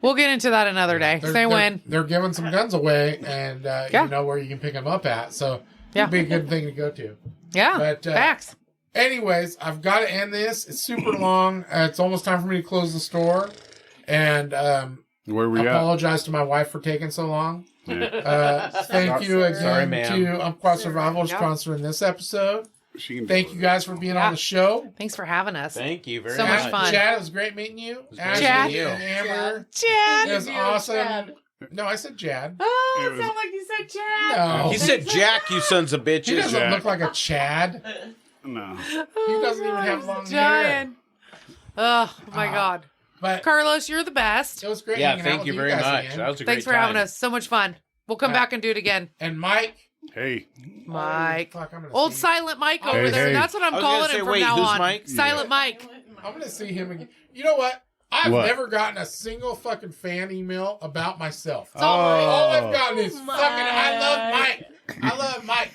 We'll get into that another day. Say when. They're giving some guns away, and Yeah. you know where you can pick them up at. So Yeah. it'd be a good thing to go to. Yeah. But, Facts. Anyways, I've got to end this. It's super long. It's almost time for me to close the store. And Where we at? apologize to my wife for taking so long. Yeah. Thank you again Sorry, ma'am. to Umpqua Survival Yeah. sponsoring this episode. She can do Thank it. you guys for being Yeah. on the show. Thanks for having us. Thank you very So much much. fun. Chad, it was great meeting you. was great Ashley meeting you. and Amber. Chad. It was You're awesome. Chad. No, I said Jad. Oh, It it was- sounded like you said Chad. No. He said Jack, you sons of He bitches. doesn't Jack. look like a Chad. No. He doesn't even have long hair. Giant. Oh my God. But Carlos, you're the best. it was great Yeah, hanging out thank with you you very guys much. again. That was a Thanks great for having time. us. So much fun. We'll come back and do it again. And Mike. Hey. Mike. Fuck, I'm gonna Old see- Silent Mike over Hey, there. hey. That's what I'm I was gonna calling say, him from wait, now who's on. Mike? Silent Mike. I'm gonna see him again. You know what? I've What? never gotten a single fucking fan email about myself. It's all right. All I've Oh. gotten is fucking I love Mike. I love Mike.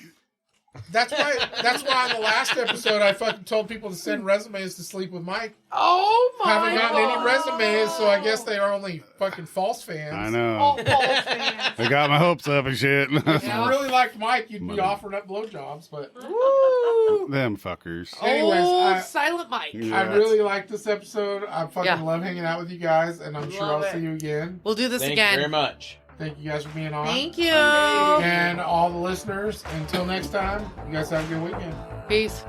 That's why on the last episode I fucking told people to send resumes to Sleep with Mike. Oh my Haven't gotten any God. resumes, so I guess they are only fucking false fans. I know. All false fans. They got my hopes up and shit. If you Yeah. really liked Mike, you'd be Money. offering up blowjobs. But Woo. Them fuckers. Anyways, Old Silent Mike. Yeah. I really liked this episode. I fucking Yeah. love hanging out with you guys, and I'm sure Love I'll it. see you again. We'll do this Thank you very again. much. Thank you guys for being on. Thank you. And all the listeners, until next time, you guys have a good weekend. Peace.